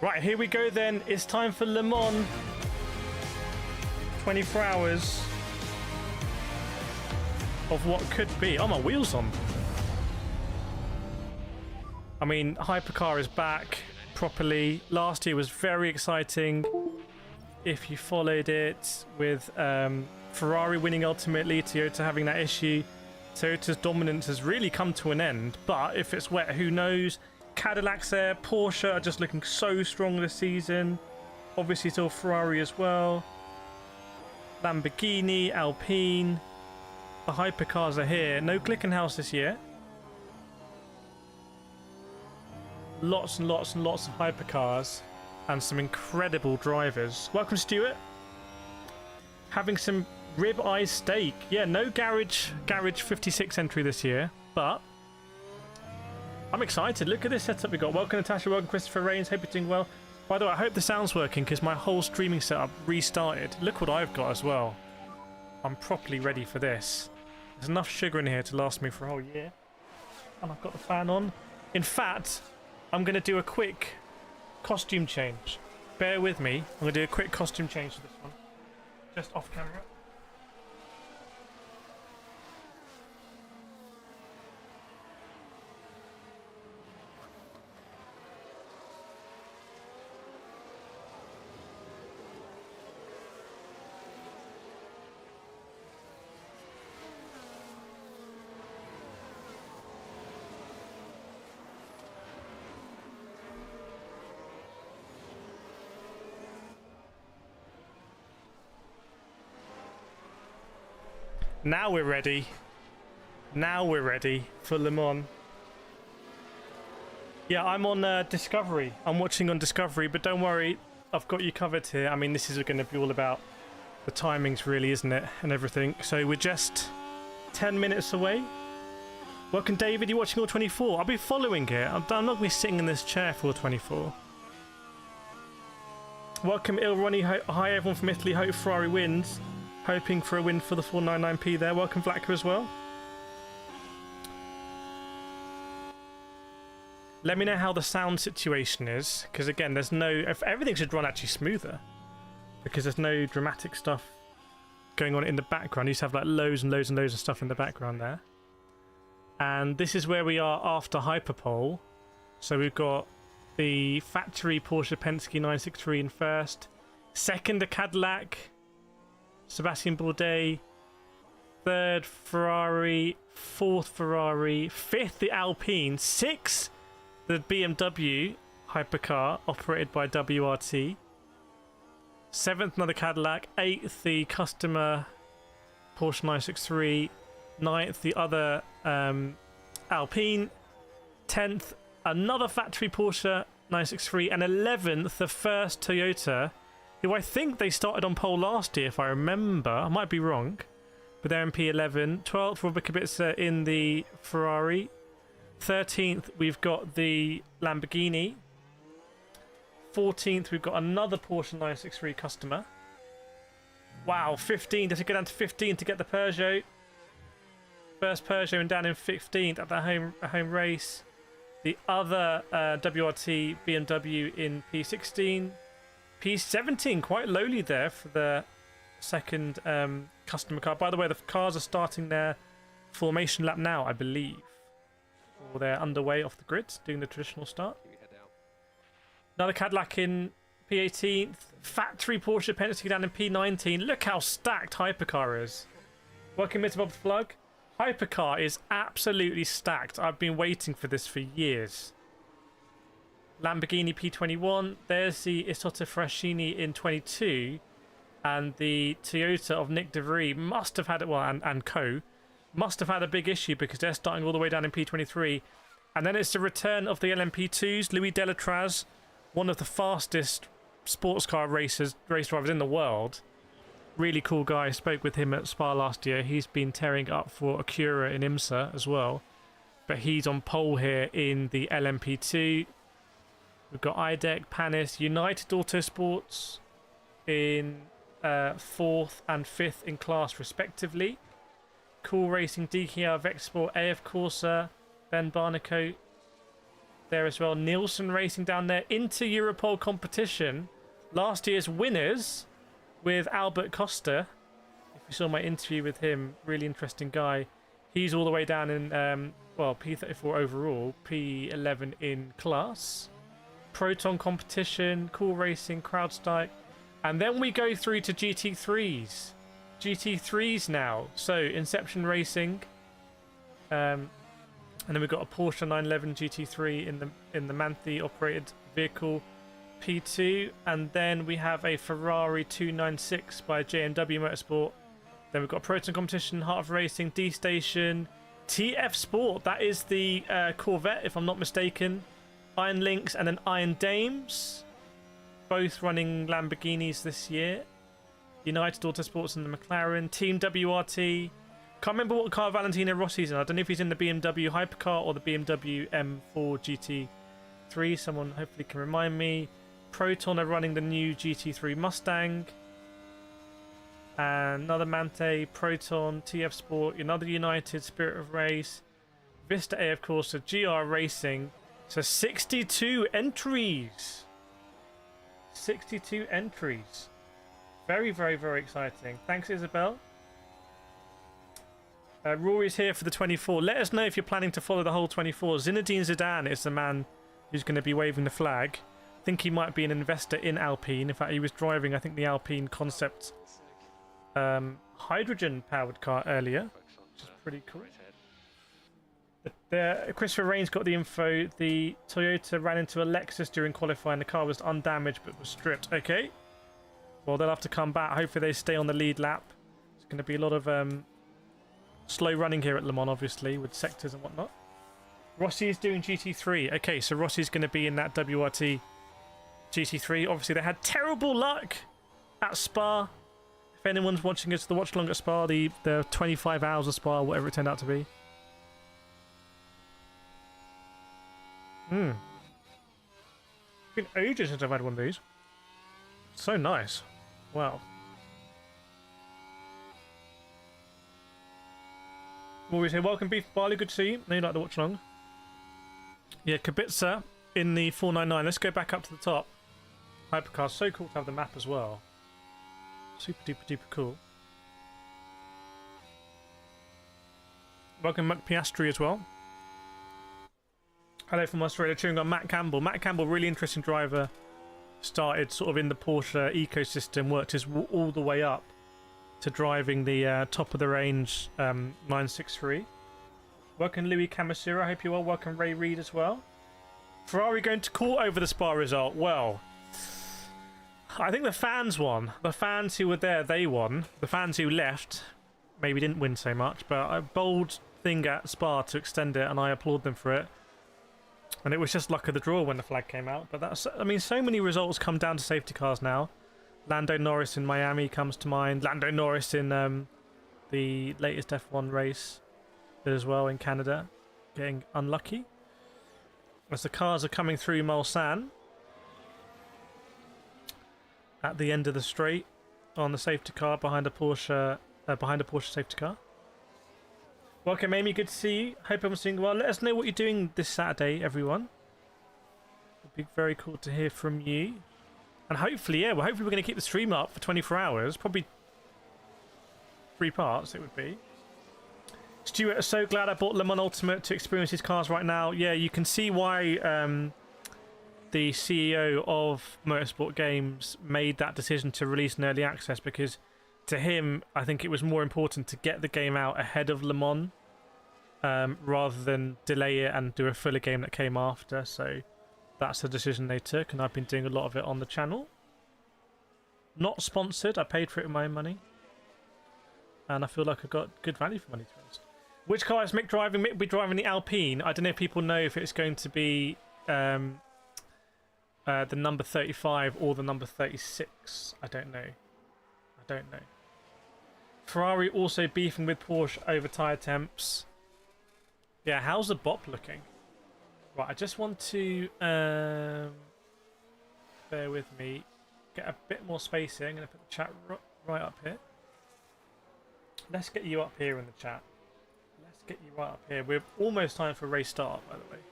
Right, here we go then. It's time for Le Mans. 24 hours of what could be. Oh, my wheels on. I mean, Hypercar is back properly. Last year was very exciting. If you followed it with Ferrari winning ultimately, Toyota having that issue. Toyota's dominance has really come to an end. But if it's wet, who knows? Cadillac's there. Porsche are just looking so strong this season. Obviously still Ferrari as well. Lamborghini, Alpine. The hypercars are here. No Glickenhaus this year. Lots and lots and lots of hypercars. And some incredible drivers. Welcome, Stuart. Having some rib-eye steak. Yeah, no Garage 56 entry this year. But I'm excited. Look at this setup we got. Welcome, Natasha. Welcome, Christopher Rains. Hope you're doing well. By the way, I hope the sound's working because my whole streaming setup restarted. Look what I've got as well. I'm properly ready for this. There's enough sugar in here to last me for a whole year. And I've got the fan on. In fact, I'm going to do a quick costume change. Bear with me. I'm going to do a quick costume change for this one. Just off camera. Now we're ready. Now we're ready for Le Mans. Yeah, I'm on Discovery. I'm watching on Discovery, but don't worry, I've got you covered here. I mean, this is going to be all about the timings, really, isn't it? And everything. So we're just 10 minutes away. Welcome, David. You're watching all 24. I'll be following it. I'm not going to be sitting in this chair for all 24. Welcome, Il Ronnie. Hi, everyone from Italy. Hope Ferrari wins. Hoping for a win for the 499p there. Welcome, Vlacker, as well. Let me know how the sound situation is, because again, there's no... If everything should run actually smoother, because there's no dramatic stuff going on in the background. You used to have like loads and loads and loads of stuff in the background there. And this is where we are after Hyperpole. So we've got the factory Porsche Penske 963 in first. Second, a Cadillac. Sebastian Bourdais, third Ferrari, fourth Ferrari, fifth the Alpine, sixth the BMW hypercar operated by WRT, seventh another Cadillac, eighth the customer Porsche 963, ninth the other Alpine, 10th another factory Porsche 963, and 11th the first Toyota, who I think they started on pole last year, if I remember. I might be wrong. But they're in P11. 12th, Robert Kubica in the Ferrari. 13th, we've got the Lamborghini. 14th, we've got another Porsche 963 customer. Wow, 15. Does it go down to 15 to get the Peugeot? First Peugeot and down in 15th at the home race. The other WRT BMW in P16. P17, quite lowly there for the second customer car. By the way, the cars are starting their formation lap now, I believe. Or they're underway off the grid, doing the traditional start. Another Cadillac in P18th. Factory Porsche Penske down in P19. Look how stacked Hypercar is. Welcome, Mr. Bob the Plug. Hypercar is absolutely stacked. I've been waiting for this for years. Lamborghini P21, there's the Isotta Fraschini in 22, and the Toyota of Nick DeVries must have had it, well, and co, must have had a big issue because they're starting all the way down in P23. And then it's the return of the LMP2s, Louis Delatraz, one of the fastest sports car race drivers in the world. Really cool guy. I spoke with him at Spa last year. He's been tearing up for Acura in IMSA as well. But he's on pole here in the LMP2. We've got IDEC, Panis, United Autosports in 4th and 5th in class respectively. Cool Racing, DKR, Vexport, AF Corsa, Ben Barnicoat. there as well. Nielsen Racing down there. Into Europol competition. Last year's winners with Albert Costa. If you saw my interview with him, really interesting guy. He's all the way down in, well, P34 overall, P11 in class. Proton competition, Cool Racing, CrowdStrike. And then we go through to GT3s. GT3s now. So, Inception Racing. And then we've got a Porsche 911 GT3 in the Manthe operated vehicle, P2. And then we have a Ferrari 296 by JMW Motorsport. Then we've got Proton competition, Heart of Racing, D Station, TF Sport. That is the Corvette, if I'm not mistaken. Iron Lynx and then Iron Dames. Both running Lamborghinis this year. United Autosports and the McLaren. Team WRT. Can't remember what car Valentino Rossi's in. I don't know if he's in the BMW Hypercar or the BMW M4 GT3. Someone hopefully can remind me. Proton are running the new GT3 Mustang. And another Mante, Proton, TF Sport, another United, Spirit of Race. Vista A, of course, so GR Racing. So 62 entries. 62 entries. Very, very, very exciting. Thanks, Isabel. Rory's here for the 24. Let us know if you're planning to follow the whole 24. Zinedine Zidane is the man who's going to be waving the flag. I think he might be an investor in Alpine. In fact, he was driving, I think, the Alpine concept hydrogen-powered car earlier, which is pretty cool. Christopher Rains got the info. The Toyota ran into a Lexus during qualifying. The car was undamaged but was stripped. Okay. Well, they'll have to come back. Hopefully they stay on the lead lap. It's going to be a lot of slow running here at Le Mans, obviously, with sectors and whatnot. Rossi is doing GT3. Okay, so Rossi's going to be in that WRT GT3. Obviously, they had terrible luck at Spa. If anyone's watching us, the watch along at Spa, the 25 hours of Spa, whatever it turned out to be. It's been ages since I've had one of these. So nice. Wow. Always here. Welcome, Beef Barley. Good to see you. Know you like the watch along. Yeah, Kubica in the 499. Let's go back up to the top. Hypercar. So cool to have the map as well. Super duper duper cool. Welcome, Mark Piastri as well. Hello from Australia. Cheering on Matt Campbell. Matt Campbell, really interesting driver. Started sort of in the Porsche ecosystem, worked his all the way up to driving the top of the range 963. Welcome Louis Camasura, hope you're well. Welcome Ray Reid as well. Ferrari going to court over the Spa result. Well, I think the fans won. The fans who were there, they won. The fans who left maybe didn't win so much, but a bold thing at Spa to extend it, and I applaud them for it. And it was just luck of the draw when the flag came out. But that's, I mean, so many results come down to safety cars now. Lando Norris in Miami comes to mind. Lando Norris in the latest F1 race as well in Canada. Getting unlucky. As the cars are coming through Mulsanne. At the end of the straight. On the safety car behind a Porsche safety car. Welcome, Amy. Good to see you. Hope everyone's doing well. Let us know what you're doing this Saturday, everyone. It'd be very cool to hear from you. And hopefully, yeah, well, hopefully we're going to keep the stream up for 24 hours. Probably 3 parts, it would be. Stuart, so glad I bought Le Mans Ultimate to experience his cars right now. Yeah, you can see why the CEO of Motorsport Games made that decision to release an early access, because to him, I think it was more important to get the game out ahead of Le Mans rather than delay it and do a fuller game that came after. So that's the decision they took, and I've been doing a lot of it on the channel. Not sponsored. I paid for it with my own money, and I feel like I got good value for money, to be honest. Which car is Mick driving? Mick will be driving the Alpine. I don't know if people know if it's going to be the number 35 or the number 36. I don't know. Ferrari also beefing with Porsche over tyre temps. Yeah, how's the BOP looking? Right, I just want to bear with me. Get a bit more spacing. I'm going to put the chat right up here. Let's get you up here in the chat. Let's get you right up here. We're almost time for race start, by the way.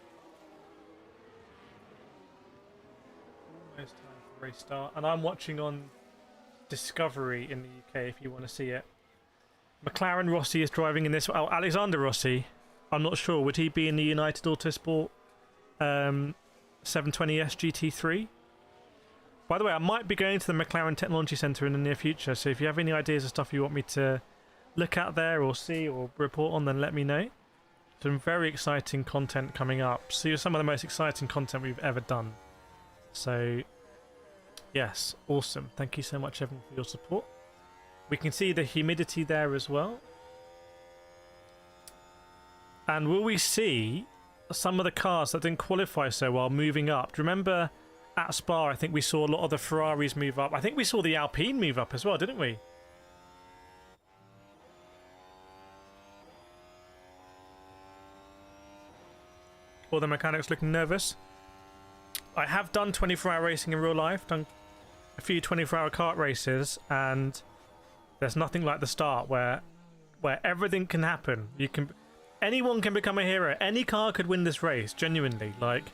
race start. And I'm watching on Discovery in the UK if you want to see it. McLaren Rossi is driving in this. Oh, Alexander Rossi. I'm not sure. Would he be in the United Autosport 720S GT3? By the way, I might be going to the McLaren Technology Centre in the near future, so if you have any ideas of stuff you want me to look at there or see or report on, then let me know. Some very exciting content coming up. So some of the most exciting content we've ever done. So, yes, awesome. Thank you so much, everyone, for your support. We can see the humidity there as well. And will we see some of the cars that didn't qualify so well moving up? Do you remember at Spa, I think we saw a lot of the Ferraris move up. I think we saw the Alpine move up as well, didn't we? All the mechanics looking nervous. I have done 24-hour racing in real life, done a few 24-hour kart races, and there's nothing like the start where everything can happen. Anyone can become a hero. Any car could win this race, genuinely. Like,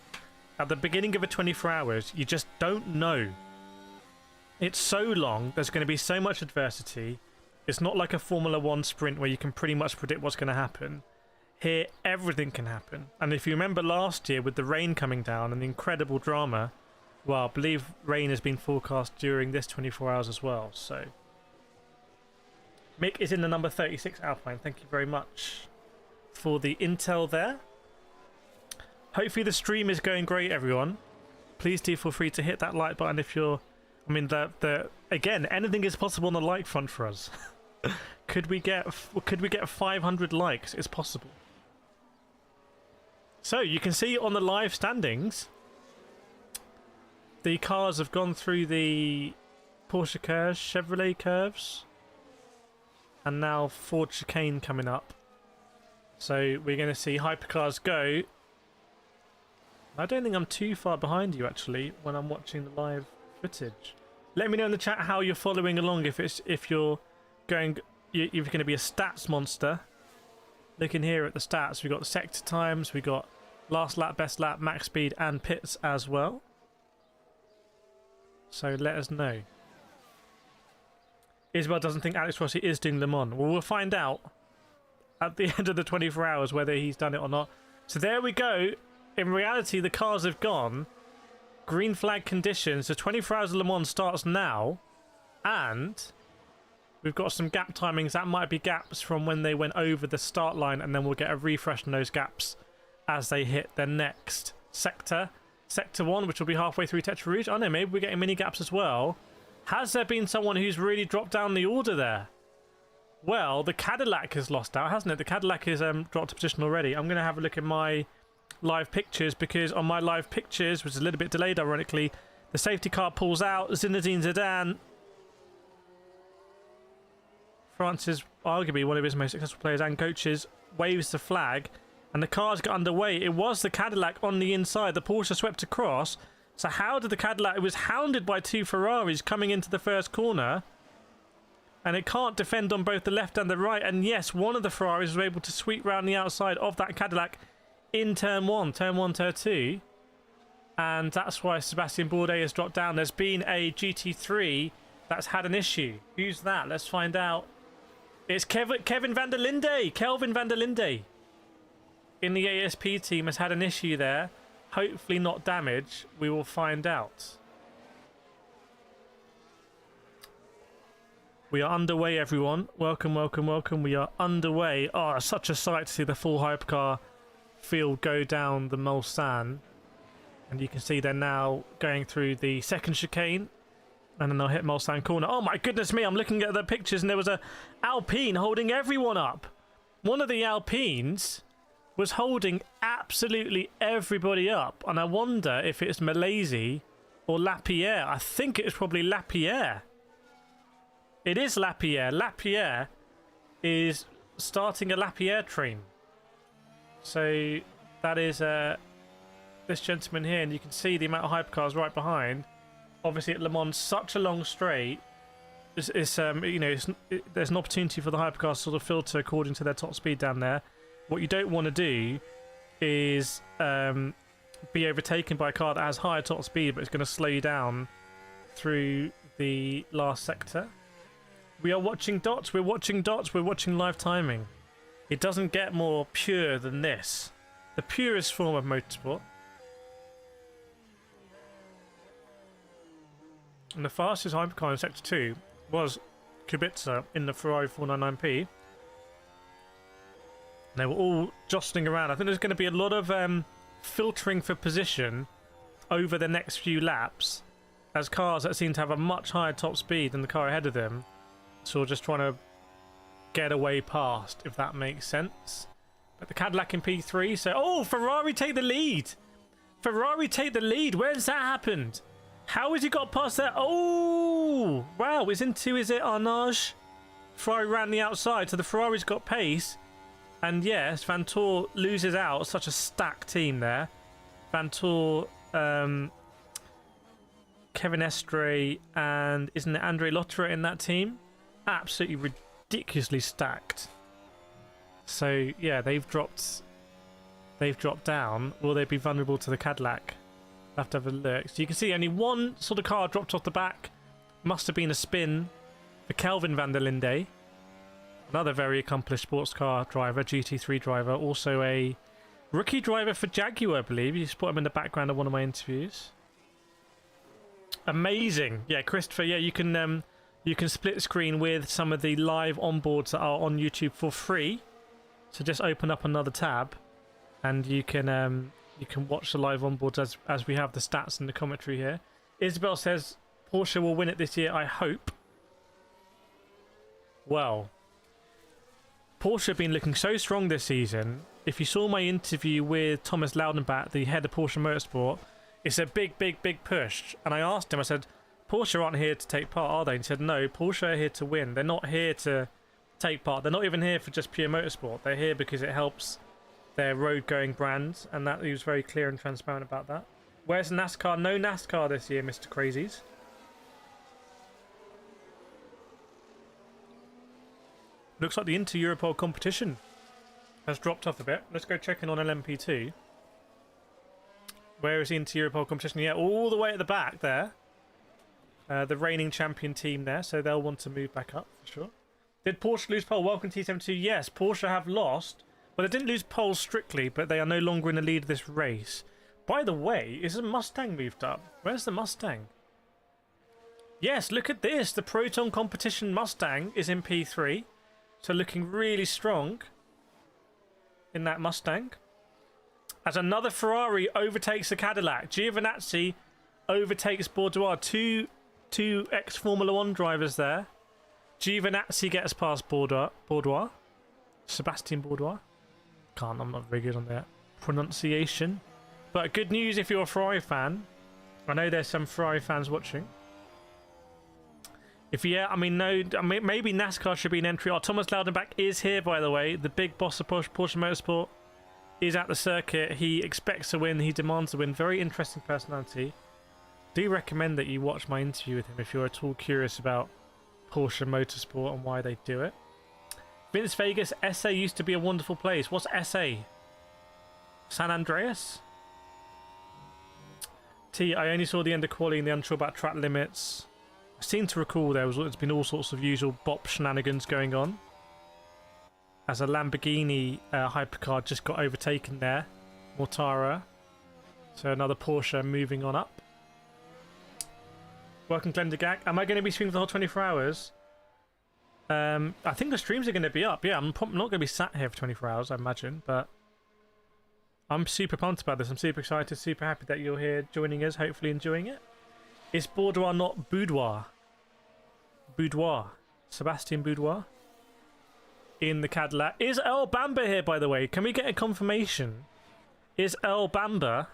at the beginning of a 24 hours, you just don't know. It's so long, there's going to be so much adversity. It's not like a Formula 1 sprint where you can pretty much predict what's going to happen. Here, everything can happen. And if you remember last year with the rain coming down and the incredible drama, well, I believe rain has been forecast during this 24 hours as well. So, Mick is in the number 36 Alpine. Thank you very much for the intel there. Hopefully the stream is going great, everyone. Please do feel free to hit that like button if you're... I mean, again, anything is possible on the like front for us. Could we get 500 likes? It's possible. So you can see on the live standings, the cars have gone through the Porsche curves, Chevrolet curves, and now Ford chicane coming up. So we're going to see hypercars go. I don't think I'm too far behind you actually when I'm watching the live footage. Let me know in the chat how you're following along. If you're going to be a stats monster. Looking here at the stats, we've got sector times, we've got last lap, best lap, max speed, and pits as well. So let us know. Isabel doesn't think Alex Rossi is doing Le Mans. Well, we'll find out at the end of the 24 hours whether he's done it or not. So there we go. In reality, the cars have gone. Green flag conditions. The 24 hours of Le Mans starts now. And we've got some gap timings. That might be gaps from when they went over the start line. And then we'll get a refresh on those gaps as they hit their next sector. Sector 1, which will be halfway through Tetra Rouge. Oh no, maybe we're getting mini gaps as well. Has there been someone who's really dropped down the order there? Well, the Cadillac has lost out, hasn't it? The Cadillac has dropped a position already. I'm going to have a look at my live pictures, because on my live pictures, which is a little bit delayed ironically, the safety car pulls out. Zinedine Zidane, France's arguably one of his most successful players and coaches, waves the flag and the cars got underway. It was the Cadillac on the inside. The Porsche swept across. So how did the Cadillac... It was hounded by two Ferraris coming into the first corner. And it can't defend on both the left and the right. And yes, one of the Ferraris was able to sweep round the outside of that Cadillac in turn 1. Turn 1, turn 2. And that's why Sebastian Bourdais has dropped down. There's been a GT3 that's had an issue. Who's that? Let's find out. It's Kevin van der Linde. Kelvin van der Linde in the ASP team has had an issue there. Hopefully not damage. We will find out. We are underway, everyone. Welcome, welcome, welcome. We are underway. Oh, such a sight to see the full hypercar field go down the Mulsanne. And you can see they're now going through the second chicane. And then they'll hit Mulsanne corner. Oh my goodness me, I'm looking at the pictures and there was a Alpine holding everyone up. One of the Alpines was holding absolutely everybody up. And I wonder if it's Malaysia or Lapierre. I think it's probably Lapierre. It is Lapierre. Lapierre is starting a Lapierre train. So that is this gentleman here, and you can see the amount of hypercars right behind. Obviously at Le Mans, such a long straight. There's an opportunity for the hypercars to sort of filter according to their top speed down there. What you don't want to do is be overtaken by a car that has higher top speed, but it's going to slow you down through the last sector. We are watching dots, we're watching dots, we're watching live timing. It doesn't get more pure than this. The purest form of motorsport. And the fastest hypercar in Sector 2 was Kubica in the Ferrari 499P. And they were all jostling around. I think there's going to be a lot of filtering for position over the next few laps, as cars that seem to have a much higher top speed than the car ahead of them, so just trying to get away past, if that makes sense. But the Cadillac in P3, so... Oh, Ferrari take the lead! Ferrari take the lead! Where's that happened? How has he got past that? Oh! Wow, is it Arnage? Ferrari ran the outside, so the Ferrari's got pace. And yes, Vantore loses out. Such a stacked team there. Vantore, Kevin Estre, and isn't it Andre Lotterer in that team? Absolutely ridiculously stacked. So yeah, they've dropped down. Will they be vulnerable to the Cadillac? I'll have to have a look. So you can see only one sort of car dropped off the back. Must have been a spin for Kelvin van der Linde. Another very accomplished sports car driver, GT3 driver. Also a rookie driver for Jaguar, I believe. You spot him in the background of one of my interviews. Amazing. Yeah, Christopher, yeah, you can split screen with some of the live onboards that are on YouTube for free. So just open up another tab and you can watch the live onboards as we have the stats and the commentary here. Isabel says Porsche will win it this year, I hope. Well, Porsche have been looking so strong this season. If you saw my interview with Thomas Laudenbach, the head of Porsche Motorsport, it's a big, big, big push. And I asked him, I said, Porsche aren't here to take part, are they? And he said, no, Porsche are here to win. They're not here to take part. They're not even here for just pure motorsport. They're here because it helps their road-going brands, and that he was very clear and transparent about that. Where's NASCAR? No NASCAR this year, Mr. Crazies. Looks like the Inter-Europol competition has dropped off a bit. Let's go check in on LMP2. Where is the Inter-Europol competition? Yeah, all the way at the back there. The reigning champion team there, so they'll want to move back up for sure. Did Porsche lose pole? Welcome to T72. Yes, Porsche have lost. Well, they didn't lose pole strictly, but they are no longer in the lead of this race. By the way, is the Mustang moved up? Where's the Mustang? Yes, look at this. The Proton competition Mustang is in P3. So looking really strong in that Mustang. As another Ferrari overtakes the Cadillac. Giovinazzi overtakes Bourdois. Two ex-Formula 1 drivers there. Giovinazzi gets past Bourdois. Sebastian Bourdois. I'm not very good on that pronunciation. But good news if you're a Ferrari fan. I know there's some Ferrari fans watching. Maybe NASCAR should be an entry. Oh, Thomas Laudenbach is here, by the way. The big boss of Porsche Motorsport is at the circuit. He expects to win. He demands to win. Very interesting personality. Do recommend that you watch my interview with him if you're at all curious about Porsche Motorsport and why they do it. Vince Vegas, SA used to be a wonderful place. What's SA? San Andreas? T, I only saw the end of quality and the unsure about track limits. I seem to recall there's been all sorts of usual bop shenanigans going on. As a Lamborghini hypercar just got overtaken there. Mortara. So another Porsche moving on up. Welcome, Glenn DeGack. Am I going to be streaming for the whole 24 hours? I think the streams are going to be up. Yeah, I'm not going to be sat here for 24 hours, I imagine, but I'm super pumped about this. I'm super excited, super happy that you're here joining us, hopefully enjoying it. Is Bourdois not Boudoir? Boudoir. Sebastian Boudoir. In the Cadillac. Is Earl Bamber here, by the way? Can we get a confirmation? Is Earl Bamber,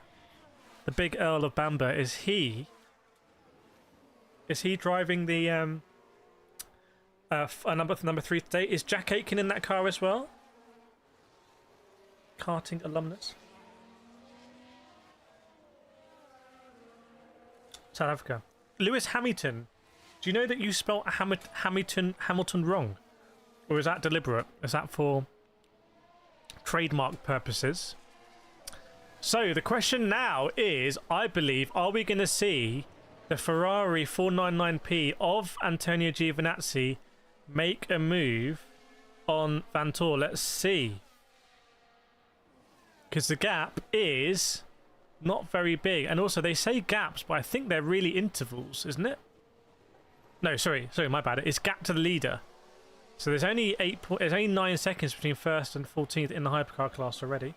the big Earl of Bamber, is he driving the number 3 today? Is Jack Aitken in that car as well? Karting alumnus. South Africa. Lewis Hamilton. Do you know that you spelled Hamilton wrong? Or is that deliberate? Is that for trademark purposes? So the question now is, I believe, are we going to see the Ferrari 499P of Antonio Giovinazzi make a move on Vantor? Let's see. Because the gap is not very big. And also, they say gaps, but I think they're really intervals, isn't it? No, sorry, my bad. It's gap to the leader. So there's only 9 seconds between first and 14th in the hypercar class already.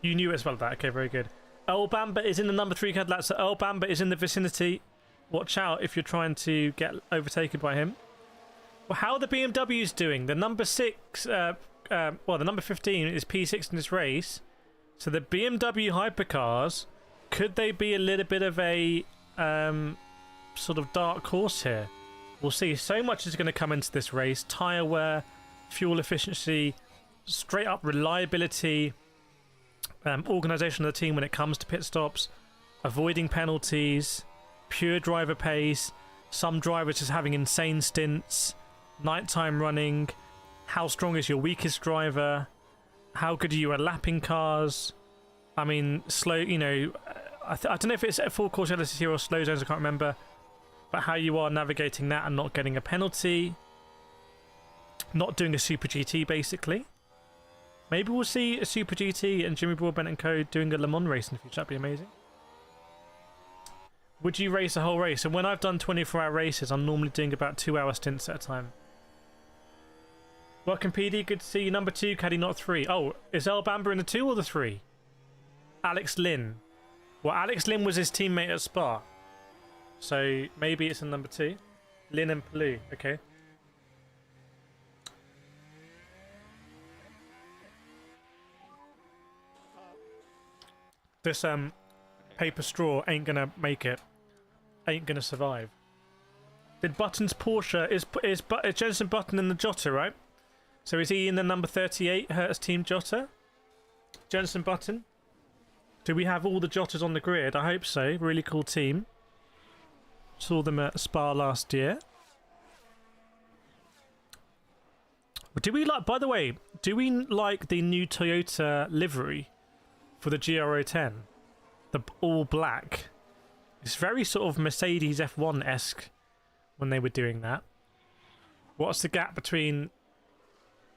You knew as well that. Okay, very good. Earl Bamber is in the number 3 Cadillac, so Earl Bamber is in the vicinity. Watch out if you're trying to get overtaken by him. Well, how are the BMWs doing? The number 6, well, the number 15 is P6 in this race. So the BMW hypercars, could they be a little bit of a sort of dark horse here? We'll see. So much is going to come into this race. Tyre wear, fuel efficiency, straight up reliability, organisation of the team when it comes to pit stops, avoiding penalties, pure driver pace, some drivers just having insane stints, nighttime running, how strong is your weakest driver, how good are you at lapping cars, I mean, slow, you know, I don't know if it's a full course LSC or slow zones, I can't remember, but how you are navigating that and not getting a penalty, not doing a Super GT basically. Maybe we'll see a Super GT and Jimmy Broadbent and co doing a Le Mans race in the future. That'd be amazing. Would you race a whole race? And when I've done 24-hour races, I'm normally doing about 2-hour stints at a time. Welcome, PD. Good to see you. Number 2, Caddy, not 3. Oh, is El Bamber in the 2 or the 3? Alex Lynn. Well, Alex Lynn was his teammate at Spa. So maybe it's in number 2. Lynn and Palou. Okay. This paper straw ain't gonna make it. Ain't gonna survive. Did Button's Porsche is Jensen Button in the Jota, right? So is he in the number 38 Hertz Team Jota? Jensen Button. Do we have all the Jotas on the grid? I hope so. Really cool team. Saw them at Spa last year. Do we like? By the way, do we like the new Toyota livery for the GR010? The all black. It's very sort of Mercedes F1-esque when they were doing that. What's the gap between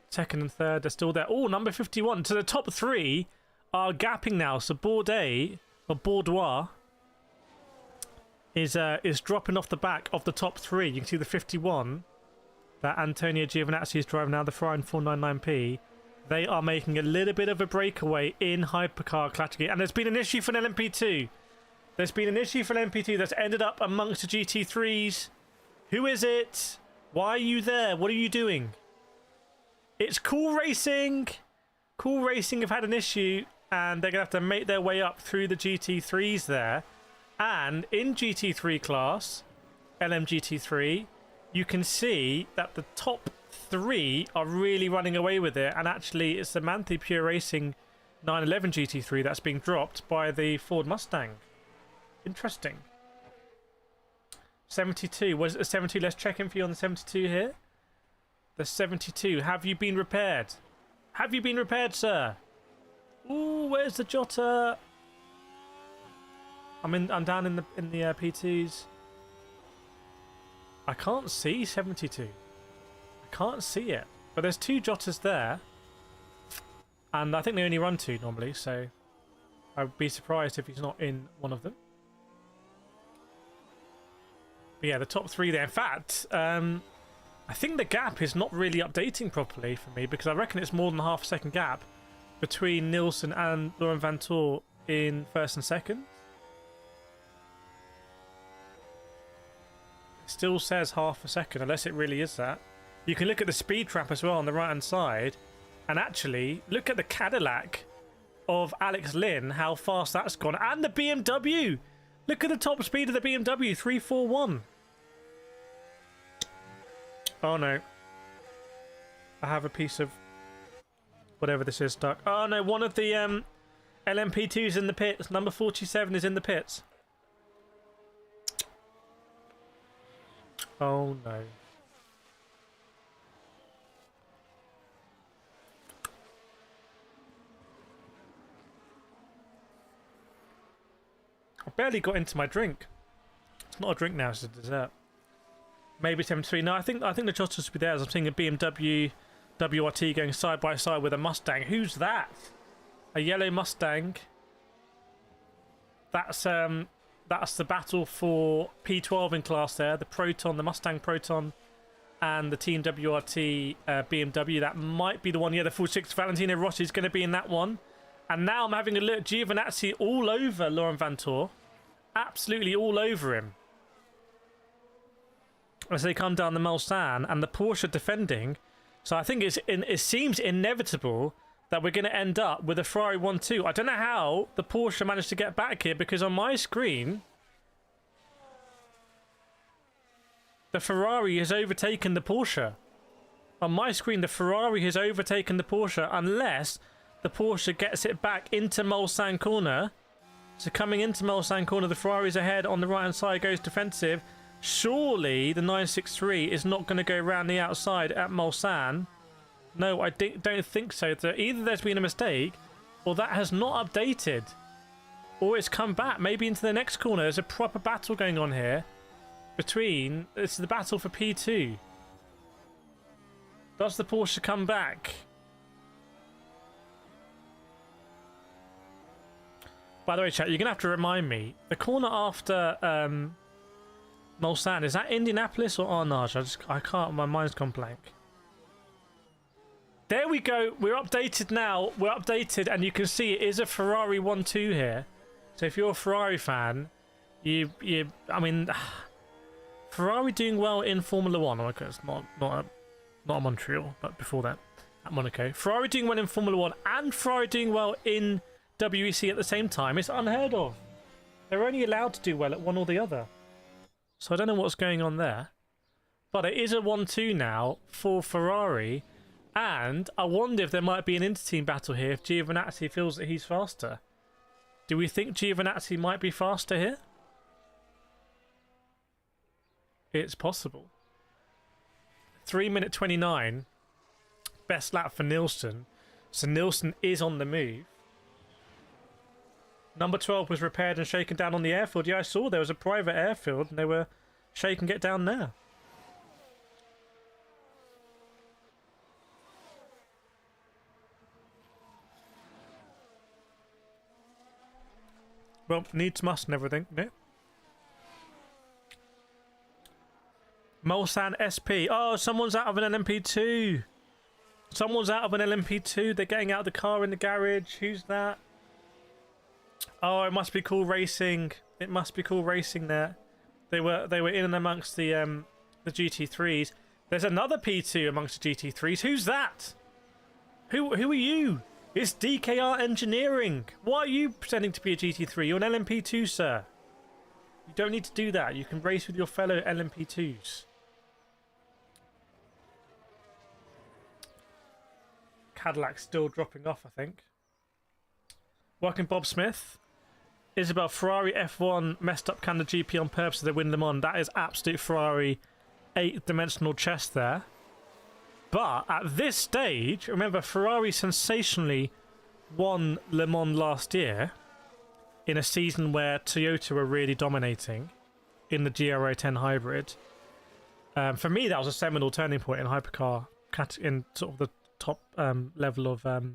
second and third? They're still there. Oh, number 51. So the top 3 are gapping now. So Bourdais or Bordeaux is dropping off the back of the top 3. You can see the 51 that Antonio Giovinazzi is driving now, the Ferrari 499P. They are making a little bit of a breakaway in hypercar category, and there's been an issue for an LMP2. There's been an issue for an LMP2 that's ended up amongst the GT3s. Who is it? Why are you there? What are you doing? It's Cool Racing. Cool Racing have had an issue, and they're going to have to make their way up through the GT3s there. And in GT3 class, LMGT3, you can see that the top 3 are really running away with it, and actually it's the Manthey Pure Racing 911 GT3 that's being dropped by the Ford Mustang. Interesting. 72. Was it the 72? Let's check in for you on the 72 here. The 72. Have you been repaired? Have you been repaired, sir? Ooh, where's the Jota? I'm down in the P2s. I can't see 72. I can't see it. But there's 2 Jotas there. And I think they only run 2 normally, so I would be surprised if he's not in one of them. But yeah, the top 3 there. In fact, I think the gap is not really updating properly for me, because I reckon it's more than a half-second gap between Nielsen and Laurent Vantor in first and second. It still says half a second, unless it really is that. You can look at the speed trap as well on the right-hand side, and actually look at the Cadillac of Alex Lynn, how fast that's gone, and the BMW. Look at the top speed of the BMW, 341. Oh no. I have a piece of whatever this is stuck. Oh no, one of the LMP2's in the pits. Number 47 is in the pits. Oh no. barely got into my drink. It's not a drink now, it's a dessert. Maybe 73. No, I think the Josters will be there. As I'm seeing a BMW WRT going side by side with a Mustang. Who's that? A yellow Mustang. That's the battle for P12 in class there. The Proton, the Mustang Proton, and the Team WRT BMW. That might be the one. Yeah, the 46 Valentino Rossi is going to be in that one. And now I'm having a look. Giovinazzi all over Laurent Vanthoor. Absolutely all over him. As they come down the Mulsanne, and the Porsche defending. So I think it seems inevitable that we're going to end up with a Ferrari 1-2. I don't know how the Porsche managed to get back here, because on my screen, the Ferrari has overtaken the Porsche. On my screen, the Ferrari has overtaken the Porsche, unless the Porsche gets it back into Mulsanne corner. So coming into Mulsanne corner, the Ferrari's ahead on the right-hand side, goes defensive. Surely the 963 is not going to go around the outside at Mulsanne. No, I don't think so. Either there's been a mistake, or that has not updated, or it's come back maybe into the next corner. There's a proper battle going on here between... It's the battle for P2. Does the Porsche come back? By the way, chat, you're going to have to remind me. The corner after Mulsanne, is that Indianapolis or Arnage? I can't, my mind's gone blank. There we go. We're updated now. We're updated, and you can see it is a Ferrari 1-2 here. So if you're a Ferrari fan, I mean, Ferrari doing well in Formula 1. Okay, it's not at Montreal, but before that, at Monaco. Ferrari doing well in Formula 1 and Ferrari doing well in WEC at the same time. It's unheard of. They're only allowed to do well at one or the other. So I don't know what's going on there. But it is a 1-2 now for Ferrari. And I wonder if there might be an inter-team battle here if Giovinazzi feels that he's faster. Do we think Giovinazzi might be faster here? It's possible. 3:29. Best lap for Nielsen. So Nielsen is on the move. Number 12 was repaired and shaken down on the airfield. Yeah, I saw there was a private airfield and they were shaking it down there. Well, needs must and everything, yeah. Mulsanne SP. Oh, someone's out of an LMP2. Someone's out of an LMP2. They're getting out of the car in the garage. Who's that? Oh, it must be Cool Racing. It must be Cool Racing there. They were in and amongst the GT3s. There's another P2 amongst the GT3s. Who's that? Who are you? It's DKR Engineering. Why are you pretending to be a GT3? You're an LMP2, sir. You don't need to do that. You can race with your fellow LMP2s. Cadillac's still dropping off, I think. Welcome, Bob Smith. Isabel, Ferrari F1 messed up Canada GP on purpose so they win Le Mans. That is absolute Ferrari 8-dimensional chess there. But at this stage, remember, Ferrari sensationally won Le Mans last year in a season where Toyota were really dominating in the GR010 hybrid. For me, that was a seminal turning point in hypercar, in sort of the top level of the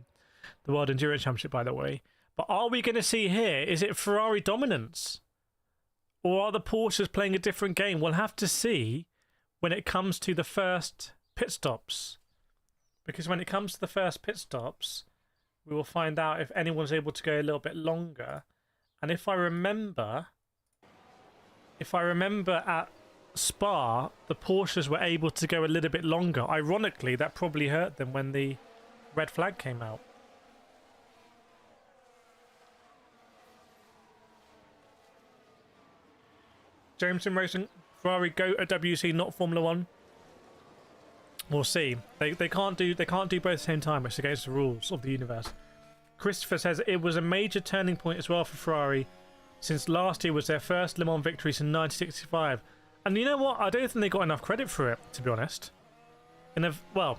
World Endurance Championship, by the way. But are we going to see here, is it Ferrari dominance? Or are the Porsches playing a different game? We'll have to see when it comes to the first pit stops. Because when it comes to the first pit stops, we will find out if anyone's able to go a little bit longer. And if I remember at Spa, the Porsches were able to go a little bit longer. Ironically, that probably hurt them when the red flag came out. Jameson Racing, Ferrari go at WC, not Formula 1. We'll see. They can't do both at the same time. It's against the rules of the universe. Christopher says it was a major turning point as well for Ferrari, since last year was their first Le Mans victory since 1965. And you know what? I don't think they got enough credit for it, to be honest. Well,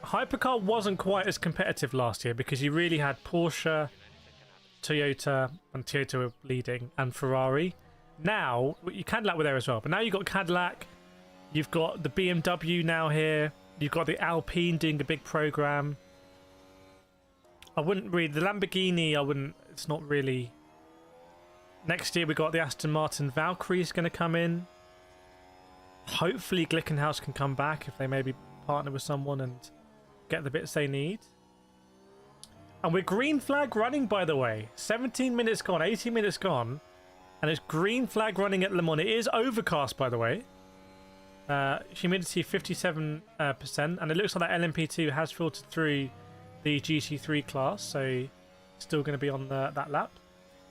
Hypercar wasn't quite as competitive last year because you really had Porsche Toyota, and Toyota were leading, and Ferrari. Now, Cadillac were there as well, but now you've got Cadillac, you've got the BMW now here, you've got the Alpine doing a big program. I wouldn't read the Lamborghini, it's not really. Next year we got the Aston Martin Valkyrie is going to come in. Hopefully Glickenhaus can come back if they maybe partner with someone and get the bits they need. And we're green flag running, by the way. 17 minutes gone, 18 minutes gone. And it's green flag running at Le Mans. It is overcast, by the way. Humidity 57%. And it looks like that LMP2 has filtered through the GT3 class. So still going to be on that lap.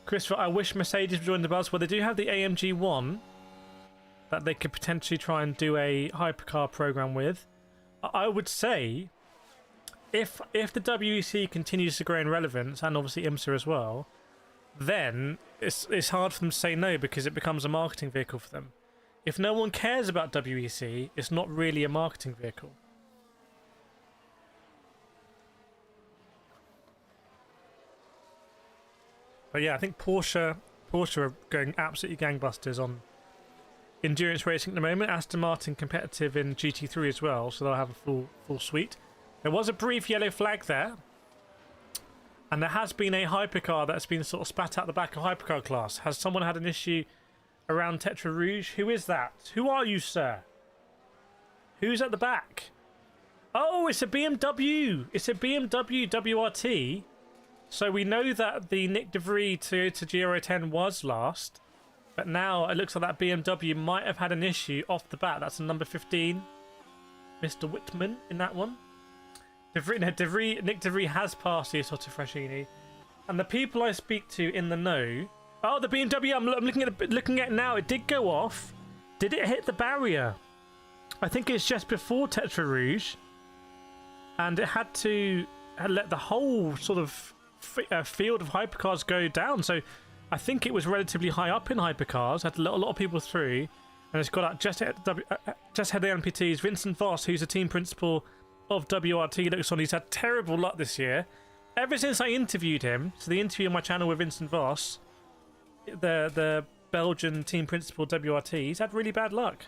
Christopher, I wish Mercedes would join the buzz. Well, they do have the AMG 1 that they could potentially try and do a hypercar program with. I would say if the WEC continues to grow in relevance, and obviously IMSA as well, then it's hard for them to say no because it becomes a marketing vehicle for them. If no one cares about WEC, it's not really a marketing vehicle. But yeah, I think Porsche are going absolutely gangbusters on endurance racing at the moment. Aston Martin competitive in GT3 as well, so they'll have a full suite. There was a brief yellow flag there, and there has been a hypercar that's been sort of spat out the back of hypercar class. Has someone had an issue around Tetra Rouge? Who is that? Who are you, sir? Who's at the back? Oh, it's a BMW. It's a BMW WRT. So we know that the Nick De Vries Toyota GR10 was last, but now it looks like that BMW might have had an issue off the bat. That's a number 15, Mr. Whitman in that one. Nick De Vries has passed the Assetto Frascini, and the people I speak to in the know. Oh, the BMW! I'm looking at it now. It did go off. Did it hit the barrier? I think it's just before Tetra Rouge, and it had to let the whole sort of field of hypercars go down. So I think it was relatively high up in hypercars, had a lot of people through, and it's got out just ahead of the LMP2s. Vincent Voss, who's a team principal of WRT, looks on. He's had terrible luck this year. Ever since I interviewed him, so the interview on my channel with Vincent Voss, the Belgian team principal WRT, he's had really bad luck.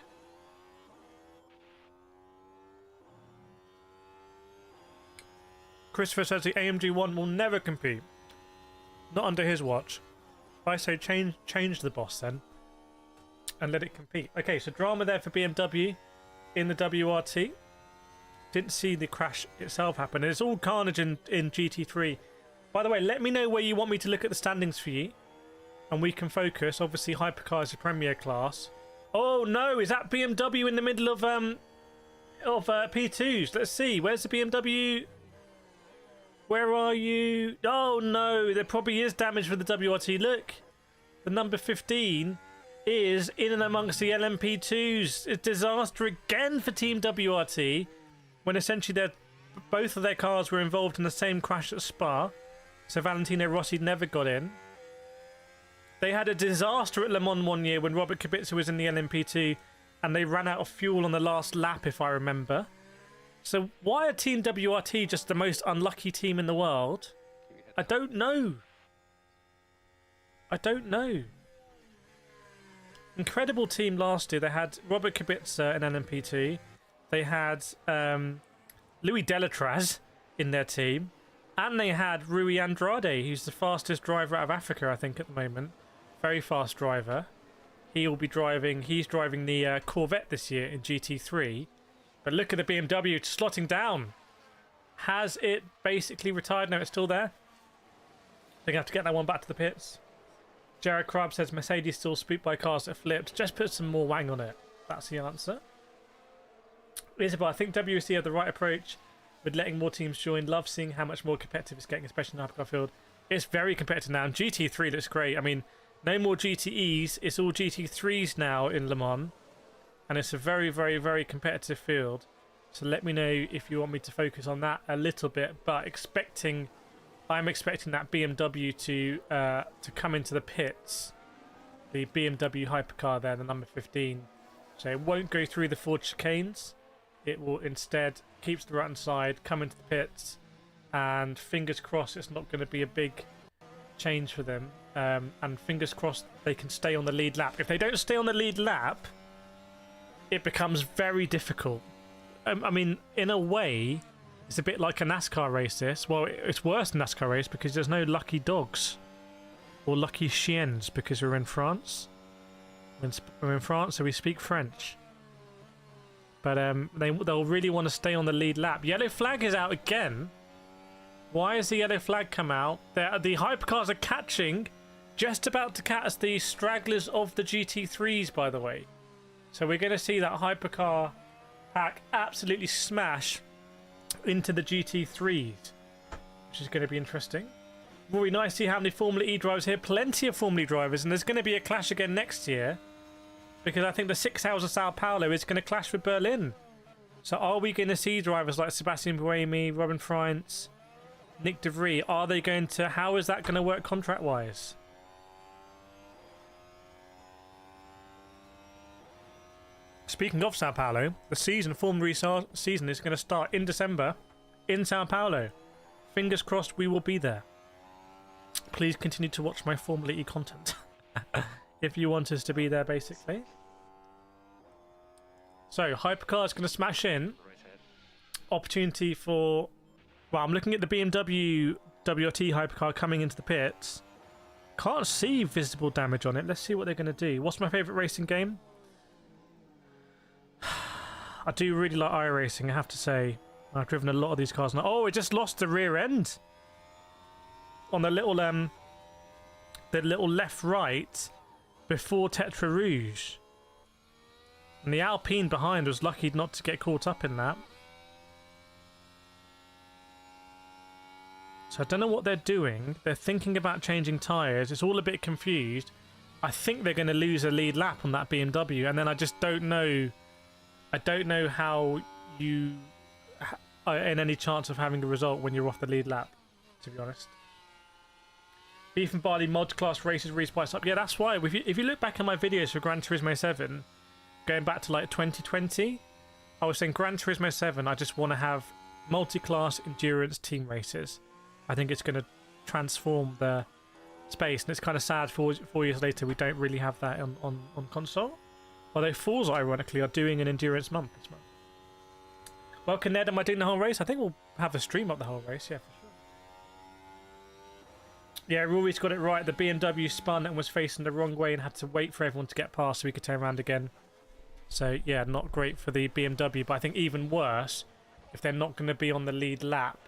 Christopher says the AMG 1 will never compete. Not under his watch. I say change the boss then. And let it compete. Okay, so drama there for BMW in the WRT. Didn't see the crash itself happen. It's all carnage in GT3. By the way, let me know where you want me to look at the standings for you. And we can focus. Obviously, hypercar is a premier class. Oh no, is that BMW in the middle of P2s? Let's see. Where's the BMW? Where are you? Oh no, there probably is damage with the WRT. Look, the number 15 is in and amongst the LMP2s. It's disaster again for Team WRT, when essentially both of their cars were involved in the same crash at Spa. So Valentino Rossi never got in. They had a disaster at Le Mans one year when Robert Kubica was in the LMP2 and they ran out of fuel on the last lap, if I remember. So why are Team WRT just the most unlucky team in the world? I don't know. I don't know. Incredible team last year. They had Robert Kubica in LMP2. They had Louis Delatraz in their team. And they had Rui Andrade, who's the fastest driver out of Africa, I think, at the moment. Very fast driver. He's driving the Corvette this year in GT3. But look at the BMW slotting down. Has it basically retired? No, it's still there. They're going to have to get that one back to the pits. Jared Crab says Mercedes still spooked by cars that flipped. Just put some more wang on it. That's the answer. Isabel, I think WEC have the right approach with letting more teams join. Love seeing how much more competitive it's getting, especially in the hypercar field. It's very competitive now, and GT3 looks great. I mean, no more GTEs. It's all GT3s now in Le Mans. And it's a very, very, very competitive field. So let me know if you want me to focus on that a little bit. But I'm expecting that BMW to come into the pits. The BMW hypercar there, the number 15. So it won't go through the Ford chicanes. It will instead keep to the right hand side, come into the pits, and fingers crossed it's not going to be a big change for them. And fingers crossed they can stay on the lead lap. If they don't stay on the lead lap, it becomes very difficult. I mean, in a way, it's a bit like a NASCAR race, this. Well, it's worse than NASCAR race because there's no lucky dogs or lucky chiens because we're in France. We're in France, so we speak French. But they'll really want to stay on the lead lap. Yellow flag is out again. Why has the yellow flag come out? The hypercars are catching, just about to catch the stragglers of the GT3s, by the way. So we're going to see that hypercar pack absolutely smash into the GT3s, which is going to be interesting. Will be nice to see how many Formula E drivers here. Plenty of Formula E drivers, and there's going to be a clash again next year because I think the 6 Hours of Sao Paulo is going to clash with Berlin. So are we going to see drivers like Sebastian Buemi, Robin Freins, Nick De Vries? Are they going to? How is that going to work contract-wise? Speaking of Sao Paulo, the Formula E season is going to start in December in Sao Paulo. Fingers crossed we will be there. Please continue to watch my Formula E content if you want us to be there, basically. So, hypercar is going to smash in. Opportunity for... Well, I'm looking at the BMW WRT hypercar coming into the pits. Can't see visible damage on it. Let's see what they're going to do. What's my favourite racing game? I do really like iRacing, I have to say. I've driven a lot of these cars now. Oh, it just lost the rear end on the little left right before Tetra Rouge. And the Alpine behind was lucky not to get caught up in that. So I don't know what they're doing. They're thinking about changing tyres. It's all a bit confused. I think they're going to lose a lead lap on that BMW, and then I just don't know. I don't know how you are in any chance of having a result when you're off the lead lap, to be honest. Beef and Barley Multiclass races resplice up. Yeah, that's why. If you look back at my videos for Gran Turismo 7, going back to like 2020, I was saying Gran Turismo 7, I just want to have multi-class endurance team races. I think it's going to transform the space, and it's kind of sad 4 years later we don't really have that on console. Although Forza, ironically, are doing an endurance month this month. Welcome, Ned. Am I doing the whole race? I think we'll have a stream up the whole race, yeah, for sure. Yeah, Rory's got it right. The BMW spun and was facing the wrong way and had to wait for everyone to get past so we could turn around again. So, yeah, not great for the BMW, but I think even worse if they're not going to be on the lead lap.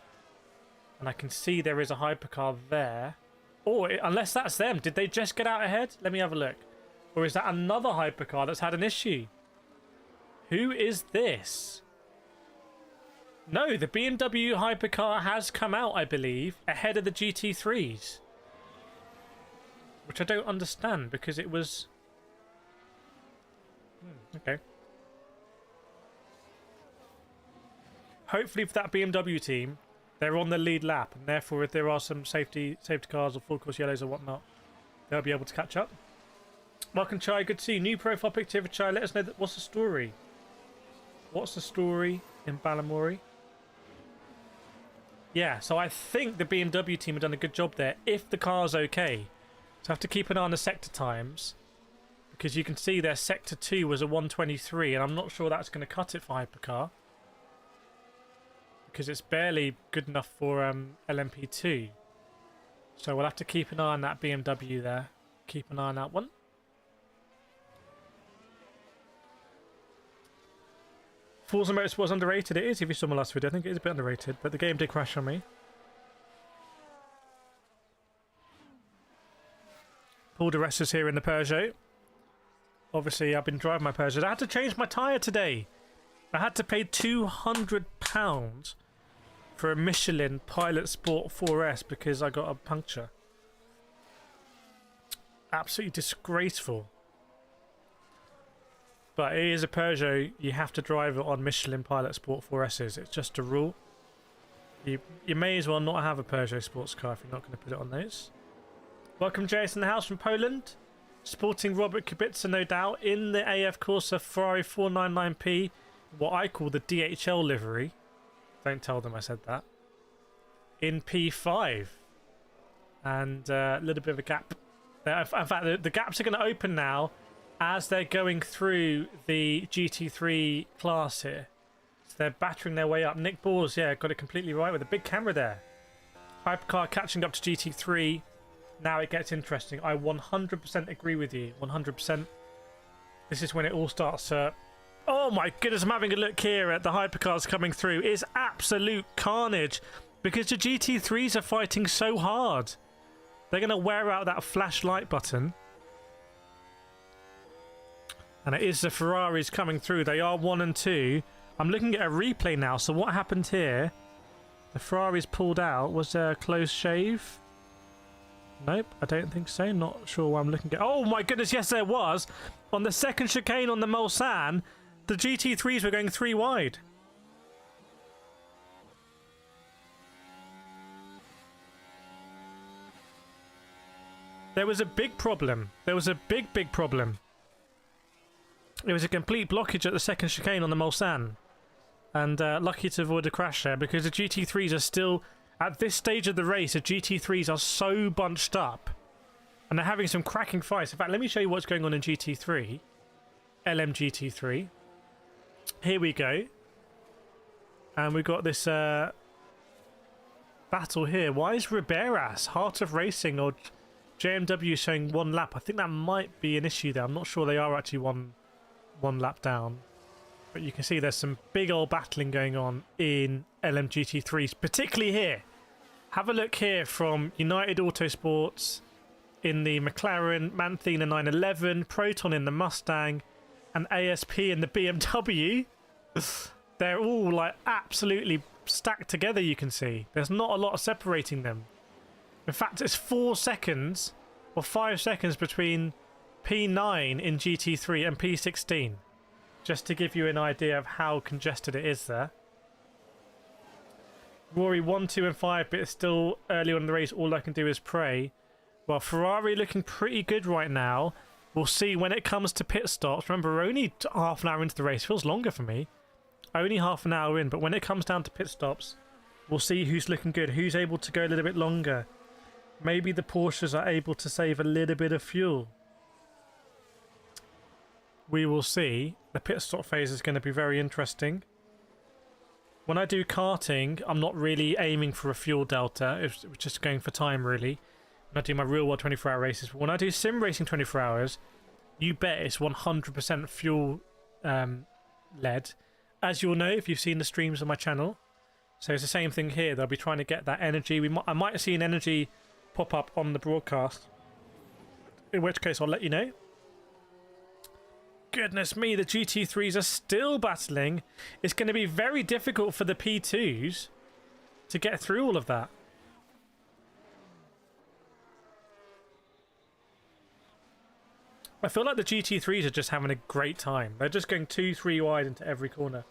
And I can see there is a hypercar there. Or, unless that's them, did they just get out ahead? Let me have a look. Or is that another hypercar that's had an issue? Who is this? No, the BMW hypercar has come out, I believe, ahead of the GT3s. Which I don't understand, because it was... okay. Hopefully for that BMW team, they're on the lead lap, and therefore if there are some safety cars or full course yellows or whatnot, they'll be able to catch up. Welcome, Chai. Good to see you. New profile picture of Chai. Let us know what's the story. What's the story in Balamori? Yeah, so I think the BMW team have done a good job there, if the car's okay. So I have to keep an eye on the sector times, because you can see their sector 2 was a 1:23, and I'm not sure that's going to cut it for hypercar, because it's barely good enough for LMP2. So we'll have to keep an eye on that BMW there. Keep an eye on that one. Forza Motorsport was underrated. It is, if you saw my last video. I think it is a bit underrated, but the game did crash on me. Paul de Rest is here in the Peugeot. Obviously, I've been driving my Peugeot. I had to change my tyre today. I had to pay £200 for a Michelin Pilot Sport 4S because I got a puncture. Absolutely disgraceful. But it is a Peugeot. You have to drive it on Michelin Pilot Sport 4Ss. It's just a rule. You may as well not have a Peugeot sports car if you're not going to put it on those. Welcome, Jason, the house from Poland. Sporting Robert Kubica, no doubt, in the AF Corsa Ferrari 499P, what I call the DHL livery. Don't tell them I said that. In P5. and a little bit of a gap. In fact, the gaps are going to open now as they're going through the GT3 class here. So they're battering their way up. Nick Bors, yeah, got it completely right with a big camera there. Hypercar catching up to GT3. Now it gets interesting. I 100% agree with you. 100%. This is when it all starts to... Oh my goodness, I'm having a look here at the hypercars coming through. It's absolute carnage because the GT3s are fighting so hard. They're going to wear out that flashlight button. And it is the Ferraris coming through. They are 1 and 2. I'm looking at a replay now. So what happened here? The Ferraris pulled out. Was there a close shave? Nope, I don't think so. Not sure what I'm looking at. Oh my goodness, yes there was. On the second chicane on the Mulsanne, the GT3s were going 3 wide. There was a big problem. There was a big problem. It was a complete blockage at the second chicane on the Mulsanne. And lucky to avoid a crash there because the GT3s are still... At this stage of the race, the GT3s are so bunched up. And they're having some cracking fights. In fact, let me show you what's going on in GT3. LMGT3. Here we go. And we've got this battle here. Why is Riberas, Heart of Racing, or JMW showing 1 lap? I think that might be an issue there. I'm not sure they are actually one lap down. But you can see there's some big old battling going on in LMGT3s, particularly here. Have a look here from United Autosports in the McLaren, Manthina 911, Proton in the Mustang, and ASP in the BMW. They're all like absolutely stacked together, you can see. There's not a lot separating them. In fact, it's 4 seconds or 5 seconds between P9 in GT3 and P16. Just to give you an idea of how congested it is there. Rory 1, 2 and 5, but it's still early on in the race. All I can do is pray. Well, Ferrari looking pretty good right now. We'll see when it comes to pit stops. Remember, we're only half an hour into the race. Feels longer for me. Only half an hour in, but when it comes down to pit stops, we'll see who's looking good, who's able to go a little bit longer. Maybe the Porsches are able to save a little bit of fuel. We will see. The pit stop phase is going to be very interesting. When I do karting, I'm not really aiming for a fuel delta. It's just going for time, really. When I do my real world 24-hour races. But when I do sim racing 24 hours, you bet it's 100% fuel led. As you'll know if you've seen the streams on my channel. So it's the same thing here. They'll be trying to get that energy. I might see an energy pop up on the broadcast. In which case, I'll let you know. Goodness me, the GT3s are still battling. It's going to be very difficult for the P2s to get through all of that. I feel like the GT3s are just having a great time. They're just going 2, 3 wide into every corner.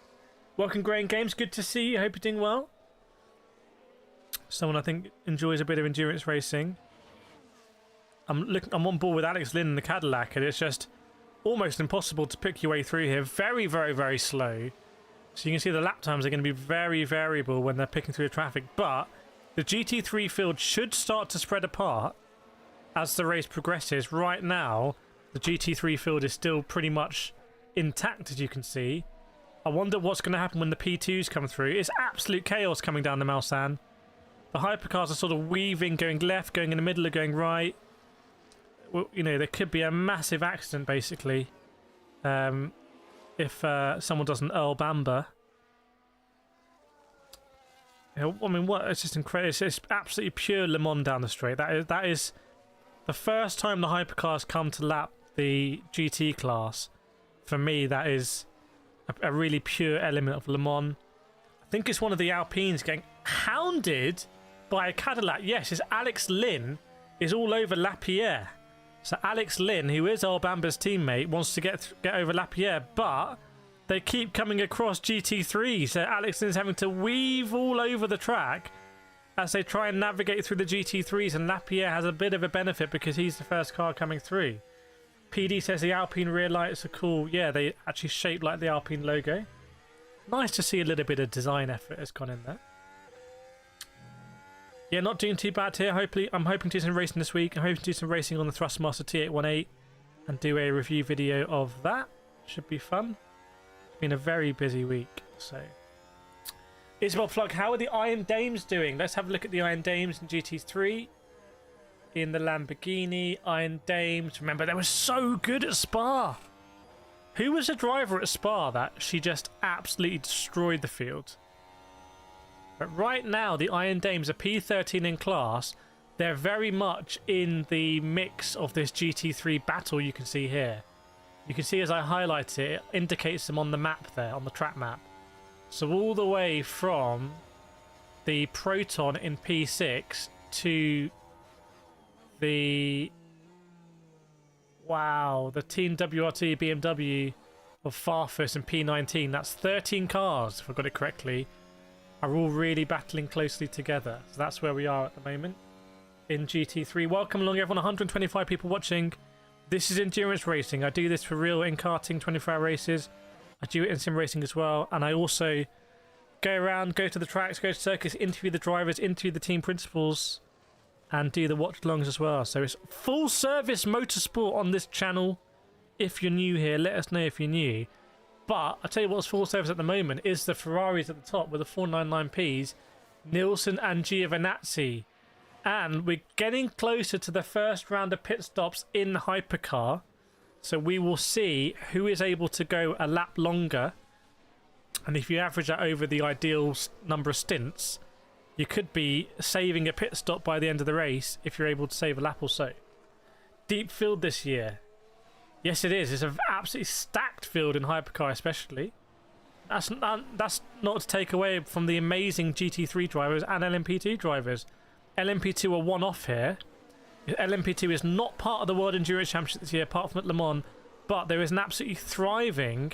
Welcome, Grain Games. Good to see you. Hope you're doing well. Someone I think enjoys a bit of endurance racing. I'm on board with Alex Lynn in the Cadillac, and it's just almost impossible to pick your way through here. Very, very, very slow. So you can see the lap times are going to be very variable when they're picking through the traffic. But the GT3 field should start to spread apart as the race progresses. Right now, the GT3 field is still pretty much intact, as you can see. I wonder what's going to happen when the P2s come through. It's absolute chaos coming down the Mulsanne. The hypercars are sort of weaving, going left, going in the middle, or going right. Well, you know, there could be a massive accident, basically, if someone does an Earl Bamber. You know, I mean, what? It's just incredible. It's absolutely pure Le Mans down the straight. That is the first time the hypercars come to lap the GT class. For me, that is a really pure element of Le Mans. I think it's one of the Alpines getting hounded by a Cadillac. Yes, it's Alex Lynn is all over Lapierre. So Alex Lynn, who is Earl Bamber's teammate, wants to get over Lapierre, but they keep coming across GT3. So Alex Lynn's having to weave all over the track as they try and navigate through the GT3s, and Lapierre has a bit of a benefit because he's the first car coming through. PD says the Alpine rear lights are cool. Yeah, they actually shape like the Alpine logo. Nice to see a little bit of design effort has gone in there. Yeah, not doing too bad here. Hopefully, I'm hoping to do some racing this week. I'm hoping to do some racing on the Thrustmaster T818 and do a review video of that. Should be fun. It's been a very busy week, so. Isabel Plug, how are the Iron Dames doing? Let's have a look at the Iron Dames in GT3. In the Lamborghini, Iron Dames. Remember, they were so good at Spa. Who was the driver at Spa that she just absolutely destroyed the field? But right now, the Iron Dames are P13 in class. They're very much in the mix of this GT3 battle you can see here. You can see as I highlight it, it indicates them on the map there, on the track map. So all the way from the Proton in P6 to the... Wow, the Team WRT BMW of Farfus and P19. That's 13 cars, if I got it correctly, are all really battling closely together. So that's where we are at the moment in GT3. Welcome along, everyone. 125 people watching. This is endurance racing. I do this for real in karting 24-hour races. I do it in sim racing as well. And I also go around, go to the tracks, go to circuits, interview the drivers, interview the team principals, and do the watch-alongs as well. So it's full service motorsport on this channel. If you're new here, let us know if you're new. But I'll tell you what's full service at the moment is the Ferraris at the top with the 499Ps, Nielsen and Giovinazzi. And we're getting closer to the first round of pit stops in Hypercar. So we will see who is able to go a lap longer. And if you average that over the ideal number of stints, you could be saving a pit stop by the end of the race if you're able to save a lap or so. Deep field this year. Yes, it is. It's an absolutely stacked field in Hypercar especially. That's not to take away from the amazing GT3 drivers and LMP2 drivers. LMP2 are one-off here. LMP2 is not part of the World Endurance Championship this year, apart from at Le Mans, but there is an absolutely thriving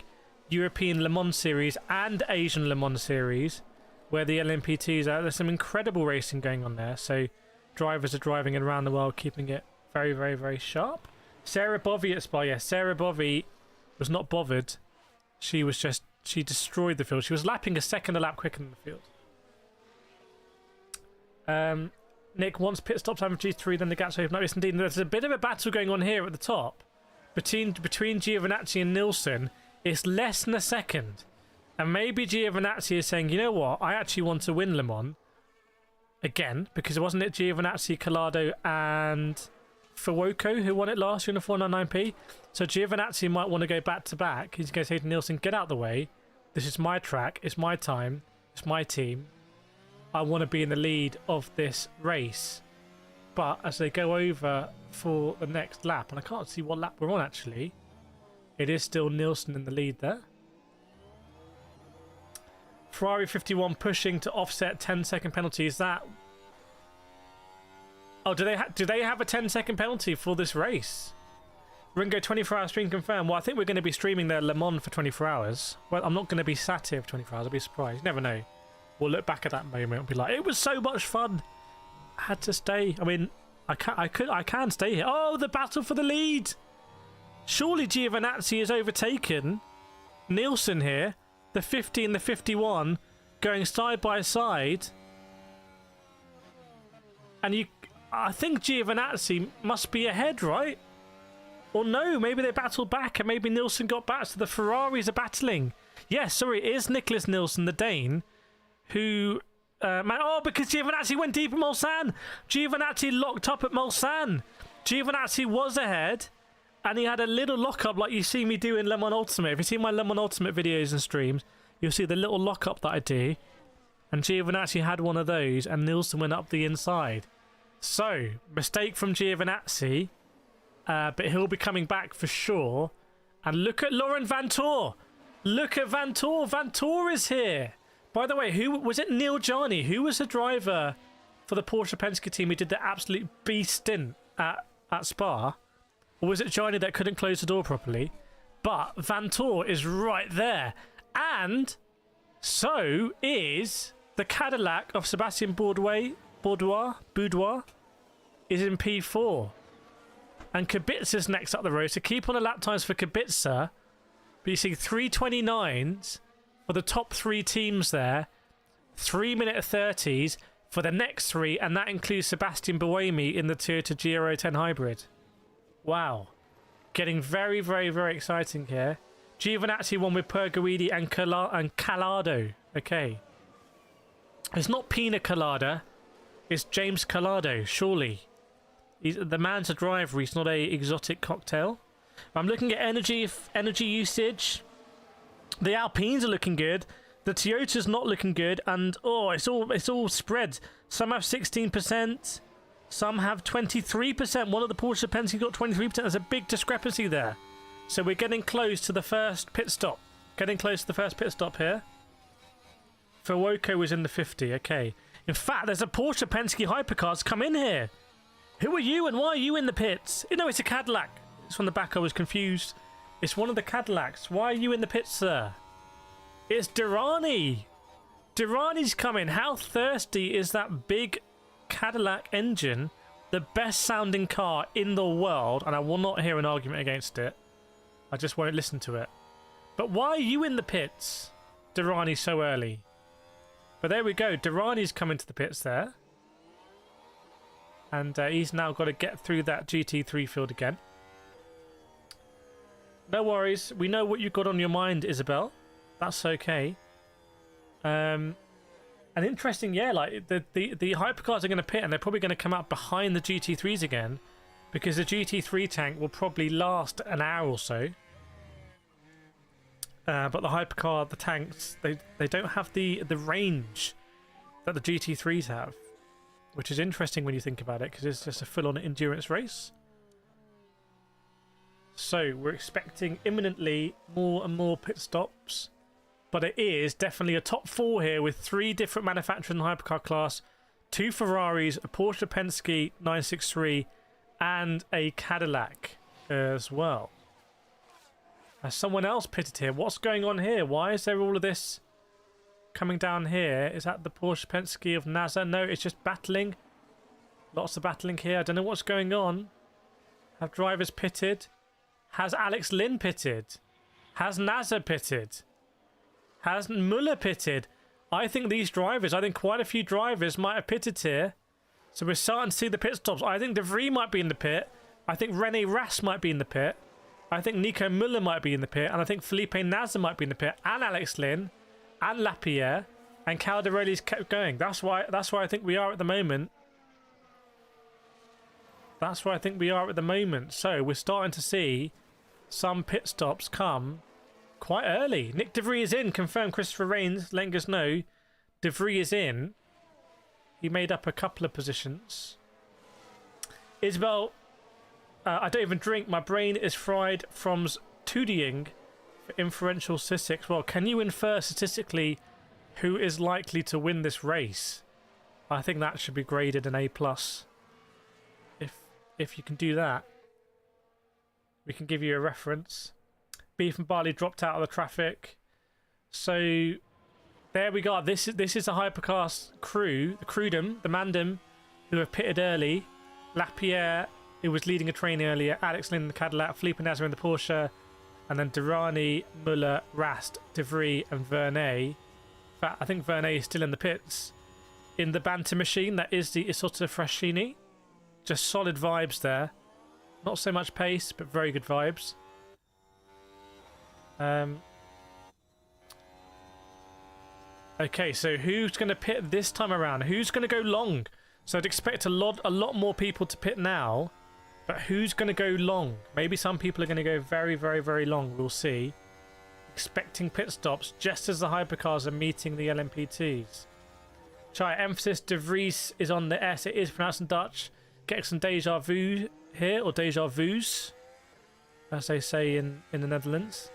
European Le Mans Series and Asian Le Mans Series, where the LMP2s are. There's some incredible racing going on there, so drivers are driving it around the world, keeping it very, very, very sharp. Sarah Bovey at Spa, yes. Sarah Bovey was not bothered. She destroyed the field. She was lapping a second a lap quicker than the field. Nick, once pit stop time of G3, then the gaps open up. Yes, indeed. There's a bit of a battle going on here at the top. Between Giovinazzi and Nielsen, it's less than a second. And maybe Giovinazzi is saying, you know what, I actually want to win Le Mans again, because it wasn't it Giovinazzi, Collado and Fuoco who won it last year in the 499P. So Giovinazzi might want to go back to back. He's going to say to Nielsen, get out the way. This is my track. It's my time. It's my team. I want to be in the lead of this race. But as they go over for the next lap, and I can't see what lap we're on actually, it is still Nielsen in the lead there. Ferrari 51 pushing to offset 10-second penalty. Is that... Oh, do they have a 10-second penalty for this race? Ringo 24-hour stream confirmed. Well, I think we're going to be streaming their Le Mans for 24 hours. Well, I'm not going to be sat here for 24 hours. I'll be surprised. You never know. We'll look back at that moment and be like, it was so much fun. I had to stay. I mean, I can stay here. Oh, the battle for the lead. Surely Giovinazzi has overtaken Nielsen here. The 50 and the 51 going side by side. And I think Giovinazzi must be ahead, right? Or no, maybe they battled back and maybe Nielsen got back. So the Ferraris are battling. Yes, sorry, it is Nicholas Nielsen, the Dane, who... because Giovinazzi went deep at Mulsanne. Giovinazzi locked up at Mulsanne. Giovinazzi was ahead, and he had a little lock-up like you see me do in Le Mans Ultimate. If you see my Le Mans Ultimate videos and streams, you'll see the little lock-up that I do. And Giovinazzi had one of those, and Nielsen went up the inside. So, mistake from Giovinazzi, but he'll be coming back for sure. And look at Laurent Vantour. Look at Vantour. Vantour is here. By the way, who was it? Neil Jarni, who was the driver for the Porsche Penske team who did the absolute beast stint at Spa? Or was it Jarni that couldn't close the door properly? But Vantour is right there. And so is the Cadillac of Sebastien Boudoir is in P4. And Kubica's next up the road. So keep on the lap times for Kubica. But you see 3:29s for the top three teams there. 3-minute 30s. for the next 3, and that includes Sebastian Buemi in the Toyota Giro 10 Hybrid. Wow. Getting very, very, very exciting here. Giovinazzi won with Perguidi and Calado. Okay. It's not Pina Colada. It's James Calado, surely. The man's a driver. He's not a exotic cocktail. I'm looking at energy usage. The Alpines are looking good. The Toyota's not looking good, and oh, it's all spread. Some have 16%, some have 23%. One of the Porsche Penske got 23%. There's a big discrepancy there. So we're getting close to the first pit stop. Getting close to the first pit stop here. Fuoco was in the 50. Okay. In fact, there's a Porsche Penske hypercars come in here. Who are you and why are you in the pits? No, it's a Cadillac. It's from the back. I was confused. It's one of the Cadillacs. Why are you in the pits, sir? It's Durrani. Durrani's coming. How thirsty is that big Cadillac engine? The best sounding car in the world. And I will not hear an argument against it. I just won't listen to it. But why are you in the pits, Durrani, so early? But there we go. Durrani's coming to the pits there. And he's now got to get through that GT3 field again. No worries. We know what you've got on your mind, Isabel. That's okay. And interesting, yeah, like the hypercars are going to pit and they're probably going to come out behind the GT3s again because the GT3 tank will probably last an hour or so. But the hypercar, the tanks, they don't have the range that the GT3s have, which is interesting when you think about it because it's just a full-on endurance race. So we're expecting imminently more and more pit stops. But it is definitely a top 4 here with 3 different manufacturers in the hypercar class, 2 Ferraris, a Porsche Penske 963, and a Cadillac as well. Has someone else pitted here? What's going on here? Why is there all of this coming down here? Is that the Porsche Penske of NASA? No, it's just battling. Lots of battling here. I don't know what's going on. Have drivers pitted? Has Alex Lynn pitted? Has NASA pitted? Has Muller pitted? I think these drivers, I think quite a few drivers might have pitted here. So we're starting to see the pit stops. I think De Vries might be in the pit. I think René Rast might be in the pit. I think Nico Muller might be in the pit. And I think Felipe Nasr might be in the pit. And Alex Lynn. And Lapierre. And Caldarelli's kept going. That's why I think we are at the moment. That's where I think we are at the moment. So we're starting to see some pit stops come quite early. Nick De Vries is in. Confirmed. Christopher Rains letting us know De Vries is in. He made up a couple of positions. Isabel, I don't even drink. My brain is fried from studying for inferential statistics. Well, can you infer statistically who is likely to win this race? I think that should be graded an A+. If you can do that, we can give you a reference. Beef and Barley dropped out of the traffic. So there we go. This is a hypercars crew, the Crewdom, the Mandem, who have pitted early. Lapierre, who was leading a train earlier. Alex Lynn in the Cadillac. Felipe Nasr in the Porsche. And then Durrani, Muller, Rast, De Vries and Vernet. In fact, I think Vernet is still in the pits. In the banter machine, that is the Isotta Fraschini. Just solid vibes there. Not so much pace, but very good vibes. Okay, so who's going to pit this time around? Who's going to go long? So I'd expect a lot more people to pit now, but who's going to go long? Maybe some people are going to go very, very, very long. We'll see. Expecting pit stops just as the hypercars are meeting the LMP2s. Chai, emphasis, De Vries is on the S. It is pronounced in Dutch. Get some deja vu here, or deja vus, as they say in the Netherlands.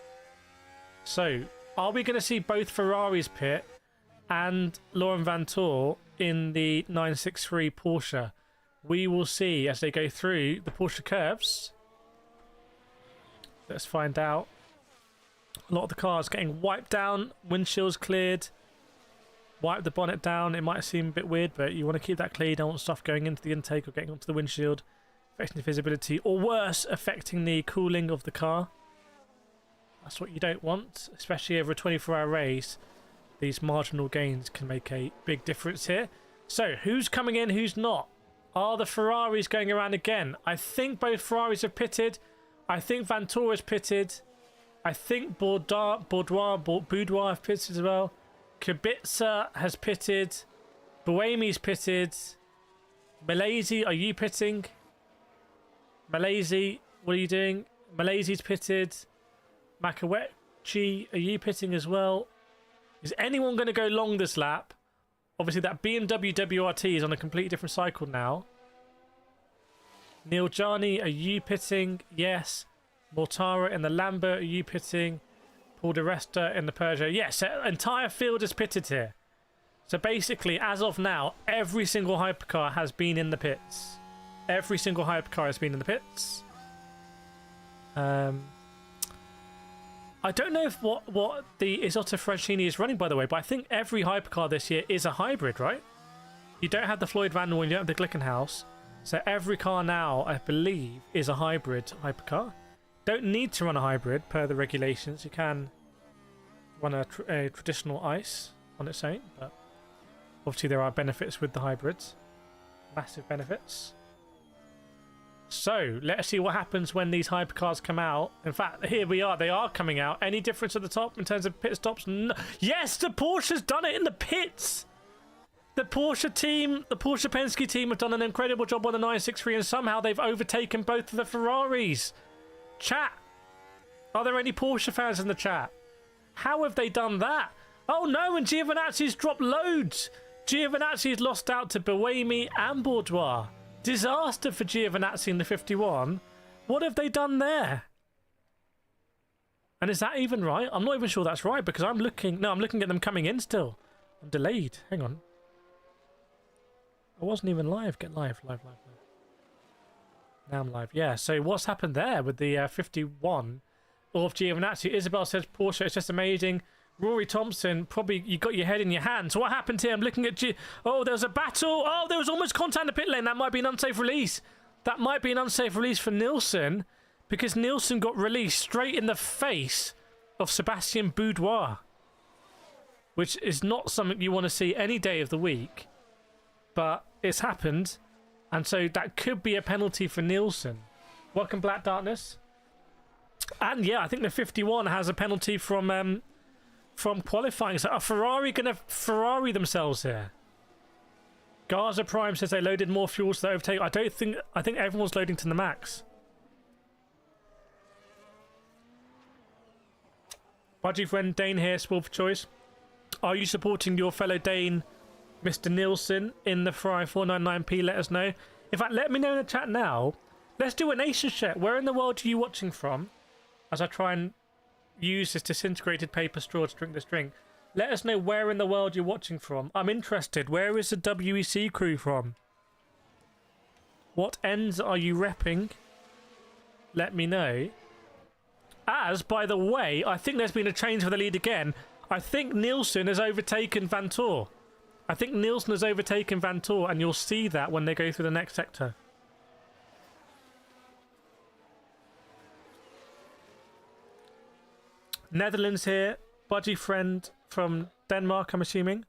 So, are we going to see both Ferraris pit and Laurent Vanthoor in the 963 Porsche? We will see as they go through the Porsche curves. Let's find out. A lot of the cars getting wiped down, windshields cleared. Wipe the bonnet down. It might seem a bit weird, but you want to keep that clear. You don't want stuff going into the intake or getting onto the windshield, affecting the visibility, or worse, affecting the cooling of the car. That's what you don't want, especially over a 24-hour race. These marginal gains can make a big difference here. So, who's coming in, who's not? Are the Ferraris going around again? I think both Ferraris have pitted. I think Vantura's pitted. I think Boudoir have pitted as well. Kubica has pitted. Buemi's pitted. Malaysia, are you pitting? Malaysia, what are you doing? Malaysia's pitted. Makawechi, are you pitting as well? Is anyone going to go long this lap? Obviously, that BMW WRT is on a completely different cycle now. Neil Jani, are you pitting? Yes. Mortara in the Lambo, are you pitting? Paul Di Resta in the Peugeot. Yes, the entire field is pitted here. So basically, as of now, every single hypercar has been in the pits. Every single hypercar has been in the pits. I don't know if what the Isotta Francini is running, by the way, but I think every hypercar this year is a hybrid, right? You don't have the Floyd Vandal and you don't have the Glickenhaus. So every car now, I believe, is a hybrid hypercar. Don't need to run a hybrid per the regulations. You can run a traditional ICE on its own, but obviously there are benefits with the hybrids. Massive benefits. So, let's see what happens when these hypercars come out. In fact, here we are. They are coming out. Any difference at the top in terms of pit stops? No. Yes, the Porsche's done it in the pits. The Porsche team, the Porsche Penske team have done an incredible job on the 963 and somehow they've overtaken both of the Ferraris. Chat. Are there any Porsche fans in the chat? How have they done that? Oh no, and Giovinazzi's dropped loads. Giovinazzi's lost out to Buemi and Boudoir. Disaster for Giovinazzi in the 51. What have they done there? And is that even right? I'm not even sure that's right because I'm looking... No, I'm looking at them coming in still. I'm delayed. Hang on. I wasn't even live. Get live. Live. Now I'm live. Yeah, so what's happened there with the 51 of Giovinazzi? Isabel says, Porsche, it's just amazing. Rory Thompson, probably you got your head in your hands. What happened here? I'm looking at Oh, there was a battle. Oh, there was almost contact in the pit lane. That might be an unsafe release. That might be an unsafe release for Nilsson because Nilsson got released straight in the face of Sebastian Boudoir, which is not something you want to see any day of the week, but it's happened, and so that could be a penalty for Nilsson. Welcome, Black Darkness. And yeah, I think the 51 has a penalty from qualifying. So are Ferrari going to Ferrari themselves here? Garza Prime says they loaded more fuel to the overtake. I think everyone's loading to the max. Budgie friend Dane here, Spoil for Choice. Are you supporting your fellow Dane, Mr. Nilsson, in the Ferrari 499p? Let us know. In fact, let me know in the chat now. Let's do a nation check. Where in the world are you watching from? As I try and use this disintegrated paper straw to drink this drink. Let us know where in the world you're watching from. I'm interested. Where is the WEC crew from? What ends are you repping? Let me know. As, by the way, I think there's been a change for the lead again. I think Nilsson has overtaken Vantor. I think Nilsson has overtaken Vantor, and you'll see that when they go through the next sector. Netherlands here. Budgie friend from Denmark, I'm assuming.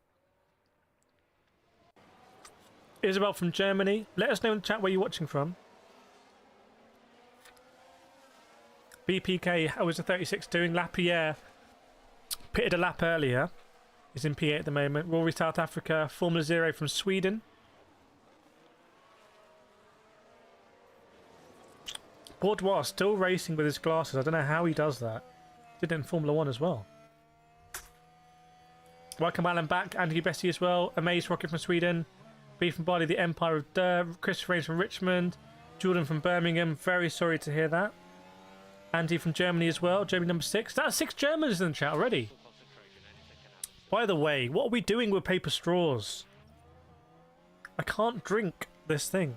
Isabel from Germany. Let us know in the chat where you're watching from. BPK, how was the 36 doing? Lapierre pitted a lap earlier. He's in P8 at the moment. Rory, South Africa. Formula Zero from Sweden. Boudoir still racing with his glasses. I don't know how he does that. Did it in Formula 1 as well. Welcome Alan back. Andy Bessie as well. Amaze Rocket from Sweden. B from Bali, the Empire of Durr. Chris Rains from Richmond. Jordan from Birmingham. Very sorry to hear that. Andy from Germany as well. Germany number 6. That's 6 Germans in the chat already. By the way, what are we doing with paper straws? I can't drink this thing.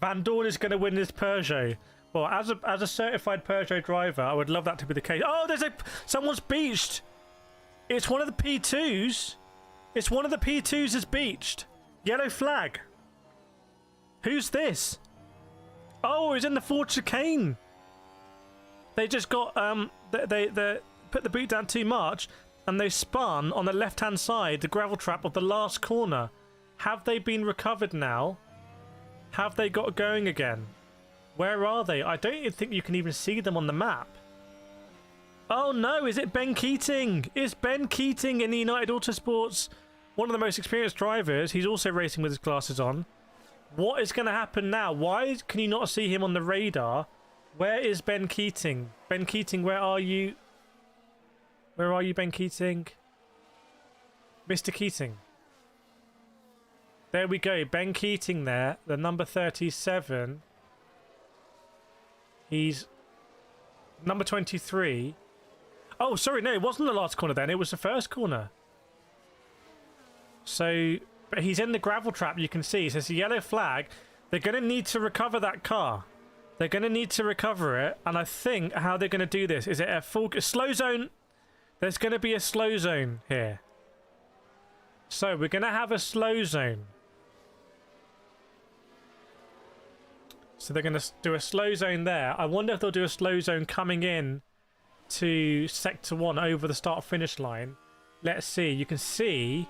Van Dorn is going to win this Peugeot. Well, as a certified Peugeot driver, I would love that to be the case. Oh, someone's beached. It's one of the P2s. It's one of the P2s is beached. Yellow flag. Who's this? Oh, he's in the Ford chicane. They just got they put the boot down too much, and they spun on the left-hand side, the gravel trap of the last corner. Have they been recovered now? Have they got going again? Where are they? I don't even think you can even see them on the map. Oh no, is it Ben Keating? It's Ben Keating in the United Autosports, one of the most experienced drivers. He's also racing with his glasses on. What is going to happen now? Why can you not see him on the radar? Where is Ben Keating? Ben Keating, where are you? Where are you, Ben Keating? Mr. Keating. There we go. Ben Keating there. The number 37. He's number 23. Oh, sorry. No, it wasn't the last corner then. It was the first corner. So, but he's in the gravel trap. You can see. So it's a yellow flag. They're going to need to recover that car. They're going to need to recover it. And I think how they're going to do this is it a slow zone. There's going to be a slow zone here. So we're going to have a slow zone. So they're going to do a slow zone there. I wonder if they'll do a slow zone coming in to Sector 1 over the start-finish line. Let's see. You can see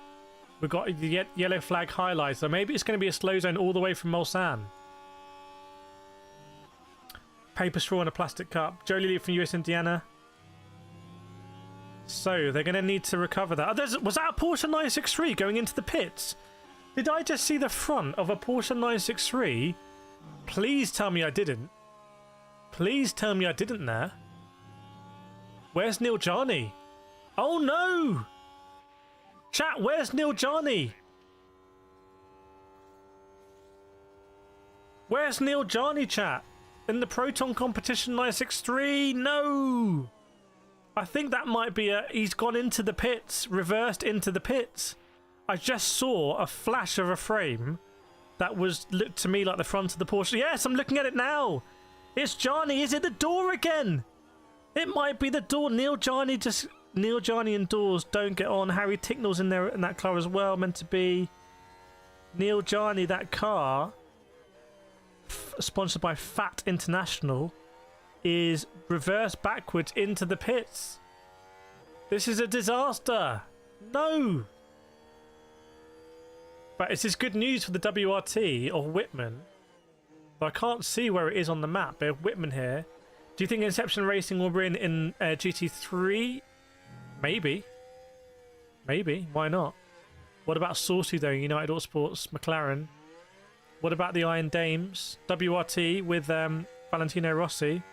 we've got the yellow flag highlights. So maybe it's going to be a slow zone all the way from Mulsanne. Paper straw and a plastic cup. Jolie Lee from US Indiana. So they're going to need to recover that. Oh, was that a Porsche 963 going into the pits? Did I just see the front of a Porsche 963? Please tell me I didn't. Please tell me I didn't there. Where's Neil Jarni? Oh no! Chat, where's Neil Jarni? Where's Neil Jarni, chat? In the Proton Competition 963? No! I think that might be he's gone into the pits, reversed into the pits. I just saw a flash of a frame that looked to me like the front of the Porsche. Yes, I'm looking at it now. It's Jarni. Is it the door again? It might be the door. Neil Jarni and doors don't get on. Harry Ticknell's in there in that car as well, meant to be. Neil Jarni, that car, sponsored by Fat International, is reversed backwards into the pits. This is a disaster. No. But is this good news for the WRT or Whitman? But I can't see where it is on the map. There's Whitman here. Do you think Inception Racing will win in GT3? Maybe. Maybe. Why not? What about Saucy though? United Autosports, McLaren. What about the Iron Dames? WRT with Valentino Rossi.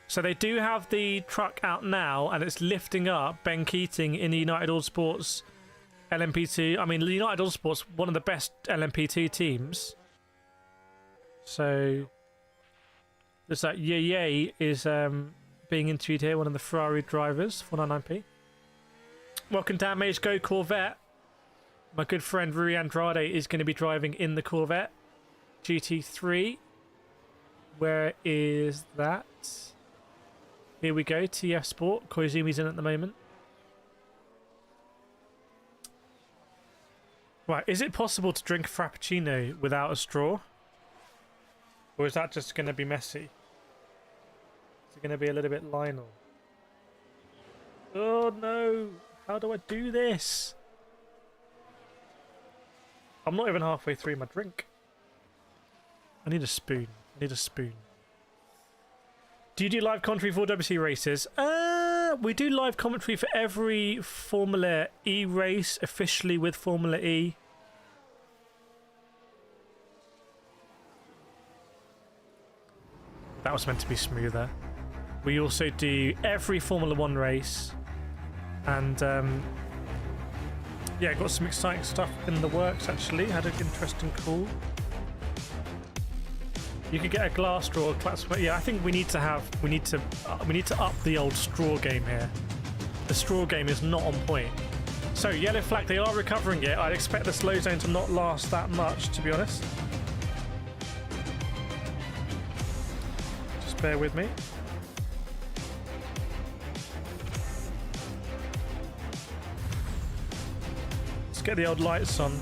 So they do have the truck out now, and it's lifting up Ben Keating in the United Autosports LMP2. I mean, United Autosports, one of the best LMP2 teams. So there's that Yay is being interviewed here, one of the Ferrari drivers, 499p. Welcome Damage Go Corvette. My good friend Rui Andrade is going to be driving in the Corvette GT3. Where is that? Here we go, TF Sport. Koizumi's in at the moment. Right, is it possible to drink a Frappuccino without a straw? Or is that just going to be messy? Is it going to be a little bit Lionel? Oh no! How do I do this? I'm not even halfway through my drink. I need a spoon. I need a spoon. Do you do live commentary for WC races? We do live commentary for every Formula E race officially with Formula E. That was meant to be smoother. We also do every Formula 1 race. And yeah, got some exciting stuff in the works actually. Had an interesting call. You could get a glass straw, yeah. I think we need to up the old straw game here. The straw game is not on point. So yellow flag, they are recovering it. I'd expect the slow zone to not last that much, to be honest. Just bear with me. Let's get the old lights on.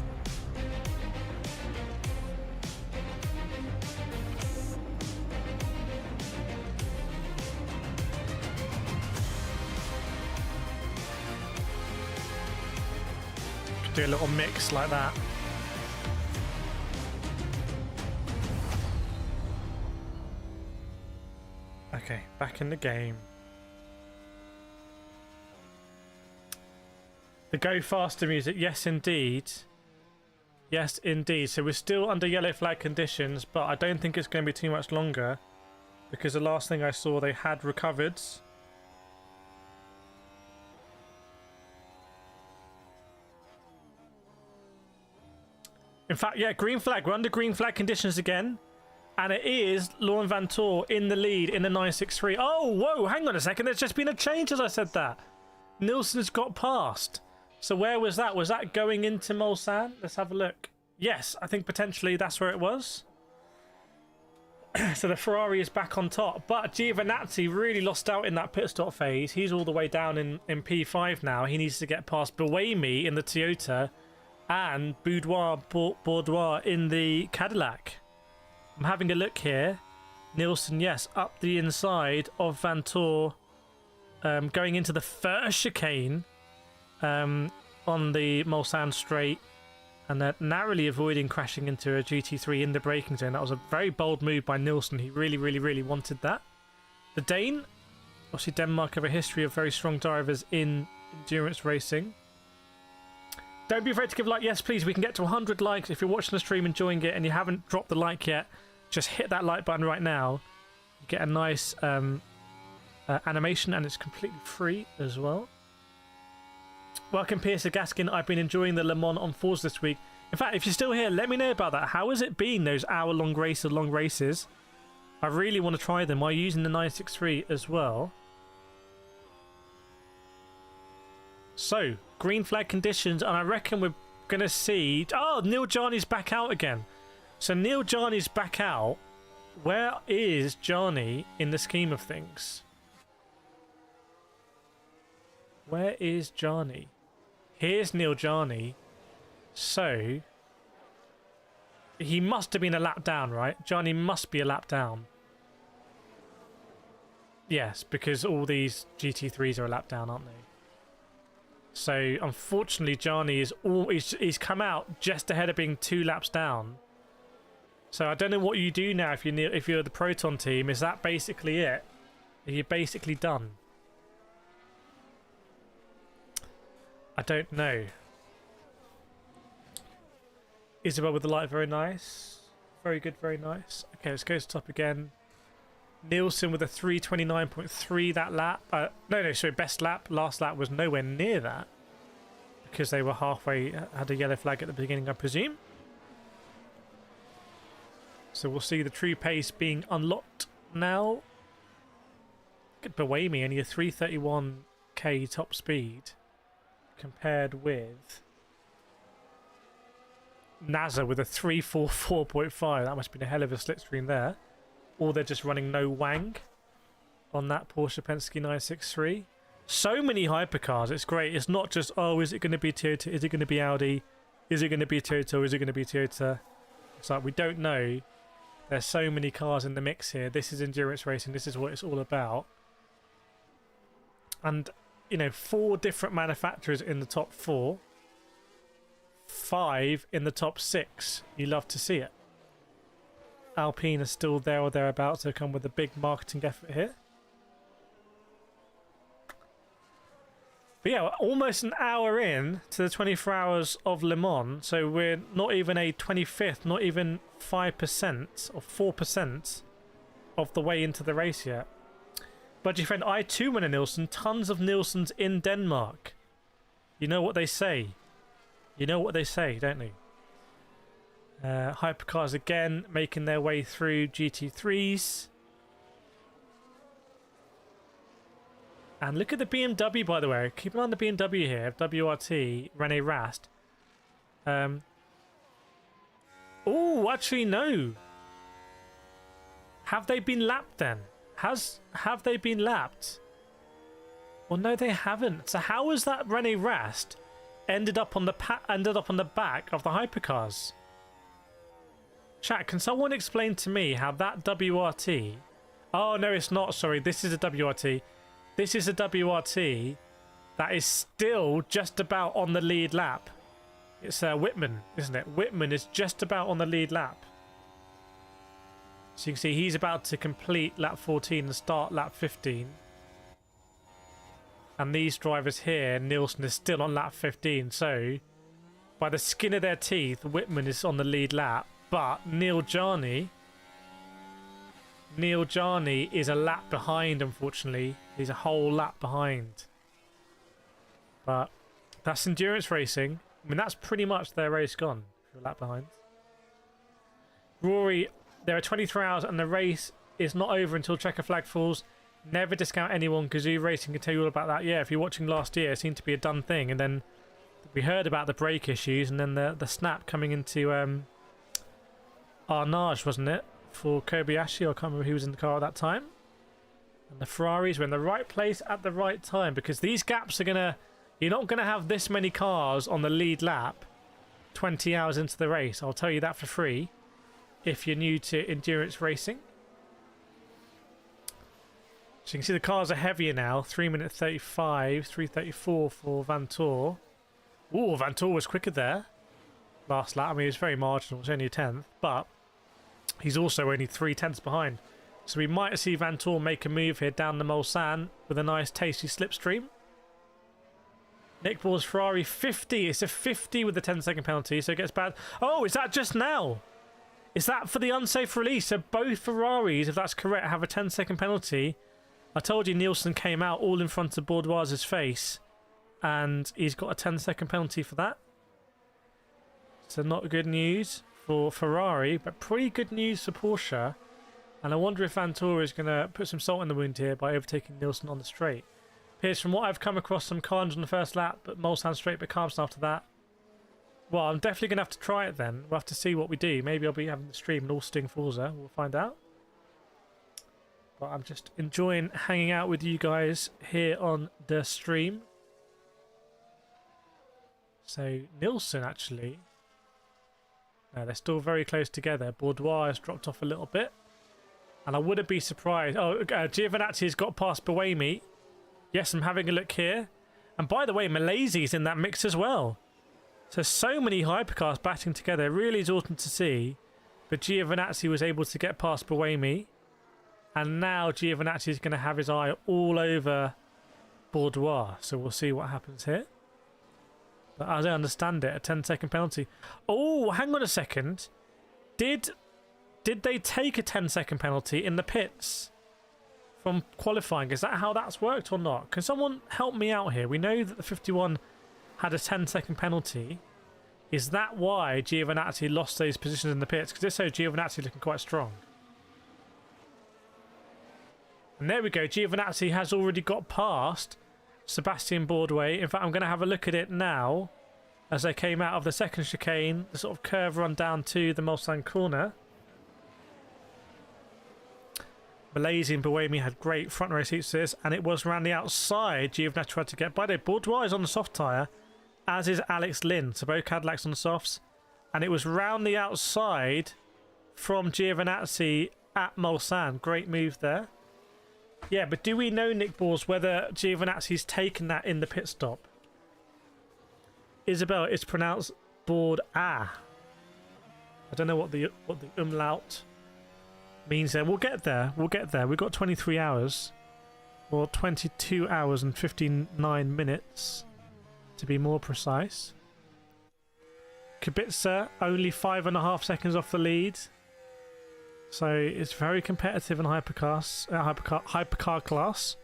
do a little mix like that. Okay, back in the game. The go faster music, yes indeed. Yes indeed. So we're still under yellow flag conditions, but I don't think it's going to be too much longer, because the last thing I saw they had recovered. In fact, yeah, green flag. We're under green flag conditions again. And it is Laurent Vanthoor in the lead in the 963. Oh, whoa, hang on a second. There's just been a change as I said that. Nilsson's got past. So where was that? Was that going into Mulsanne? Let's have a look. Yes, I think potentially that's where it was. So the Ferrari is back on top. But Giovinazzi really lost out in that pit stop phase. He's all the way down in P5 now. He needs to get past Buemi in the Toyota and Bourdois in the Cadillac. I'm having a look here. Nilsson, yes, up the inside of Vanthoor, going into the first chicane on the Mulsanne straight, and then narrowly avoiding crashing into a GT3 in the braking zone. That was a very bold move by Nilsson. He really, really, really wanted that. The Dane, obviously Denmark have a history of very strong drivers in endurance racing. Don't be afraid to give a like. Yes, please. We can get to 100 likes. If you're watching the stream, enjoying it, and you haven't dropped the like yet, just hit that like button right now. You get a nice animation, and it's completely free as well. Welcome, Pierce Gaskin. I've been enjoying the Le Mans on fours this week. In fact, if you're still here, let me know about that. How has it been, those hour-long races? I really want to try them. Are you using the 963 as well? So, green flag conditions, and I reckon we're going to see... Oh, Neil Jarny's back out again. So Neil Jarny's back out. Where is Jarny in the scheme of things? Where is Jarny? Here's Neil Jarny. So, he must have been a lap down, right? Jarny must be a lap down. Yes, because all these GT3s are a lap down, aren't they? So unfortunately, Jarny is he's come out just ahead of being 2 laps down. So I don't know what you do now if you're the Proton team. Is that basically it? Are you basically done? I don't know. Isabel with the light, very nice. Very good, very nice. Okay, let's go to top again. Nielsen with a 3:29.3 that lap. No, sorry, best lap. Last lap was nowhere near that, because they were halfway, had a yellow flag at the beginning, I presume. So we'll see the true pace being unlocked now. Look at Buemi, only a 331k top speed compared with NASA with a 344.5. That must have been a hell of a slipstream there. Or they're just running no wang on that Porsche Penske 963. So many hypercars. It's great. It's not just, oh, is it going to be Toyota? Is it going to be Audi? Is it going to be Toyota? Or is it going to be Toyota? It's like, we don't know. There's so many cars in the mix here. This is endurance racing. This is what it's all about. And, you know, 4 different manufacturers in the top 4. 5 in the top 6. You love to see it. Alpine is still there or thereabouts. They come with a big marketing effort here. But yeah, we're almost an hour in to the 24 hours of Le Mans. So we're not even a 25th, not even 5% or 4% of the way into the race yet. But your friend, I too win a Nilsson. Tons of Nilssons in Denmark. You know what they say. You know what they say, don't you? Hypercars again making their way through GT3s. And look at the BMW, by the way. Keep an eye on the BMW here. WRT, René Rast. Oh, actually, no. Have they been lapped then? Have they been lapped? Well, no, they haven't. So how has that René Rast ended up on the back of the hypercars? Chat, can someone explain to me how that WRT... Oh, no, it's not. Sorry, this is a WRT. This is a WRT that is still just about on the lead lap. It's Whitman, isn't it? Whitman is just about on the lead lap. So you can see he's about to complete lap 14 and start lap 15. And these drivers here, Nielsen is still on lap 15. So by the skin of their teeth, Whitman is on the lead lap. But Neil Jarney is a lap behind, unfortunately. He's a whole lap behind. But that's endurance racing. I mean, that's pretty much their race gone. If you're a lap behind. Rory, there are 23 hours and the race is not over until checker flag falls. Never discount anyone. Kazoo Racing can tell you all about that. Yeah, if you're watching last year, it seemed to be a done thing. And then we heard about the brake issues and then the snap coming into Arnage, wasn't it? For Kobayashi, I can't remember who was in the car at that time. And the Ferraris were in the right place at the right time, because these gaps are gonna, you're not gonna have this many cars on the lead lap 20 hours into the race. I'll tell you that for free if you're new to endurance racing. So you can see the cars are heavier now. 3 minute 35, 3:34 for Vantor. Ooh, Vantor was quicker there last lap. I mean, it was very marginal. It was only a 10th, but he's also only 3/10 behind. So we might see Vantor make a move here down the Mulsanne with a nice tasty slipstream. Nick Ball's Ferrari 50. It's a 50 with the 10-second penalty, so it gets bad. Oh, is that just now? Is that for the unsafe release? So both Ferraris, if that's correct, have a 10-second penalty. I told you Nielsen came out all in front of Bourdois' face, and he's got a 10-second penalty for that. So not good news for Ferrari, but pretty good news for Porsche. And I wonder if Vantor is going to put some salt in the wound here by overtaking Nielsen on the straight. Appears from what I've come across, some cars on the first lap, but Mulsanne straight, but calms after that. Well, I'm definitely going to have to try it then. We'll have to see what we do. Maybe I'll be having the stream and all Sting Forza. We'll find out. But I'm just enjoying hanging out with you guys here on the stream. So, Nielsen actually. They're still very close together. Bourdois has dropped off a little bit. And I wouldn't be surprised. Oh, Giovinazzi has got past Buemi. Yes, I'm having a look here. And by the way, Malaysia's in that mix as well. So many hypercars batting together. It really is awesome to see. But Giovinazzi was able to get past Buemi. And now Giovinazzi is going to have his eye all over Bourdois. So we'll see what happens here. But as I understand it, a 10-second penalty. Oh, hang on a second. Did they take a 10-second penalty in the pits from qualifying? Is that how that's worked or not? Can someone help me out here? We know that the 51 had a 10-second penalty. Is that why Giovinazzi lost those positions in the pits? Because if so, Giovinazzi looking quite strong. And there we go. Giovinazzi has already got past Sebastian Bourdais. In fact, I'm going to have a look at it now as they came out of the second chicane. The sort of curve run down to the Mulsanne corner. Malaysian Buemi had great front row seats to this, and it was around the outside Giovinazzi tried to get. By the way, Bourdois is on the soft tyre, as is Alex Lynn. So both Cadillacs on the softs. And it was round the outside from Giovinazzi at Mulsanne. Great move there. Yeah, but do we know, Nick Balls, whether Giovinazzi's taken that in the pit stop? Isabel, it's pronounced Bourd Ah. I don't know what the umlaut means there. We'll get there. We'll get there. We've got 23 hours. Or 22 hours and 59 minutes, to be more precise. Kubica only 5.5 seconds off the lead. So it's very competitive in hypercar class.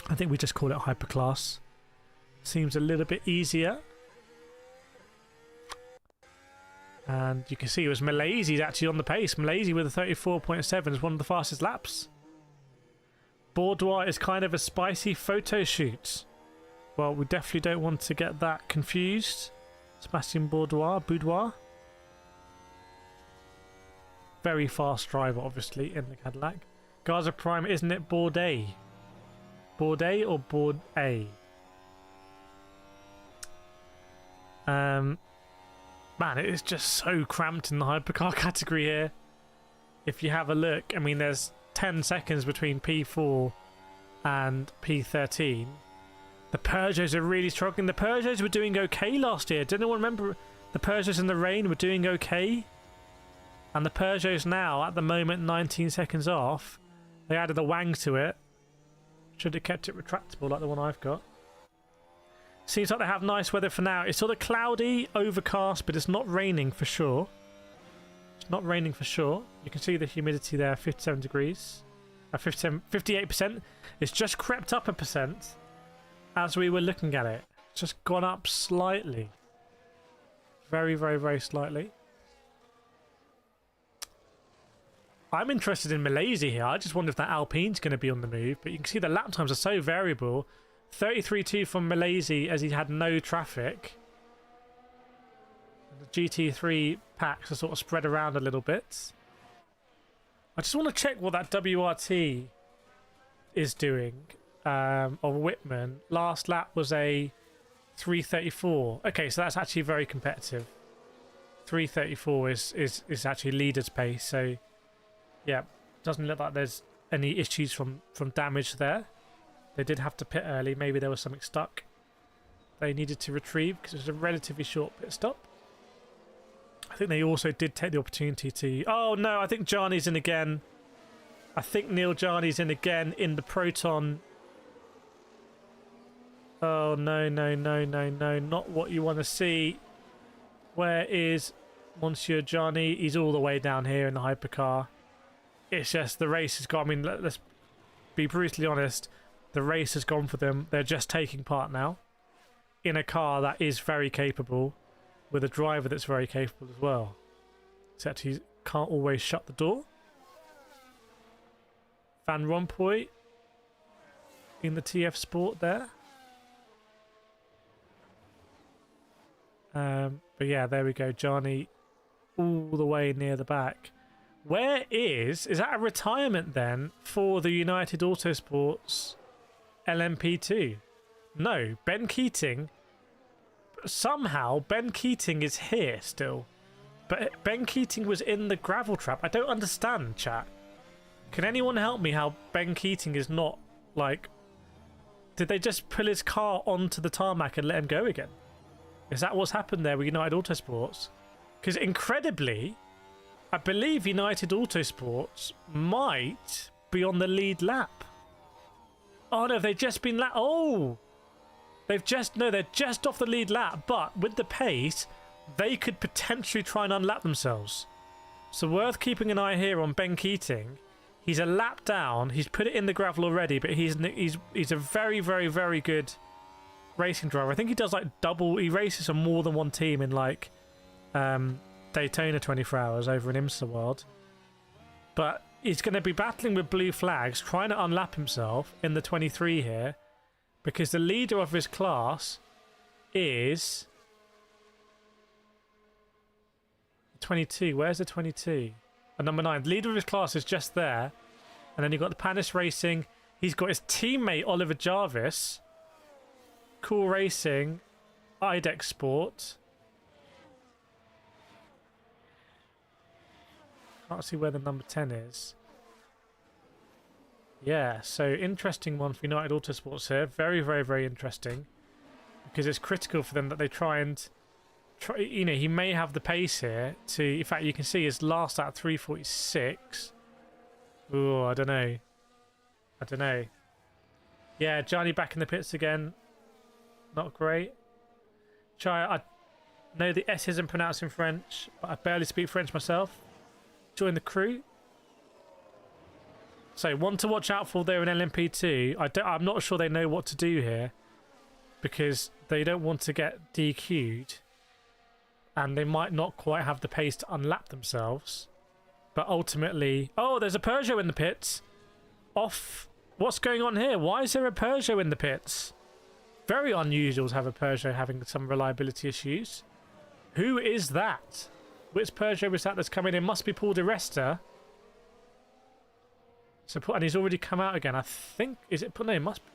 I think we just call it hyperclass. Seems a little bit easier. And you can see it was Malaysia's actually on the pace. Malaysia with a 34.7 is one of the fastest laps. Bourdois is kind of a spicy photo shoot. Well, we definitely don't want to get that confused. Sebastian Boudoir. Very fast driver, obviously, in the Cadillac. Garza Prime, isn't it Bourdais? Bourdais or Bourdais? Man, it is just so cramped in the hypercar category here. If you have a look, I mean, there's 10 seconds between P4 and P13. The Peugeots are really struggling. The Peugeots were doing okay last year. Did anyone remember the Peugeots in the rain were doing okay? And the Peugeots now, at the moment, 19 seconds off. They added a wang to it. Should have kept it retractable like the one I've got. Seems like they have nice weather for now. It's sort of cloudy, overcast, but it's not raining for sure. It's not raining for sure. You can see the humidity there, 57 degrees. 58%. It's just crept up a percent as we were looking at it. It's just gone up slightly. Very, very, very slightly. I'm interested in Malaysia here. I just wonder if that Alpine's going to be on the move. But you can see the lap times are so variable. 33.2 from Malaysia as he had no traffic. And the GT3 packs are sort of spread around a little bit. I just want to check what that WRT is doing of Whitman. Last lap was a 3:34. Okay, so that's actually very competitive. 3:34 is actually leader's pace. So yeah, doesn't look like there's any issues from damage there. They did have to pit early. Maybe there was something stuck they needed to retrieve because it was a relatively short pit stop. I think they also did take the opportunity to... Oh, no, I think Jarny's in again. I think Neil Jarny's in again in the Proton. Oh, no, no, no, no, no. Not what you want to see. Where is Monsieur Jarny? He's all the way down here in the hypercar. It's just the race has gone... I mean, let's be brutally honest. The race has gone for them. They're just taking part now in a car that is very capable, with a driver that's very capable as well. Except he can't always shut the door. Van Rompuy in the TF Sport there. But yeah, there we go. Johnny all the way near the back. Where is that a retirement then for the United Autosports LMP2? No, Ben Keating. Somehow Ben Keating is here still, but Ben Keating was in the gravel trap. I don't understand, chat. Can anyone help me how Ben Keating is not, like, did they just pull his car onto the tarmac and let him go again? Is that what's happened there with United Autosports? Because incredibly, I believe United Autosports might be on the lead lap. Oh no, they've just been oh, they're just off the lead lap, but with the pace, they could potentially try and unlap themselves. So worth keeping an eye here on Ben Keating. He's a lap down. He's put it in the gravel already, but he's a very, very, very good racing driver. I think he does like he races on more than one team in like Daytona 24 Hours over in IMSA World. But he's going to be battling with blue flags, trying to unlap himself in the 23 here. Because the leader of his class is 22. Where's the 22? And number 9. The leader of his class is just there. And then you've got the Panis Racing. He's got his teammate Oliver Jarvis. Cool Racing. IDEX Sport. Can't see where the number 10 is. Yeah, so interesting one for United Autosports here. Very, very, very interesting. Because it's critical for them that they try, you know, he may have the pace here to... In fact, you can see his last at 3:46. Ooh, I don't know. I don't know. Yeah, Johnny back in the pits again. Not great. I know the S isn't pronounced in French, but I barely speak French myself. Join the crew. So, one to watch out for there in LMP2. I'm not sure they know what to do here because they don't want to get DQ'd and they might not quite have the pace to unlap themselves. But ultimately... Oh, there's a Peugeot in the pits. Off. What's going on here? Why is there a Peugeot in the pits? Very unusual to have a Peugeot having some reliability issues. Who is that? Which Peugeot was that that's coming in? Must be Paul di Resta. So, and he's already come out again. I think... Is it... No, it must be...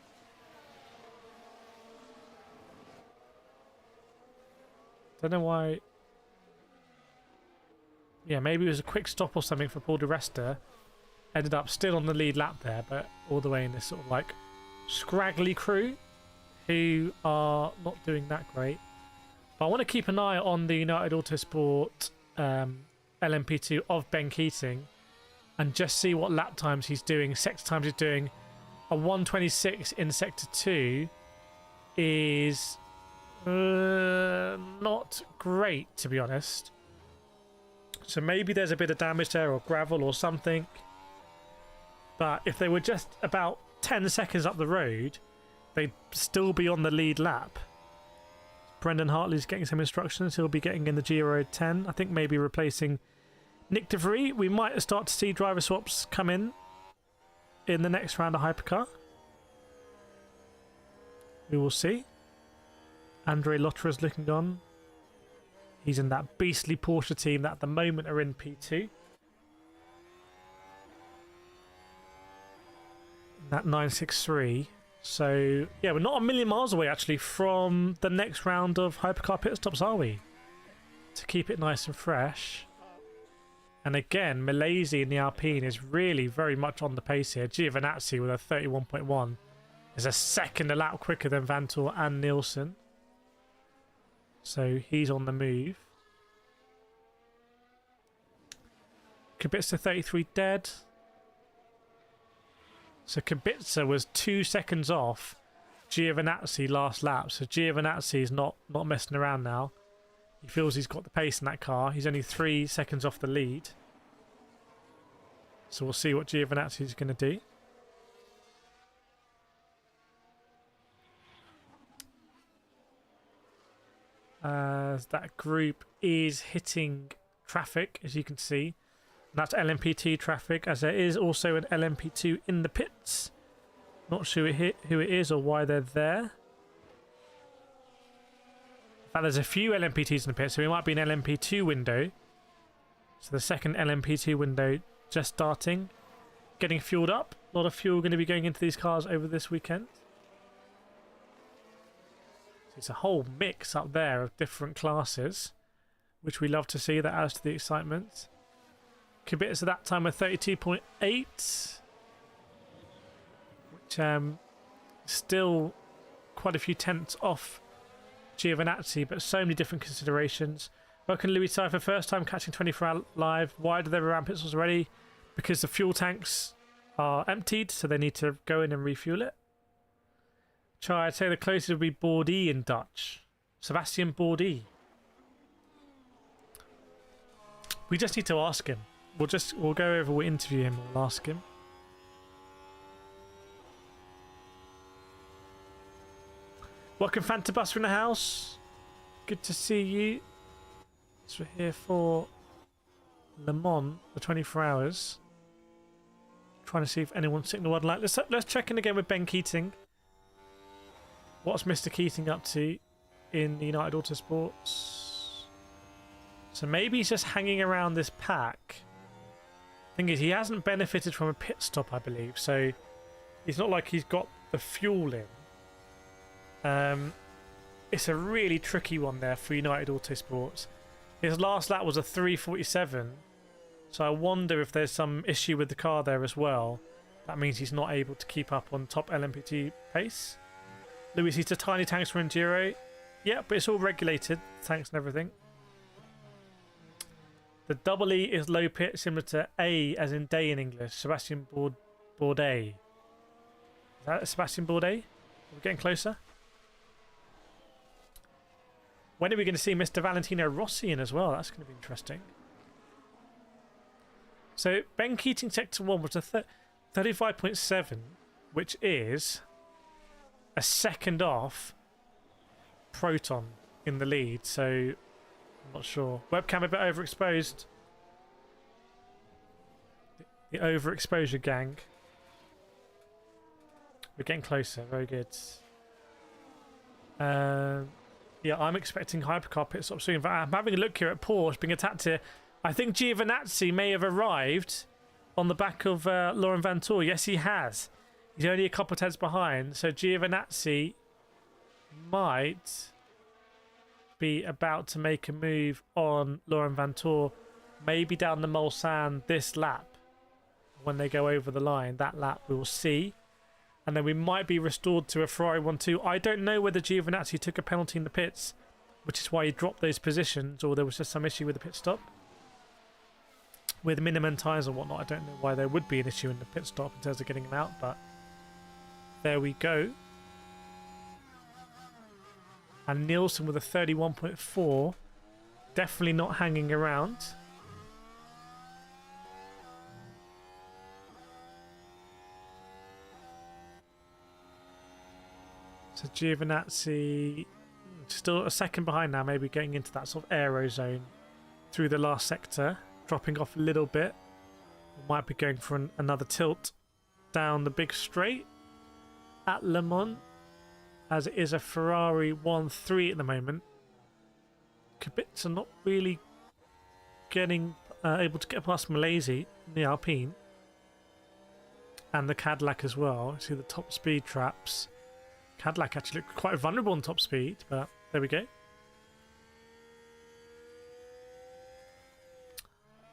Don't know why... Yeah, maybe it was a quick stop or something for Paul di Resta. Ended up still on the lead lap there, but all the way in this sort of like scraggly crew who are not doing that great. But I want to keep an eye on the United Autosport LMP2 of Ben Keating and just see what lap times he's doing, sector times he's doing. A 1:26 in sector 2 is not great, to be honest. So maybe there's a bit of damage there or gravel or something. But if they were just about 10 seconds up the road, they'd still be on the lead lap. Brendan Hartley's getting some instructions. He'll be getting in the Giro 10. I think maybe replacing Nick De Vries. We might start to see driver swaps come in the next round of Hypercar. We will see. Andre Lotterer's looking on. He's in that beastly Porsche team that at the moment are in P2. That 963. So, yeah, we're not a million miles away, actually, from the next round of Hypercar pit stops, are we? To keep it nice and fresh. And again, Malaysia in the Alpine is really very much on the pace here. Giovinazzi with a 31.1 is a second a lap quicker than Vanthoor and Nielsen. So he's on the move. Kubica 33 dead. So Kubica was 2 seconds off Giovinazzi last lap. So Giovinazzi is not messing around now. He feels he's got the pace in that car. He's only 3 seconds off the lead. So we'll see what Giovinazzi is going to do. As that group is hitting traffic, as you can see. And that's LMP2 traffic, as there is also an LMP2 in the pits. Not sure who it is or why they're there. In fact, there's a few LMP2s in the pit, so it might be an LMP2 window. So the second LMP2 window just starting. Getting fueled up. A lot of fuel going to be going into these cars over this weekend. So it's a whole mix up there of different classes, which we love to see. That adds to the excitement. Kubica at that time with 32.8, which still quite a few tenths off Giovinazzi, but so many different considerations. Welcome Louis Cypher, first time catching 24-hour live. Why do they around pits already? Because the fuel tanks are emptied, so they need to go in and refuel it. Chai, I'd say the closest would be Bourdais in Dutch. Sebastian Bourdais. We just need to ask him. We'll go over, we'll interview him, we'll ask him. Welcome Fantabus in the house. Good to see you. So we're here for Le Mans, the 24 hours. Trying to see if anyone's signal one light. Let's check in again with Ben Keating. What's Mr. Keating up to in the United Autosports? So maybe he's just hanging around this pack. Thing is, he hasn't benefited from a pit stop, I believe. So it's not like he's got the fuel in. It's a really tricky one there for United Autosports. His last lap was a 3:47. So I wonder if there's some issue with the car there as well. That means he's not able to keep up on top LMP2 pace. Lewis, he's a tiny tanks for Enduro. Yeah, but it's all regulated, tanks and everything. The double E is low pit, similar to A as in day in English. Sebastian Bourdais. Is that Sebastian Bourdais? We're getting closer. When are we going to see Mr. Valentino Rossi in as well? That's going to be interesting. So Ben Keating Sector 1 was a 35.7, which is a second off Proton in the lead. So I'm not sure. Webcam a bit overexposed. The overexposure gang. We're getting closer. Very good. Yeah, I'm expecting Hypercar pit stop soon. I'm having a look here at Porsche being attacked here. I think Giovinazzi may have arrived on the back of Laurent Vanthoor. Yes, he has. He's only a couple of tenths behind. So Giovinazzi might be about to make a move on Laurent Vanthoor. Maybe down the Mulsanne this lap. When they go over the line, that lap we will see. and then we might be restored to a Ferrari 1-2. I don't know whether Giovinazzi took a penalty in the pits, which is why he dropped those positions, or there was just some issue with the pit stop. With minimum tyres and whatnot, I don't know why there would be an issue in the pit stop in terms of getting him out, but there we go. And Nielsen with a 31.4, definitely not hanging around. So Giovinazzi still a second behind now, maybe getting into that sort of aero zone through the last sector, dropping off a little bit. We might be going for another tilt down the big straight at Le Mans, as it is a Ferrari 1-3 at the moment. Kubica not really getting able to get past Malaysia in the Alpine, and the Cadillac as well. See the top speed traps. Cadillac actually looked quite vulnerable on top speed, but there we go.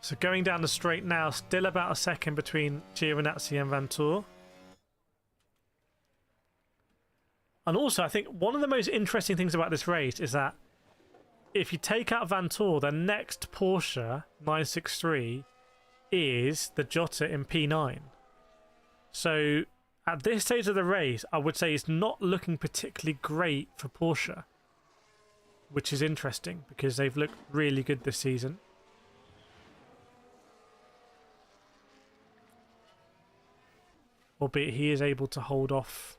So going down the straight now, still about a second between Giovinazzi and Vanthoor. And also, I think one of the most interesting things about this race is that if you take out Vanthoor, the next Porsche 963 is the Jota in P9. So at this stage of the race, I would say it's not looking particularly great for Porsche, which is interesting because they've looked really good this season. Albeit he is able to hold off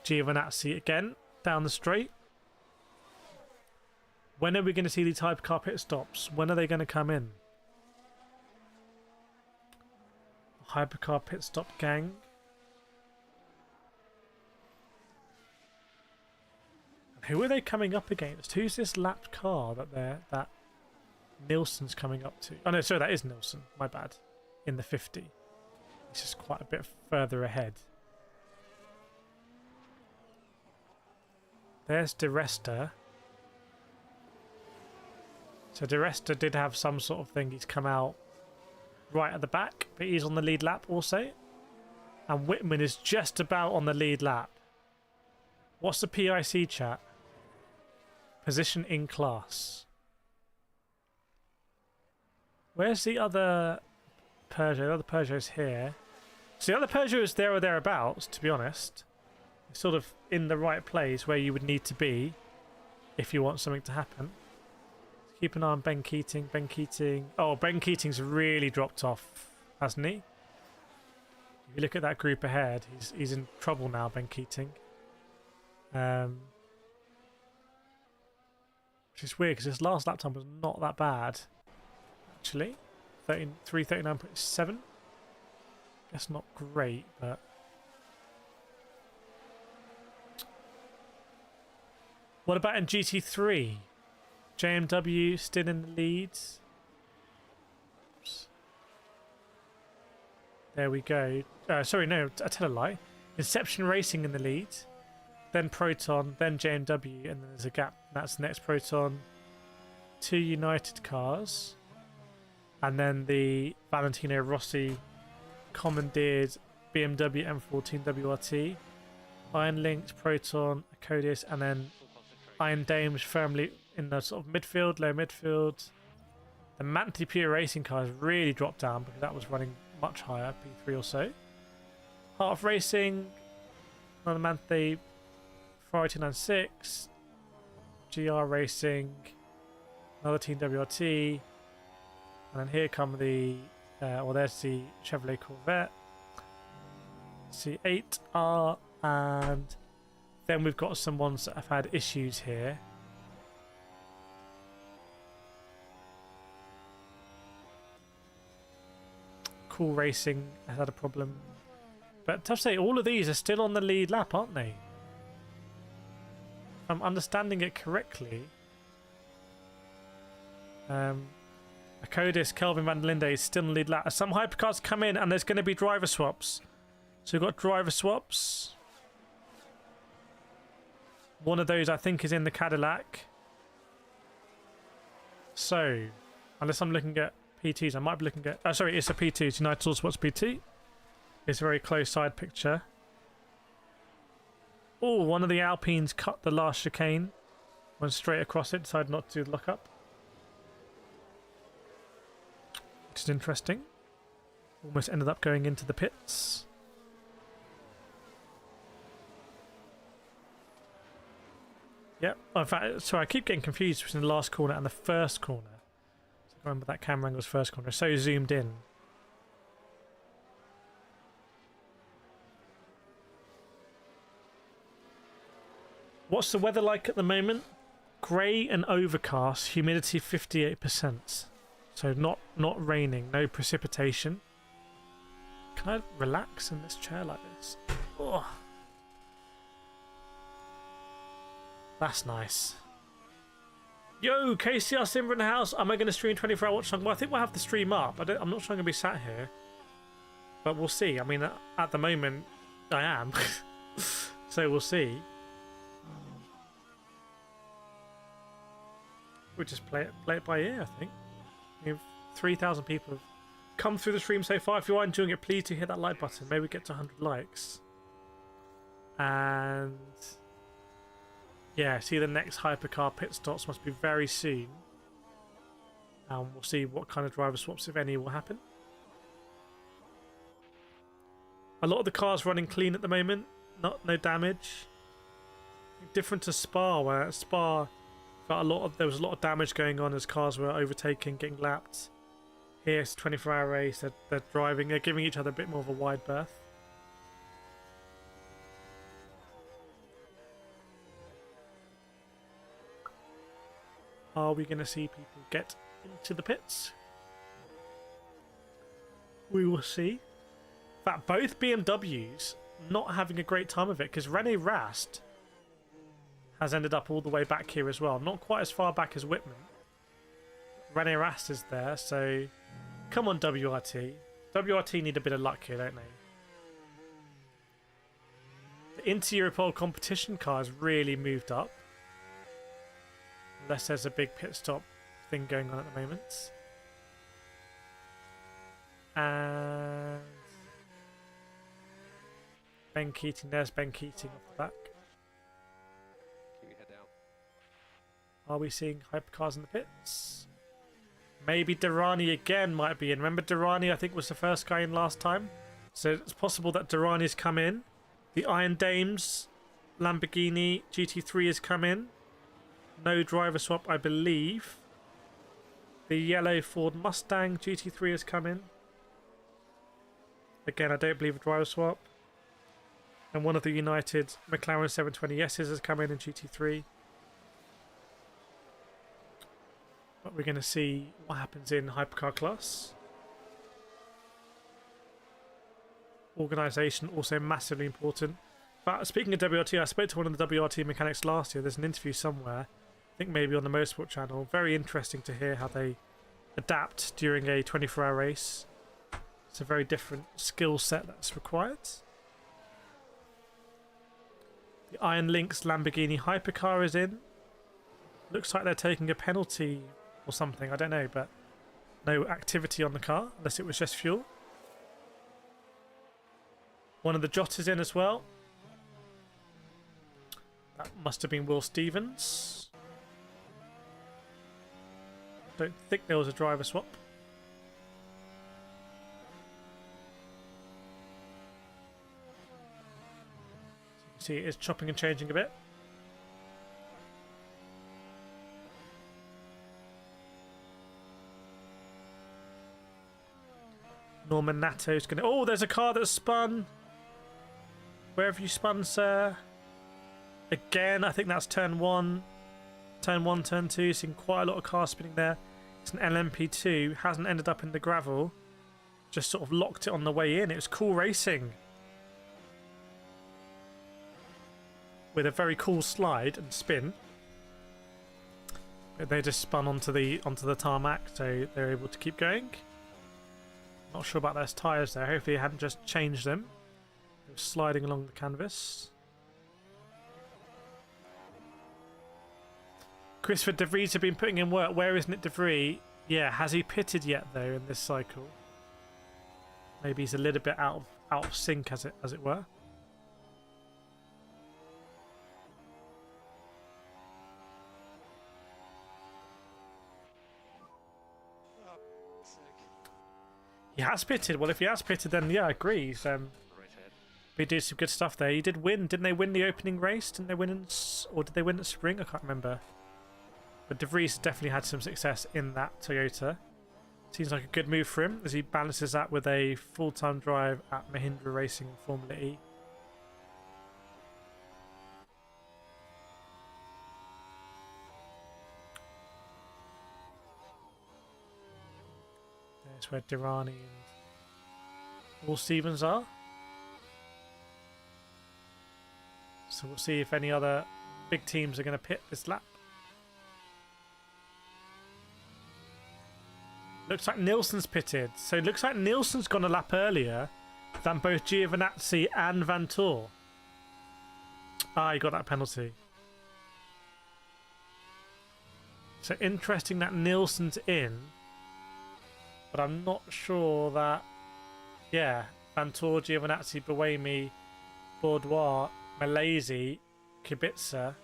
Giovinazzi again down the straight. When are we going to see these hypercar pit stops? When are they going to come in? Hypercar pit stop gang. Who are they coming up against? Who's this lapped car that Nielsen's coming up to? Oh no, sorry, that is Nielsen. My bad. In the 50. It's just quite a bit further ahead. There's De Resta. So De Resta did have some sort of thing. He's come out right at the back, but he's on the lead lap also. And Whitman is just about on the lead lap. What's the PIC chat? Position in class. Where's the other Peugeot? The other Peugeot's here. So the other Peugeot is there or thereabouts, to be honest. It's sort of in the right place where you would need to be if you want something to happen. Keep an eye on Ben Keating. Ben Keating. Oh, Ben Keating's really dropped off, hasn't he? If you look at that group ahead, he's in trouble now, Ben Keating. Which is weird because his last lap time was not that bad, actually. 3:39.7. Guess not great, but what about in GT3? JMW still in the leads. Oops. There we go. Sorry, no, I tell a lie. Inception Racing in the lead, then Proton, then JMW, and then there's a gap. That's the next Proton. 2 United cars, and then the Valentino Rossi commandeered BMW M14 WRT, Iron Lynx, Proton, Codius, and then Iron Dames firmly in the sort of midfield, low midfield. The Manti Pure Racing cars really dropped down because that was running much higher, P3 or so. Heart of Racing, another Manti, Ferrari 296, GR Racing, another Team WRT, and then here come the, well, there's the Chevrolet Corvette, C8R, and then we've got some ones that have had issues here. Cool Racing has had a problem. But tough to say, all of these are still on the lead lap, aren't they? If I'm understanding it correctly. Akodis, Kelvin van der Linde is still in the lead lap. Some hypercars come in and there's going to be driver swaps. So we've got driver swaps. One of those I think is in the Cadillac. So, unless I'm looking at PTs, I might be looking at... Oh, sorry, it's a P2. It's United Autosports PT. It's a very close side picture. Oh, one of the Alpines cut the last chicane. Went straight across it, decided not to do the lockup. Which is interesting. Almost ended up going into the pits. Yep. Oh, in fact, sorry, I keep getting confused between the last corner and the first corner. So I remember that camera angle was first corner. So zoomed in. What's the weather like at the moment? Grey and overcast, humidity 58%. So not raining, no precipitation. Can I relax in this chair like this? Oh. That's nice. Yo, KCR Simber in the house. Am I going to stream 24-hour watch long? Well, I think we'll have the stream up. I'm not sure I'm going to be sat here. But we'll see. I mean, at the moment, I am. So we'll see. We'll just play it by ear, I think. We have 3,000 people have come through the stream so far. If you are enjoying it, please do hit that like button. Maybe we get to 100 likes. And yeah, see, the next hypercar pit stops must be very soon. And we'll see what kind of driver swaps, if any, will happen. A lot of the cars running clean at the moment. No damage. Different to Spa, where at Spa there was a lot of damage going on as cars were overtaking, getting lapped. Here it's a 24-hour race. They're driving. They're giving each other a bit more of a wide berth. Are we going to see people get into the pits? We will see. In fact, both BMWs not having a great time of it, because Rene Rast has ended up all the way back here as well. Not quite as far back as Whitman. Rene Rast is there, so come on, WRT. WRT need a bit of luck here, don't they? The Inter-Europol competition car has really moved up. Unless there's a big pit stop thing going on at the moment. And Ben Keating, there's Ben Keating off the back. Are we seeing hypercars in the pits? Maybe Durrani again might be in. Remember Durrani, I think, was the first guy in last time. So it's possible that Durrani's come in. The Iron Dames Lamborghini GT3 has come in. No driver swap, I believe. The yellow Ford Mustang GT3 has come in. Again, I don't believe a driver swap. And one of the United McLaren 720S's has come in GT3. But we're going to see what happens in hypercar class. Organisation also massively important. But speaking of WRT, I spoke to one of the WRT mechanics last year. There's an interview somewhere, I think maybe on the Motorsport channel. Very interesting to hear how they adapt during a 24-hour race. It's a very different skill set that's required. The Iron Lynx Lamborghini hypercar is in. Looks like they're taking a penalty or something, I don't know, but no activity on the car, unless it was just fuel. One of the Jot is in as well. That must have been Will Stevens. Don't think there was a driver swap. So you can see it is chopping and changing a bit. Norman Natto's going to... Oh, there's a car that's spun. Where have you spun, sir? Again, I think that's turn 1. Turn 1, turn 2. Seen quite a lot of cars spinning there. It's an LMP2. Hasn't ended up in the gravel. Just sort of locked it on the way in. It was cool racing. With a very cool slide and spin. But they just spun onto the tarmac, so they're able to keep going. Not sure about those tyres there. Hopefully they hadn't just changed them. They were sliding along the canvas. Christopher De Vries have been putting in work. Where isn't it, De Vries? Yeah, has he pitted yet though in this cycle? Maybe he's a little bit out of sync as it were. He has pitted. Well, if he has pitted, then yeah, I agree. He's, he did some good stuff there. He did win. Didn't they win the opening race? Didn't they win or did they win at Spring? I can't remember. But De Vries definitely had some success in that Toyota. Seems like a good move for him as he balances that with a full-time drive at Mahindra Racing Formula E. There's where Durrani and All Stevens are. So we'll see if any other big teams are going to pit this lap. Looks like Nilsson's pitted. So it looks like Nilsson's gone a lap earlier than both Giovinazzi and Vantor. Ah, he got that penalty. So interesting that Nilsson's in. But I'm not sure that... Yeah, Vantor, Giovinazzi, Buemi, Bourdois, Malaysia, Kubica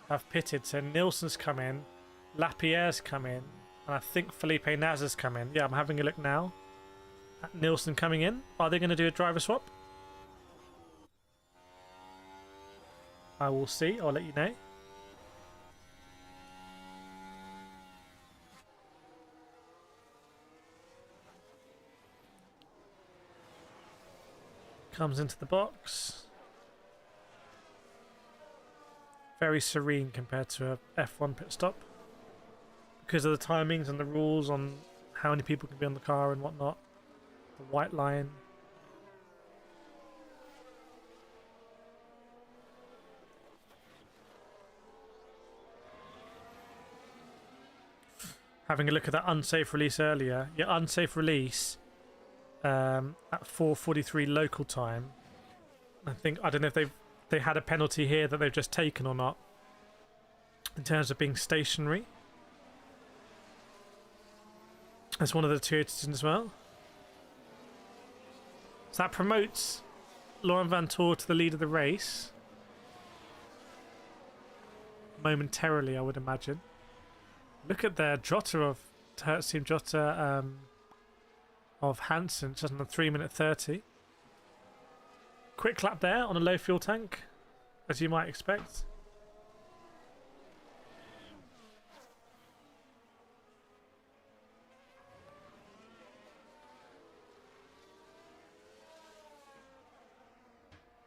have pitted. So Nilsson's come in, Lapierre's come in, and I think Felipe Nasr's come in. Yeah, I'm having a look now at Nilsson coming in. Are they going to do a driver swap? I will see. I'll let you know. Comes into the box. Very serene compared to a F1 pit stop because of the timings and the rules on how many people can be on the car and whatnot. The white line. Having a look at that unsafe release earlier. Yeah, unsafe release at 4:43 local time. I don't know if they had a penalty here that they've just taken or not in terms of being stationary. That's one of the Toyotas as well. So that promotes Laurent Vantor to the lead of the race. Momentarily, I would imagine. Look at the Jota of Hertz Team Jota of Hansen, just on 3:30. Quick lap there on a low fuel tank, as you might expect.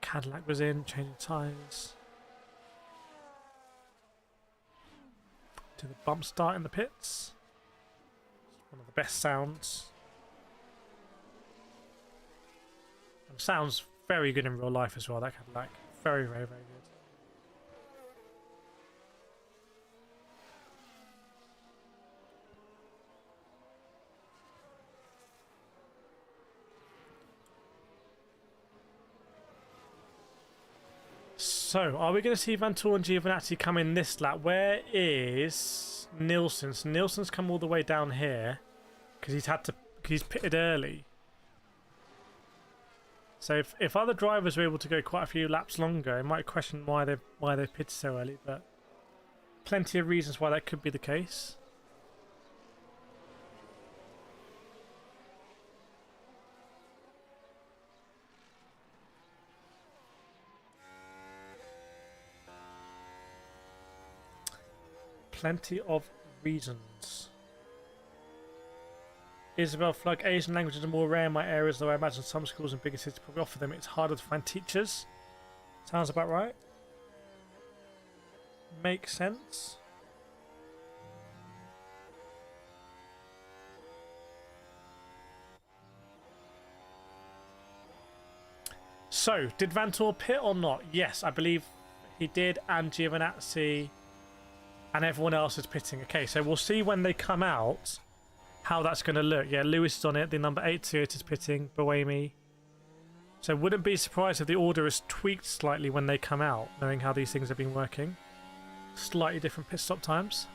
Cadillac was in, changing tyres. To the bump start in the pits. One of the best sounds. And sounds very good in real life as well, that Cadillac. Very, very, very good. So, are we going to see Vantor and Giovinazzi come in this lap? Where is Nilsson? So Nilsson's come all the way down here because he's pitted early. So if other drivers were able to go quite a few laps longer, I might question why they pitted so early. But plenty of reasons why that could be the case. Plenty of reasons. Isabel Flug, Asian languages are more rare in my areas, though I imagine some schools in bigger cities probably offer them. It's harder to find teachers. Sounds about right. Makes sense. So, did Vantor pit or not? Yes, I believe he did, and Giovinazzi and everyone else is pitting. Okay, so we'll see when they come out how that's going to look. Yeah, Lewis is on it. The number 8 Toyota is pitting. Buemi. So wouldn't be surprised if the order is tweaked slightly when they come out, knowing how these things have been working. Slightly different pit stop times.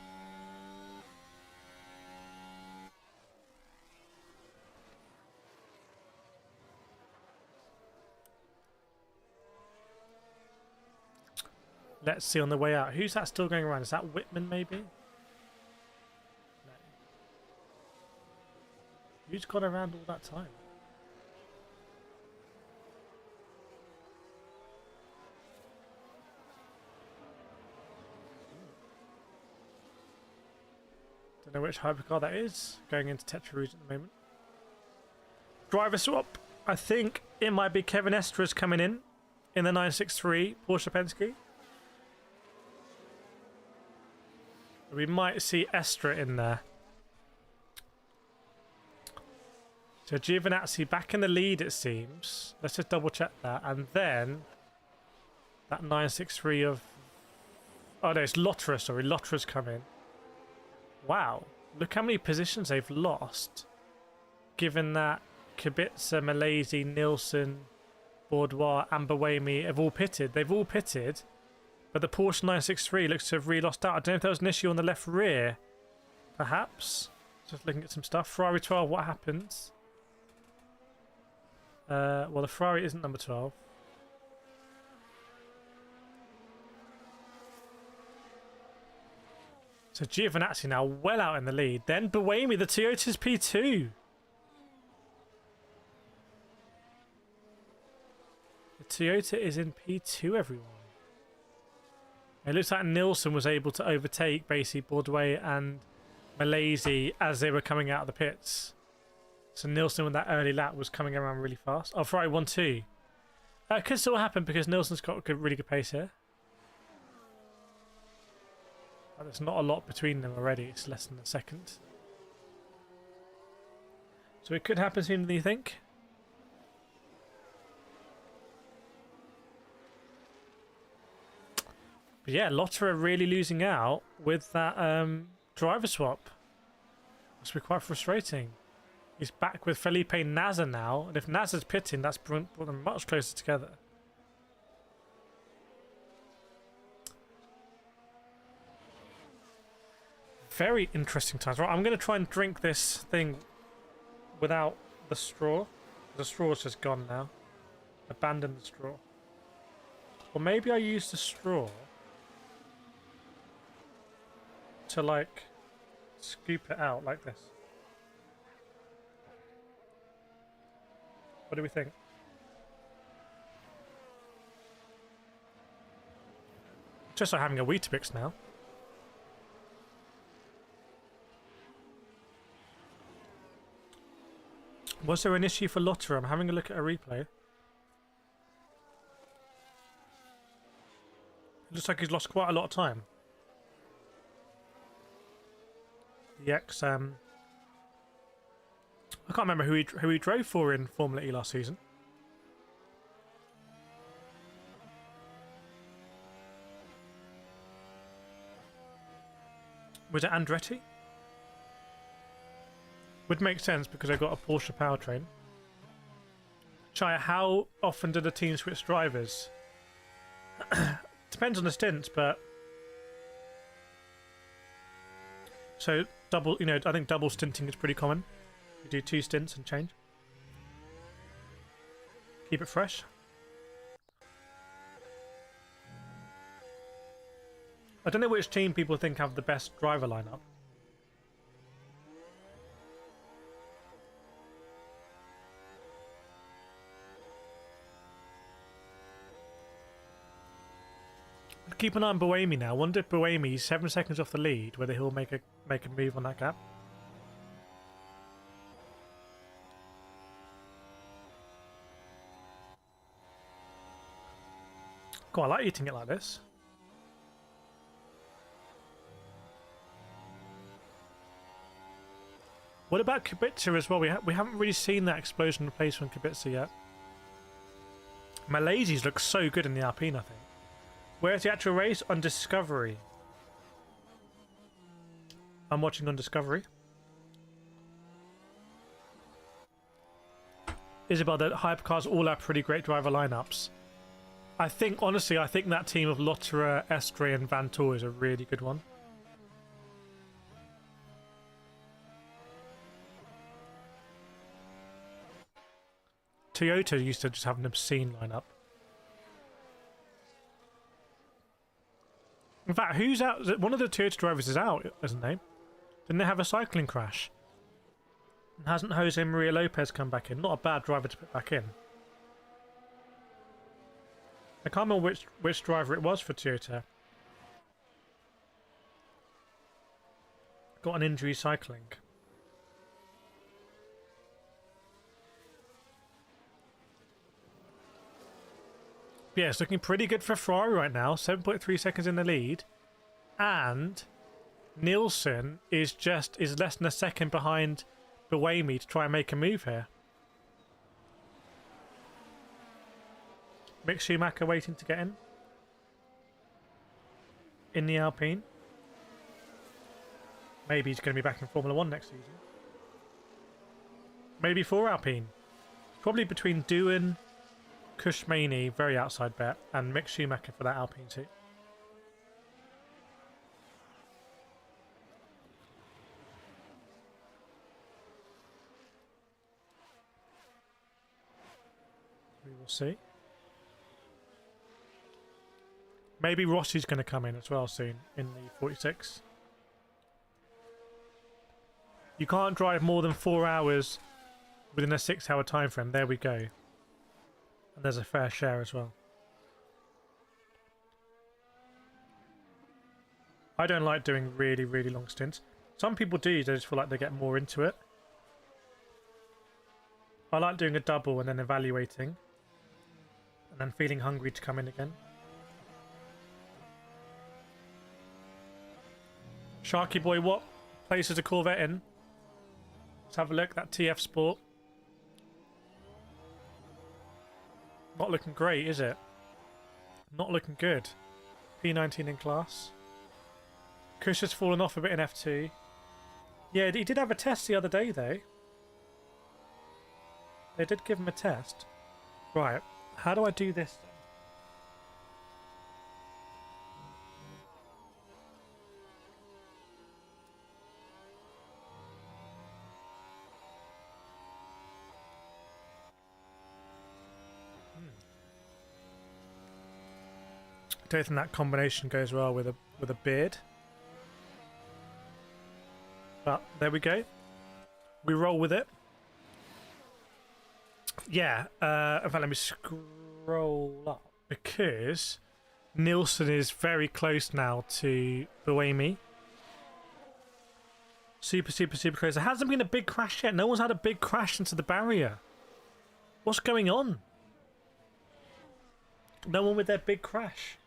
Let's see on the way out. Who's that still going around? Is that Whitman maybe? No. Who's gone around all that time? Don't know which hypercar that is. Going into Tetra Rouge at the moment. Driver swap. I think it might be Kevin Estres coming in the 963 Porsche Penske. We might see Estra in there. So Giovinazzi back in the lead, it seems. Let's just double check that. And then that 963 of... Oh no, it's Lotterer, sorry. Lotterer's come in. Wow. Look how many positions they've lost. Given that Kubica, Malaysia, Nilsson, Bourdois and Buemi have all pitted. They've all pitted. But the Porsche 963 looks to have really lost out. I don't know if there was an issue on the left rear. Perhaps. Just looking at some stuff. Ferrari 12, what happens? Well, the Ferrari isn't number 12. So Giovinazzi now well out in the lead. Then Buemi, the Toyota's P2. The Toyota is in P2, everyone. It looks like Nilsson was able to overtake basically Bourdais and Malaysia as they were coming out of the pits. So Nilsson with that early lap was coming around really fast. Oh, Ferrari 1-2. That could still happen because Nilsson's got really good pace here. But there's not a lot between them already. It's less than a second. So it could happen sooner than you think. But yeah, Lotter are really losing out with that driver swap. Must be quite frustrating. He's back with Felipe Nasr now, and if Nasr's pitting, that's brought them much closer together. Very interesting times. Right, I'm going to try and drink this thing without the straw. The straw's just gone now. Abandon the straw. Or maybe I use the straw to like scoop it out like this. What do we think? Just like having a Weetabix now. Was there an issue for Lotter? I'm having a look at a replay. It looks like he's lost quite a lot of time. The ex, I can't remember who he drove for in Formula E last season. Was it Andretti? Would make sense because I got a Porsche powertrain. Chaya, how often do the teams switch drivers? Depends on the stints, but so double. You know, I think double stinting is pretty common. You do 2 stints and change. Keep it fresh. I don't know which team people think have the best driver lineup. Keep an eye on Buemi now. I wonder if Buemi, 7 seconds off the lead, whether he'll make a move on that gap. God, I like eating it like this. What about Kubica as well? We haven't really seen that explosion of pace from Kubica yet. Malaysia's looks so good in the Alpine, I think. Where's the actual race? On Discovery. I'm watching on Discovery. Isabel, the hypercars all have pretty great driver lineups. I think, honestly, I think that team of Lotterer, Estre and Vantor is a really good one. Toyota used to just have an obscene lineup. In fact, who's out? One of the Toyota drivers is out, isn't they? Didn't they have a cycling crash? Hasn't Jose Maria Lopez come back in? Not a bad driver to put back in. I can't remember which driver it was for Toyota. Got an injury cycling. Yeah, it's looking pretty good for Ferrari right now. 7.3 seconds in the lead. And Nielsen is less than a second behind Buemi to try and make a move here. Mick Schumacher waiting to get in the Alpine. Maybe he's going to be back in Formula 1 next season. Maybe for Alpine. Probably between Doohan, Kushmani, very outside bet, and Mick Schumacher for that Alpine seat. We will see. Maybe Rossi's going to come in as well soon in the 46. You can't drive more than 4 hours within a 6-hour time frame. There we go. And there's a fair share as well. I don't like doing really, really long stints. Some people do, they just feel like they get more into it. I like doing a double and then evaluating. And then feeling hungry to come in again. Sharky Boy, what place is a Corvette in? Let's have a look. That TF Sport. Not looking great, is it? Not looking good. P19 in class. Kush has fallen off a bit in F2. Yeah, he did have a test the other day, though. They did give him a test. Right. How do I do this then? I don't think that combination goes well with a beard. But there we go. We roll with it. Yeah, in fact, let me scroll up because Nielsen is very close now to Buemi. Super close. There hasn't been a big crash yet. No one's had a big crash into the barrier. What's going on? No one with their big crash.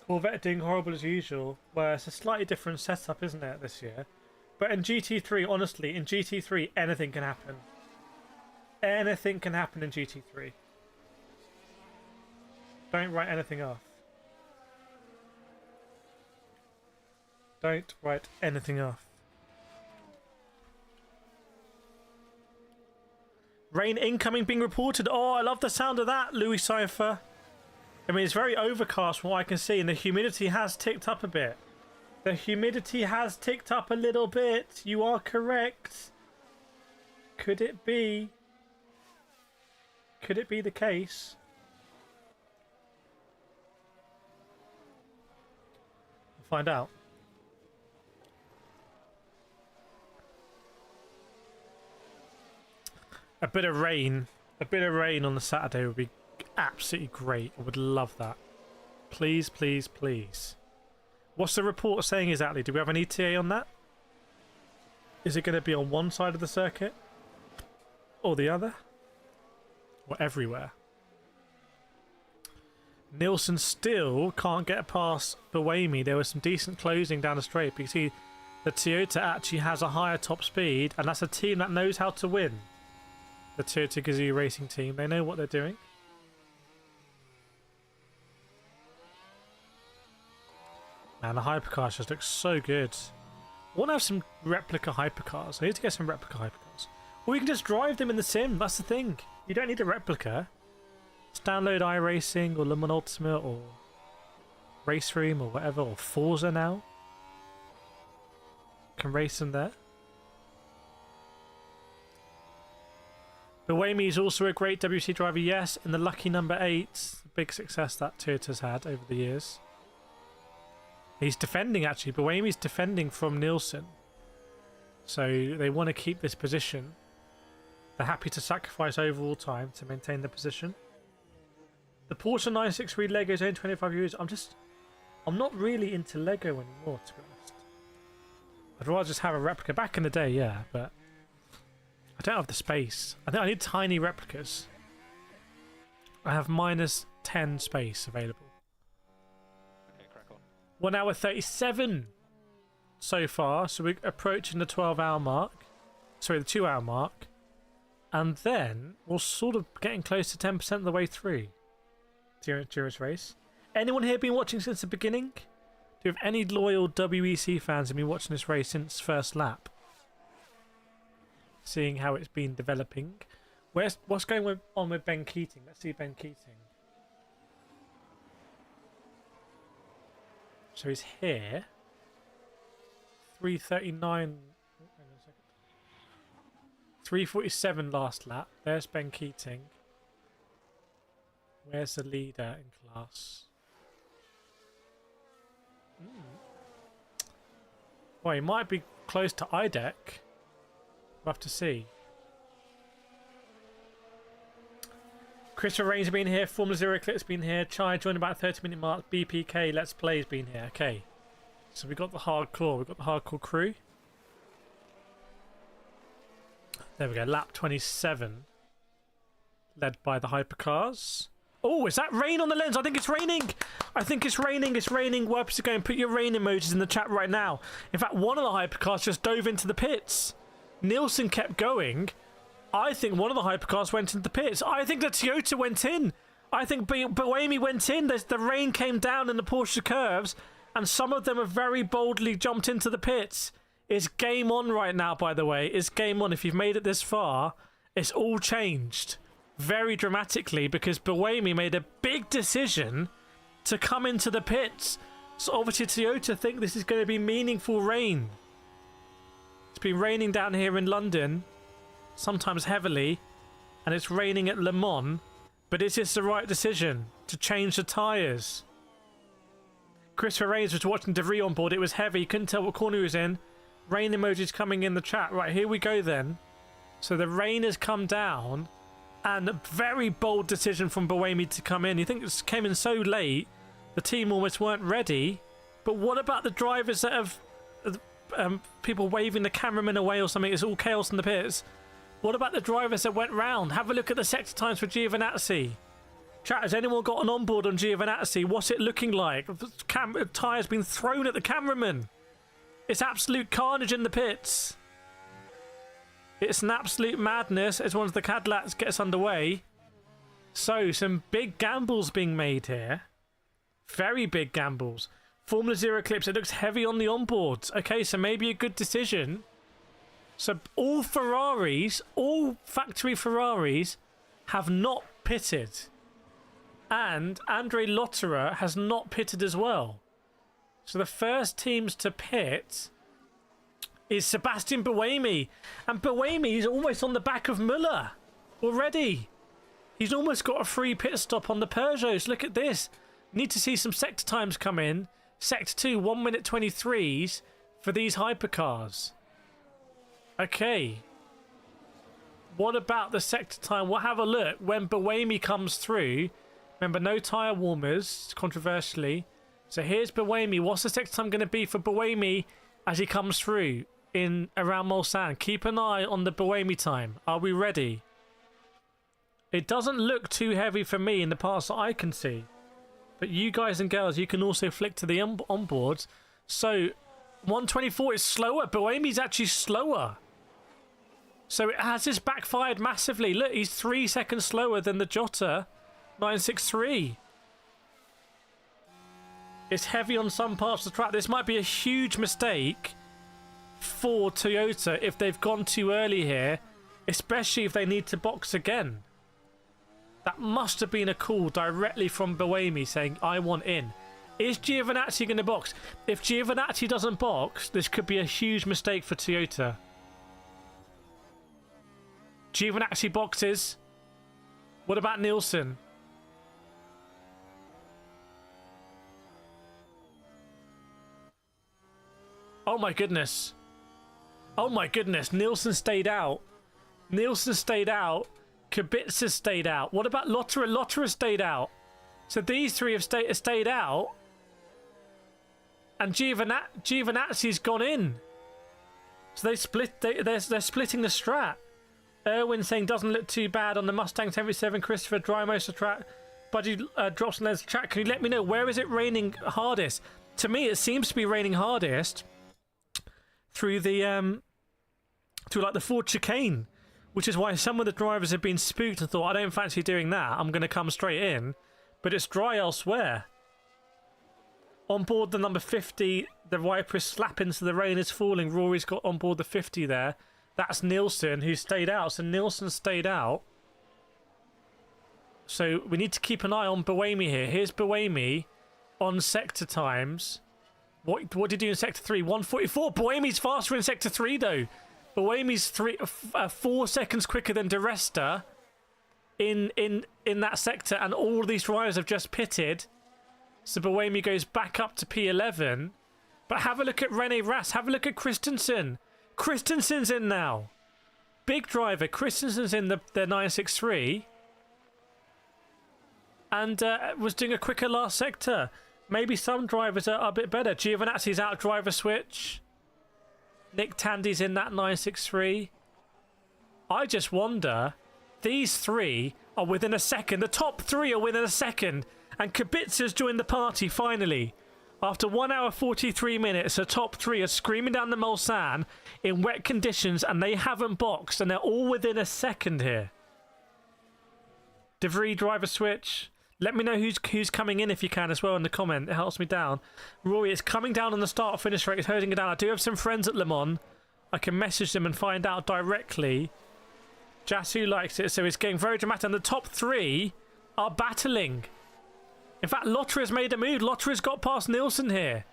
Corvette doing horrible as usual. Well, it's a slightly different setup, isn't it, this year? But in GT3, honestly, in GT3, anything can happen. Anything can happen in GT3. Don't write anything off. Don't write anything off. Rain incoming being reported. Oh, I love the sound of that, Louis Cypher. I mean, it's very overcast from what I can see, and the humidity has ticked up a bit. The humidity has ticked up a little bit. You are correct. Could it be? Could it be the case? We'll find out. A bit of rain on the Saturday would be absolutely great. I would love that. Please, please, please. What's the report saying exactly? Do we have an ETA on that? Is it going to be on one side of the circuit? Or the other? Or everywhere? Nielsen still can't get past Buemi. There was some decent closing down the straight. But you see, the Toyota actually has a higher top speed, and that's a team that knows how to win. The Toyota Gazoo Racing team. They know what they're doing. Man, the hypercars just look so good. I want to have some replica hypercars. I need to get some replica hypercars. Or we can just drive them in the sim. That's the thing. You don't need a replica. Just download iRacing or Le Mans Ultimate or Race Room or whatever. Or Forza now. Can race them there. Buemi is also a great WC driver. Yes, in the lucky number 8. Big success that Toyota's had over the years. He's defending, actually. Buemi's defending from Nielsen. So they want to keep this position. They're happy to sacrifice overall time to maintain the position. The Porsche 963 Lego is only 25 euros. I'm not really into Lego anymore, to be honest. I'd rather just have a replica. Back in the day, yeah, but I don't have the space. I think I need tiny replicas. I have -10 space available. Okay, crack on. 1 hour 37 so far, so we're approaching the 12-hour mark. Sorry, the 2-hour mark. And then we're sort of getting close to 10% of the way through during this race. Anyone here been watching since the beginning? Do you have any loyal WEC fans who've been watching this race since first lap? Seeing how it's been developing. What's going on with Ben Keating? Let's see Ben Keating. So he's here. 3:39. 3:47 last lap. There's Ben Keating. Where's the leader in class? Well, he might be close to IDEC. We'll have to see. Christopher Rain's been here. Formula Zero Eclipse been here. Chai joined about 30-minute mark. BPK Let's Play's been here. Okay. So we got the hardcore. We've got the hardcore crew. There we go. Lap 27. Led by the hypercars. Oh, is that rain on the lens? I think it's raining. I think it's raining. It's raining. Whoops, go and put your rain emojis in the chat right now. In fact, one of the hypercars just dove into the pits. Nielsen kept going. I think one of the hypercars went into the pits. I think the Toyota went in. I think Buemi went in. The rain came down in the Porsche curves, and some of them have very boldly jumped into the pits. It's game on right now, by the way. It's game on. If you've made it this far, it's all changed very dramatically because Buemi made a big decision to come into the pits. So obviously Toyota think this is going to be meaningful rain. It's been raining down here in London, sometimes heavily, and it's raining at Le Mans, but is this the right decision to change the tyres? Christopher Rains was watching De Vries on board. It was heavy. He couldn't tell what corner he was in. Rain emojis coming in the chat. Right, here we go then. So the rain has come down, and a very bold decision from Buemi to come in. You think it came in so late, the team almost weren't ready. But what about the drivers that have people waving the cameraman away or something? It's all chaos in the pits. What about the drivers that went round? Have a look at the sector times for Giovinazzi. Chat, has anyone got an onboard on Giovinazzi? What's it looking like? Tyres been thrown at the cameraman. It's absolute carnage in the pits. It's an absolute madness as one of the Cadillacs gets underway. So, some big gambles being made here. Very big gambles. Formula Zero Eclipse, it looks heavy on the onboards. Okay, so maybe a good decision. So, all Ferraris, all factory Ferraris have not pitted. And Andre Lotterer has not pitted as well. So, the first teams to pit is Sebastian Buemi. And Buemi is almost on the back of Muller already. He's almost got a free pit stop on the Peugeots. Look at this. Need to see some sector times come in. Sector 2, 1 minute 23s for these hypercars. Okay. What about the sector time? We'll have a look when Buemi comes through. Remember, no tyre warmers, controversially. So here's Buemi. What's the sector time going to be for Buemi as he comes through in around Mulsanne? Keep an eye on the Buemi time. Are we ready? It doesn't look too heavy for me in the parts that I can see. But you guys and girls, you can also flick to the onboards. So 124 is slower. Buemi's actually slower. So it has this backfired massively. Look, he's 3 seconds slower than the Jota 963. It's heavy on some parts of the track. This might be a huge mistake for Toyota if they've gone too early here, especially if they need to box again. That must have been a call directly from Buemi saying, I want in. Is Giovinazzi going to box? If Giovinazzi doesn't box, this could be a huge mistake for Toyota. Giovinazzi boxes. What about Nielsen? Oh my goodness. Oh my goodness, Nielsen stayed out. Nielsen stayed out. Kubica stayed out. What about Lotterer? Lotterer stayed out. So these three have stayed out. And Giovinazzi's gone in. So they split. They're splitting the strat. Erwin saying doesn't look too bad on the Mustang 10v7. Christopher dry most of the track. Budgie drops and lens track. Can you let me know where is it raining hardest? To me, it seems to be raining hardest through the through like the Ford chicane, which is why some of the drivers have been spooked and thought, I don't fancy doing that. I'm going to come straight in, but it's dry elsewhere. On board the number 50, the Viper is slapping, so the rain is falling. Rory's got on board the 50 there. That's Nielsen, who stayed out. So Nielsen stayed out. So we need to keep an eye on Buemi here. Here's Buemi on sector times. What did he do in sector 3? 144. Buemi's faster in sector 3, though. Buemi's 4 seconds quicker than De Resta in that sector, and all of these drivers have just pitted. So Buemi goes back up to P11. But have a look at Rene Rast. Have a look at Christensen. Christensen's in now. Big driver. Christensen's in the 963. And was doing a quicker last sector. Maybe some drivers are a bit better. Giovinazzi's out driver switch. Nick Tandy's in that 963. I just wonder, these three are within a second. The top three are within a second. And Kubica's joined the party finally. After 1 hour 43 minutes, the top three are screaming down the Mulsanne in wet conditions, and they haven't boxed, and they're all within a second here. De Vries driver switch. Let me know who's coming in if you can as well in the comment. It helps me down. Rory is coming down on the start-finish rate. He's holding it down. I do have some friends at Le Mans. I can message them and find out directly. Jasu likes it, so it's getting very dramatic. And the top three are battling. In fact, Lotterer's made a move. Lotterer's got past Nielsen here.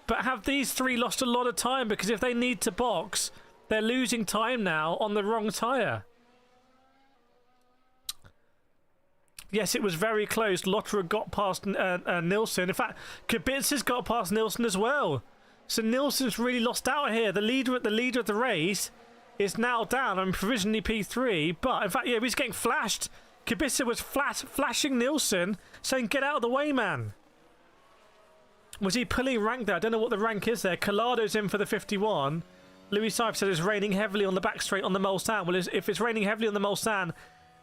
But have these three lost a lot of time? Because if they need to box, they're losing time now on the wrong tyre. Yes, it was very close. Lotterer got past Nielsen. In fact, Kubica's got past Nielsen as well. So Nielsen's really lost out here. The leader of the race is now down. I'm provisionally P3. But in fact, yeah, he's getting flashed. Kubica was flashing Nielsen, saying, get out of the way, man. Was he pulling rank there? I don't know what the rank is there. Colado's in for the 51. Louis Seif said it's raining heavily on the back straight on the Mulsanne. Well, if it's raining heavily on the Mulsanne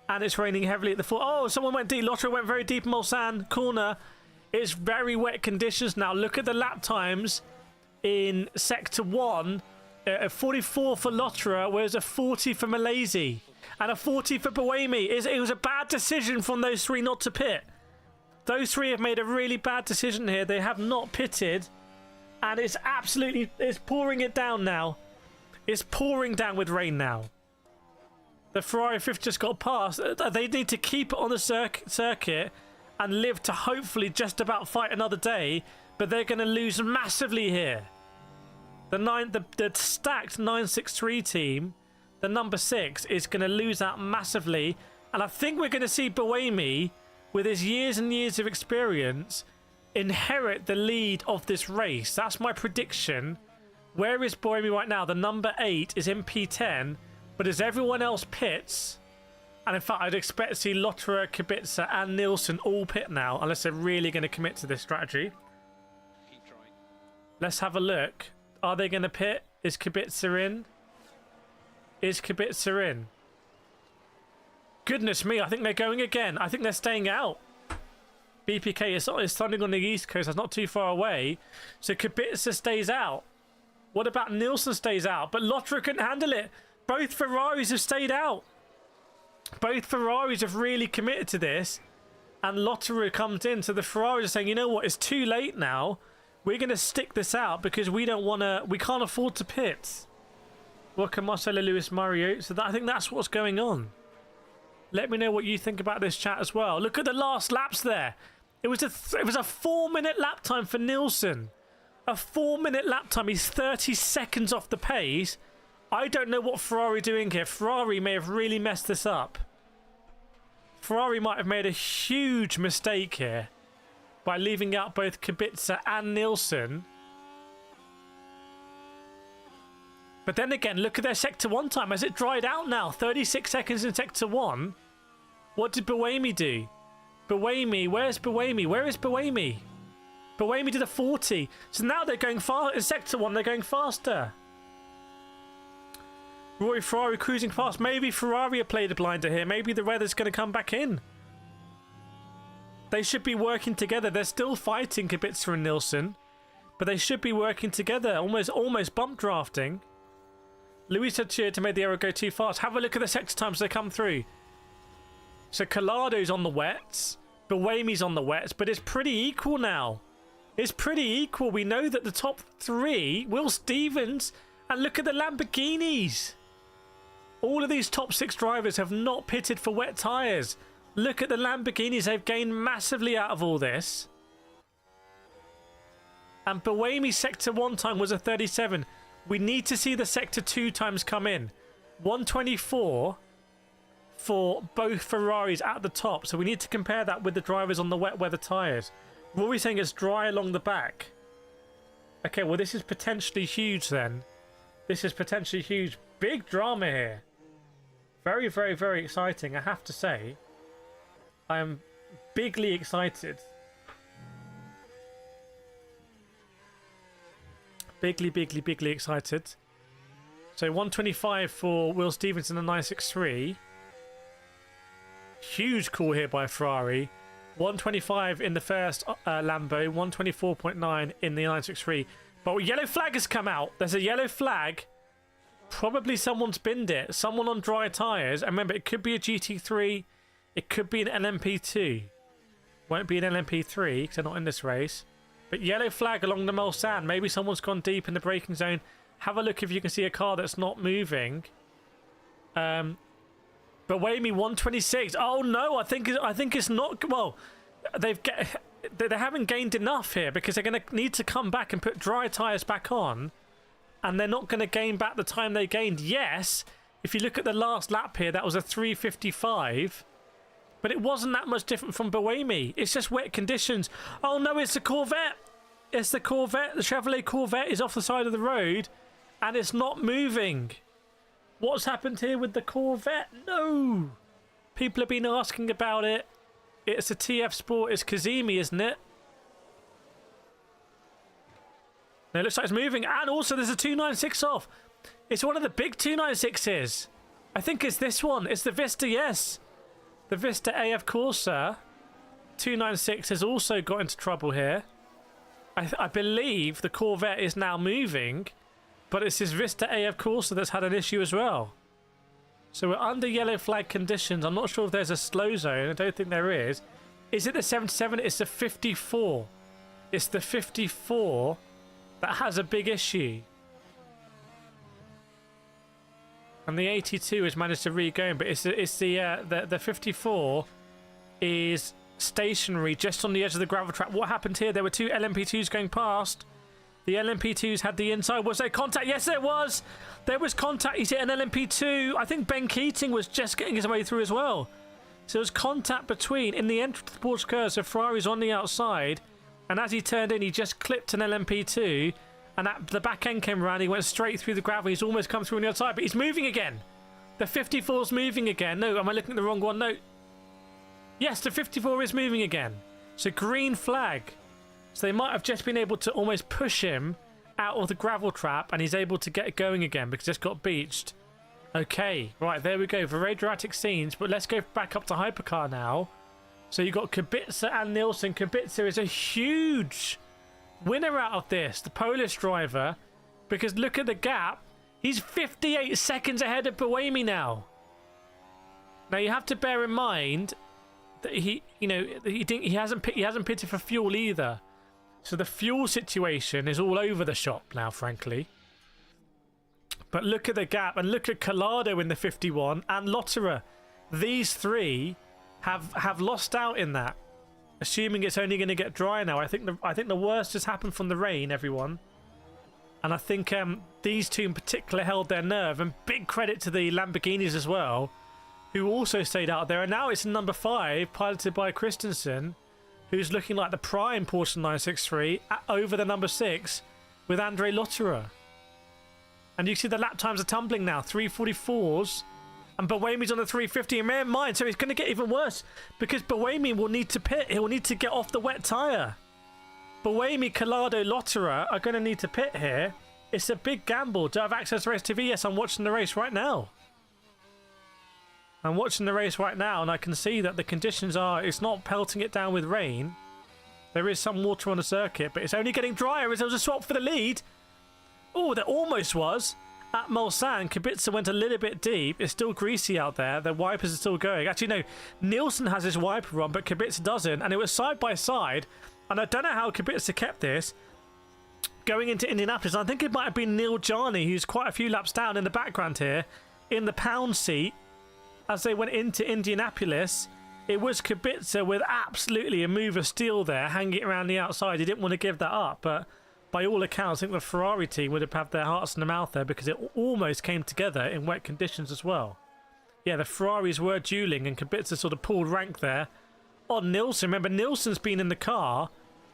and it's raining heavily at the foot... Oh, someone went deep. Lotterer went very deep in Mulsanne corner. It's very wet conditions now. Look at the lap times in Sector 1. A 44 for Lotterer, whereas a 40 for Malaysia. And a 40 for Buemi. It was a bad decision from those three not to pit. Those three have made a really bad decision here. They have not pitted. And it's absolutely... It's pouring it down now. It's pouring down with rain now. The Ferrari 5th just got past. They need to keep it on the circuit and live to hopefully just about fight another day. But they're going to lose massively here. The stacked 963 team... The number 6 is going to lose out massively. And I think we're going to see Buemi, with his years and years of experience, inherit the lead of this race. That's my prediction. Where is Buemi right now? The number 8 is in P10. But as everyone else pits, and in fact, I'd expect to see Lotterer, Kubica and Nielsen all pit now, unless they're really going to commit to this strategy. Keep trying. Let's have a look. Are they going to pit? Is Kubica in? Is Kubica in? Goodness me, I think they're going again. I think they're staying out. BPK is standing on the East Coast. That's not too far away. So Kubica stays out. What about Nielsen stays out? But Lotterer couldn't handle it. Both Ferraris have stayed out. Both Ferraris have really committed to this. And Lotterer comes in. So the Ferraris are saying, you know what? It's too late now. We're going to stick this out because we don't want to... We can't afford to pit. Welcome Marcelo Lewis Mario. So I think that's what's going on. Let me know what you think about this chat as well. Look at the last laps there. It was a 4-minute lap time for Nielsen. A 4-minute lap time. He's 30 seconds off the pace. I don't know what Ferrari are doing here. Ferrari may have really messed this up. Ferrari might have made a huge mistake here by leaving out both Kubica and Nielsen. But then again, look at their Sector 1 time. Has it dried out now? 36 seconds in Sector 1. What did Buemi do? Buemi, where's Buemi? Where is Buemi? Buemi did a 40. So now they're going far. In Sector 1, they're going faster. Rory Ferrari cruising past. Maybe Ferrari have played a blinder here. Maybe the weather's going to come back in. They should be working together. They're still fighting Kubica and Nilsson. But they should be working together. Almost bump drafting. Luis had cheered to make the arrow go too fast. Have a look at the sector times they come through. So Colado's on the wets. Buemi's on the wets. But it's pretty equal now. It's pretty equal. We know that the top three, Will Stevens, and look at the Lamborghinis. All of these top 6 drivers have not pitted for wet tyres. Look at the Lamborghinis. They've gained massively out of all this. And Buemi's Sector 1 time was a 37. We need to see the Sector 2 times come in. 124 for both Ferraris at the top. So we need to compare that with the drivers on the wet weather tyres. Rory's saying it's dry along the back. Okay, well this is potentially huge then. This is potentially huge. Big drama here. Very, very, very exciting, I have to say. I am bigly excited. Bigly excited. So 125 for Will Stevens in the 963. Huge call here by Ferrari. 125 in the first Lambo. 124.9 in the 963. But a yellow flag has come out. There's a yellow flag. Probably someone's binned it. Someone on dry tyres. And remember, it could be a GT3. It could be an LMP2. Won't be an LMP3 because they're not in this race. But yellow flag along the Mulsanne. Maybe someone's gone deep in the braking zone. Have a look if you can see a car that's not moving. But wait me 126. Oh no, I think it's not. Well, they haven't gained enough here because they're going to need to come back and put dry tyres back on, and they're not going to gain back the time they gained. Yes, if you look at the last lap here, that was a 3:55. But it wasn't that much different from Buemi. It's just wet conditions. Oh no, it's the Corvette. It's the Corvette. The Chevrolet Corvette is off the side of the road and it's not moving. What's happened here with the Corvette? No. People have been asking about it. It's a TF Sport. It's Kazemi, isn't it? No, it looks like it's moving. And also there's a 296 off. It's one of the big 296s. I think it's this one. It's the Vista, yes. The Vista AF Corsa 296 has also got into trouble here. I believe the Corvette is now moving, but it's this Vista AF Corsa that's had an issue as well. So we're under yellow flag conditions. I'm not sure if there's a slow zone. I don't think there is. Is it the 77? It's the 54. It's the 54 that has a big issue. And the 82 has managed to re-go, but it's the 54 is stationary just on the edge of the gravel trap. What happened here? There were 2 LMP2s going past. The LMP2s had the inside. Was there contact? Yes, there was. There was contact. He's hit an LMP2. I think Ben Keating was just getting his way through as well. So there was contact between, in the entrance to the Porsche curve, so Ferrari's on the outside. And as he turned in, he just clipped an LMP2. And the back end came around. He went straight through the gravel. He's almost come through on the other side, but he's moving again. The 54's moving again. No, am I looking at the wrong one? No. Yes, the 54 is moving again. So green flag. So they might have just been able to almost push him out of the gravel trap, and he's able to get going again because it's got beached. Okay, right, there we go. Very dramatic scenes, but let's go back up to Hypercar now. So you've got Kubica and Nilsson. Kubica is a huge winner out of this, the Polish driver, because look at the gap. He's 58 seconds ahead of Buemi now. Now you have to bear in mind that he hasn't pitted for fuel either. So the fuel situation is all over the shop now, frankly. But look at the gap, and look at Collado in the 51 and Lotterer. These three have lost out in that. Assuming it's only going to get dry now. I think the worst has happened from the rain, everyone. And I think these two in particular held their nerve. And big credit to the Lamborghinis as well, who also stayed out there. And now it's in number 5, piloted by Christensen, who's looking like the prime Porsche 963 over the number 6 with Andre Lotterer. And you see the lap times are tumbling now, 3:44s. And Buemi's on the 350, and bear in mind, so it's going to get even worse because Buemi will need to pit. He'll need to get off the wet tyre. Buemi, Collado, Lotterer are going to need to pit here. It's a big gamble. Do I have access to Race TV? Yes, I'm watching the race right now. I'm watching the race right now, and I can see that the conditions are, it's not pelting it down with rain. There is some water on the circuit, but it's only getting drier as there was a swap for the lead. Oh, there almost was. At Mulsanne, Kubica went a little bit deep. It's still greasy out there. The wipers are still going. Actually, no. Nielsen has his wiper on, but Kubica doesn't. And it was side by side. And I don't know how Kubica kept this going into Indianapolis. I think it might have been Neil Jarney, who's quite a few laps down in the background here, in the pound seat as they went into Indianapolis. It was Kubica with absolutely a move of steel there, hanging around the outside. He didn't want to give that up, but by all accounts, I think the Ferrari team would have had their hearts in the mouth there because it almost came together in wet conditions as well. Yeah, the Ferraris were dueling and Kubica sort of pulled rank there on Nielsen. Remember, Nielsen's been in the car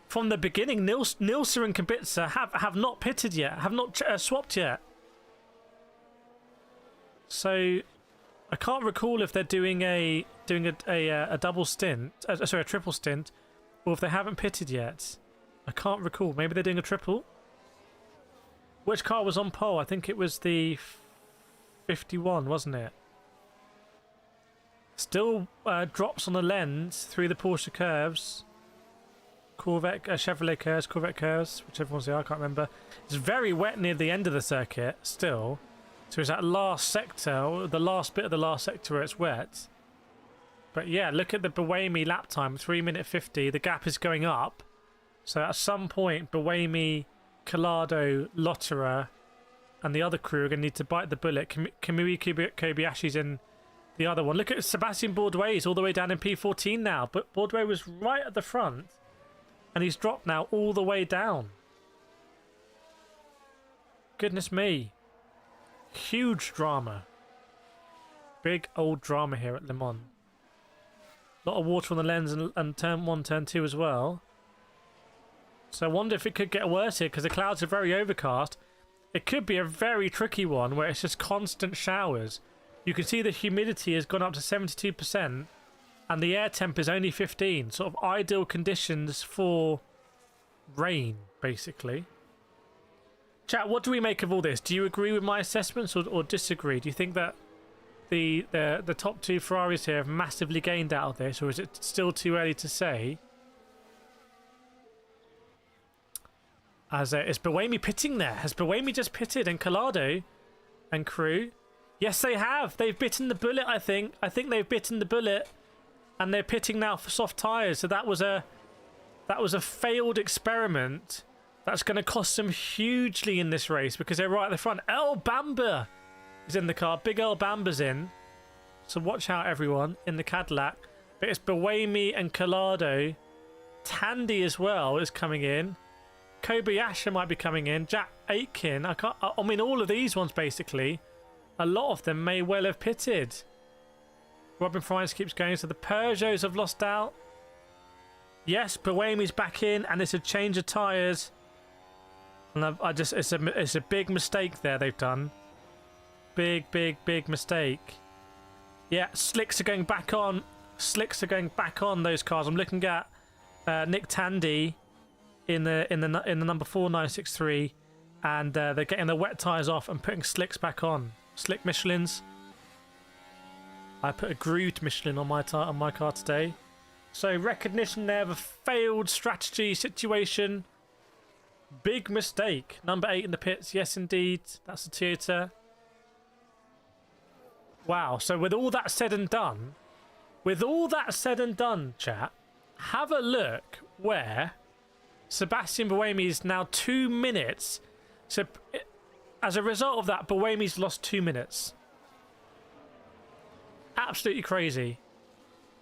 from the beginning. Nielsen and Kubica have not pitted yet, have not swapped yet. So I can't recall if they're doing a double stint, sorry, a triple stint, or if they haven't pitted yet. I can't recall. Maybe they're doing a triple. Which car was on pole? I think it was the 51, wasn't it? Still drops on the lens through the Porsche curves. Corvette, Chevrolet curves, Corvette curves, whichever ones they are, I can't remember. It's very wet near the end of the circuit still. So it's that last sector, the last bit of the last sector where it's wet. But yeah, look at the Buemi lap time, 3:50. The gap is going up. So at some point, Buemi, Collado, Lotterer, and the other crew are going to need to bite the bullet. Kamui Kobayashi's in the other one. Look at Sebastian Bourdais, he's all the way down in P14 now. But Bourdais was right at the front, and he's dropped now all the way down. Goodness me. Huge drama. Big old drama here at Le Mans. A lot of water on the lens and turn 1, turn 2 as well. So I wonder if it could get worse here because the clouds are very overcast. It could be a very tricky one where it's just constant showers. You can see the humidity has gone up to 72% and the air temp is only 15. Sort of ideal conditions for rain, basically. Chat, what do we make of all this? Do you agree with my assessments or disagree? Do you think that the top two Ferraris here have massively gained out of this, or is it still too early to say? As is Buemi pitting there? Has Buemi just pitted and Collado and crew? Yes, they have. They've bitten the bullet, I think. I think they've bitten the bullet and they're pitting now for soft tyres. So that was a failed experiment that's going to cost them hugely in this race because they're right at the front. El Bamba is in the car. Big El Bamba's in. So watch out, everyone, in the Cadillac. But it's Buemi and Collado. Tandy as well is coming in. Kobayashi might be coming in. Jack Aitken. I mean, all of these ones, basically, a lot of them may well have pitted. Robin Fries keeps going. So the Peugeots have lost out. Yes, Buemi's back in, and it's a change of tyres. And it's a big mistake there they've done. Big mistake. Yeah, slicks are going back on. Slicks are going back on those cars. I'm looking at Nick Tandy in the number 4963, and they're getting the wet tyres off and putting slicks back on. Slick Michelins. I put a grooved Michelin on my car today. So recognition there of a failed strategy situation. Big mistake. Number 8 in the pits. Yes, indeed. That's the Toyota. Wow. So with all that said and done, chat, have a look where Sebastian Buemi is now 2 minutes. So as a result of that, Buemi's lost 2 minutes. Absolutely crazy.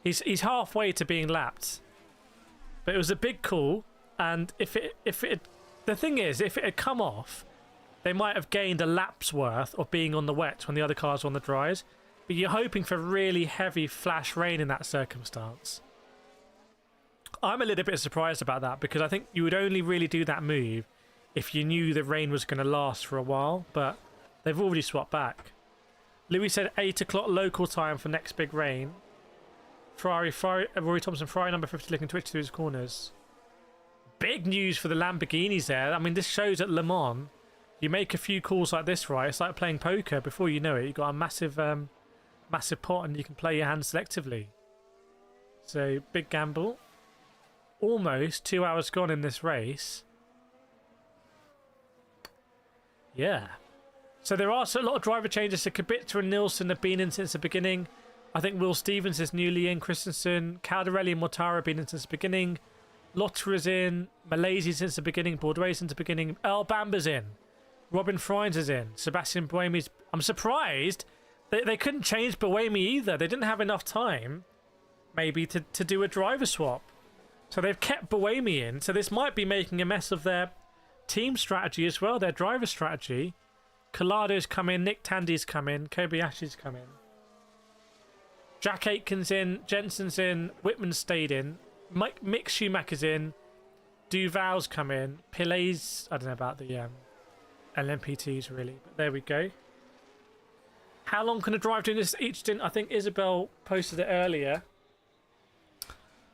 He's halfway to being lapped. But it was a big call, and the thing is, if it had come off, they might have gained a lap's worth of being on the wet when the other cars were on the dries. But you're hoping for really heavy flash rain in that circumstance. I'm a little bit surprised about that because I think you would only really do that move if you knew the rain was going to last for a while. But They've already swapped back. Louis said 8 o'clock local time for next big rain. Ferrari, Rory Thompson, Ferrari number 50 looking to twitch through his corners. Big news for the Lamborghinis there. I mean, this shows at Le Mans, you make a few calls like this, right? It's like playing poker. Before you know it, you've got a massive, massive pot and you can play your hand selectively. So, big gamble. Almost 2 hours gone in this race. Yeah. So there are a lot of driver changes. So Kubica and Nilsson have been in since the beginning. I think Will Stevens is newly in. Christensen, Caldarelli and Mortara have been in since the beginning. Lotter is in. Malaysia since the beginning. Baudouin since the beginning. Earl Bamber's in. Robin Frines is in. Sebastian Buemi's... I'm surprised they couldn't change Buemi either. They didn't have enough time, maybe, to do a driver swap. So they've kept Buemi in. So this might be making a mess of their team strategy as well, their driver strategy. Colado's come in. Nick Tandy's come in. Kobayashi's come in. Jack Aitken's in. Jensen's in. Whitman's stayed in. Mick Schumacher's in. Duval's come in. Pilet's... I don't know about the LMP2s really, but there we go. How long can a drive do this each stint? I think Isabel posted it earlier.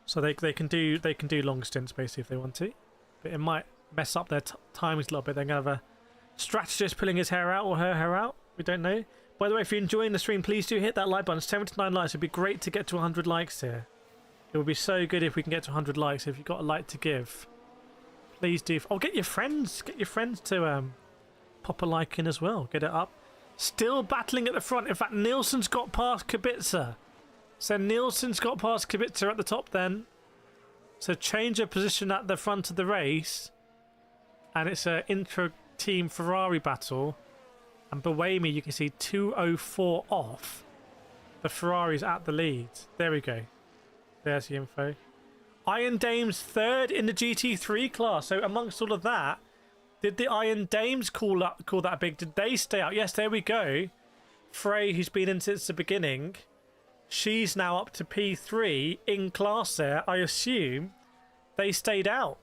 So they can do long stints basically if they want to. But it might mess up their times a little bit. They're going to have a strategist pulling his hair out or her hair out. We don't know. By the way, if you're enjoying the stream, please do hit that like button. 79 likes. It'd be great to get to 100 likes here. It would be so good if we can get to 100 likes. If you've got a like to give, please do. Oh, get your friends. Get your friends to pop a like in as well. Get it up. Still battling at the front. In fact, Nielsen's got past Kubica. So Nielsen's got past Kubica at the top then. So change of position at the front of the race. And it's an intra-team Ferrari battle. And Buemi, you can see 2:04 off. The Ferrari's at the lead. There we go. There's the info. Iron Dames third in the GT3 class. So amongst all of that, did the Iron Dames call that big? Did they stay out? Yes, there we go. Frey, who's been in since the beginning, she's now up to P3 in class there. I assume they stayed out.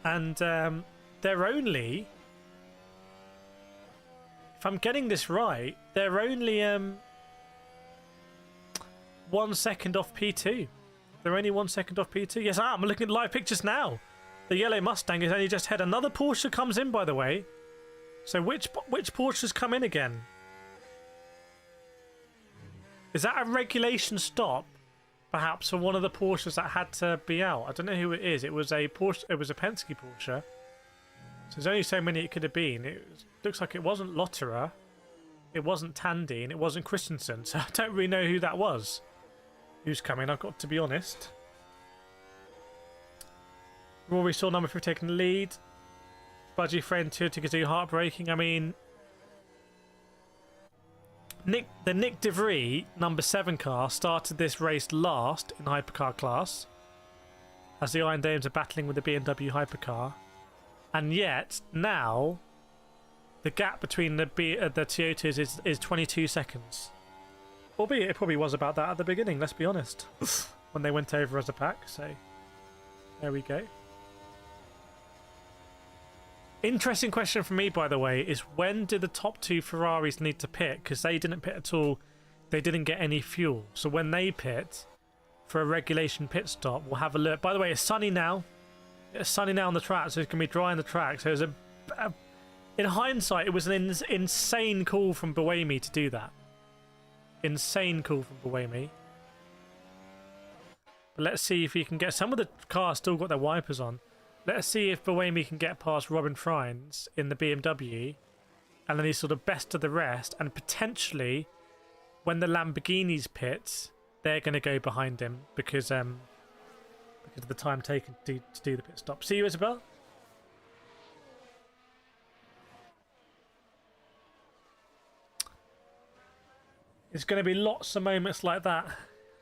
And they're only, if I'm getting this right, they're only 1 second off P2. They're only 1 second off P2. Yes, I'm looking at live pictures now. The yellow Mustang is only just ahead. Another Porsche comes in, by the way. So which Porsches come in again? Is that a regulation stop? Perhaps for one of the Porsches that had to be out. I don't know who it is. It was a Porsche. It was a Penske Porsche. So there's only so many it could have been. It looks like it wasn't Lotterer, it wasn't Tandy, and it wasn't Christensen. So I don't really know who that was. Who's coming? I've got to be honest. Rory saw number 50 taking the lead. Budgie friend 2 to Gazoo heartbreaking. I mean, the Nick DeVries number 7 car started this race last in hypercar class, as the Iron Dames are battling with the BMW hypercar, and yet now the gap between the Toyotas is 22 seconds. Albeit it probably was about that at the beginning, let's be honest, when they went over as a pack. So there we go. Interesting question for me, by the way, is when did the top 2 Ferraris need to pit? Because they didn't pit at all. They didn't get any fuel. So when they pit for a regulation pit stop, we'll have a look. By the way, it's sunny now. It's sunny now on the track, so it's going to be dry on the track. So in hindsight, it was an insane call from Buemi to do that. Insane call from Buemi. But let's see if he can get... Some of the cars still got their wipers on. Let's see if Buemi can get past Robin Frines in the BMW, and then he's sort of best of the rest, and potentially when the Lamborghinis pit, they're going to go behind him because of the time taken to do the pit stop. See you, Isabel. There's going to be lots of moments like that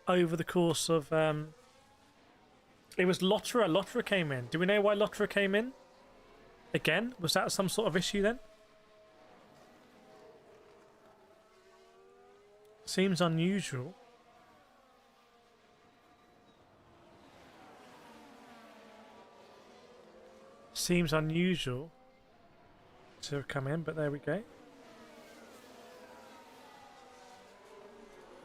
over the course of... It was Lotterer. Lotterer came in. Do we know why Lotterer came in? Again? Was that some sort of issue then? Seems unusual. Seems unusual to have come in, but there we go.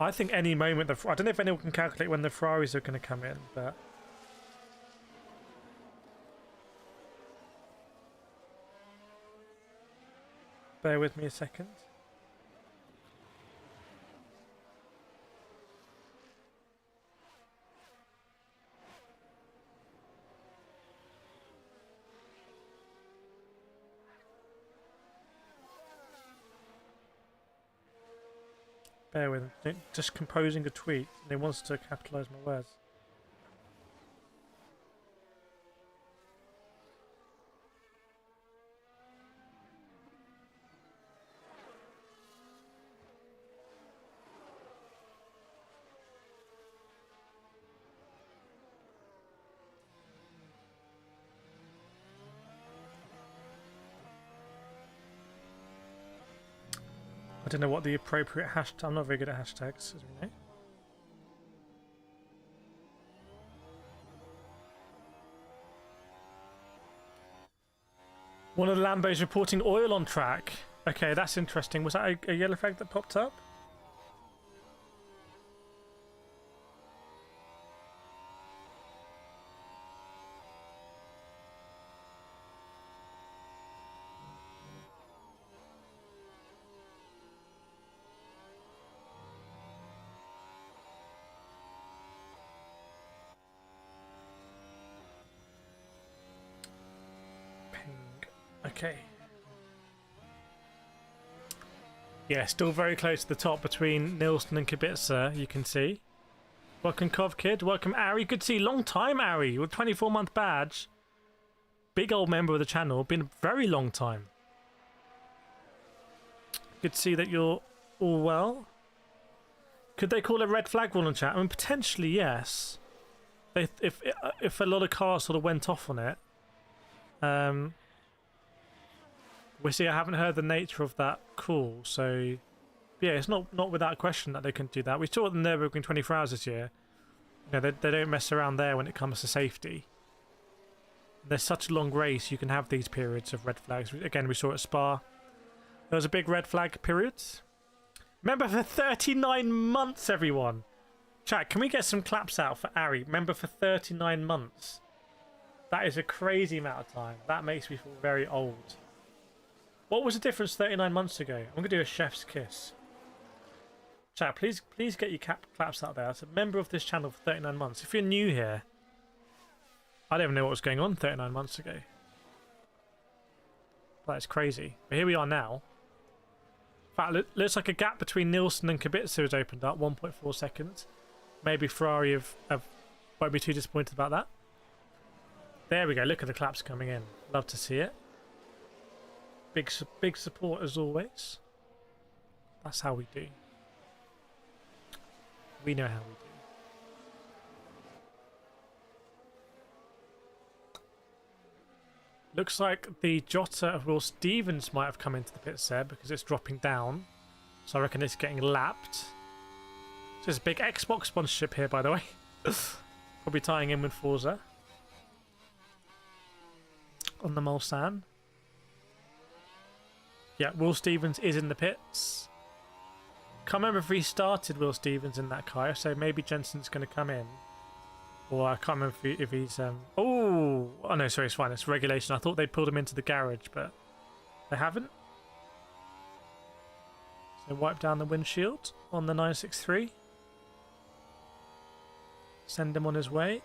I think any moment, I don't know if anyone can calculate when the Ferraris are going to come in, but... Bear with me a second. Bear with me. Just composing a tweet, and he wants to capitalise my words. I don't know what the appropriate hashtag... I'm not very good at hashtags, as we know. One of the Lambos reporting oil on track. Okay, that's interesting. Was that a yellow flag that popped up? Okay. Yeah, still very close to the top between Nilsson and Kubica, you can see. Welcome, Kov Kid. Welcome, Ari. Good to see you. Long time, Ari. With 24-month badge. Big old member of the channel. Been a very long time. Good to see that you're all well. Could they call a red flag rule in chat? I mean, potentially, yes. If a lot of cars sort of went off on it. We see, I haven't heard the nature of that call, so yeah, it's not without question that they can do that. We saw it in the Nürburgring 24 Hours this year. You know, they don't mess around there when it comes to safety. There's such a long race, you can have these periods of red flags. Again, we saw at Spa. There was a big red flag period. Member for 39 months, everyone. Chat, can we get some claps out for Ari? Member for 39 months. That is a crazy amount of time. That makes me feel very old. What was the difference 39 months ago? I'm going to do a chef's kiss. Chat, please get your claps out there. As a member of this channel for 39 months. If you're new here, I don't even know what was going on 39 months ago. That's crazy. But here we are now. In fact, it looks like a gap between Nilsson and Kubica has opened up, 1.4 seconds. Maybe Ferrari won't be too disappointed about that. There we go. Look at the claps coming in. Love to see it. Big support as always. That's how we do. We know how we do. Looks like the Jota of Will Stevens might have come into the pits there because it's dropping down. So I reckon it's getting lapped. There's a big Xbox sponsorship here, by the way. Probably tying in with Forza. On the Mulsanne. Yeah, Will Stevens is in the pits. Can't remember if he started Will Stevens in that car, so maybe Jensen's going to come in. Or I can't remember if he's... Oh no, sorry, it's fine. It's regulation. I thought they pulled him into the garage, but they haven't. So wipe down the windshield on the 963. Send him on his way.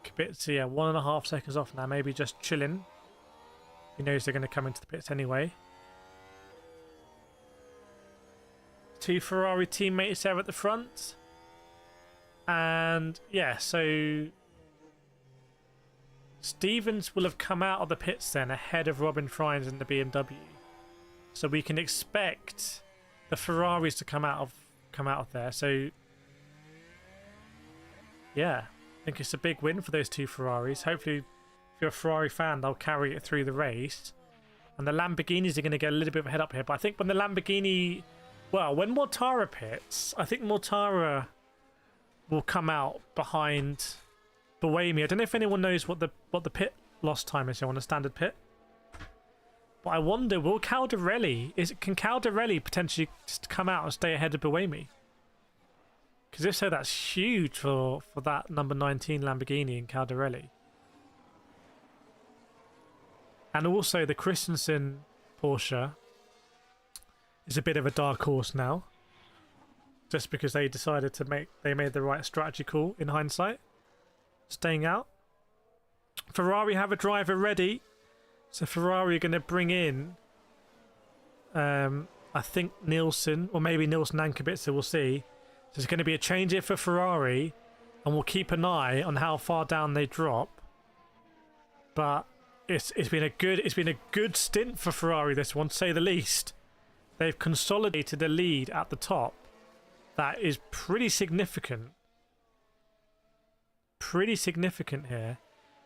Kubica, yeah, 1.5 seconds off now. Maybe just chilling. He knows they're going to come into the pits anyway. Two Ferrari teammates there at the front. And yeah, so Stevens will have come out of the pits then ahead of Robin Fries in the BMW. So we can expect the Ferraris to come out of there. So yeah, I think it's a big win for those two Ferraris. Hopefully, if you're a Ferrari fan, they'll carry it through the race. And the Lamborghinis are going to get a little bit of a head up here. But I think when the Lamborghini... Well, when Mortara pits, I think Mortara will come out behind Buemi. I don't know if anyone knows what the pit loss time is here on a standard pit. But I wonder, will Caldarelli, can Caldarelli potentially just come out and stay ahead of Buemi? Because if so, that's huge for that number 19 Lamborghini in Caldarelli. And also the Christensen Porsche is a bit of a dark horse now. Just because they decided to they made the right strategy call in hindsight. Staying out. Ferrari have a driver ready. So Ferrari are going to bring in, I think Nielsen, or maybe Nielsen and Kubica, we'll see. So there's going to be a change here for Ferrari, and we'll keep an eye on how far down they drop. But it's been a good stint for Ferrari, this one, to say the least. They've consolidated a lead at the top that is pretty significant. Pretty significant here.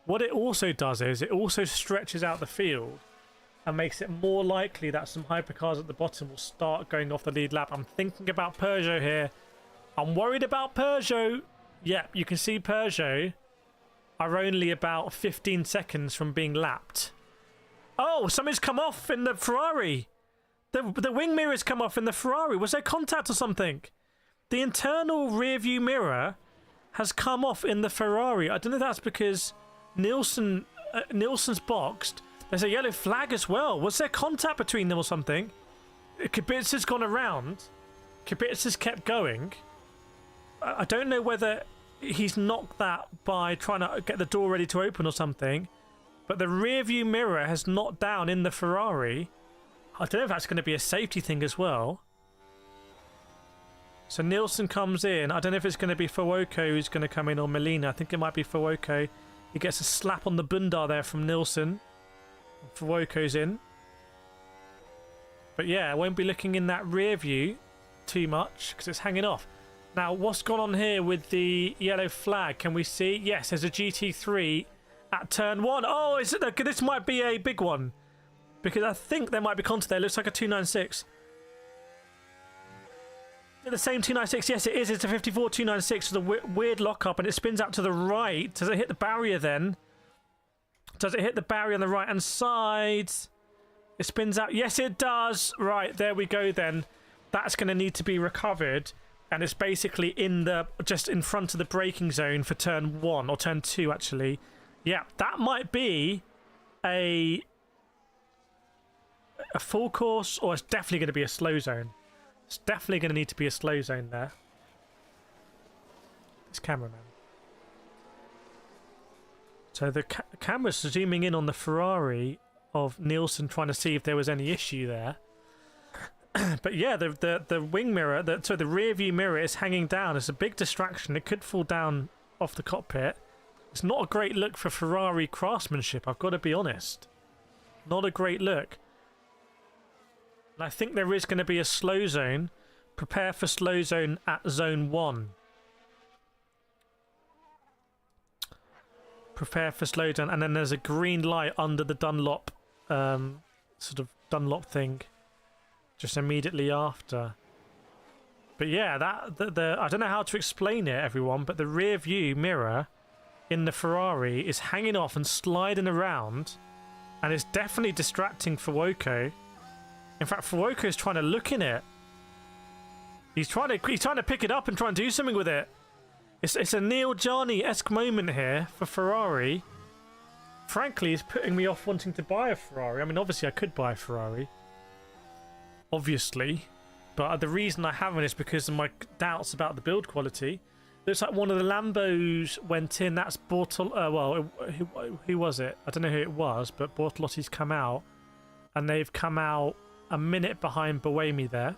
What it also does is it also stretches out the field and makes it more likely that some hypercars at the bottom will start going off the lead lap. I'm thinking about Peugeot here. I'm worried about Peugeot. Yeah, you can see Peugeot are only about 15 seconds from being lapped. Oh, something's come off in the Ferrari. The wing mirror's come off in the Ferrari. Was there contact or something? The internal rear view mirror has come off in the Ferrari. I don't know if that's because Nielsen's boxed. There's a yellow flag as well. Was there contact between them or something? Kubica's gone around. Kubica's kept going. I don't know whether he's knocked that by trying to get the door ready to open or something, but the rear view mirror has knocked down in the Ferrari. I don't know if that's going to be a safety thing as well. So Nielsen comes in. I don't know if it's going to be Fuoco who's going to come in or Molina. I think it might be Fuoco. He gets a slap on the bundar there from Nielsen. Fuoco's in. But yeah, I won't be looking in that rear view too much because it's hanging off. Now, what's gone on here with the yellow flag? Can we see? Yes, there's a GT3 at turn 1. Oh, this might be a big one. Because I think there might be contact there. It looks like a 296. The same 296. Yes, it is. It's a 54 296 with a weird lockup, and it spins out to the right. Does it hit the barrier then? Does it hit the barrier on the right-hand side? It spins out. Yes, it does. Right, there we go then. That's going to need to be recovered. And it's basically just in front of the braking zone for turn 1, or turn 2, actually. Yeah, that might be a full course, or it's definitely going to be a slow zone. It's definitely going to need to be a slow zone there. This cameraman. So the camera's zooming in on the Ferrari of Nielsen, trying to see if there was any issue there. But yeah, the wing mirror, the rear view mirror is hanging down. It's a big distraction. It could fall down off the cockpit. It's not a great look for Ferrari craftsmanship, I've got to be honest. Not a great look. And I think there is going to be a slow zone. Prepare for slow zone at zone 1. Prepare for slow down. And then there's a green light under the Dunlop, sort of Dunlop thing. Just immediately after. But yeah, I don't know how to explain it, everyone, but the rear view mirror in the Ferrari is hanging off and sliding around, and it's definitely distracting Fuoco. In fact, Fuoco is trying to look in it. He's trying to pick it up and try and do something with it. It's a Neil Jarni-esque moment here for Ferrari. Frankly, it's putting me off wanting to buy a Ferrari. I mean, obviously I could buy a Ferrari. Obviously, but the reason I haven't is because of my doubts about the build quality. Looks like one of the Lambos went in. That's who was it? I don't know who it was, but Bortolotti's come out, and they've come out a minute behind Buemi there.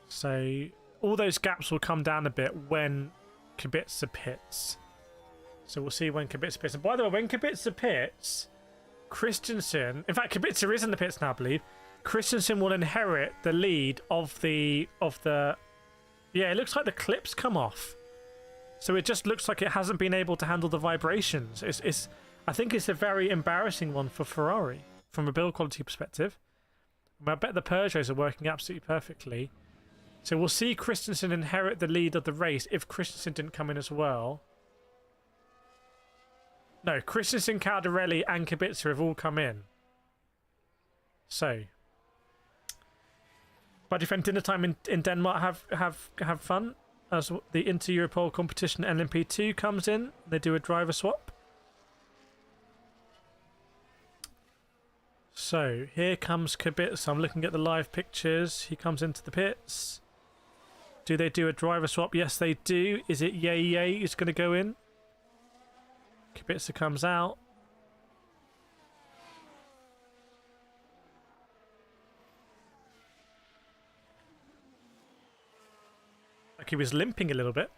So all those gaps will come down a bit when Kubica pits. So we'll see when Kubica pits. And by the way, when Kubica pits, Christensen, in fact Kubica is in the pits now, I believe. Christensen will inherit the lead of the yeah, it looks like the clips come off, so it just looks like it hasn't been able to handle the vibrations. I think it's a very embarrassing one for Ferrari from a build quality perspective. I bet the Peugeots are working absolutely perfectly. So we'll see Christensen inherit the lead of the race if Christensen didn't come in as well. No, Christensen, Caldarelli and Kubica have all come in. So, buddy friend, dinner time in Denmark. Have fun as the Inter-Europol competition LMP2 comes in. They do a driver swap. So here comes Kubica. I'm looking at the live pictures. He comes into the pits. Do they do a driver swap? Yes, they do. Is it Yay who's going to go in? Kubica comes out. Like he was limping a little bit.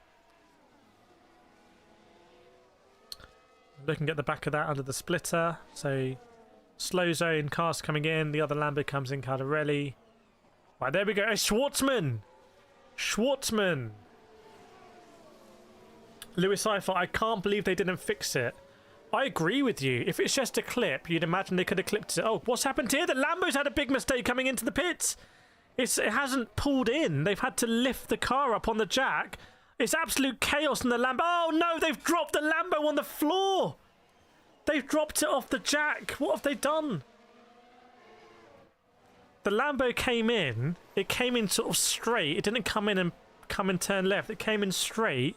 Looking at the back of that under the splitter. So slow zone, cars coming in. The other Lambo comes in, Caldarelli. Right, there we go. Oh, Schwartzman! Schwartzman! Lewis Seifert, I can't believe they didn't fix it. I agree with you. If it's just a clip, you'd imagine they could have clipped it. Oh, what's happened here? The Lambo's had a big mistake coming into the pits. It hasn't pulled in. They've had to lift the car up on the jack. It's absolute chaos in the Lambo. Oh no, they've dropped the Lambo on the floor. They've dropped it off the jack. What have they done? The Lambo came in. It came in sort of straight. It didn't come in and turn left. It came in straight.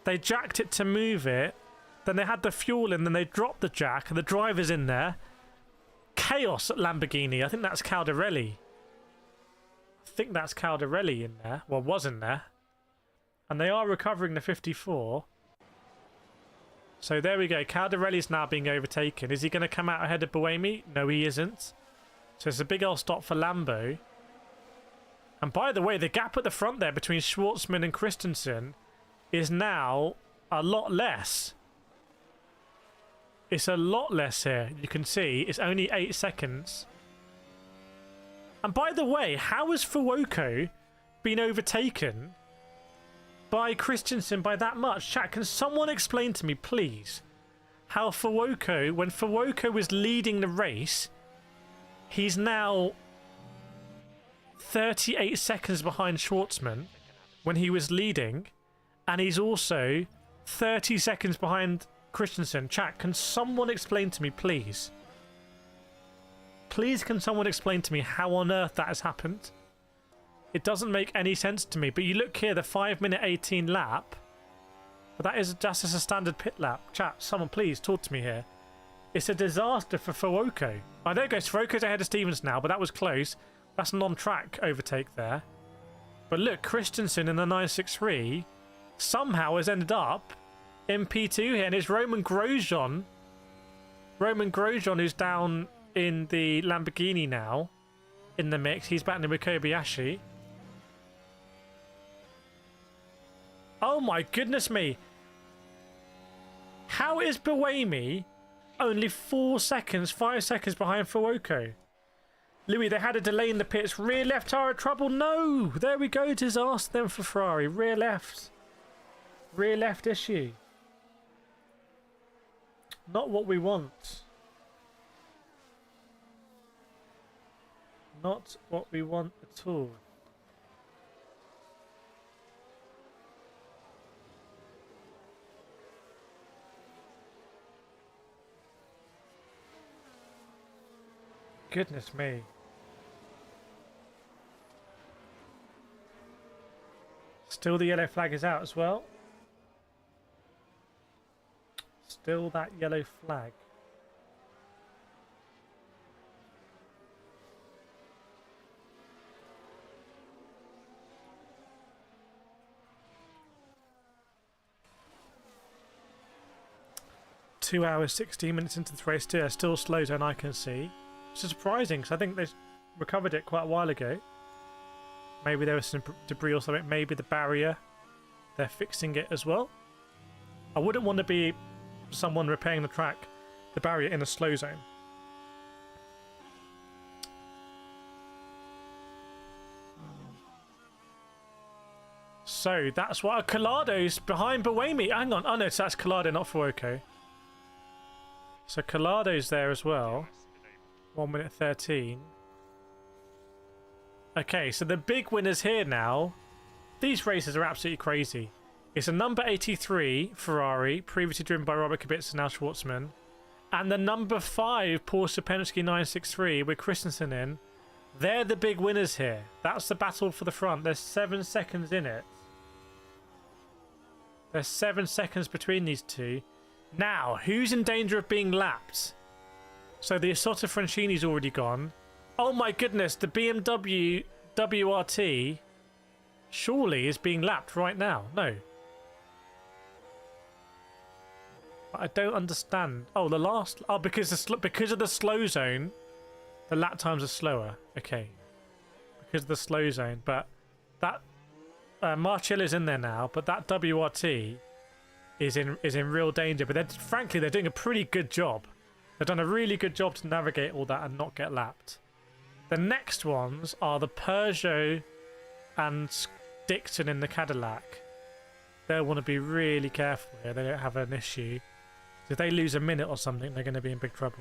They jacked it to move it. Then they had the fuel in. Then they dropped the jack. And the driver's in there. Chaos at Lamborghini. I think that's Caldarelli. I think that's Caldarelli in there. Well, was in there. And they are recovering the 54. So there we go. Caldarelli's now being overtaken. Is he going to come out ahead of Buemi? No, he isn't. So it's a big old stop for Lambo. And by the way, the gap at the front there between Schwartzman and Christensen is now a lot less. It's a lot less here. You can see it's only 8 seconds. And by the way, how has Fuoco been overtaken by Christensen by that much? Chat, can someone explain to me, please, how Fuoco, when Fuoco was leading the race, he's now 38 seconds behind Schwartzman when he was leading, and he's also 30 seconds behind Christensen. Chat, can someone explain to me, please? Please, can someone explain to me how on earth that has happened? It doesn't make any sense to me. But you look here, the 5-minute 18 lap. But that's just a standard pit lap. Chat, someone please talk to me here. It's a disaster for Fuoco. Oh, there it goes. Fuoco's ahead of Stevens now, but that was close. That's an on-track overtake there. But look, Christensen in the 963 somehow has ended up in P2 here. And it's Roman Grosjean. Roman Grosjean, who's down in the Lamborghini now in the mix. He's battling with Kobayashi. Oh my goodness me. How is Buemi only 4 seconds, 5 seconds behind Fuoco? Louis, they had a delay in the pits. Rear left tire trouble. No! There we go. Disaster then for Ferrari. Rear left. Rear left issue. Not what we want. Not what we want at all. Goodness me. Still the yellow flag is out as well. Still that yellow flag. Two hours, 16 minutes into the race, still slow zone I can see. Which is surprising because I think they recovered it quite a while ago. Maybe there was some debris or something. Maybe the barrier, they're fixing it as well. I wouldn't want to be someone repairing the barrier in a slow zone. So that's why Colado's behind Buemi. Hang on. Oh no, so that's Colado, not Fuoco. So Colado's there as well. 1 minute 13. Okay, so the big winners here now these races are absolutely crazy. It's a number 83 Ferrari, previously driven by Robert Kubica and now Schwartzman, and the number 5 Porsche Penske 963 with Christensen in. They're the big winners here. That's the battle for the front. There's 7 seconds in it. There's 7 seconds between these two. Now, who's in danger of being lapped? So the Isotta Francini's already gone. Oh my goodness, the BMW WRT surely is being lapped right now. No. I don't understand. Oh, the last... Oh, because of the slow zone, the lap times are slower. Okay. Because of the slow zone. But that... Marcella's in there now, but that WRT is in real danger. But frankly, they're doing a pretty good job. They've done a really good job to navigate all that and not get lapped. The next ones are the Peugeot and Dixon in the Cadillac. They'll want to be really careful here. They don't have an issue. If they lose a minute or something, they're going to be in big trouble.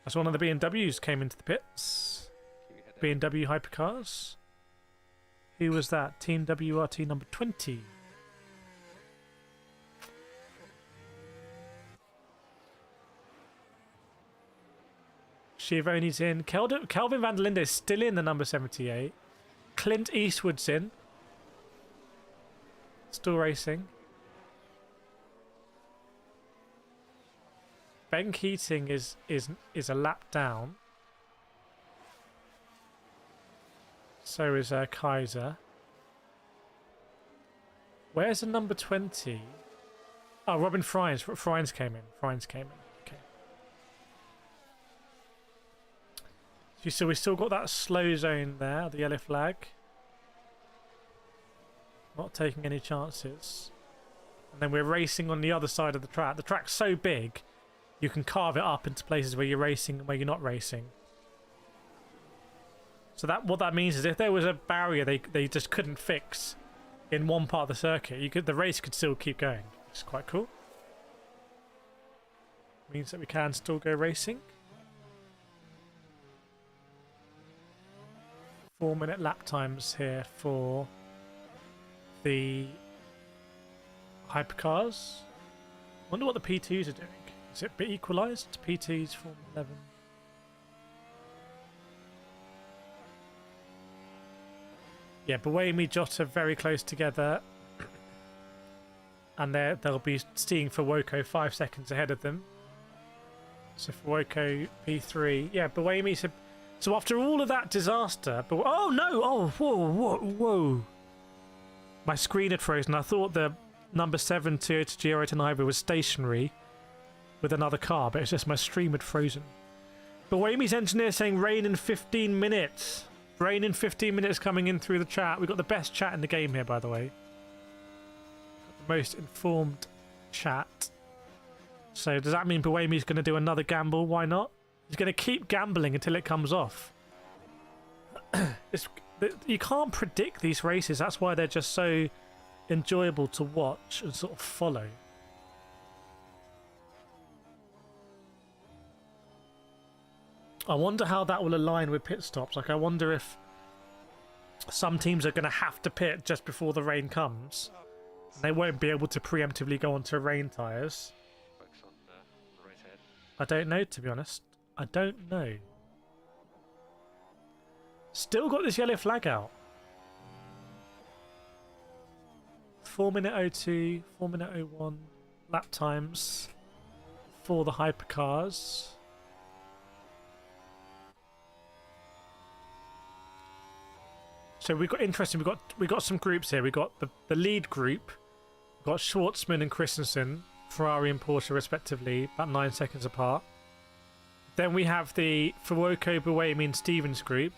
That's one of the BMWs came into the pits. BMW hypercars. Who was that? Team WRT number 20. Schiavone's in. Kelvin van der Linde is still in the number 78. Clint Eastwood's in. Still racing. Ben Keating is a lap down. So is Kaiser. Where's the number 20? Oh, Robin Friends. Friends came in. Okay. So we still got that slow zone there, the yellow flag. Not taking any chances. And then we're racing on the other side of the track. The track's so big, you can carve it up into places where you're racing and where you're not racing. So what that means is if there was a barrier they just couldn't fix in one part of the circuit, the race could still keep going. It's quite cool. Means that we can still go racing. 4-minute lap times here for the hypercars. Wonder what the P2s are doing. Is it a bit equalised? P2s, Formula 11. Yeah, Buemi, Jota very close together. And they'll be seeing Fuoco 5 seconds ahead of them. So Fuoco P3. Yeah, Buemi. So after all of that disaster... Oh no! Oh, whoa. My screen had frozen. I thought the number 7 Toyota Giro Tenaiba was stationary with another car, but it's just my stream had frozen. Buemi's engineer saying rain in 15 minutes. Rain in 15 minutes coming in through the chat. We've got the best chat in the game here, by the way. The most informed chat. So does that mean Buemi's going to do another gamble? Why not? He's going to keep gambling until it comes off. You can't predict these races. That's why they're just so enjoyable to watch and sort of follow. I wonder how that will align with pit stops. Like, I wonder if some teams are going to have to pit just before the rain comes. And they won't be able to preemptively go onto rain tyres. I don't know, to be honest. I don't know. Still got this yellow flag out. 4-minute 02, 4-minute 01 lap times for the hypercars. So we've got interesting. We got some groups here. We got the lead group. We've got Schwartzman and Christensen, Ferrari and Porsche respectively, about 9 seconds apart. Then we have the Fuoco, Buemi and Stevens group,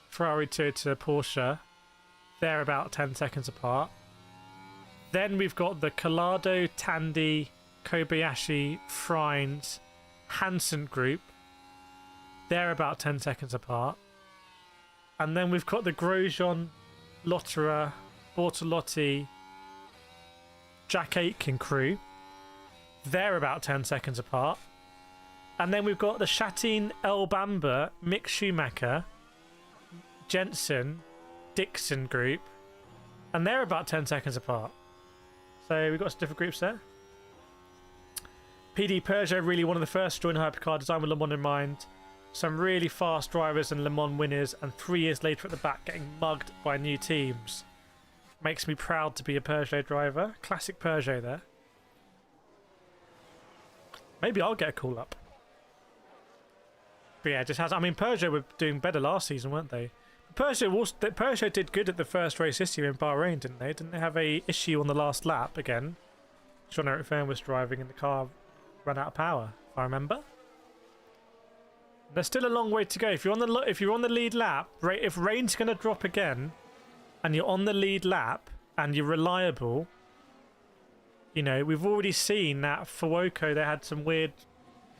Ferrari, Toyota, Porsche. They're about 10 seconds apart. Then we've got the Collado, Tandy, Kobayashi, Freins, Hansen group. They're about 10 seconds apart. And then we've got the Grosjean, Lotterer, Bortolotti, Jack Aitken crew. They're about 10 seconds apart. And then we've got the Chattin, El Bamba, Mick Schumacher, Jensen, Dixon group, and they're about 10 seconds apart. So we've got some different groups there. PD Peugeot, really one of the first to join hypercar design with Le Mans in mind. Some really fast drivers and Le Mans winners, and 3 years later at the back getting mugged by new teams. Makes me proud to be a Peugeot driver. Classic Peugeot there. Maybe I'll get a call up. But yeah, it just has. I mean, Peugeot were doing better last season, weren't they? Peugeot did good at the first race this year in Bahrain, didn't they? Didn't they have a issue on the last lap again? Jean-Eric Vergne was driving and the car ran out of power, if I remember. There's still a long way to go. If you're on the lead lap, if rain's going to drop again, and you're on the lead lap and you're reliable, you know, we've already seen that for Woco they had some weird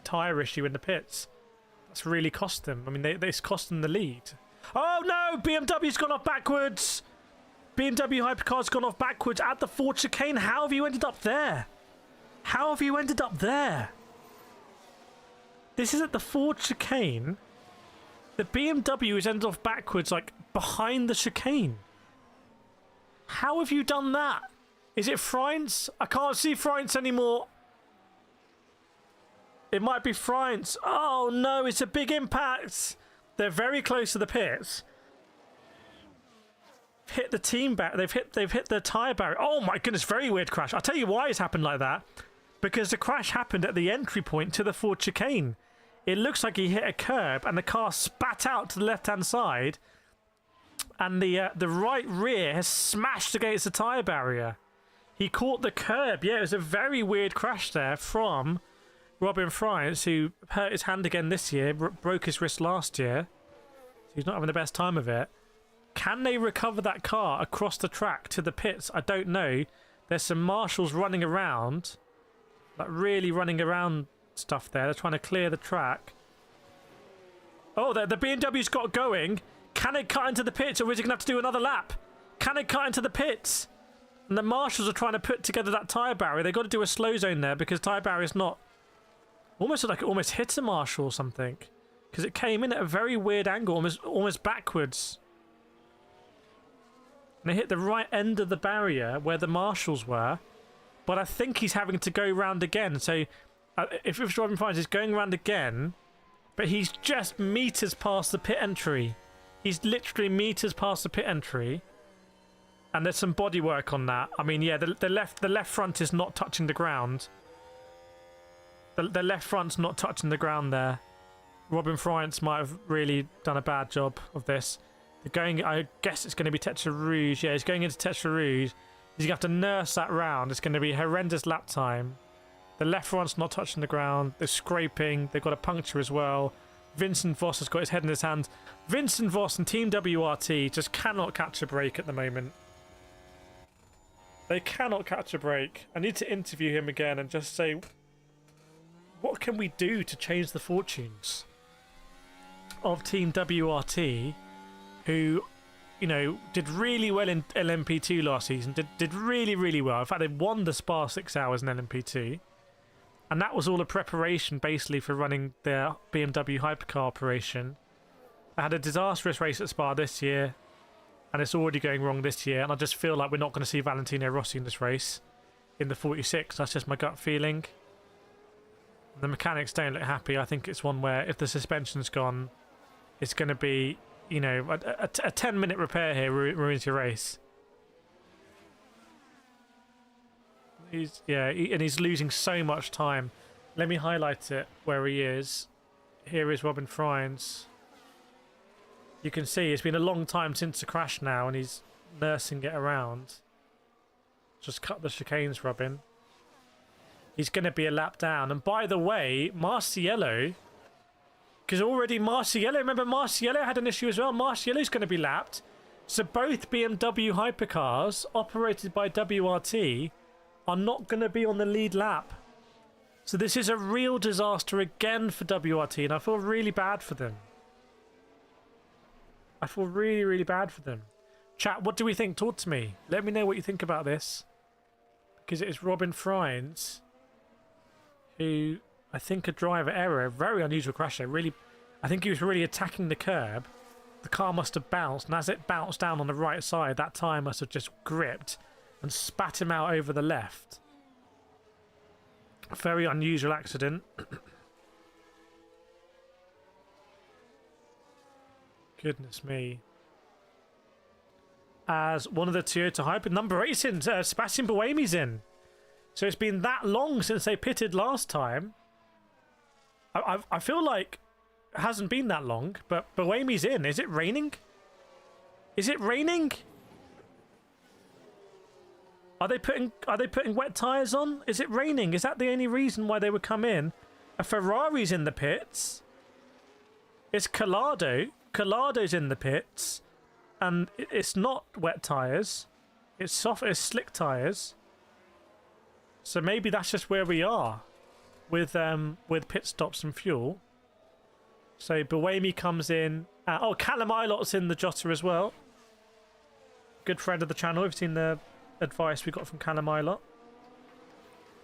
tyre issue in the pits. That's really cost them. I mean, it's cost them the lead. Oh no! BMW's gone off backwards! BMW hypercar's gone off backwards at the Ford chicane. How have you ended up there? How have you ended up there? This is at the Ford chicane. The BMW has ended off backwards, like, behind the chicane. How have you done that? Is it France? I can't see France anymore. It might be France. Oh no, it's a big impact. They're very close to the pits. Hit the team back. They've hit the tyre barrier. Oh my goodness, very weird crash. I'll tell you why it's happened like that. Because the crash happened at the entry point to the Ford chicane. It looks like he hit a curb and the car spat out to the left-hand side. And the right rear has smashed against the tyre barrier. He caught the curb. Yeah, it was a very weird crash there from Robin Fries, who hurt his hand again this year, broke his wrist last year. So he's not having the best time of it. Can they recover that car across the track to the pits? I don't know. There's some marshals running around, like really running around stuff there. They're trying to clear the track. Oh, the BMW's got going. Can it cut into the pits, or is it going to have to do another lap? Can it cut into the pits? And the marshals are trying to put together that tyre barrier. They've got to do a slow zone there because tyre barrier's not... Almost like it almost hit a marshal or something. Because it came in at a very weird angle, almost backwards. And it hit the right end of the barrier where the marshals were. But I think he's having to go round again. So if Robin finds he's going round again, but he's just meters past the pit entry. He's literally meters past the pit entry. And there's some body work on that. I mean, yeah, the left front is not touching the ground. The left front's not touching the ground there. Robin France might have really done a bad job of this. I guess it's going to be Tetra Rouge. Yeah, he's going into Tetra Rouge. He's going to have to nurse that round. It's going to be a horrendous lap time. The left front's not touching the ground. They're scraping. They've got a puncture as well. Vincent Voss has got his head in his hands. Vincent Voss and Team WRT just cannot catch a break at the moment. They cannot catch a break. I need to interview him again and just say, what can we do to change the fortunes of Team WRT, who, you know, did really well in LMP2 last season, did really, really well. In fact, they won the Spa 6 hours in LMP2. And that was all a preparation, basically, for running their BMW hypercar operation. I had a disastrous race at Spa this year, and it's already going wrong this year. And I just feel like we're not going to see Valentino Rossi in this race in the 46. That's just my gut feeling. The mechanics don't look happy. I think it's one where if the suspension's gone, it's going to be, you know, a 10-minute repair here ruins your race. And he's losing so much time. Let me highlight it where he is. Here is Robin Fries. You can see it's been a long time since the crash now, and he's nursing it around. Just cut the chicanes, Robin. He's going to be a lap down. And by the way, Marciello, because already Marciello, remember Marciello had an issue as well. Marciello's going to be lapped. So both BMW hypercars operated by WRT are not going to be on the lead lap. So this is a real disaster again for WRT, and I feel really bad for them. I feel really, really bad for them. Chat, what do we think? Talk to me. Let me know what you think about this. Because it is Robin Fries, who I think a driver error, a very unusual crash there. Really, I think he was really attacking the curb. the car must have bounced, and as it bounced down on the right side, that tyre must have just gripped and spat him out over the left. Very unusual accident. Goodness me. As one of the Toyota Hybrid number 8's in, Sebastian Buemi's in. So it's been that long since they pitted last time. I feel like it hasn't been that long, but Buemi's in. Is it raining? Is it raining? Are they putting wet tyres on? Is it raining? Is that the only reason why they would come in? A Ferrari's in the pits. It's Collado. Collado's in the pits. And it's not wet tyres. It's soft, it's slick tyres. So maybe that's just where we are with pit stops and fuel. So Buemi comes in. Oh, Callum Ilot's in the Jota as well. Good friend of the channel. We've seen the advice we got from Callum Ilot,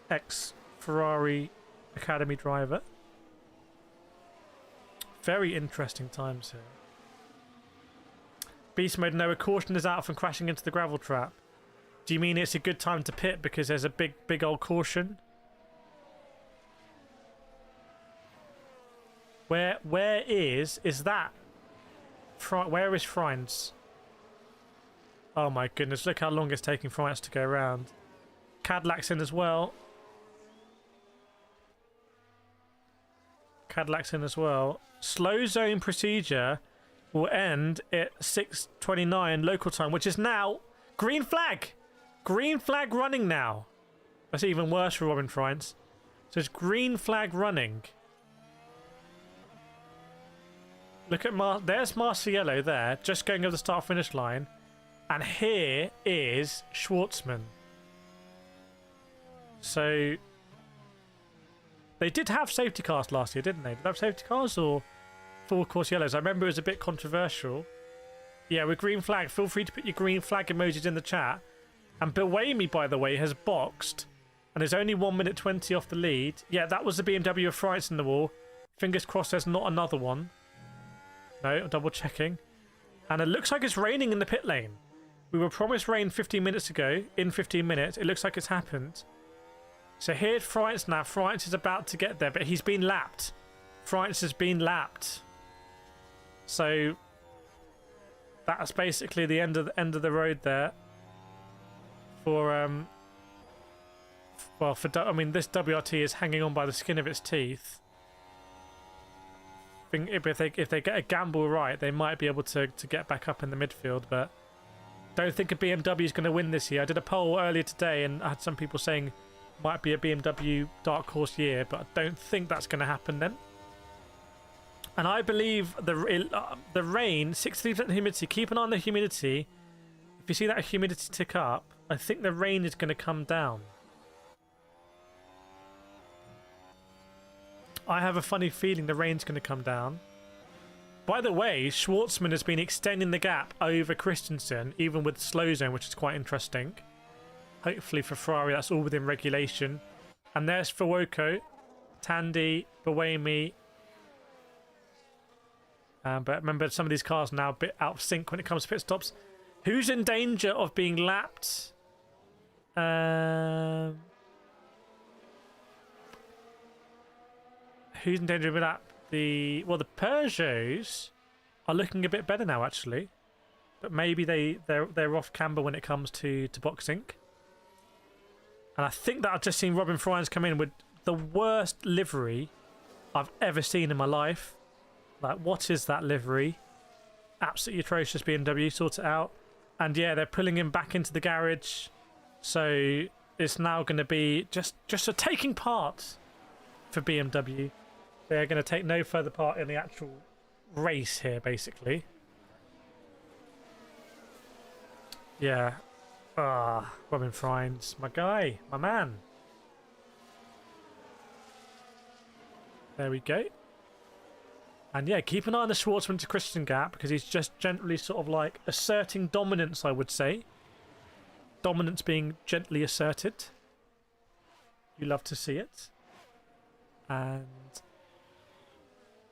ex-Ferrari Academy driver. Very interesting times here. Beast mode, no, a caution is out from crashing into the gravel trap. Do you mean it's a good time to pit because there's a big old caution? Where is that? Where is Frines? Oh my goodness, look how long it's taking Frines to go around. Cadillac's in as well. Cadillac's in as well. Slow zone procedure will end at 6:29 local time, which is now green flag. Green flag running now. That's even worse for Robin Frines. So it's green flag running. Look at there's Marciello there, just going over the start-finish line. And here is Schwartzman. So they did have safety cars last year, didn't they? Did they have safety cars or full course yellows? I remember it was a bit controversial. Yeah, with green flag, feel free to put your green flag emojis in the chat. And Buemi, by the way, has boxed and is only 1 minute 20 off the lead. Yeah, that was the BMW of France in the wall. Fingers crossed there's not another one. No, I'm double checking. And it looks like it's raining in the pit lane. We were promised rain 15 minutes ago. In 15 minutes, it looks like it's happened. So here's France now. France is about to get there, but he's been lapped. France has been lapped. So that's basically the end of the road there. For I mean, this WRT is hanging on by the skin of its teeth. If they get a gamble right, they might be able to get back up in the midfield, but don't think a BMW is going to win this year. I did a poll earlier today and I had some people saying might be a BMW dark horse year, but I don't think that's going to happen then. And I believe the rain, 63% humidity, keep an eye on the humidity. If you see that humidity tick up, I think the rain is going to come down. I have a funny feeling the rain's going to come down. By the way, Schwartzman has been extending the gap over Christensen, even with slow zone, which is quite interesting. Hopefully for Ferrari, that's all within regulation. And there's Fuoco, Tandy, Buemi. But remember, some of these cars are now a bit out of sync when it comes to pit stops. Who's in danger of being lapped? Who's in danger of being lapped? The Peugeots are looking a bit better now, actually. But maybe they're off camber when it comes to boxing. And I think that I've just seen Robin Frines come in with the worst livery I've ever seen in my life. Like, what is that livery? Absolutely atrocious. BMW, sort it out. And yeah, they're pulling him back into the garage. So it's now going to be just a taking part for BMW. They're going to take no further part in the actual race here, basically. Yeah. Robin Frines, my guy, my man. There we go. And yeah, keep an eye on the Schwartzman to Christian gap, because he's just gently sort of like asserting dominance, I would say. Dominance being gently asserted. You love to see it. And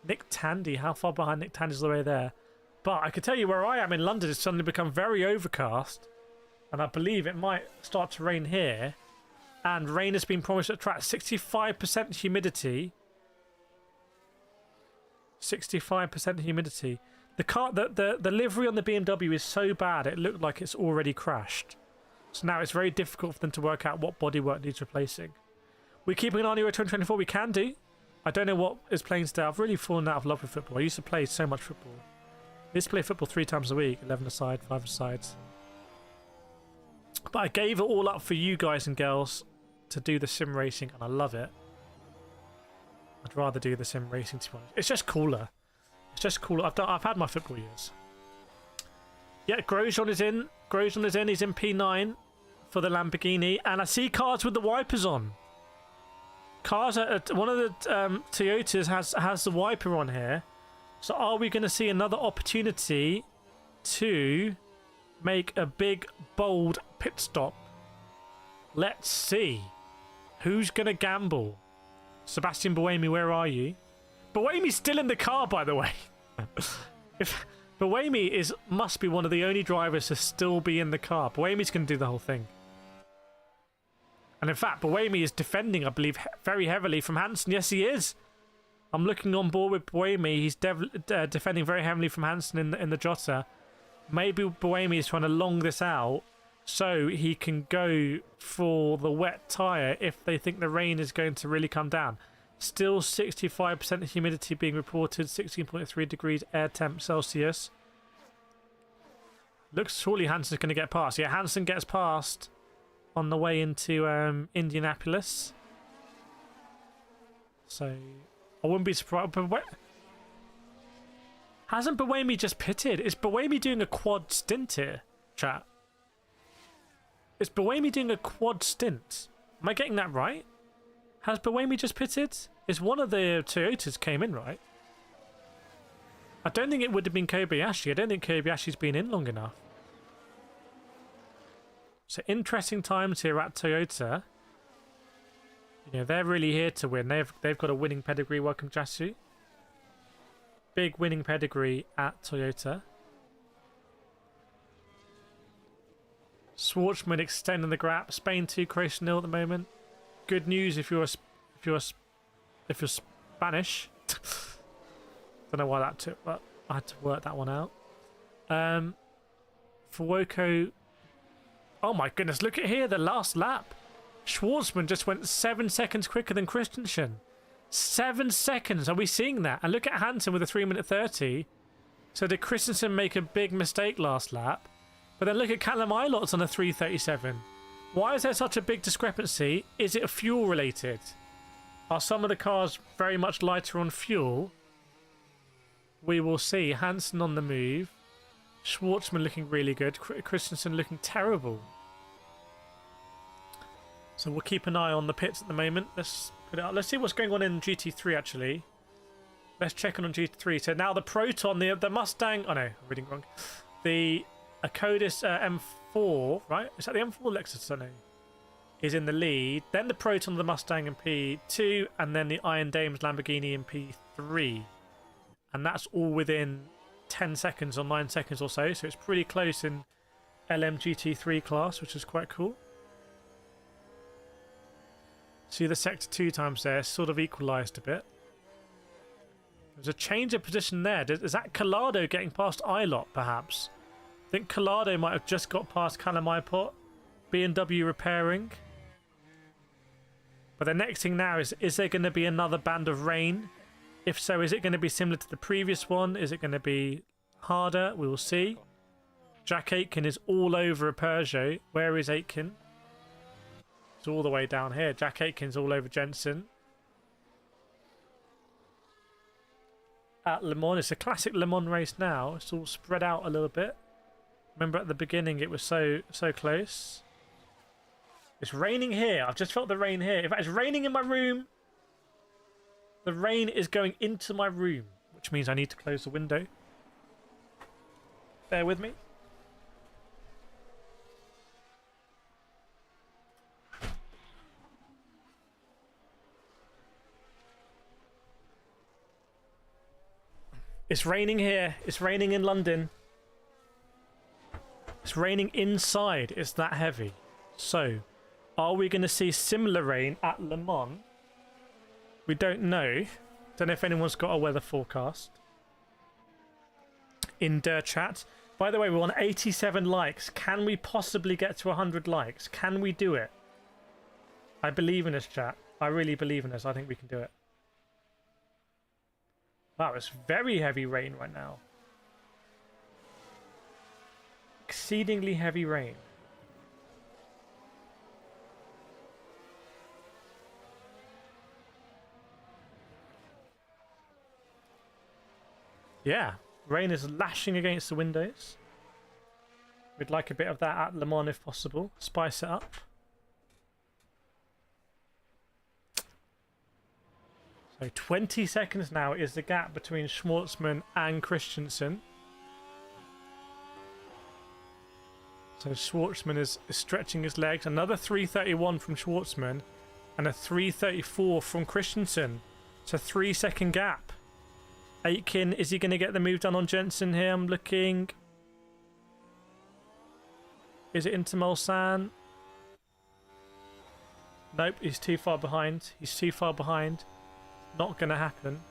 Nick Tandy, how far behind Nick Tandy is the way there? But I can tell you where I am in London, it's suddenly become very overcast. And I believe it might start to rain here. And rain has been promised at the track. 65% humidity. 65% humidity. The livery on the BMW is so bad it looked like it's already crashed. So now it's very difficult for them to work out what bodywork needs replacing. We're keeping an eye on Euro 2024. We can do. I don't know what is playing today. I've really fallen out of love with football. I used to play so much football. I used to play football 3 times a week, 11 aside, 5 asides. But I gave it all up for you guys and girls to do the sim racing, and I love it. I'd rather do the sim racing, to be honest. It's just cooler. It's just cooler. I've had my football years. Yeah, Grosjean is in. Grosjean is in. He's in P9 for the Lamborghini, and I see cars with the wipers on. Cars at one of the Toyotas has the wiper on here. So are we going to see another opportunity to make a big, bold pit stop? Let's see. Who's going to gamble? Sebastian Buemi, where are you? Buemi's still in the car, by the way. If Buemi must be one of the only drivers to still be in the car. Buemi's going to do the whole thing. And in fact, Buemi is defending, I believe, very heavily from Hansen. Yes, he is. I'm looking on board with Buemi. He's defending very heavily from Hansen in the Jota. Maybe Buemi is trying to long this out so he can go for the wet tyre if they think the rain is going to really come down. Still 65% humidity being reported, 16.3 degrees air temp Celsius. Looks surely Hansen's going to get past. Yeah, Hansen gets past on the way into Indianapolis. So I wouldn't be surprised. But hasn't Buemi just pitted? Is Buemi doing a quad stint here, chat? Is Buemi doing a quad stint? Am I getting that right? Has Buemi just pitted? Is one of the Toyotas came in, right? I don't think it would have been Kobayashi. I don't think Kobayashi's been in long enough. So interesting times here at Toyota. You know, they're really here to win. They've got a winning pedigree. Welcome, Jasu. Big winning pedigree at Toyota. Schwartzman extending the gap. Spain 2, Croatia 0 at the moment. Good news if you're Spanish. Don't know why that took, but I had to work that one out. For Woko, oh my goodness! Look at here, the last lap. Schwartzman just went 7 seconds quicker than Christensen. 7 seconds. Are we seeing that? And look at Hansen with a 3:30. So did Christensen make a big mistake last lap? But then look at Callum Ilot's on a 3:37. Why is there such a big discrepancy? Is it fuel related? Are some of the cars very much lighter on fuel? We will see. Hansen on the move. Schwartzman looking really good. Christensen looking terrible. So we'll keep an eye on the pits at the moment. Let's put it out. Let's see what's going on in GT3 actually. Let's check on GT3. So now the Proton, the Mustang. Oh no, I'm reading wrong. The Acodis M4, right? Is that the M4 Lexus? I don't know. Is in the lead. Then the Proton, the Mustang in P2, and then the Iron Dames Lamborghini in P3. And that's all within 10 seconds or 9 seconds or so. So it's pretty close in LMGT3 class, which is quite cool. See the sector 2 times there, sort of equalised a bit. There's a change of position there. Is that Collado getting past Ilot, perhaps? I think Collado might have just got past Callum Ipot. B&W repairing. But the next thing now is there going to be another band of rain? If so, is it going to be similar to the previous one? Is it going to be harder? We will see. Jack Aitken is all over a Peugeot. Where is Aitken? It's all the way down here. Jack Aitken's all over Jensen. At Le Mans, it's a classic Le Mans race now. It's all spread out a little bit. Remember at the beginning it was so close. It's raining here. I've just felt the rain here. In fact, it's raining in my room. The rain is going into my room, which means I need to close the window. Bear with me. It's raining here. It's raining in London. It's raining inside. It's that heavy. So, are we going to see similar rain at Le Mans? We don't know. Don't know if anyone's got a weather forecast. In der chat. By the way, we're on 87 likes. Can we possibly get to 100 likes? Can we do it? I believe in us, chat. I really believe in us. I think we can do it. Wow, it's very heavy rain right now. Exceedingly heavy rain. Yeah, rain is lashing against the windows. We'd like a bit of that at Le Mans if possible. Spice it up. So 20 seconds now is the gap between Schwartzman and Christensen. So Schwartzman is stretching his legs. Another 3:31 from Schwartzman and a 3:34 from Christensen. It's a 3-second gap. Aitken, is he going to get the move done on Jensen here? I'm looking. Is it into Mulsanne? Nope, he's too far behind. He's too far behind. Not going to happen.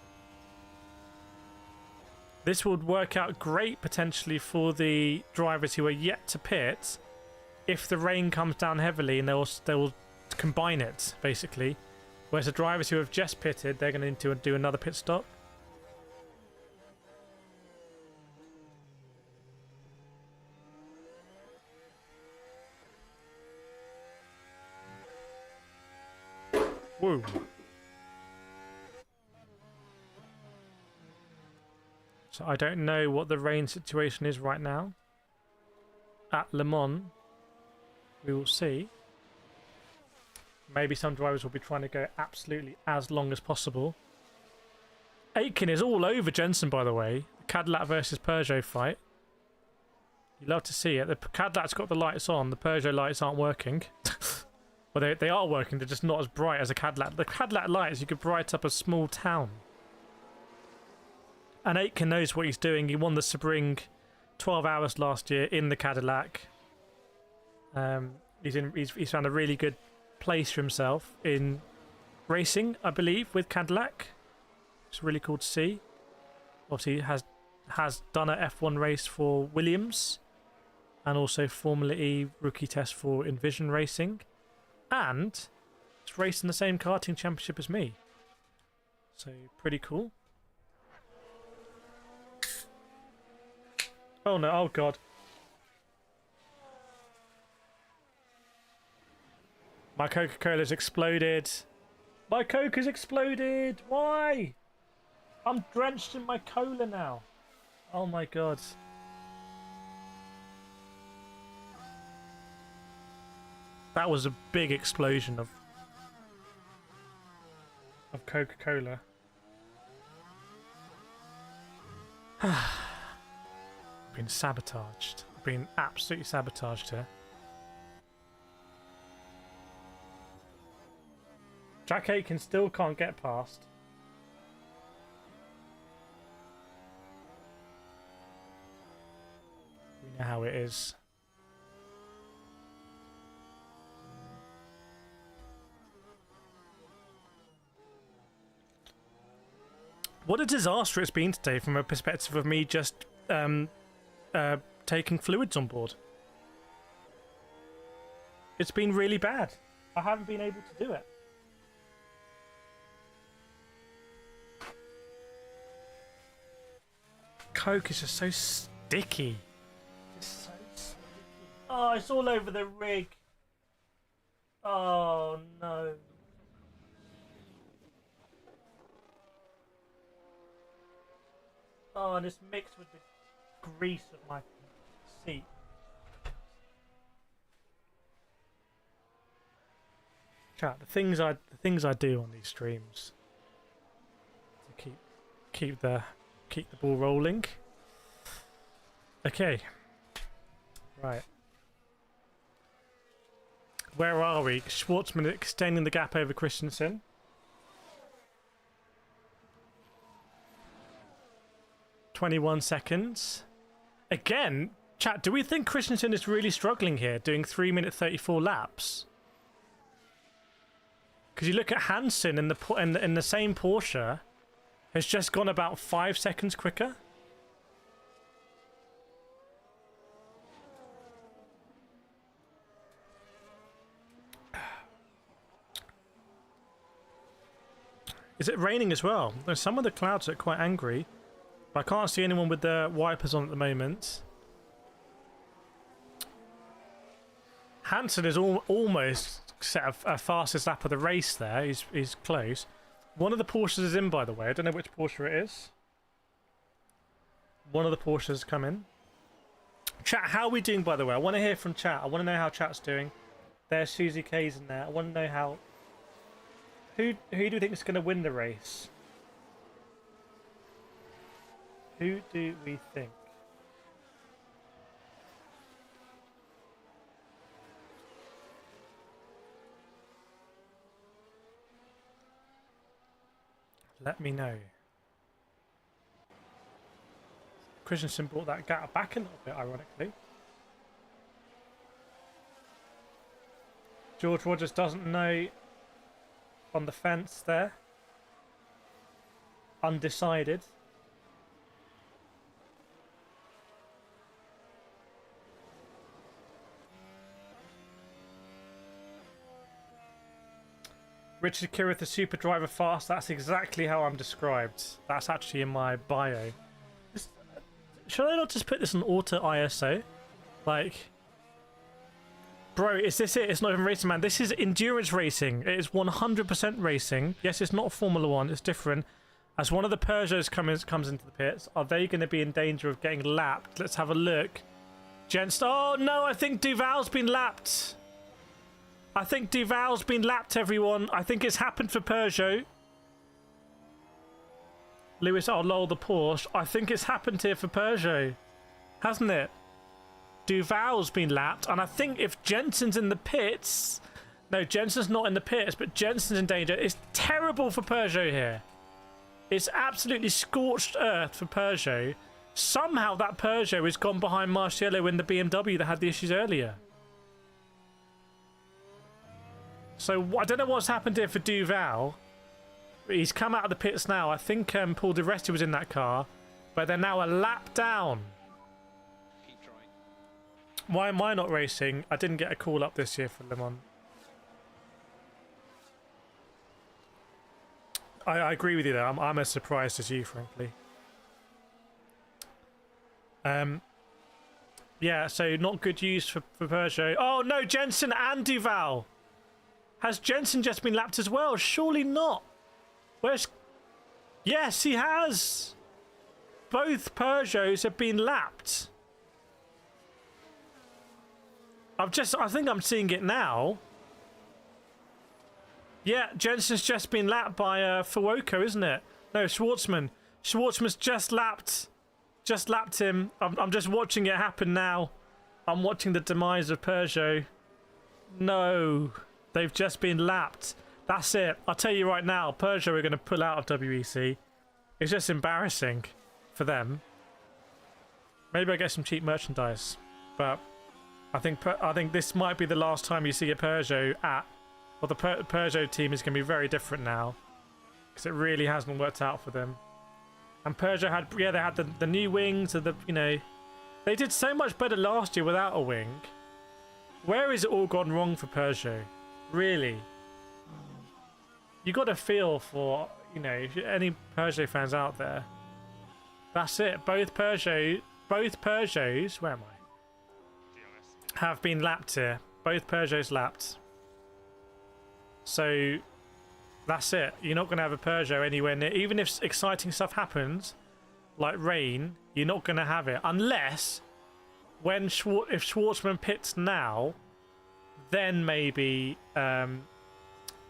This would work out great potentially for the drivers who are yet to pit if the rain comes down heavily and they'll combine it basically. Whereas the drivers who have just pitted, they're going to need to do another pit stop. Whoa. So I don't know what the rain situation is right now. At Le Mans, we will see. Maybe some drivers will be trying to go absolutely as long as possible. Aitken is all over Jensen, by the way. The Cadillac versus Peugeot fight. You love to see it. The Cadillac's got the lights on. The Peugeot lights aren't working. Well, they are working. They're just not as bright as a Cadillac. The Cadillac lights, you could bright up a small town. And Aitken knows what he's doing. He won the Sebring 12 hours last year in the Cadillac. He's found a really good place for himself in racing, I believe, with Cadillac. It's really cool to see. Obviously, has done an F1 race for Williams, and also Formula E rookie test for Envision Racing, and it's raced in the same karting championship as me. So pretty cool. Oh no, oh god. My Coca-Cola's exploded. My Coke has exploded! Why? I'm drenched in my cola now. Oh my god. That was a big explosion of Coca-Cola. Been sabotaged. Been absolutely sabotaged here. Jack Aitken still can't get past. We know how it is. What a disaster it's been today from a perspective of me just taking fluids on board. It's been really bad. I haven't been able to do it. Coke is just so sticky. It's so sticky. Oh, it's all over the rig. Oh no. Oh, and it's mixed with the grease of my seat. Chat, the things I do on these streams to keep the ball rolling. Okay. Right. Where are we? Schwartzman extending the gap over Christensen. 21 seconds. Again, chat, do we think Christensen is really struggling here, doing 3-minute 34 laps? Because you look at Hansen in the same Porsche, has just gone about 5 seconds quicker. Is it raining as well? There's some of the clouds are quite angry, but I can't see anyone with their wipers on at the moment. Hansen is almost set a fastest lap of the race there. He's close. One of the Porsches is in, by the way. I don't know which Porsche it is. One of the Porsches has come in. Chat, how are we doing, by the way? I want to hear from chat. I want to know how chat's doing. There's Susie K's in there. I want to know how... Who do you think is going to win the race? Who do we think? Let me know. Christensen brought that gap back a little bit, ironically. George Rogers doesn't know. On the fence there. Undecided. Richard Kireth, the super driver fast. That's exactly how I'm described. That's actually in my bio. Should I not just put this on auto ISO? Like... Bro, is this it? It's not even racing, man. This is endurance racing. It is 100% racing. Yes, it's not Formula 1. It's different. As one of the Peugeots comes into the pits, are they going to be in danger of getting lapped? Let's have a look. Gents. Oh, no, I think Duval's been lapped. I think Duval's been lapped, everyone. I think it's happened for Peugeot. Lewis, oh, lol, the Porsche. I think it's happened here for Peugeot. Hasn't it? Duval's been lapped, and I think if Jensen's in the pits... No, Jensen's not in the pits, but Jensen's in danger. It's terrible for Peugeot here. It's absolutely scorched earth for Peugeot. Somehow that Peugeot has gone behind Marciello in the BMW that had the issues earlier. So I don't know what's happened here for Duval. He's come out of the pits now. I think Paul Di Resti was in that car, but they're now a lap down. Why am I not racing? I didn't get a call up this year for Le Mans. I agree with you there. I'm as surprised as you, frankly. Yeah, so not good news for Peugeot. Oh no, Jensen and Duval. Has Jensen just been lapped as well? Surely not. Where's... Yes, he has. Both Peugeots have been lapped. I think I'm seeing it now. Yeah, Jensen's just been lapped by Fuoco, isn't it? No, Schwartzman. Schwartzman's just lapped him. I'm just watching it happen now. I'm watching the demise of Peugeot. No, they've just been lapped. That's it. I'll tell you right now, Peugeot are going to pull out of WEC. It's just embarrassing for them. Maybe I get some cheap merchandise, but I think this might be the last time you see a Peugeot at... Well, the Peugeot team is going to be very different now, because it really hasn't worked out for them. And Peugeot had... Yeah, they had the new wings, and they did so much better last year without a wing. Where has it all gone wrong for Peugeot? Really? You got to feel for, any Peugeot fans out there. That's it. Both Peugeots, where am I? Have been lapped here. Both Peugeots lapped. So that's it. You're not going to have a Peugeot anywhere near. Even if exciting stuff happens, like rain, you're not going to have it unless if Schwartzman pits now, then maybe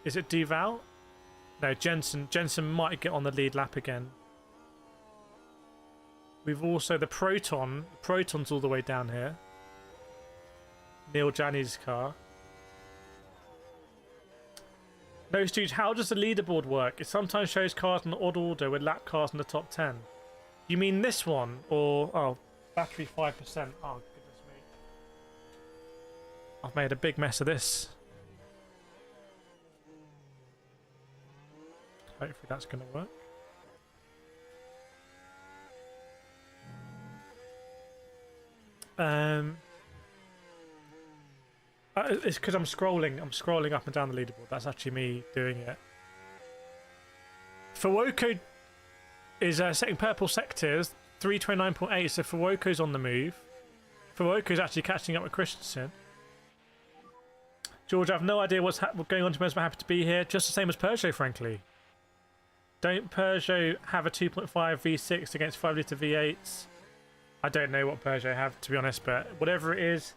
is it Duval? No, Jensen might get on the lead lap again. We've also the Proton's all the way down here. Neil Janney's car. No, Stooge, how does the leaderboard work? It sometimes shows cars in odd order with lap cars in the top 10. You mean this one? Or, oh, battery 5%. Oh, goodness me. I've made a big mess of this. Hopefully that's going to work. It's because I'm scrolling up and down the leaderboard. That's actually me doing it. Fuoco is setting purple sectors 329.8, so Fuoco's on the move. Fuoco's actually catching up with Christensen. George, I have no idea what's going on to me. I'm happy to be here. Just the same as Peugeot, frankly. Don't Peugeot have a 2.5 V6 against 5 litre V8s? I don't know what Peugeot have, to be honest, but whatever it is,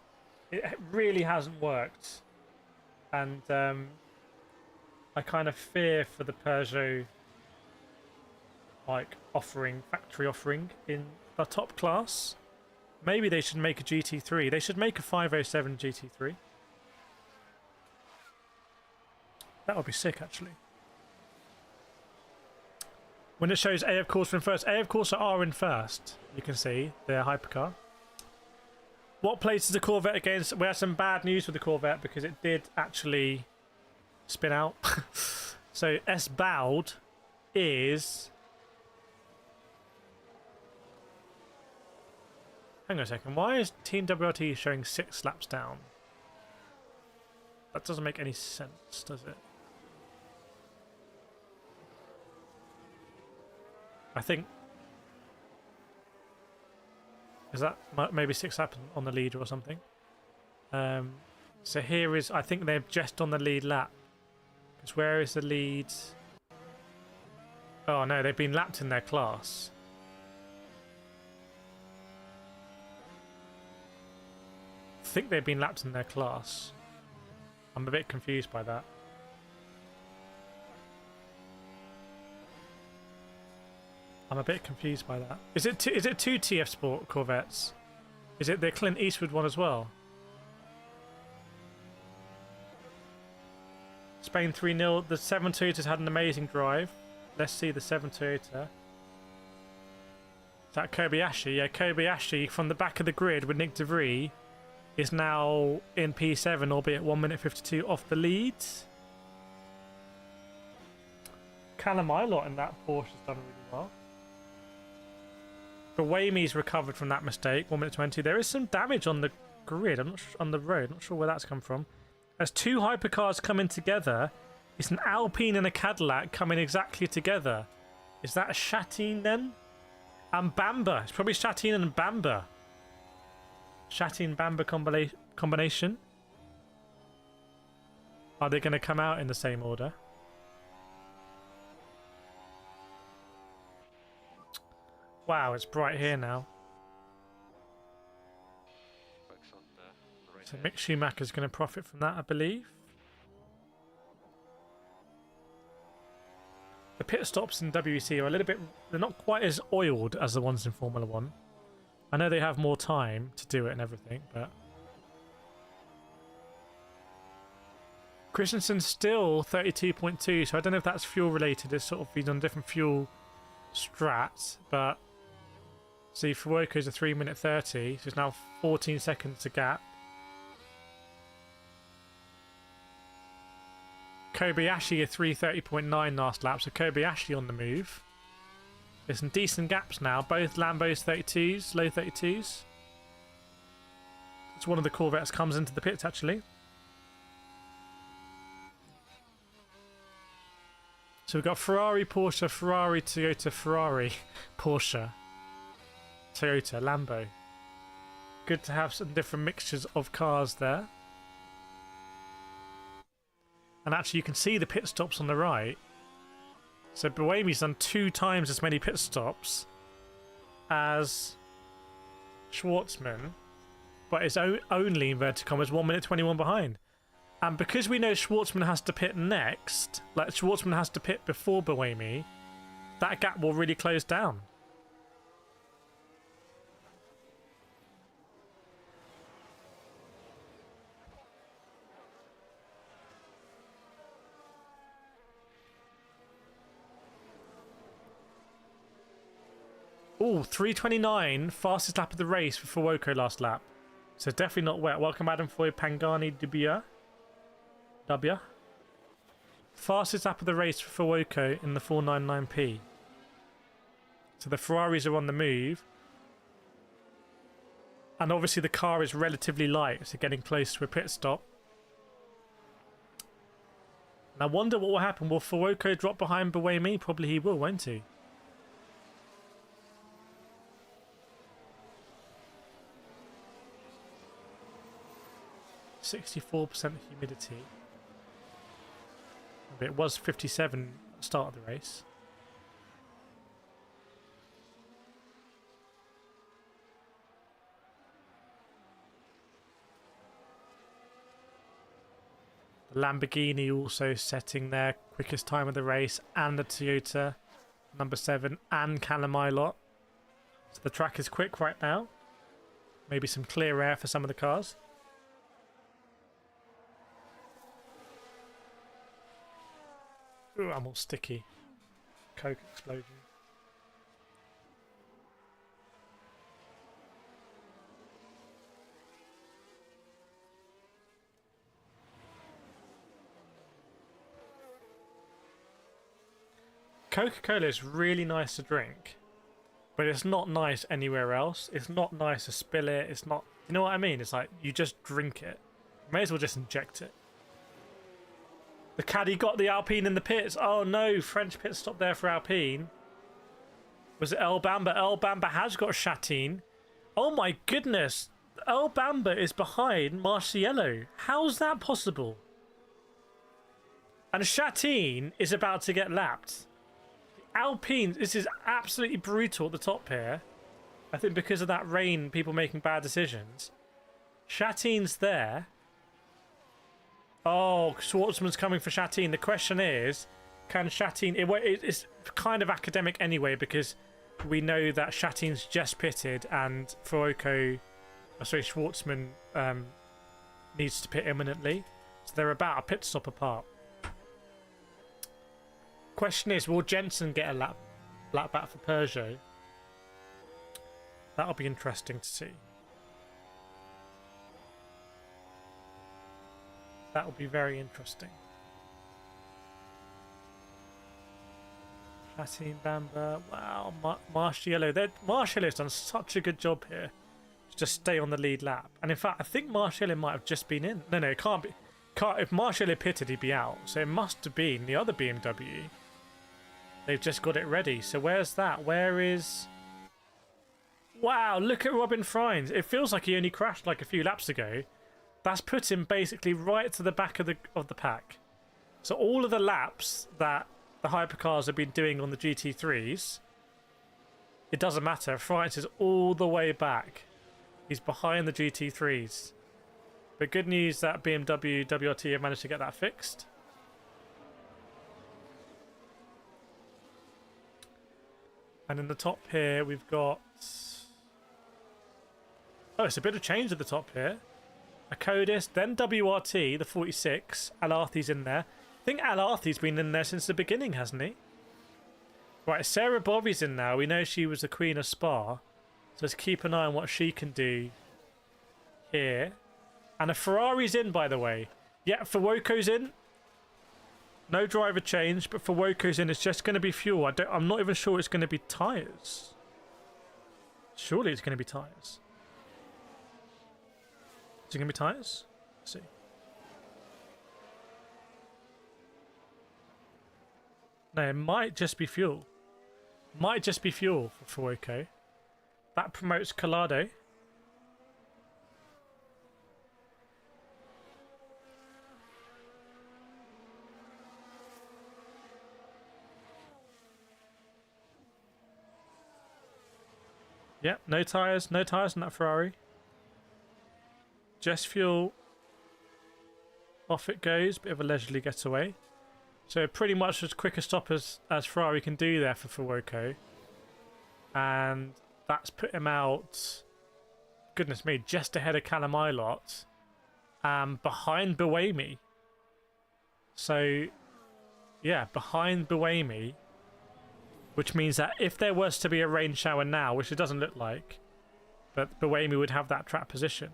it really hasn't worked. And I kind of fear for the Peugeot like factory offering in the top class. Maybe they should make a GT3. They should make a 507 GT3. That would be sick, actually. When it shows AF Corsa in first, AF Corsa are in first. You can see their hypercar. What place is the Corvette against? We had some bad news with the Corvette because it did actually spin out. So S-Bound is... Hang on a second. Why is Team WRT showing 6 laps down? That doesn't make any sense, does it? I think... Is that maybe 6 laps on the lead or something? So here is... I think they're just on the lead lap. Because where is the lead? Oh no, they've been lapped in their class. I think they've been lapped in their class. I'm a bit confused by that. Is it two TF Sport Corvettes? Is it the Clint Eastwood one as well? Spain 3-0. The 7 Toyota's had an amazing drive. Let's see the 7 Toyota. Is that Kobayashi? Yeah, Kobayashi from the back of the grid with Nick DeVries is now in P7, albeit 1 minute 52 off the lead. Callum Ilott in that Porsche has done really well. But Wamey's recovered from that mistake, 1 minute 20. There is some damage on the grid, I'm not sure, on the road. Not sure where that's come from. As 2 hypercars coming together, it's an Alpine and a Cadillac coming exactly together. Is that a Chatine then? And Bamba. It's probably Chatine and Bamba. Chatine Bamba combination. Are they going to come out in the same order? Wow, it's bright here now. So Mick Schumacher's going to profit from that, I believe. The pit stops in WEC are a little bit... They're not quite as oiled as the ones in Formula 1. I know they have more time to do it and everything, but... Christensen's still 32.2, so I don't know if that's fuel related. It's sort of been on different fuel strats, but... See, Fuoco's a 3 minute 30, so it's now 14 seconds to gap. Kobayashi a 3:30.9 last lap, so Kobayashi on the move. There's some decent gaps now, both Lambos 32s, low 32s. It's one of the Corvettes comes into the pits actually. So we've got Ferrari, Porsche, Ferrari, Toyota, Ferrari, Porsche, Toyota, Lambo. Good to have some different mixtures of cars there. And actually you can see the pit stops on the right. So Buemi's done 2 times as many pit stops as Schwartzman, but is only, inverted commas, 1 minute 21 behind. And because we know Schwartzman has to pit next, like Schwartzman has to pit before Buemi, that gap will really close down. Oh, 3:29, fastest lap of the race for Fuoco last lap. So definitely not wet. Welcome Adam Foy Pangani Dubia. W. Fastest lap of the race for Fuoco in the 499p. So the Ferraris are on the move. And obviously the car is relatively light, so getting close to a pit stop. And I wonder what will happen. Will Fuoco drop behind Buemi? Probably he will, won't he? %64% humidity. It was 57 at the start of the race. The Lamborghini also setting their quickest time of the race, and the Toyota number 7 and Calamilot. So the track is quick right now. Maybe some clear air for some of the cars. Ooh, I'm all sticky. Coke explosion. Coca-Cola is really nice to drink, but it's not nice anywhere else. It's not nice to spill it. It's not, you know what I mean? It's like you just drink it. You may as well just inject it. The caddy got the Alpine in the pits. Oh no, French pit stop there for Alpine. Was it El Bamba? El Bamba has got Chatine. Oh my goodness. El Bamba is behind Marciello. How's that possible? And Chatine is about to get lapped. Alpine, this is absolutely brutal at the top here. I think because of that rain, people making bad decisions. Chatine's there. Oh, Schwartzman's coming for Chatine. The question is, can Chatine... It's kind of academic anyway, because we know that Chatine's just pitted and Schwartzman needs to pit imminently. So they're about a pit stop apart. Question is, will Jensen get a lap back for Peugeot? That'll be interesting to see. That'll be very interesting. Chatine, Bamba, wow, Marciello. Marciello's done such a good job here to just stay on the lead lap. And in fact, I think Marciello might have just been in. No, it can't be. If Marciello pitted, he'd be out. So it must have been the other BMW. They've just got it ready. So where's that? Where is... Wow, look at Robin Frines. It feels like he only crashed like a few laps ago. That's put him basically right to the back of the pack. So all of the laps that the hypercars have been doing on the GT3s, it doesn't matter. Frines is all the way back. He's behind the GT3s. But good news that BMW WRT have managed to get that fixed. And in the top here, we've got... Oh, it's a bit of change at the top here. A Codis, then WRT, the 46. Alarthi's in there. I think Alarthi's been in there since the beginning, hasn't he? Right, Sarah Bobby's in now. We know she was the Queen of Spa. So let's keep an eye on what she can do here. And a Ferrari's in, by the way. Yeah, Fuoco's in. No driver change, but Fuoco's in. It's just going to be fuel. I'm not even sure it's going to be tyres. Surely it's going to be tyres. Is it going to be tyres? Let's see. No, it might just be fuel. Might just be fuel for Fuoco. That promotes Collado. Yep, no tyres on that Ferrari. Just fuel. Off it goes, bit of a leisurely getaway. So pretty much as quick a stop as Ferrari can do there for Fuoco. And that's put him out, goodness me, just ahead of Calamilot. Behind Buemi. So, yeah, behind Buemi. which means that if there was to be a rain shower now, which it doesn't look like, but Buemi would have that track position.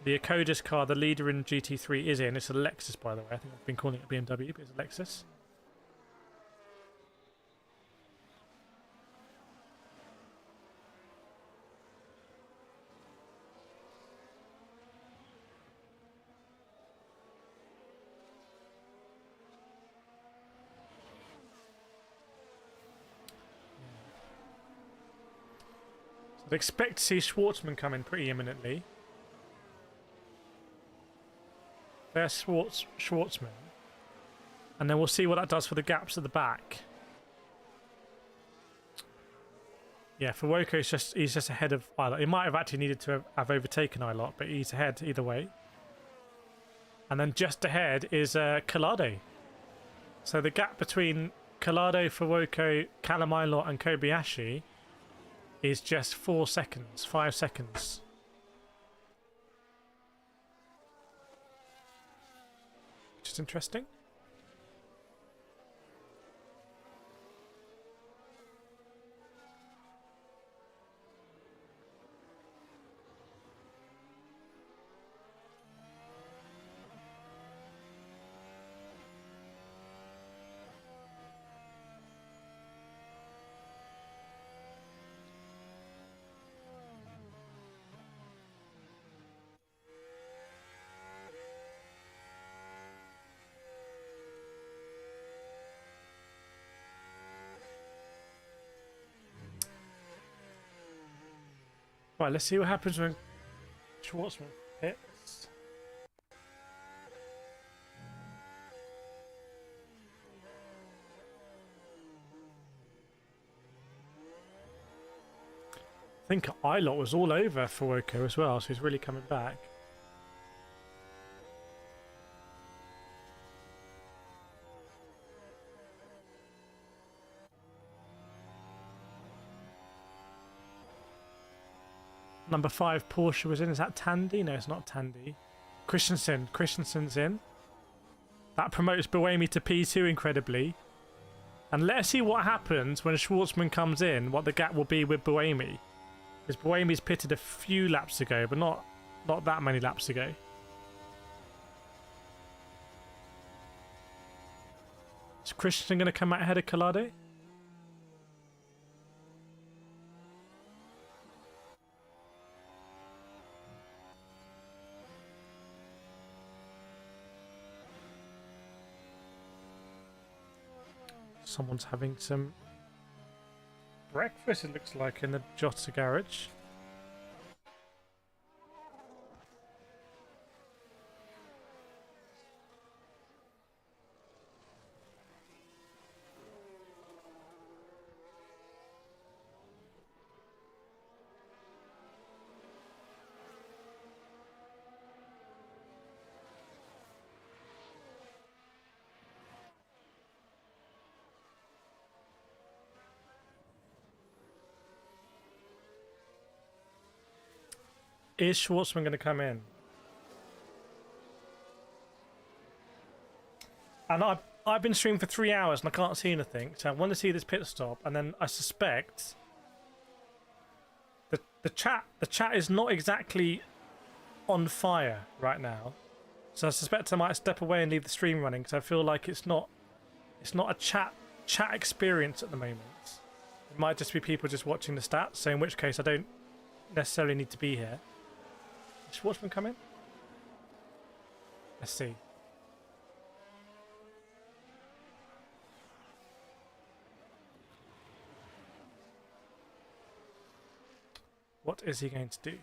The Akodis car, the leader in GT3, is in. It's a Lexus, by the way. I think I've been calling it a BMW, but it's a Lexus. So I'd expect to see Schwartzman come in pretty imminently. There's Schwartzman. And then we'll see what that does for the gaps at the back. Yeah, for Woko, he's just ahead of Ilott. He might have actually needed to have overtaken Ilott, but he's ahead either way. And then just ahead is Collado. So the gap between Collado, Fuoco, Callum Ilott and Kobayashi is just 4 seconds, 5 seconds. Which is interesting. Right, let's see what happens when Schwartzman hits. I think Ilott was all over Fuoco as well, so he's really coming back. Number 5 Porsche was in. Is that Tandy? No, it's not Tandy. Christensen's in. That promotes Buemi to P2 incredibly. And let's see what happens when Schwartzman comes in, what the gap will be with Buemi. Because Buemi's pitted a few laps ago, but not that many laps ago. Is Christensen going to come out ahead of Collado? Someone's having some breakfast, it looks like, in the Jota garage. Is Schwartzman going to come in? And I've been streaming for 3 hours and I can't see anything, so I want to see this pit stop. And then I suspect the chat is not exactly on fire right now, so I suspect I might step away and leave the stream running because I feel like it's not a chat experience at the moment. It might just be people just watching the stats. So in which case I don't necessarily need to be here. Is Schwartzman come in? Let's see. What is he going to do?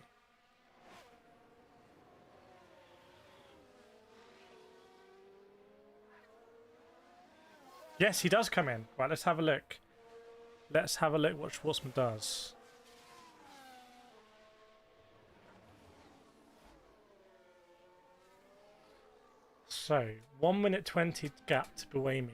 Yes, he does come in. Right, let's have a look. Let's have a look what Schwartzman does. So, 1 minute 20 gap to Buemi.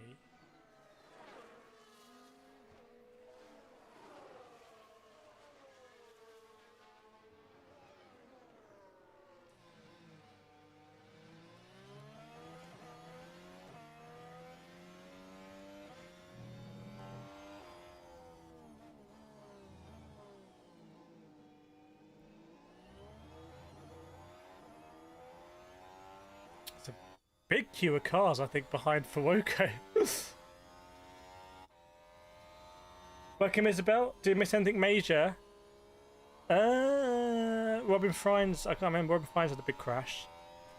big queue of cars, I think, behind Fuoco. Welcome, Isabel. Did you miss anything major? Robin Fines, I can't remember. Robin Fines had a big crash.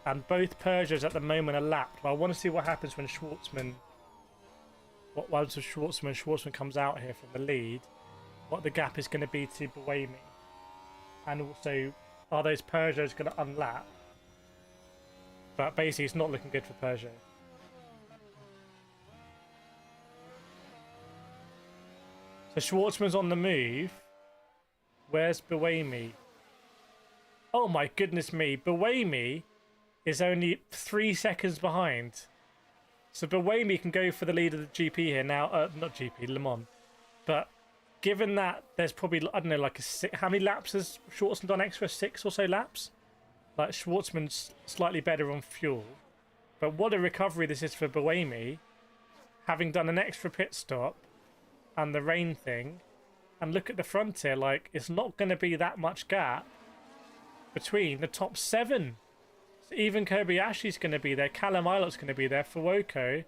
And both Peugeots at the moment are lapped. But I want to see what happens when Schwartzman... Once Schwartzman comes out here from the lead. What the gap is going to be to Buemi. And also, are those Peugeots going to unlap? But basically, it's not looking good for Peugeot. So Schwartzman's on the move. Where's Buemi? Oh my goodness me. Buemi is only 3 seconds behind. So Buemi can go for the lead of the GP here now. Not GP, Le Mans. But given that there's probably, I don't know, like how many laps has Schwartzman done extra? 6 or so laps? Like Schwartzman's slightly better on fuel. But what a recovery this is for Buemi. Having done an extra pit stop and the rain thing. And look at the front here, like, it's not going to be that much gap between the top 7. So even Kobayashi's going to be there, Callum Ilot's going to be there, Fuoco,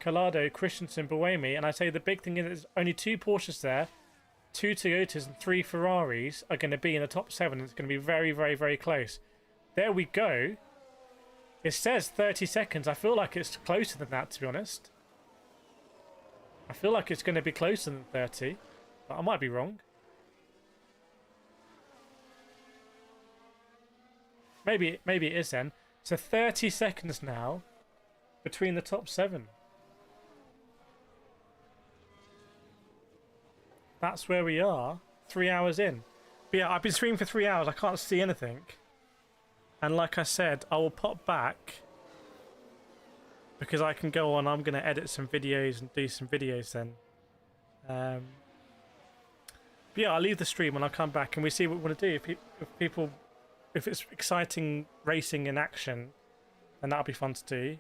Collado, Christensen, Buemi. And I say the big thing is there's only 2 Porsches there, 2 Toyotas and 3 Ferraris are going to be in the top 7. It's going to be very, very, very close. There we go. It says 30 seconds. I feel like it's closer than that, to be honest. I feel like it's going to be closer than 30. But I might be wrong. Maybe it is then. So 30 seconds now between the top 7. That's where we are. 3 hours in. But yeah, I've been streaming for 3 hours. I can't see anything. And like I said, I will pop back because I can go on. I'm going to edit some videos and do some videos then. But yeah, I'll leave the stream and I'll come back and we see what we want to do. If it's exciting racing in action, then that'll be fun to do.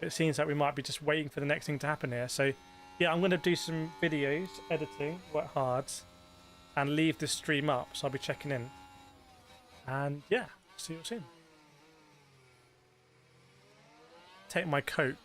It seems like we might be just waiting for the next thing to happen here. So yeah, I'm going to do some videos, editing, work hard, and leave the stream up. So I'll be checking in. And yeah, see you soon. Take my Coke.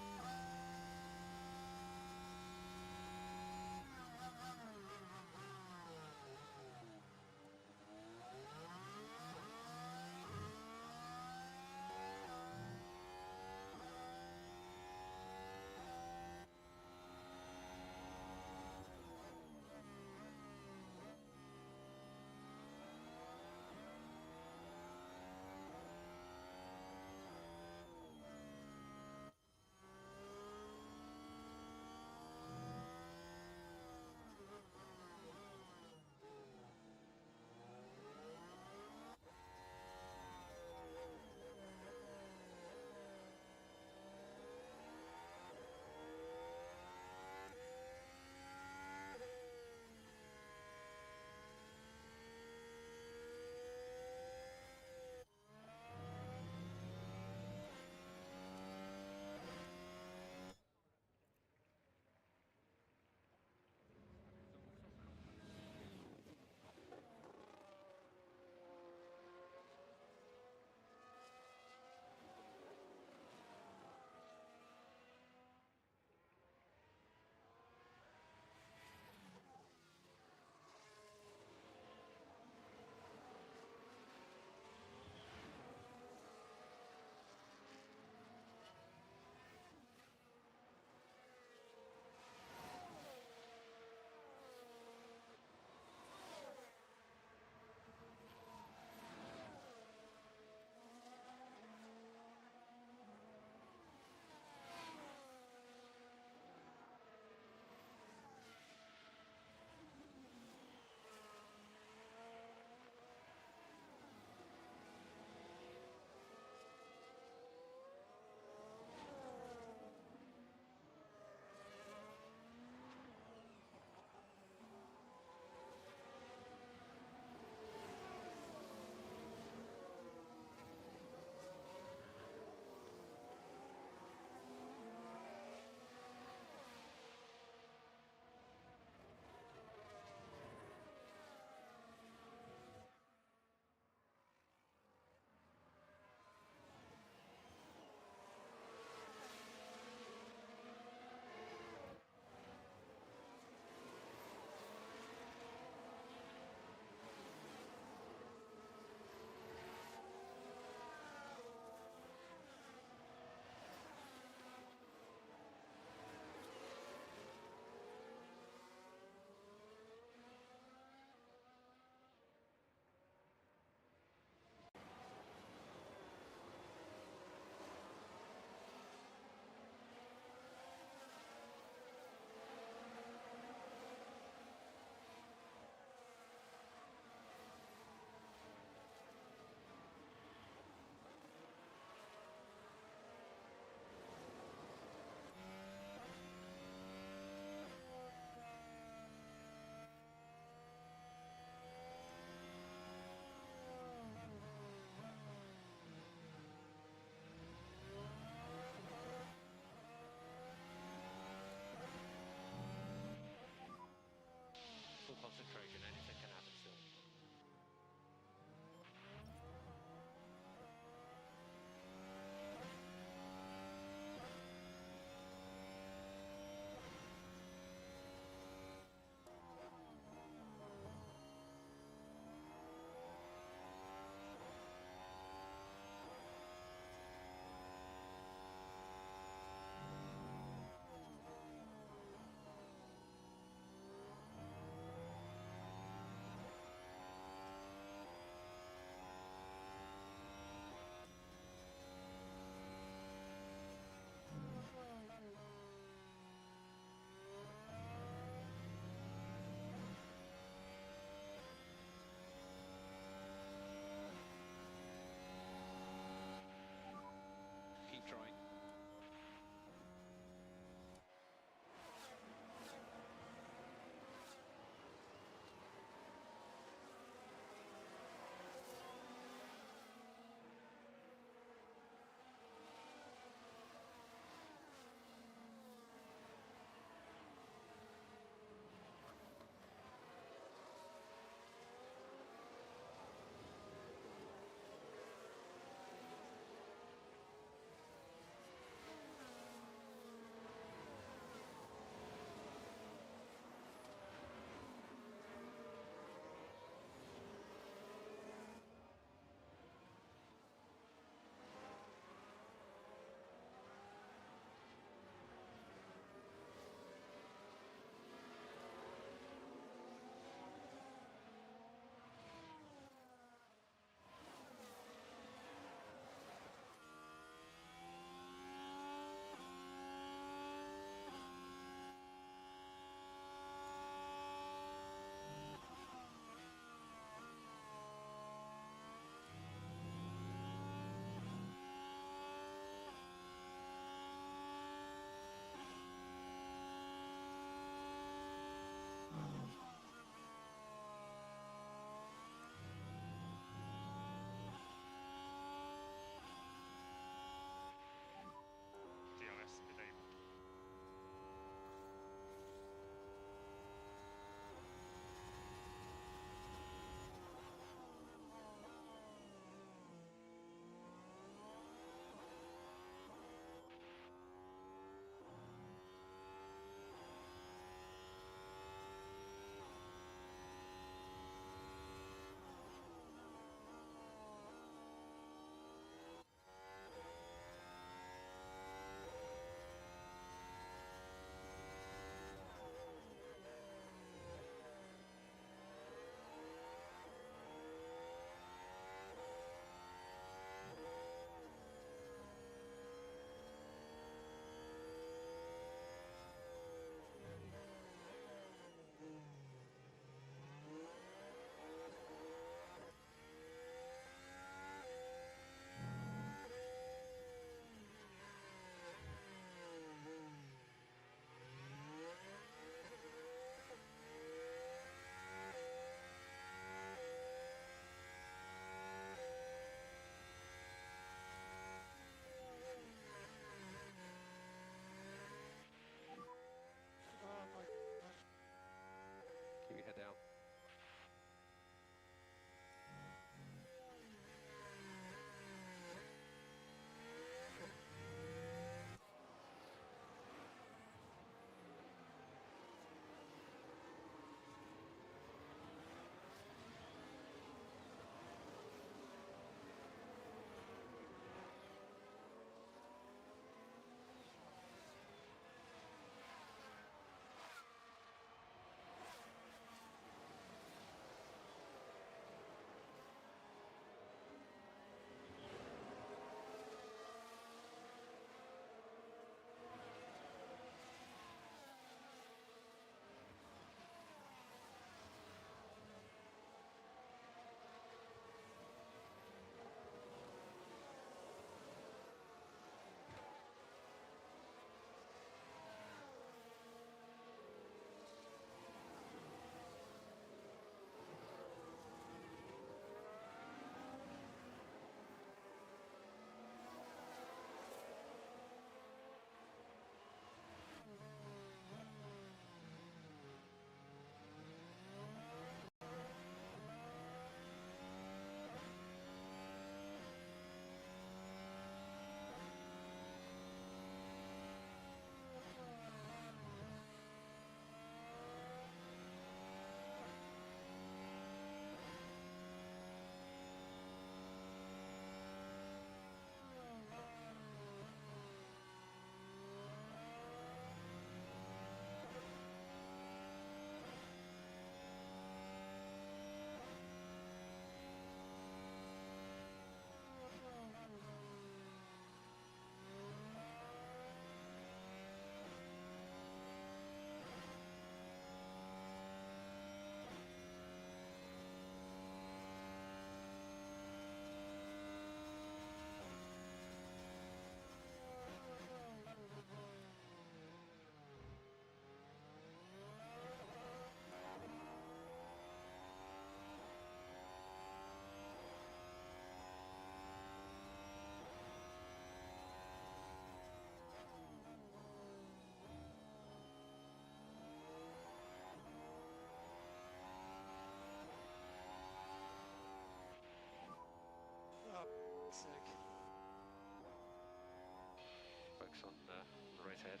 Straight ahead.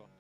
on.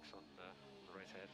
focus on the race ahead.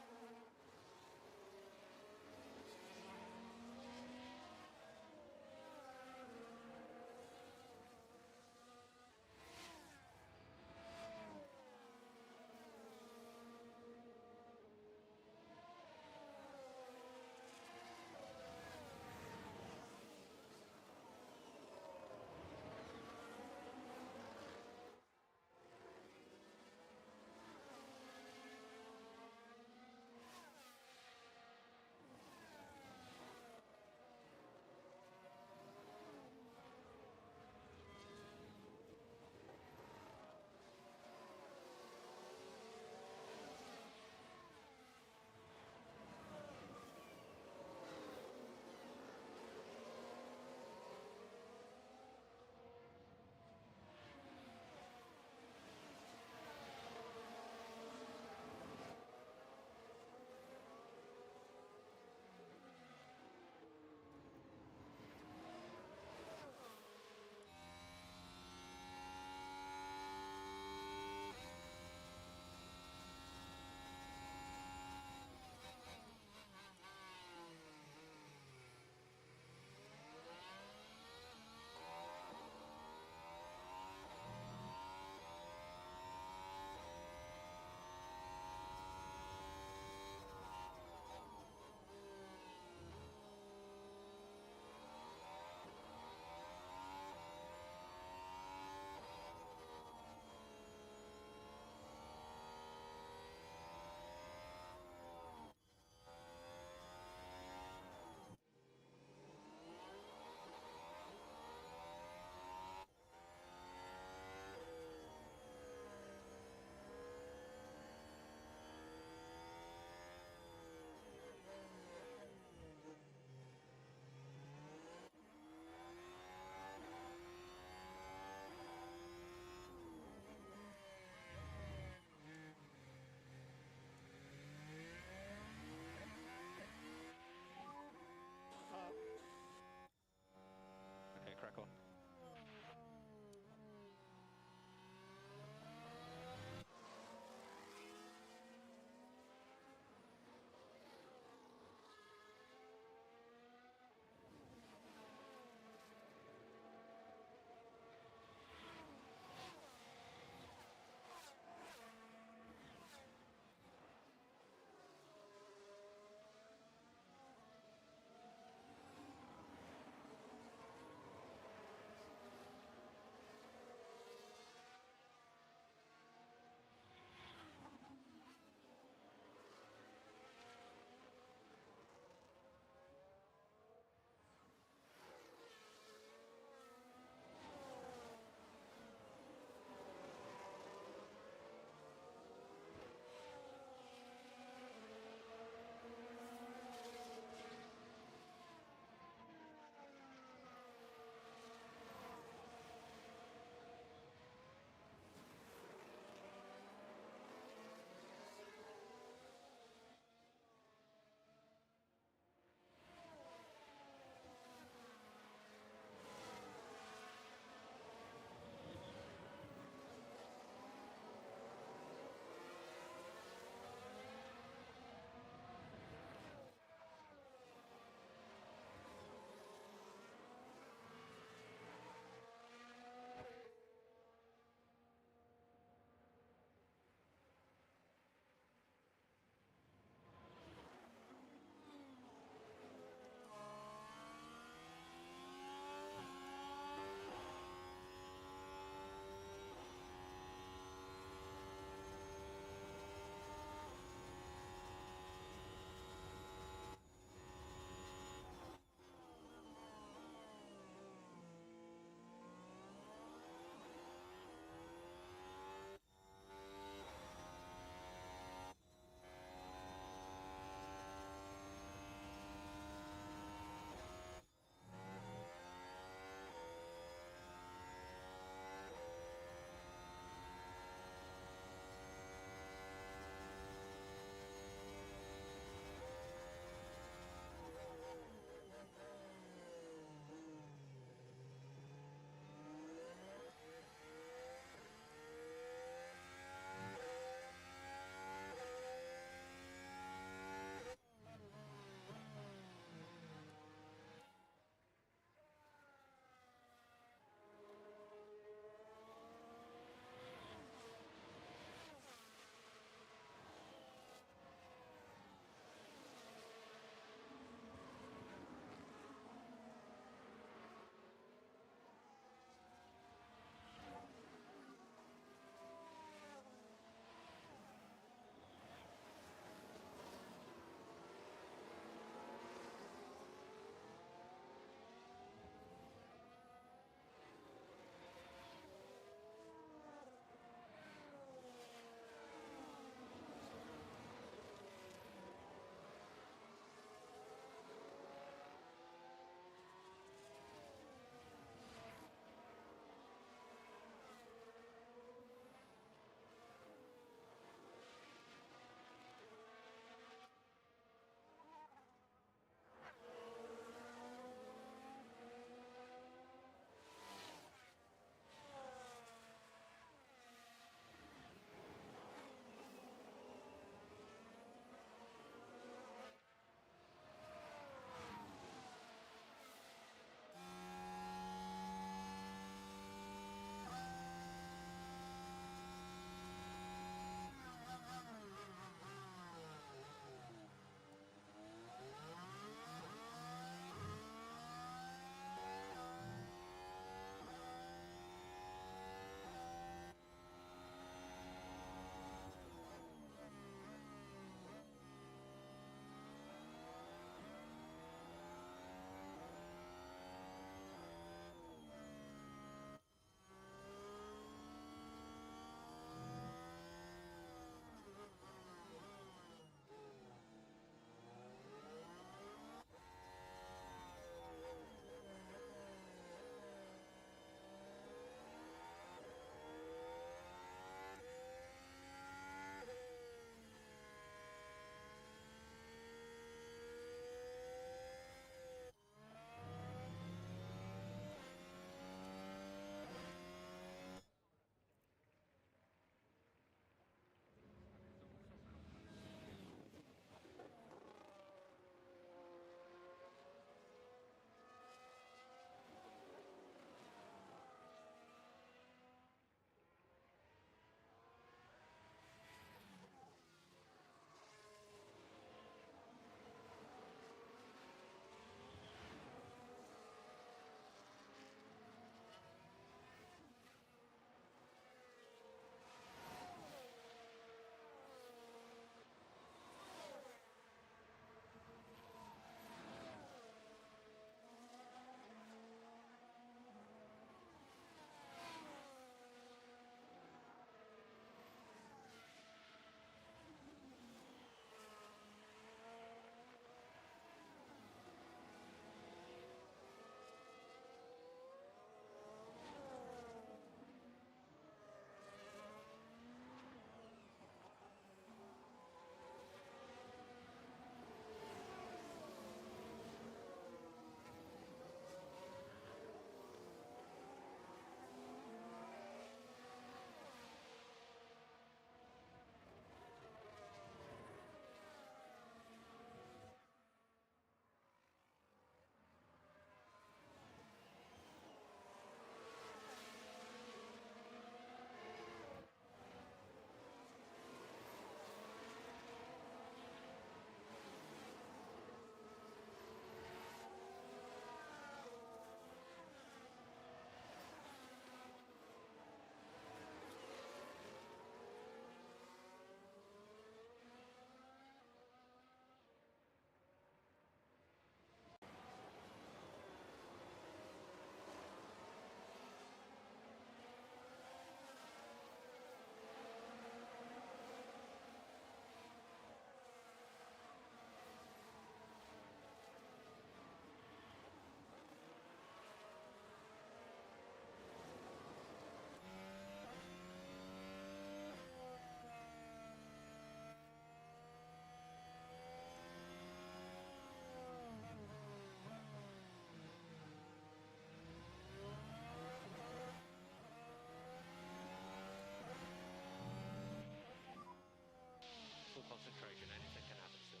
Trojan, anything can happen still.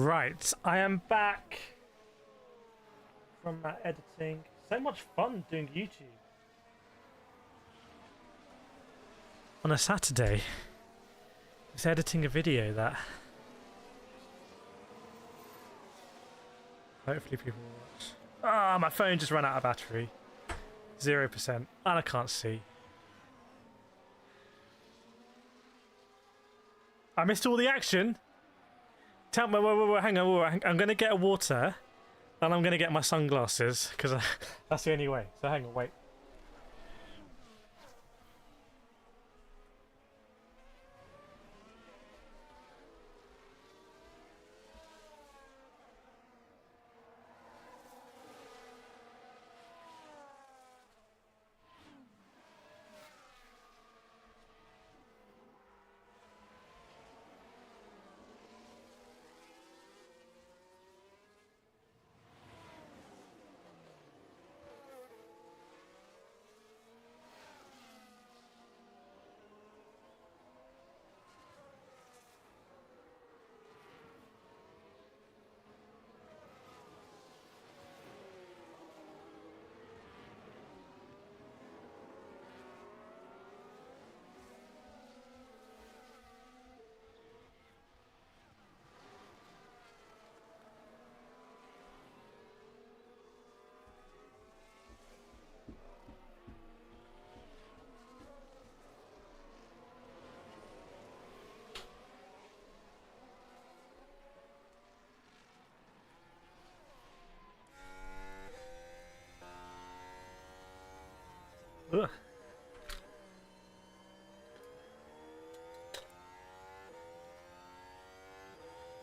Right, I am back from that editing. So much fun doing YouTube on a Saturday. Just editing a video that hopefully people will watch. Ah, my phone just ran out of battery. 0%, and I can't see. I missed all the action. Tell me, wait, hang on, I'm gonna get a water, and I'm gonna get my sunglasses because that's the only way. So hang on, wait. Ugh.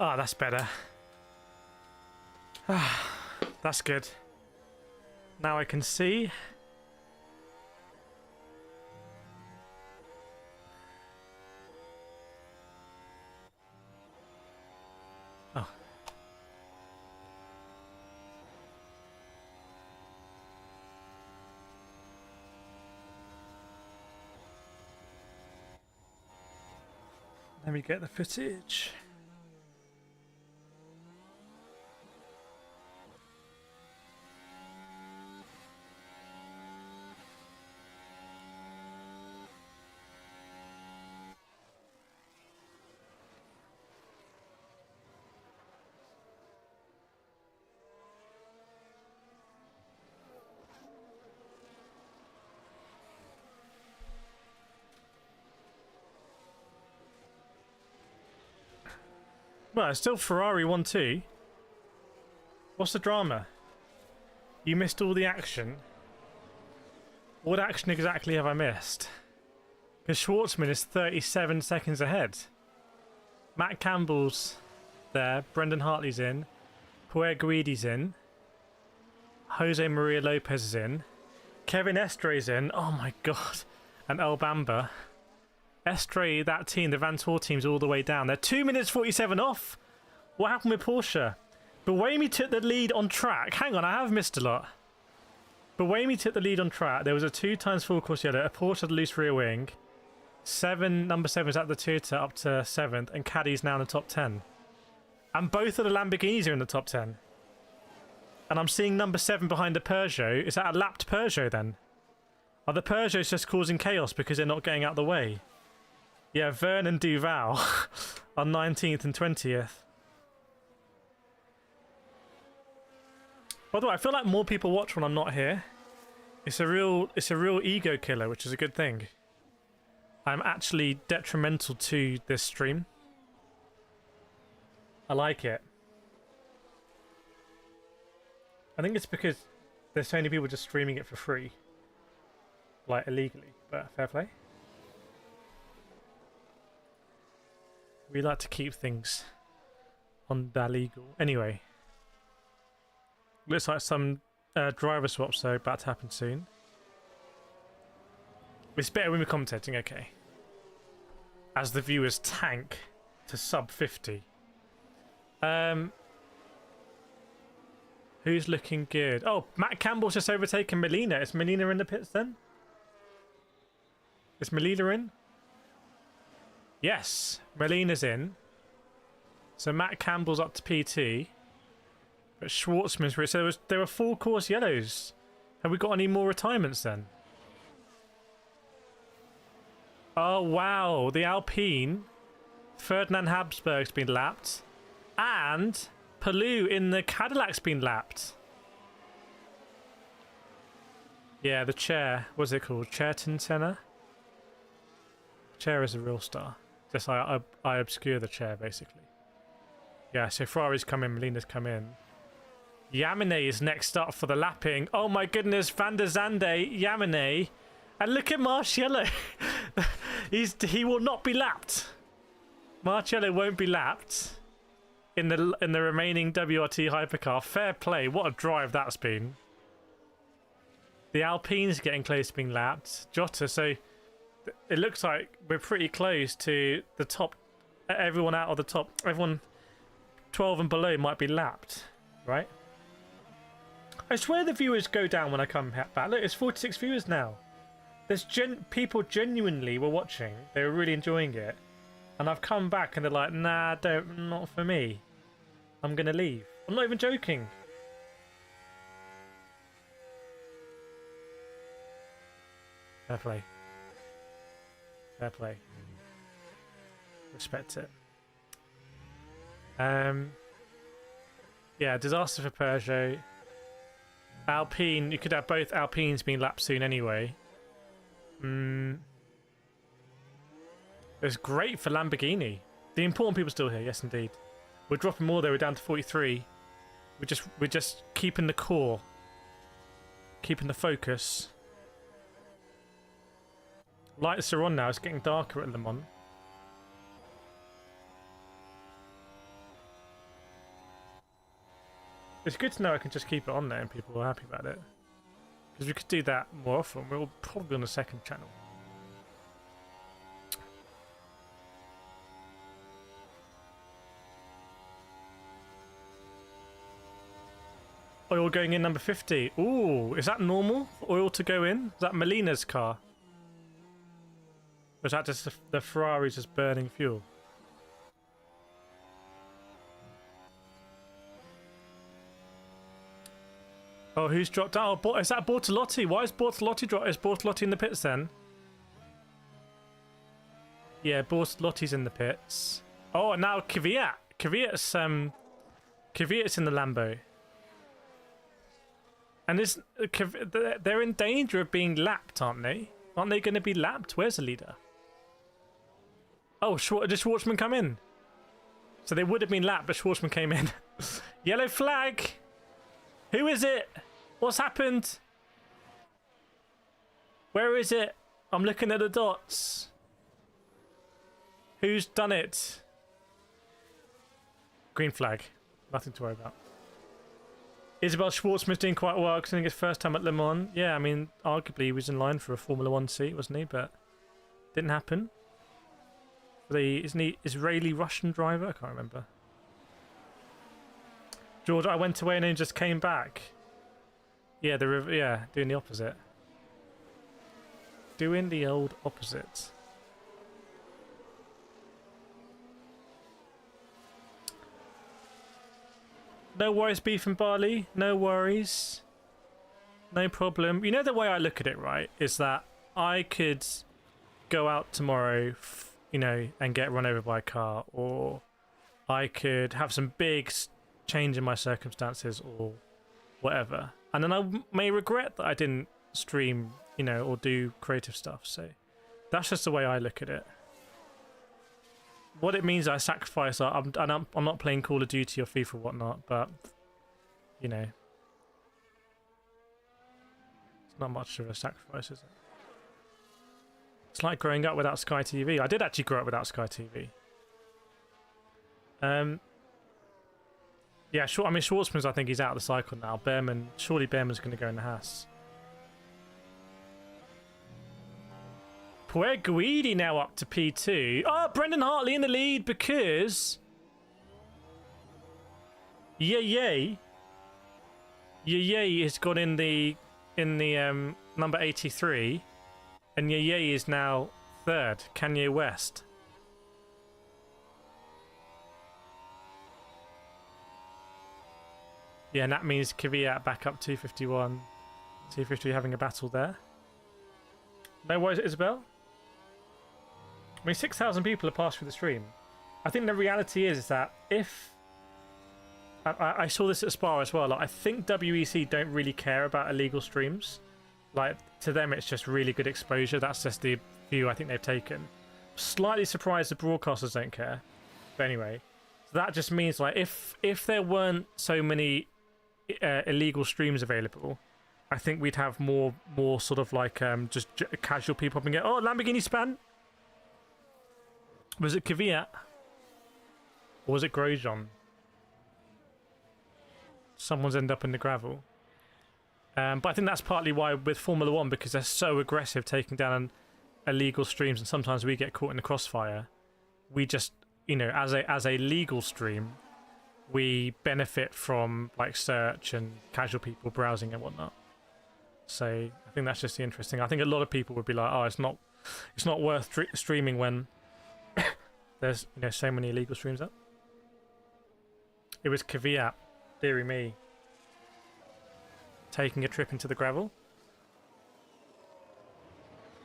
Ah, that's better. That's good. Now I can see. Oh. Let me get the footage. Well, it's still Ferrari 1-2. What's the drama? You missed all the action. What action exactly have I missed? Because Schwartzman is 37 seconds ahead. Matt Campbell's there. Brendan Hartley's in. Pierre Guidi's in. Jose Maria Lopez is in. Kevin Estre's in. Oh my god. And El Bamba. Estre, that team, the Vantor team's all the way down. They're 2 minutes 47 off. What happened with Porsche? Buemi took the lead on track. Hang on, I have missed a lot. Buemi took the lead on track. There was a 2x full course yellow. A Porsche had a loose rear wing. Number 7 is at the tutor up to 7th. And Caddy's now in the top 10. And both of the Lamborghinis are in the top 10. And I'm seeing number 7 behind the Peugeot. Is that a lapped Peugeot then? Are the Peugeots just causing chaos because they're not getting out the way? Yeah, Vern and Duval on 19th and 20th. By the way, I feel like more people watch when I'm not here. It's a real ego killer, which is a good thing. I'm actually detrimental to this stream. I like it. I think it's because there's so many people just streaming it for free. Like, illegally, but fair play. We like to keep things on the legal. Anyway. Looks like some driver swaps are about to happen soon. It's better when we're commentating, okay. As the viewers tank to sub 50. Who's looking good? Oh, Matt Campbell's just overtaken Melina. Is Melina in the pits then? Is Melina in? Yes, Melina's in. So Matt Campbell's up to PT. But Schwartzman's... So there were 4 course yellows. Have we got any more retirements then? Oh, wow. The Alpine. Ferdinand Habsburg's been lapped. And Palou in the Cadillac's been lapped. Yeah, the chair. What's it called? Chairton Senna? Chair is a real star. Just I obscure the chair, basically. Yeah, so Ferrari's come in, Molina's come in. Yamine is next up for the lapping. Oh my goodness, Van der Zande, Yamine. And look at Marcello. He will not be lapped. Marcello won't be lapped in the remaining WRT hypercar. Fair play. What a drive that's been. The Alpine's getting close to being lapped. Jota, so it looks like we're pretty close to the top. Everyone out of the top. Everyone 12 and below might be lapped, right? I swear the viewers go down when I come back. Look, it's 46 viewers now. There's people genuinely were watching. They were really enjoying it. And I've come back and they're like, nah, not for me. I'm going to leave. I'm not even joking. Fair play. Fair play. Respect it. Yeah, disaster for Peugeot. Alpine, you could have both Alpines being lapped soon anyway. It's great for Lamborghini. The important people still here, yes indeed. We're dropping more though, we're down to 43. We're just keeping the core. Keeping the focus. Lights are on now, it's getting darker at Le Mans. It's good to know I can just keep it on there and people are happy about it. Because we could do that more often. We're probably on the second channel. Oil going in number 50. Ooh, is that normal for oil to go in? Is that Molina's car? Or is that just the Ferrari's just burning fuel? Oh, who's dropped out? Oh, is that Bortolotti? Why is Bortolotti dropped? Is Bortolotti in the pits then? Yeah, Bortolotti's in the pits. Oh, and now Kvyat. Kvyat's in the Lambo. And they're in danger of being lapped, aren't they? Aren't they going to be lapped? Where's the leader? Oh, did Schwartzman come in? So they would have been lapped, but Schwartzman came in. Yellow flag! Who is it? What's happened? Where is it? I'm looking at the dots. Who's done it? Green flag. Nothing to worry about. Isabel Schwartzman's doing quite well, considering his first time at Le Mans. Yeah, I mean, arguably he was in line for a Formula 1 seat, wasn't he? But didn't happen. Isn't he Israeli-Russian driver? I can't remember. George, I went away and then just came back. Yeah, doing the opposite. Doing the old opposite. No worries, Beef and Barley. No worries. No problem. You know the way I look at it, right? Is that I could go out tomorrow, and get run over by a car, or I could have some big change in my circumstances, or whatever, and then I may regret that I didn't stream, or do creative stuff. So that's just the way I look at it. What it means, I sacrifice. I'm not playing Call of Duty or FIFA or whatnot, but it's not much of a sacrifice, is it? It's like growing up without Sky TV. I did actually grow up without Sky TV. Yeah, sure. I mean, Schwartzman's, I think he's out of the cycle now. Surely Behrman's going to go in the Haas. Puer Guidi now up to P2. Oh, Brendan Hartley in the lead because Yay has gone in the number 83, and Yay is now third. Kanye West. Yeah, and that means Kvyat back up 251. 250 having a battle there. No worries, Isabel. I mean, 6,000 people have passed through the stream. I think the reality is that if... I saw this at Spa as well. Like, I think WEC don't really care about illegal streams. Like, to them, it's just really good exposure. That's just the view I think they've taken. Slightly surprised the broadcasters don't care. But anyway, so that just means, like, if there weren't so many illegal streams available, I think we'd have more sort of like just casual people popping in. Oh, Lamborghini span. Was it Kvyat? Or was it Grosjean? Someone's ended up in the gravel. But I think that's partly why with Formula One, because they're so aggressive taking down illegal streams, and sometimes we get caught in the crossfire. We just, you know, as a legal stream, we benefit from like search and casual people browsing and whatnot. So I think that's just the interesting. I think a lot of people would be like, oh, it's not worth streaming when there's, you know, so many illegal streams up. It was Kvyat, dearie me, taking a trip into the gravel.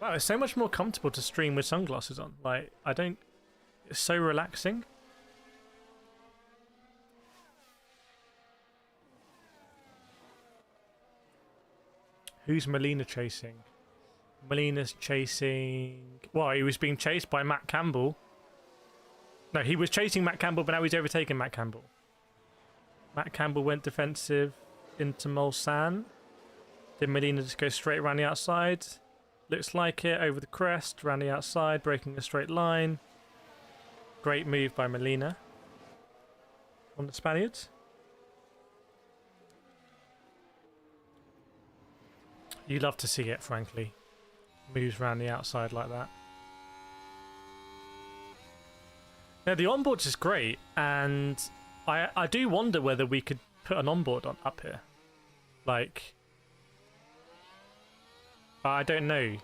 Wow, it's so much more comfortable to stream with sunglasses on. Like, it's so relaxing. Who's Molina chasing? Molina's chasing... Well, he was being chased by Matt Campbell. No, he was chasing Matt Campbell, but now he's overtaken Matt Campbell. Matt Campbell went defensive into Mulsanne. Did Molina just go straight around the outside? Looks like it, over the crest, around the outside, breaking a straight line. Great move by Molina on the Spaniards. You love to see it, frankly. Moves around the outside like that. Now, the onboard is great, and I do wonder whether we could put an onboard on up here. Like, I don't know.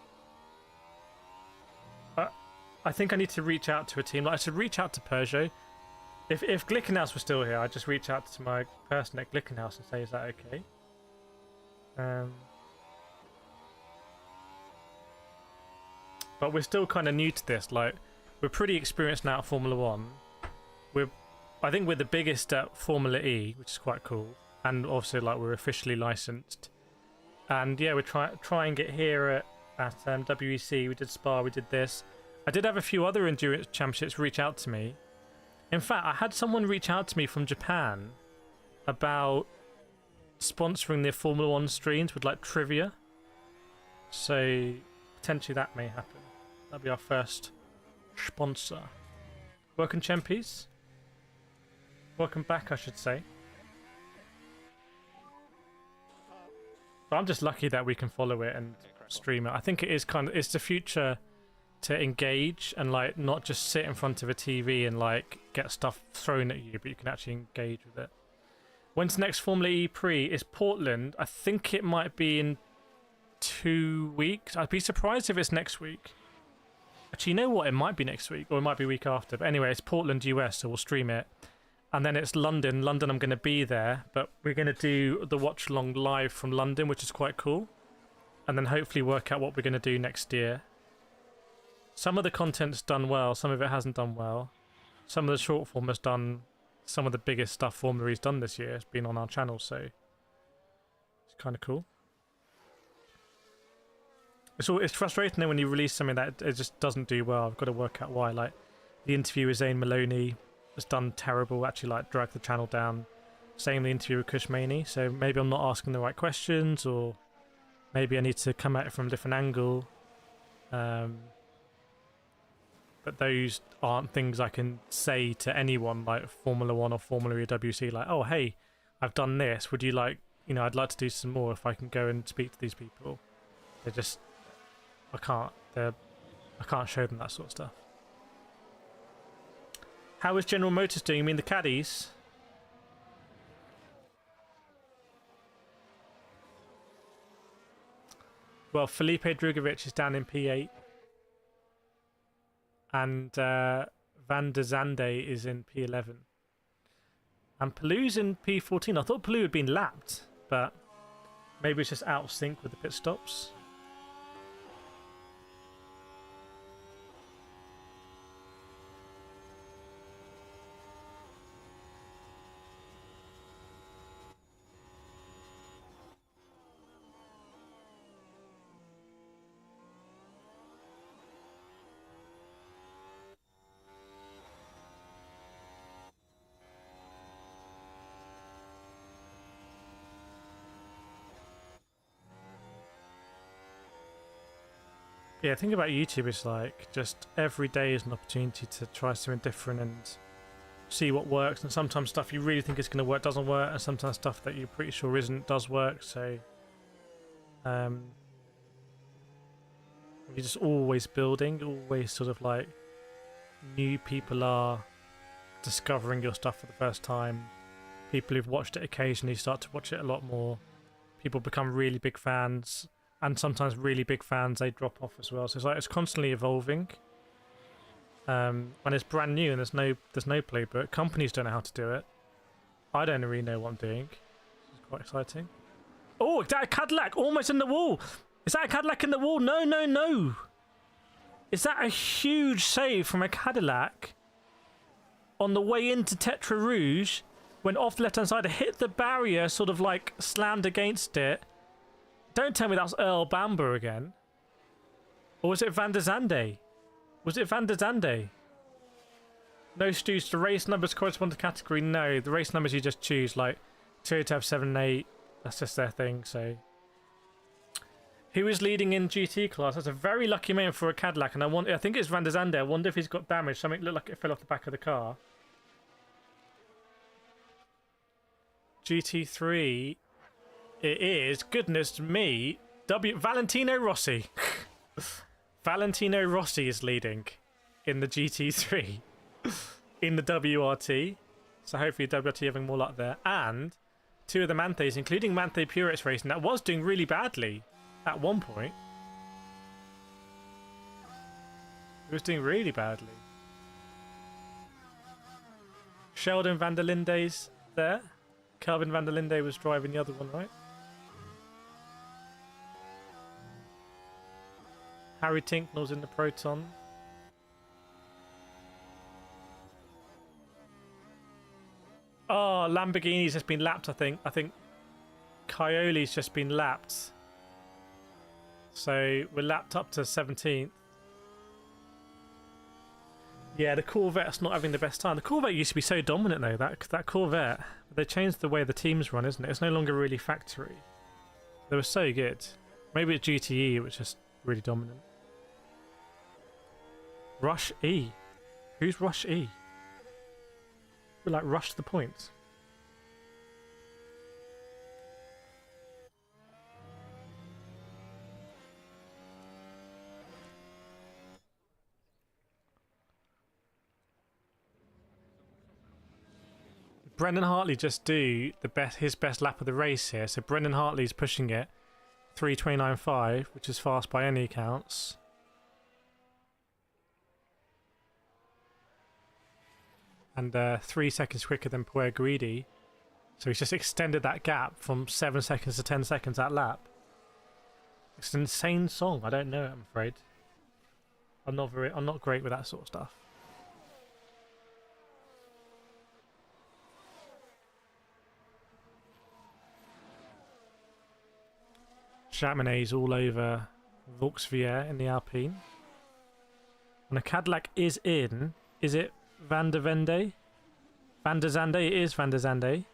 I think I need to reach out to a team. Like, I should reach out to Peugeot. If Glickenhaus was still here, I'd just reach out to my person at Glickenhaus and say, is that okay? But we're still kind of new to this. Like, we're pretty experienced now at Formula One. I think we're the biggest at Formula E, which is quite cool. And also, like, we're officially licensed. And yeah, we're try and get here at WEC. We did Spa, we did this. I did have a few other endurance championships reach out to me. In fact, I had someone reach out to me from Japan about sponsoring their Formula One streams with like trivia. So potentially that may happen. That'll be our first sponsor. Welcome, Champies. Welcome back, I should say. But I'm just lucky that we can follow it and stream it. I think it is it's the future to engage and like not just sit in front of a TV and like get stuff thrown at you, but you can actually engage with it. When's the next Formula E Prix? Is Portland? I think it might be in 2 weeks. I'd be surprised if it's next week. Actually, you know what? It might be next week, or it might be week after. But anyway, it's Portland, US, so we'll stream it. And then it's London. London, I'm going to be there, but we're going to do the watch-along live from London, which is quite cool. And then hopefully work out what we're going to do next year. Some of the content's done well, some of it hasn't done well. Some of the short form has done some of the biggest stuff Formula E's done this year. It's been on our channel, so it's kind of cool. It's frustrating though when you release something that it just doesn't do well. I've got to work out why. Like the interview with Zane Maloney has done terrible. Actually, like dragged the channel down. Same the interview with Kush Maney. So maybe I'm not asking the right questions, or maybe I need to come at it from a different angle. But those aren't things I can say to anyone like Formula One or Formula E or WC. Like, oh hey, I've done this. Would you like? You know, I'd like to do some more. If I can go and speak to these people, they're just. I can't show them that sort of stuff. How is General Motors doing? You mean the caddies? Well, Felipe Drugovich is down in P8. And Van der Zande is in P11. And Palou's in P14. I thought Palou had been lapped, but maybe it's just out of sync with the pit stops. Yeah, think about YouTube is like just every day is an opportunity to try something different and see what works. And sometimes stuff you really think is going to work doesn't work, and sometimes stuff that you're pretty sure isn't does work. So you're just always building, always sort of like new people are discovering your stuff for the first time. People who've watched it occasionally start to watch it a lot more. People become really big fans. And sometimes really big fans, they drop off as well. So it's like it's constantly evolving. When it's brand new and there's no playbook. Companies don't know how to do it. I don't really know what I'm doing. It's quite exciting. Oh, is that a Cadillac almost in the wall? Is that a Cadillac in the wall? No, no, no. Is that a huge save from a Cadillac on the way into Tetra Rouge? Went off the left-hand side, hit the barrier, sort of like slammed against it. Don't tell me that's Earl Bamber again. Or was it Van der Zande? Was it Van der Zande? No, Stu's, the race numbers correspond to category. No, the race numbers you just choose, like Toyota have 7 and 8. That's just their thing, so. Who is leading in GT class? That's a very lucky man for a Cadillac, and I think it's Van der Zande. I wonder if he's got damage. Something looked like it fell off the back of the car. GT3. It is, goodness me, Valentino Rossi. Valentino Rossi is leading in the GT3 in the WRT. So hopefully WRT having more luck there. And two of the Manthes, including Manthe Purex Racing, that was doing really badly at one point. It was doing really badly. Sheldon van der Linde's there. Calvin van der Linde was driving the other one, right? Harry Tinknell's in the Proton. Oh, Lamborghini's just been lapped, I think. I think Coyole's just been lapped. So we're lapped up to 17th. Yeah, the Corvette's not having the best time. The Corvette used to be so dominant, though. That Corvette, they changed the way the teams run, isn't it? It's no longer really factory. They were so good. Maybe it's GTE, which is really dominant. Rush E. Who's Rush E? We're like Rush to the points. Brendan Hartley just do his best lap of the race here. So Brendan Hartley's pushing it 3:29.5, which is fast by any accounts. And 3 seconds quicker than Puer Guidi. So he's just extended that gap from 7 seconds to 10 seconds that lap. It's an insane song. I don't know it, I'm afraid. I'm not great with that sort of stuff. Chamonix's all over Vauxvier in the Alpine. And a Cadillac is in. Is it Van der Vende? Van der Zande? It is Van der Zande.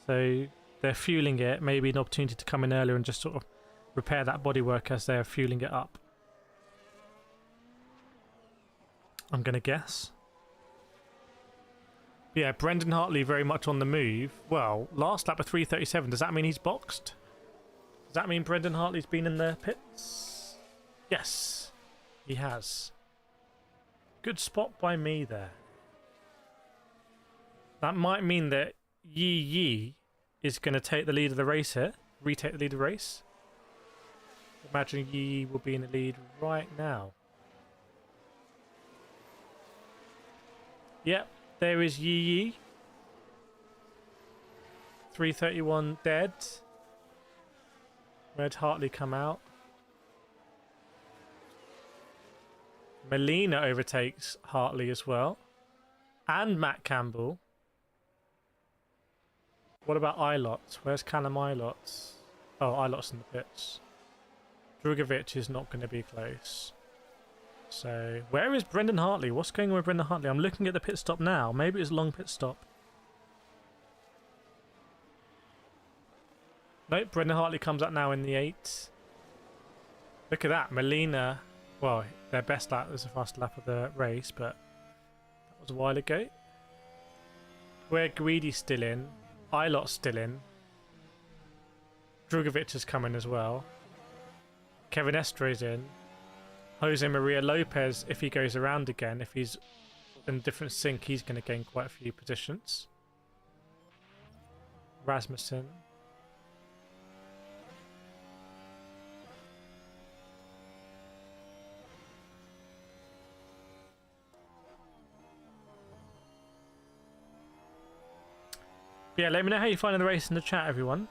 So they're fueling it. Maybe an opportunity to come in earlier and just sort of repair that bodywork as they're fueling it up. I'm going to guess. Yeah, Brendan Hartley very much on the move. Well, last lap of 3:37. Does that mean he's boxed? Does that mean Brendan Hartley's been in the pits? Yes, he has. Good spot by me there. That might mean that Yi is going to take the lead of the race here. Retake the lead of the race. Imagine Yi will be in the lead right now. Yep. There is Yi Yi. 331 dead. Where'd Hartley come out? Melina overtakes Hartley as well. And Matt Campbell. What about Ilott? Where's Callum Ilott? Oh, Ilott's in the pits. Drugovic is not going to be close. So, where is Brendan Hartley? What's going on with Brendan Hartley? I'm looking at the pit stop now. Maybe it was a long pit stop. Nope, Brendan Hartley comes up now in the 8. Look at that. Melina, well, their best lap was the fastest lap of the race, but that was a while ago. Where Guidi's still in. Ilott's still in. Drugovic is coming as well. Kevin Estre's in. Jose Maria Lopez, if he goes around again, if he's in a different sync, he's going to gain quite a few positions. Rasmussen. Yeah, let me know how you find the race in the chat, everyone,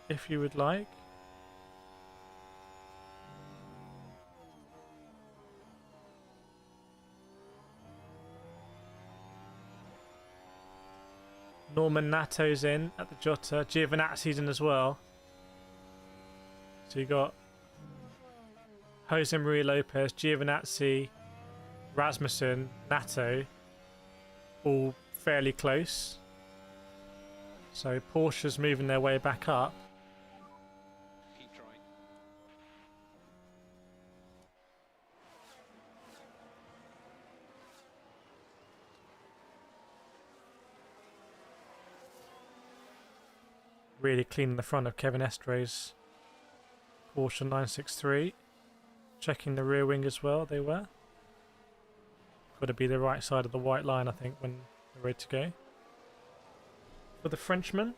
if you would like. Norman Natto's in at the Jota. Giovinazzi's in as well. So you got Jose Maria Lopez, Giovinazzi, Rasmussen, Natto, all fairly close. So Porsche's moving their way back up. Keep trying. Really cleaning the front of Kevin Estre's Porsche 963. Checking the rear wing as well, they were. Got to be the right side of the white line, I think, when they're ready to go. For the Frenchman.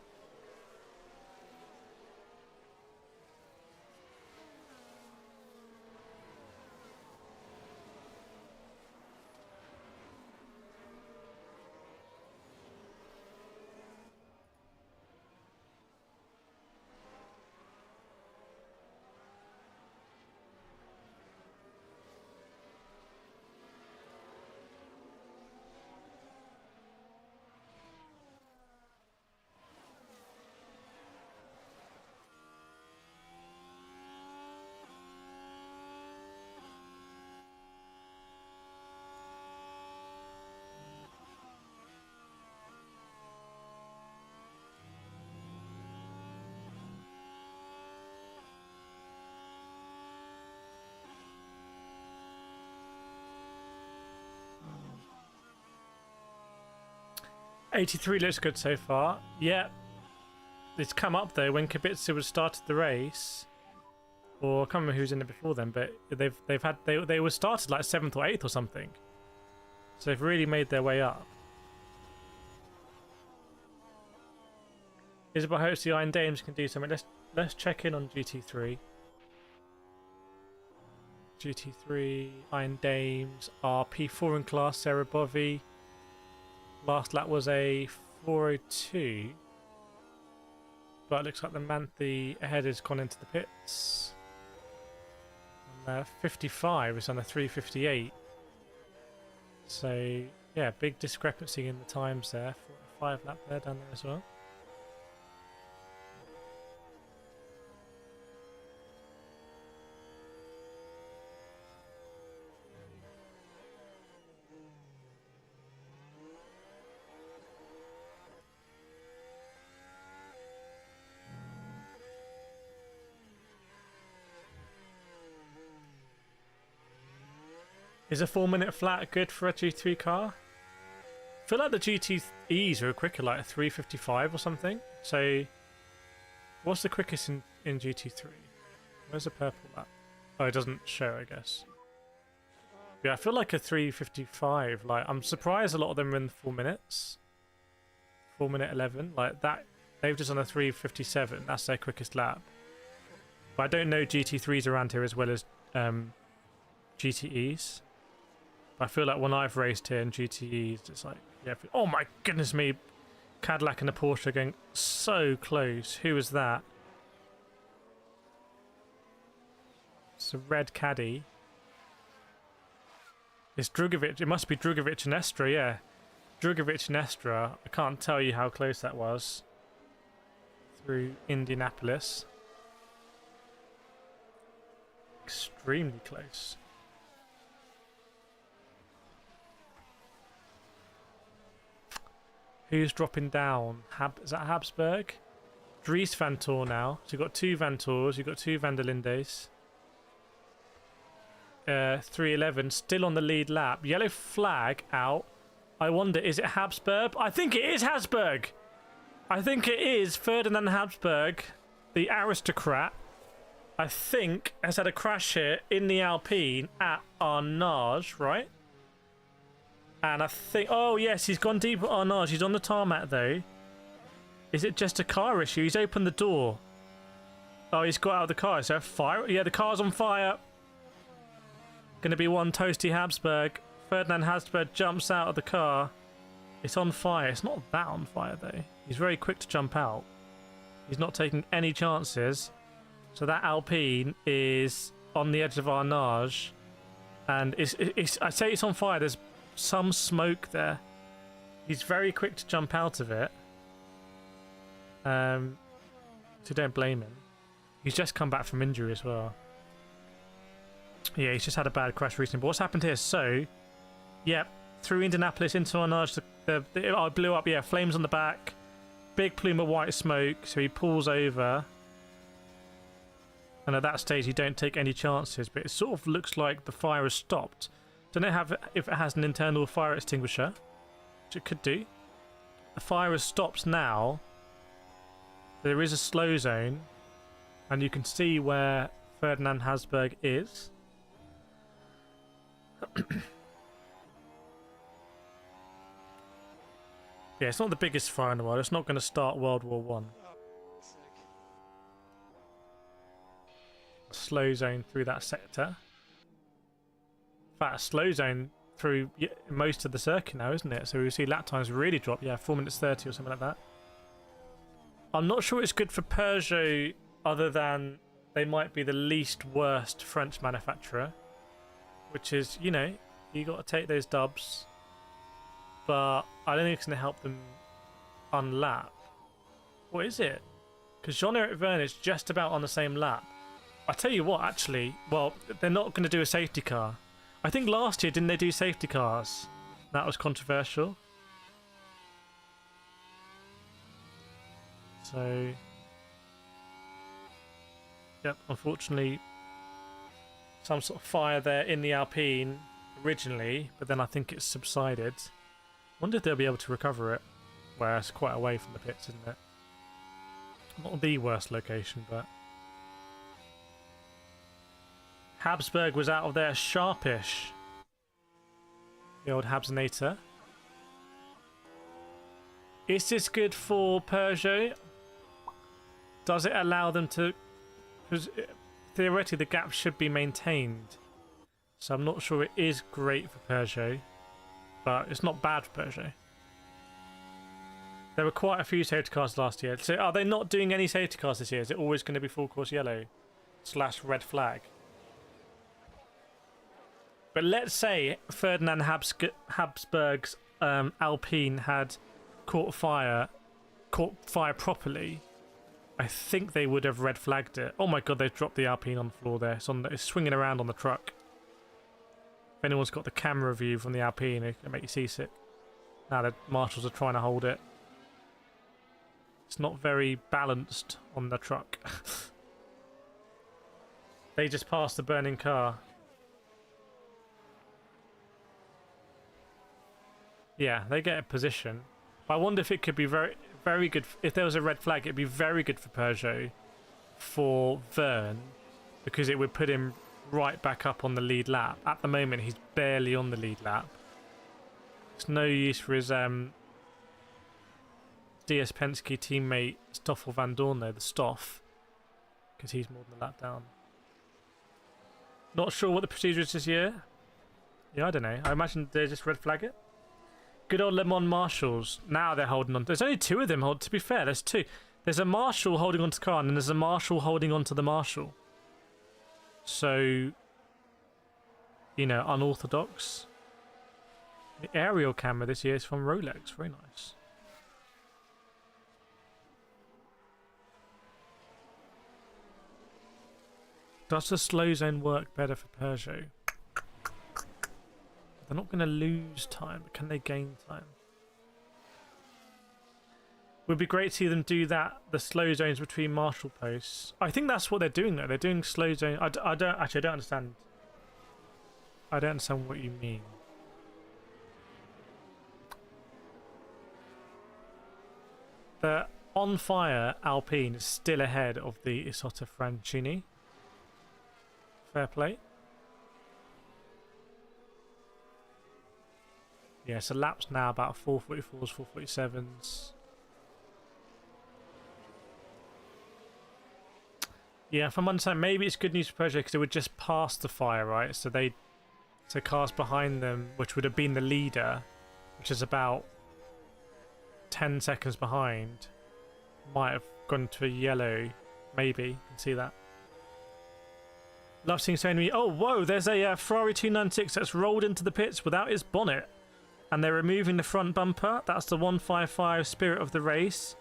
'83 looks good so far. Yeah, it's come up though when Kubica was started the race, or I can't remember who was in it before then, but they were started like 7th or 8th or something. So they've really made their way up. Isabel hopes the Iron Dames can do something. Let's check in on GT3. GT3 Iron Dames are P4 in class. Sarah Bovey. Last lap was a 4:02, but it looks like the ahead has gone into the pits. And 55 is on a 3:58. So yeah, big discrepancy in the times there. 45 lap there down there as well. Is a 4-minute flat good for a GT3 car? I feel like the GTEs are quicker, like a 3:55 or something. So, what's the quickest in GT3? Where's the purple lap? Oh, it doesn't show, I guess. Yeah, I feel like a 3:55. Like, I'm surprised a lot of them are in 4 minutes. 4:11. Like that, they've just on a 3:57. That's their quickest lap. But I don't know GT3s around here as well as GTEs. I feel like when I've raced here in GTEs, it's like Yeah. Oh my goodness me. Cadillac and a Porsche getting so close. Who was that? It's a red caddy. It's Drugovic. It must be Drugovic and Estra, yeah. Drugovic and Estra. I can't tell you how close that was. Through Indianapolis. Extremely close. Who's dropping down? Is that Habsburg? Dries Vanthoor now. So you've got 2 Vanthoors, you've got 2 Van der Lindes. 3:11, still on the lead lap. Yellow flag out. I wonder, is it Habsburg? I think it is Habsburg. I think it is Ferdinand Habsburg, the aristocrat. I think has had a crash here in the Alpine at Arnage, right? And I think, oh yes, he's gone deep at Arnage. He's on the tarmac though. Is it just a car issue? He's opened the door. Oh, he's got out of the car. Is there a fire? Yeah, the car's on fire. Going to be one toasty Habsburg. Ferdinand Habsburg jumps out of the car. It's on fire. It's not that on fire though. He's very quick to jump out. He's not taking any chances. So that Alpine is on the edge of Arnage. And I say it's on fire. There's some smoke there. He's very quick to jump out of it. So don't blame him. He's just come back from injury as well. Yeah, he's just had a bad crash recently. But what's happened here? So, yep, through Indianapolis into Arnage, it blew up. Yeah, flames on the back, big plume of white smoke. So he pulls over, and at that stage, you don't take any chances. But it sort of looks like the fire has stopped. Don't know if it has an internal fire extinguisher, which it could do. The fire has stopped now. There is a slow zone, and you can see where Ferdinand Habsburg is. Yeah, it's not the biggest fire in the world. It's not going to start World War One. Slow zone through that sector. In fact, a slow zone through most of the circuit now, isn't it? So we see lap times really drop. Yeah, 4 minutes 30 or something like that. I'm not sure it's good for Peugeot, other than they might be the least worst French manufacturer, which is, you know, you got to take those dubs, but I don't think it's going to help them unlap. What is it? Because Jean-Eric Vergne is just about on the same lap. I tell you what, actually, well, they're not going to do a safety car. I think last year, didn't they do safety cars? That was controversial. So, yep, unfortunately, some sort of fire there in the Alpine originally, but then I think it's subsided. Wonder if they'll be able to recover it. Well, it's quite away from the pits, isn't it? Not the worst location, but Habsburg was out of there sharpish. The old Habsnator. Is this good for Peugeot? Does it allow them to... Because theoretically the gap should be maintained. So I'm not sure it is great for Peugeot. But it's not bad for Peugeot. There were quite a few safety cars last year. So are they not doing any safety cars this year? Is it always going to be full course yellow / red flag? But let's say Ferdinand Habsburg's Alpine had caught fire properly. I think they would have red flagged it. Oh my god, they've dropped the Alpine on the floor there. It's swinging around on the truck. If anyone's got the camera view from the Alpine, it can make you seasick. Now the marshals are trying to hold it. It's not very balanced on the truck. They just passed the burning car. Yeah, they get a position. But I wonder if it could be very, very good. If there was a red flag, it'd be very good for Peugeot, for Vergne, because it would put him right back up on the lead lap. At the moment, he's barely on the lead lap. It's no use for his DS Penske teammate Stoffel Van Dorn, though, the Stoff, because he's more than a lap down. Not sure what the procedure is this year. Yeah, I don't know. I imagine they just red flag it. Good old Le Mans Marshals. Now they're holding on. There's only two of them. To be fair, there's two. There's a Marshal holding onto the car, and then there's a Marshal holding onto the Marshal. So, you know, unorthodox. The aerial camera this year is from Rolex. Very nice. Does the slow zone work better for Peugeot? They're not going to lose time, but can they gain time? Would be great to see them do that, the slow zones between marshal posts. I think that's what they're doing though. They're doing slow zone. I don't understand. I don't understand what you mean. The on fire Alpine is still ahead of the Isotta Francini. Fair play. Yeah, so laps now about 444s, 447s. Yeah, if I'm understanding, maybe it's good news for Peugeot because they would just pass the fire, right? So cars behind them, which would have been the leader, which is about 10 seconds behind, might have gone to a yellow. Maybe, you can see that. Love seeing so many. Oh, whoa! There's a Ferrari 296 that's rolled into the pits without its bonnet, and they're removing the front bumper. That's the 155 Spirit of the Race.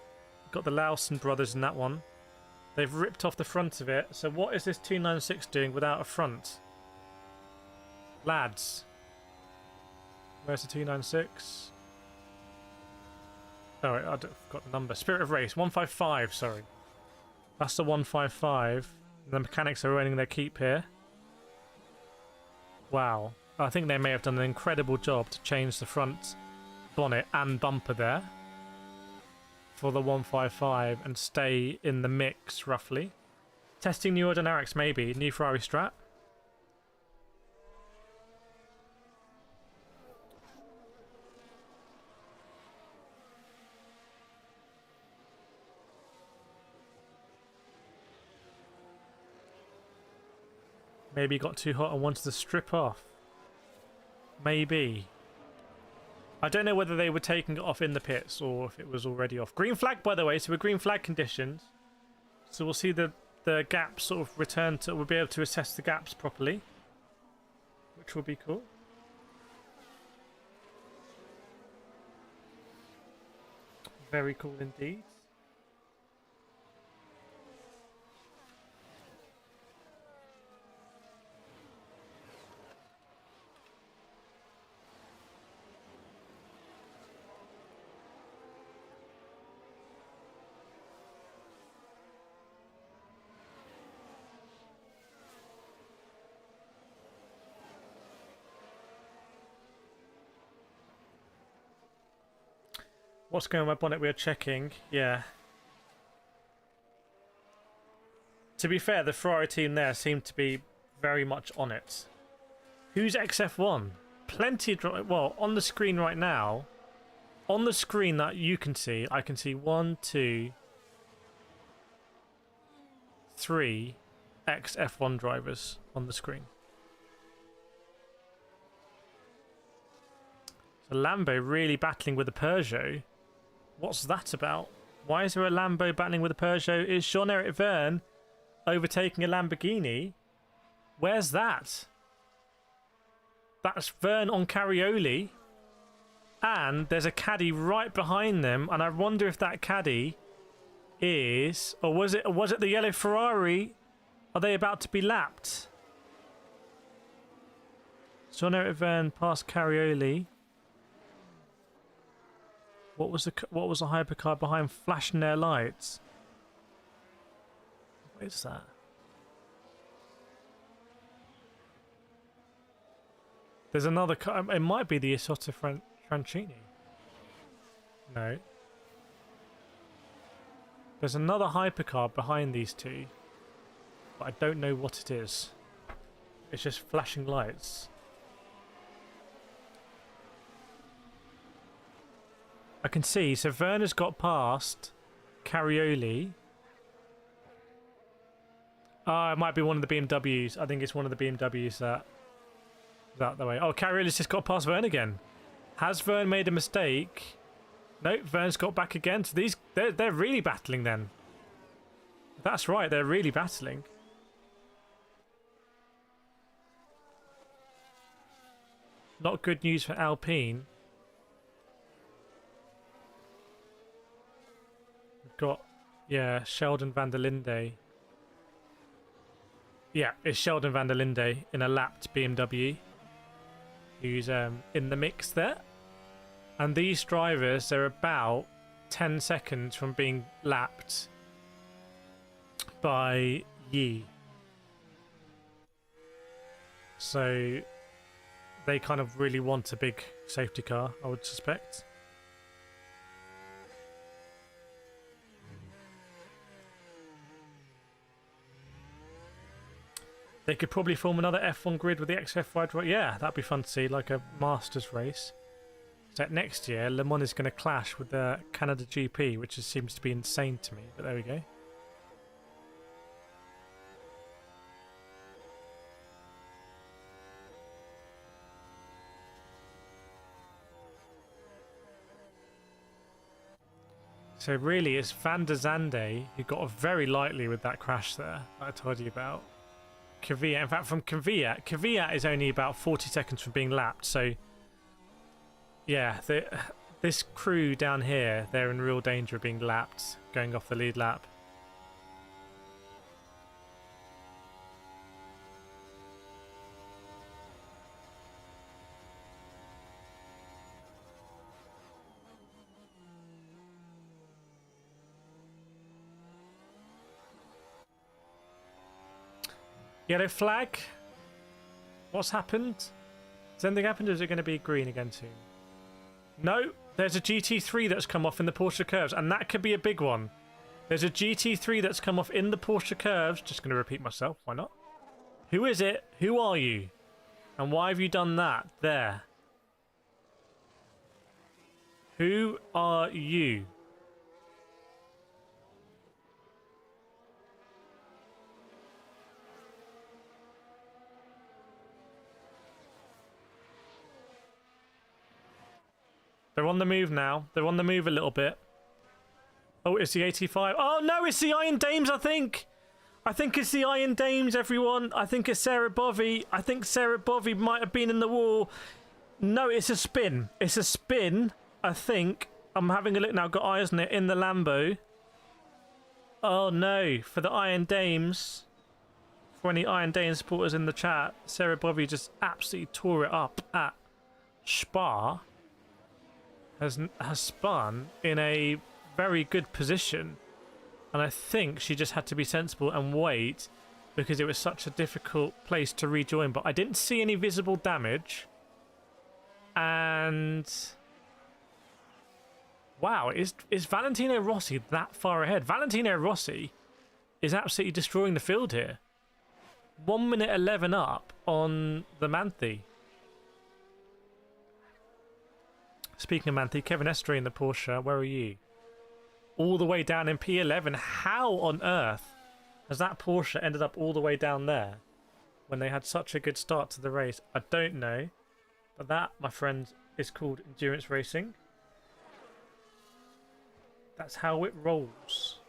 Got the Lawson brothers in that one. They've ripped off the front of it. So what is this 296 doing without a front? Lads. Where's the 296? Oh, I forgot the number. Spirit of Race. 155, sorry. That's the 155. The mechanics are earning their keep here. Wow. I think they may have done an incredible job to change the front bonnet and bumper there for the 155 and stay in the mix, roughly. Testing new aerodynamics, maybe. New Ferrari Strat. Maybe got too hot and wanted to strip off. Maybe. I don't know whether they were taking it off in the pits or if it was already off. Green flag, by the way, so we're green flag conditions. So we'll see the gaps sort of return to... We'll be able to assess the gaps properly, which will be cool. Very cool indeed. What's going on with my bonnet? We are checking. Yeah. To be fair, the Ferrari team there seemed to be very much on it. Who's XF1? Plenty of... Well, on the screen right now, on the screen that you can see, I can see 1, 2, 3 XF1 drivers on the screen. So Lambo really battling with the Peugeot. What's that about? Why is there a Lambo battling with a Peugeot? Is Jean-Eric Verne overtaking a Lamborghini? Where's that? That's Verne on Carioli. And there's a caddy right behind them. And I wonder if that caddy is... Or was it the yellow Ferrari? Are they about to be lapped? Jean-Eric Verne past Carioli. What was the hypercar behind flashing their lights? What is that? There's another car. It might be the Isotta Francini. No. There's another hypercar behind these two, but I don't know what it is. It's just flashing lights. I can see, so Werner's got past Carioli. It might be one of the BMWs. I think it's one of the BMWs that the way. Oh, Carioli's just got past Verne again. Has Vern made a mistake? No, Vern's got back again. So they're really battling then. That's right, they're really battling. Not good news for Alpine. We've got, yeah, Sheldon van der Linde. Yeah, it's Sheldon van der Linde in a lapped BMW. Who's in the mix there. And these drivers, they're about 10 seconds from being lapped by Yi. So they kind of really want a big safety car, I would suspect. They could probably form another F1 grid with the XF5. Yeah, that'd be fun to see, like a Masters race. So next year, Le Mans is going to clash with the Canada GP, which just seems to be insane to me, but there we go. So really, it's Van der Zande who got off very lightly with that crash there that I told you about. Kvyat, in fact, from Kvyat is only about 40 seconds from being lapped, so yeah, this crew down here, they're in real danger of being lapped, going off the lead lap. Yellow flag? What's happened? Has anything happened, or is it going to be green again soon? No, there's a GT3 that's come off in the Porsche curves, and that could be a big one. There's a GT3 that's come off in the Porsche curves. Just going to repeat myself, why not? Who is it? Who are you? And why have you done that there? Who are you? They're on the move now. They're on the move a little bit. Oh, it's the 85. Oh, no, it's the Iron Dames, I think. I think it's the Iron Dames, everyone. I think it's Sarah Bovey. I think Sarah Bovey might have been in the wall. No, it's a spin. It's a spin, I think. I'm having a look now. Got eyes on it in the Lambo. Oh, no. For the Iron Dames. For any Iron Dames supporters in the chat, Sarah Bovey just absolutely tore it up at Spa. Has spun in a very good position, and I think she just had to be sensible and wait because it was such a difficult place to rejoin. But I didn't see any visible damage, and wow, is Valentino Rossi that far ahead? Valentino Rossi is absolutely destroying the field here. 1 minute 11 up on the Manthe. Speaking of Manthe, Kevin Estre in the Porsche, where are you? All the way down in P11. How on earth has that Porsche ended up all the way down there when they had such a good start to the race? I don't know. But that, my friend, is called endurance racing. That's how it rolls.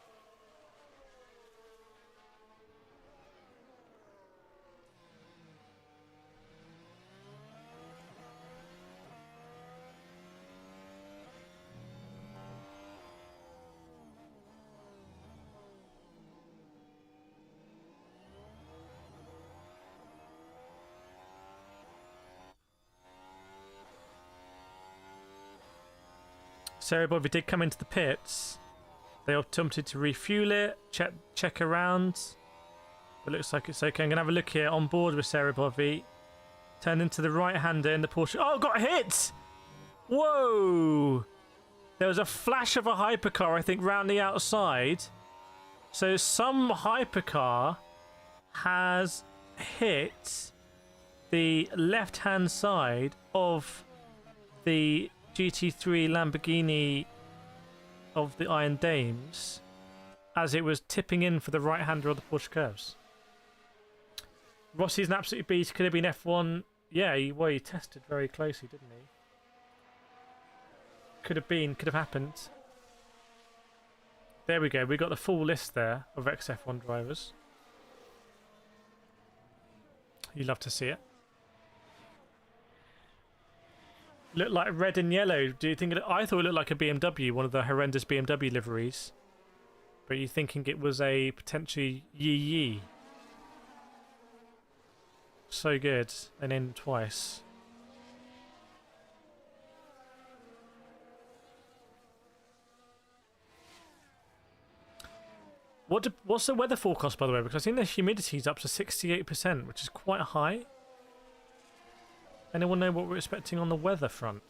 Sarah Bovey did come into the pits. They attempted to refuel it, check around. It looks like it's okay. I'm going to have a look here on board with Sarah Bovey. Turned into the right-hander in the Porsche. Oh, got hit! Whoa! There was a flash of a hypercar, I think, round the outside. So some hypercar has hit the left-hand side of the GT3 Lamborghini of the Iron Dames as it was tipping in for the right-hander of the Porsche curves. Rossi's an absolute beast. Could have been F1. Yeah, he tested very closely, didn't he? could have happened. There we go. We got the full list there of ex-F1 drivers. You love to see it. Looked like red and yellow. Do you think I thought it looked like a BMW, one of the horrendous BMW liveries. But you're thinking it was a potentially Yee. So good. And then twice. What's the weather forecast, by the way? Because I think the humidity is up to 68%, which is quite high. Anyone know what we're expecting on the weather front?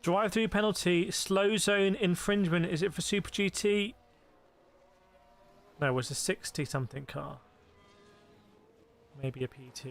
Drive-through penalty, slow zone infringement. Is it for Super GT? No, it was a 60-something car. Maybe a PT.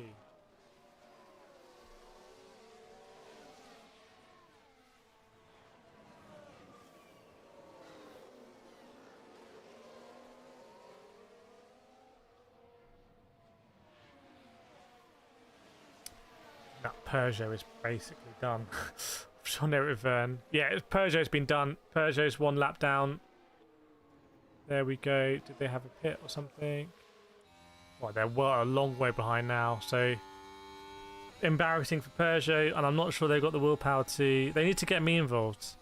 That Peugeot is basically done. I'm sure with Vern. Yeah, Peugeot's been done. Peugeot's 1 lap down. There we go. Did they have a pit or something? Well, they're a long way behind now. So embarrassing for Peugeot, and I'm not sure they've got the willpower to. They need to get me involved.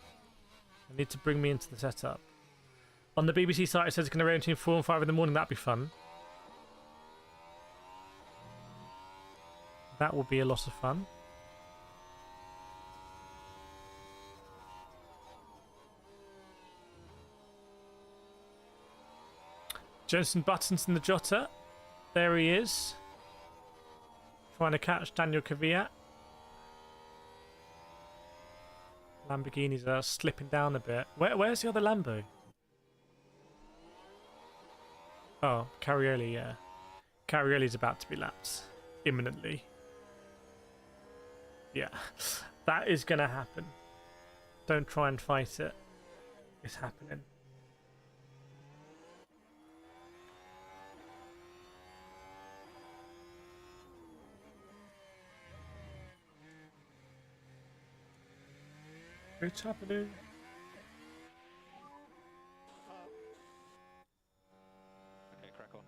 They need to bring me into the setup. On the BBC site, it says it's going to rain between 4 and 5 in the morning. That'd be fun. That will be a lot of fun. Jenson Button's in the Jota. There he is. Trying to catch Daniel Kvyat. Lamborghinis are slipping down a bit. Where's the other Lambo? Oh, Carioli, yeah. Carioli's about to be lapped. Imminently. Yeah. That is going to happen. Don't try and fight it. It's happening. It's happening. Okay, crack on.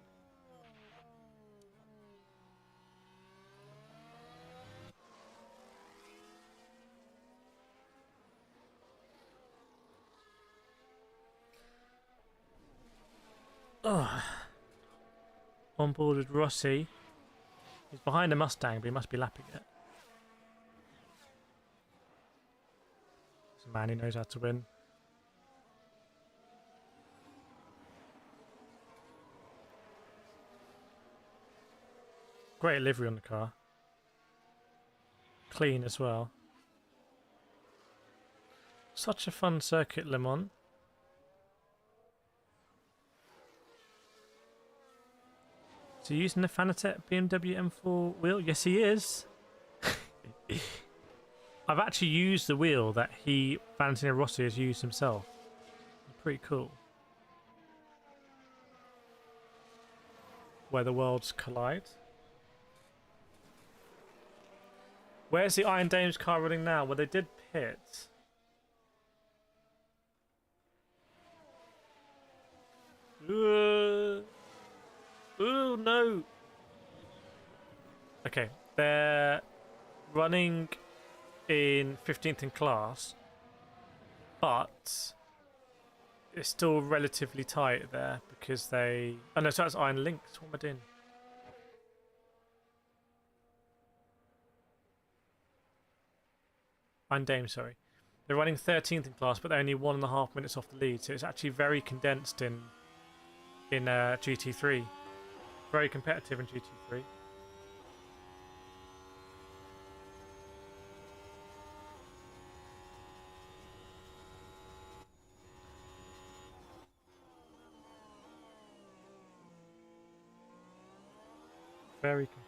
Oh. On board with Rossi. He's behind a Mustang, but he must be lapping it. He's a man who knows how to win. Great livery on the car. Clean as well. Such a fun circuit, Le Mans. Is he using the Fanatec BMW M4 wheel? Yes, he is. I've actually used the wheel that Valentino Rossi has used himself. Pretty cool. Where the worlds collide. Where's the Iron Dames car running now? Well, they did pit. Oh no. Okay, they're running in 15th in class, but it's still relatively tight there because they. Oh no, so that's Iron Links. What am I doing? Iron Dame, sorry. They're running 13th in class, but they're only 1.5 minutes off the lead, so it's actually very condensed in GT3. Very competitive in GT3. Very competitive.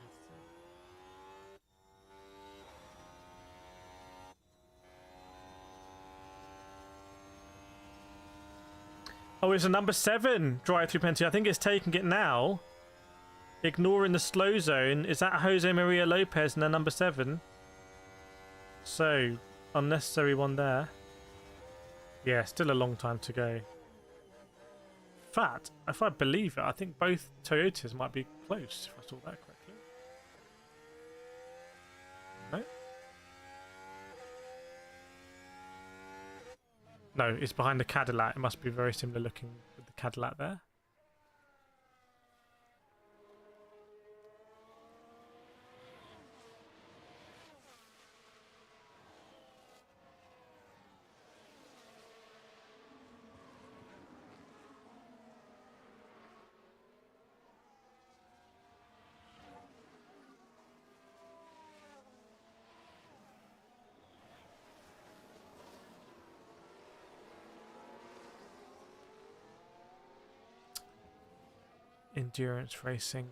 Oh, it's a number 7 drive-through penalty. I think it's taking it now. Ignoring the slow zone. Is that Jose Maria Lopez in the number 7? So, unnecessary one there. Yeah, still a long time to go. In fact, if I believe it, I think both Toyotas might be close, if I saw that correctly. No? No, it's behind the Cadillac. It must be very similar looking with the Cadillac there. Endurance racing.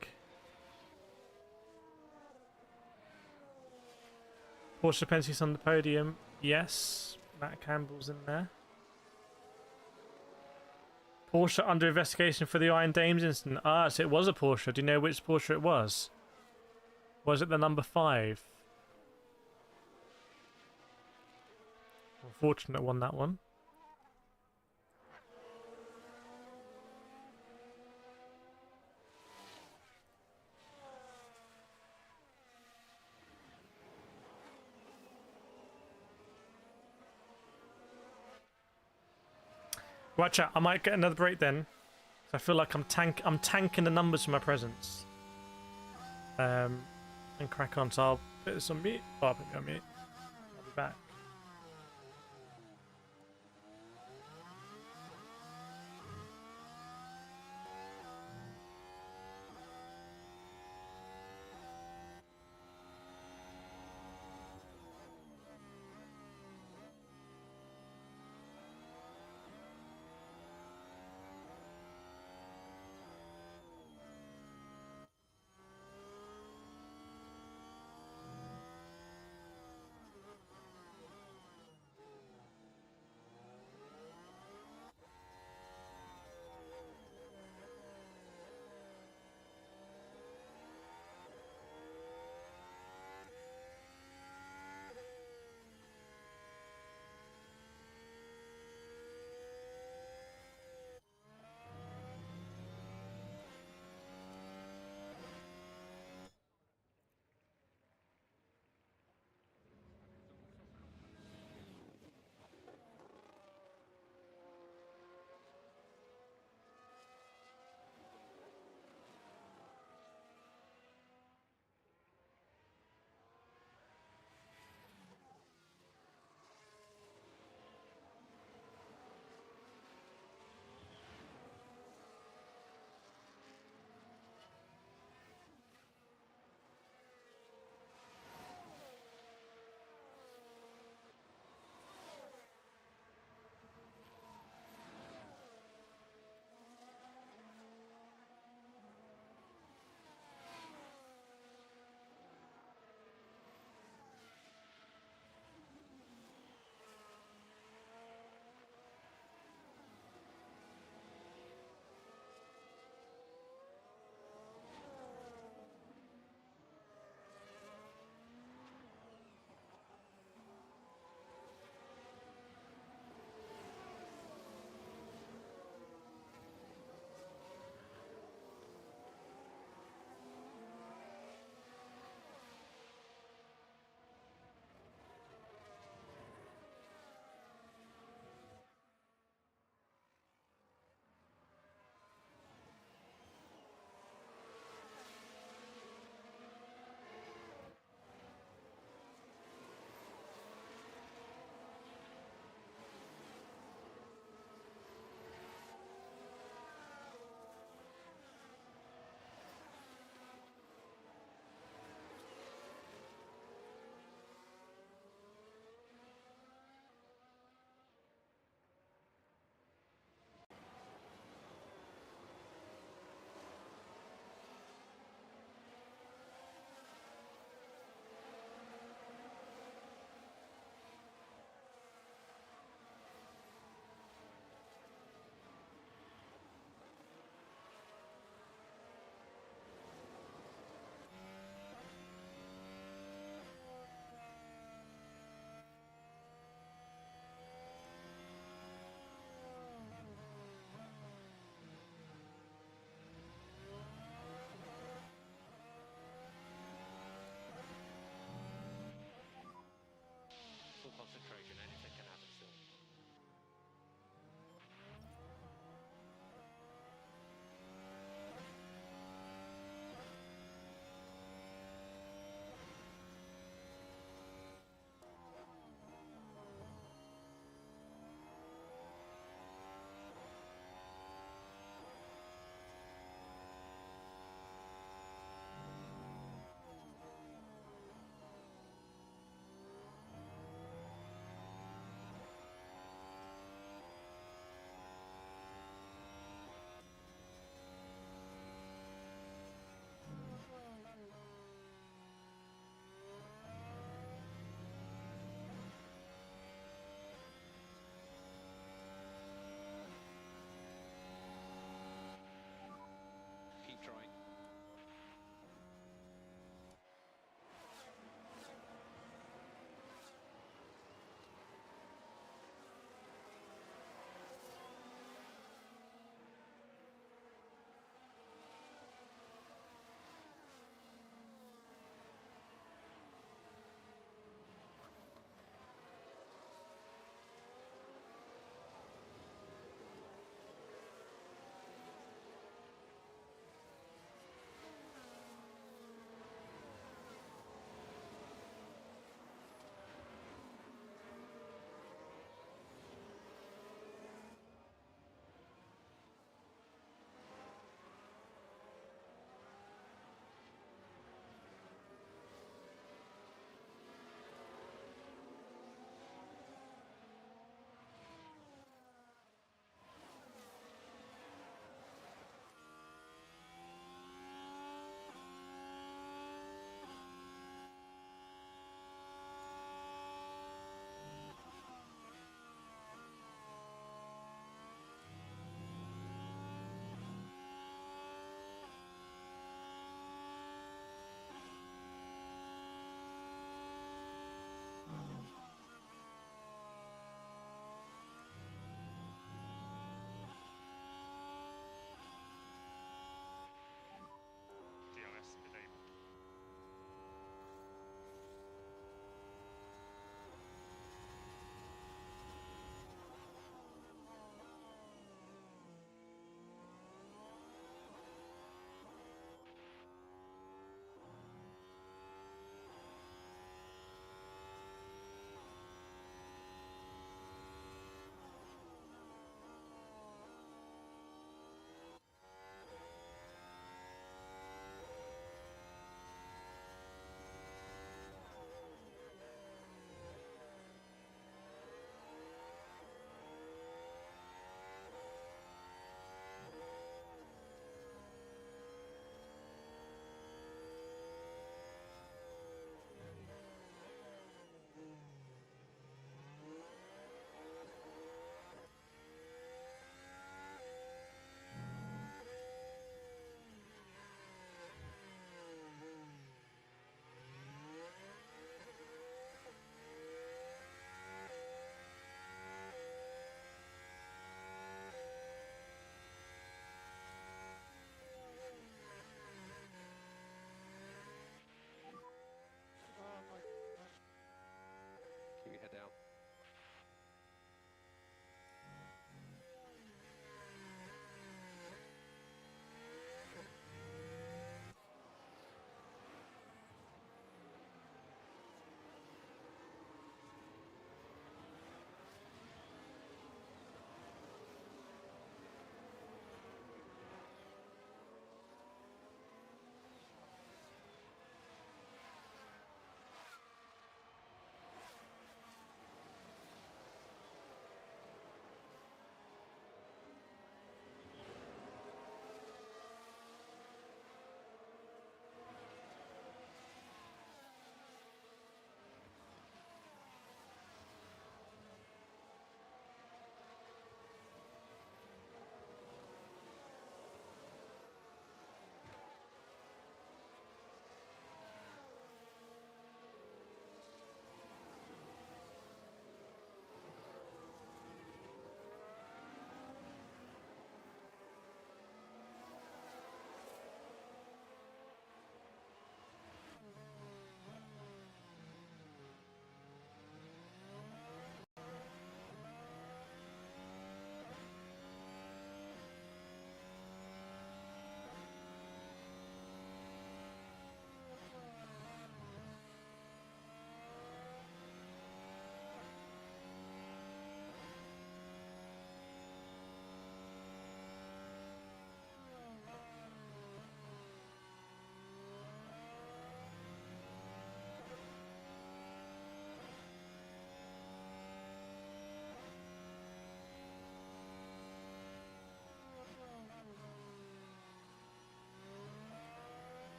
Porsche Pensi's on the podium. Yes, Matt Campbell's in there. Porsche under investigation for the Iron Dames incident. Ah, so it was a Porsche. Do you know which Porsche it was? Was it the number 5? Unfortunate one, that one. Watch out, I might get another break then. I feel like I'm tanking the numbers for my presence. And crack on, so I'll put this on mute. Oh, I'll put it on mute. I'll be back.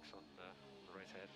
Max on the race ahead.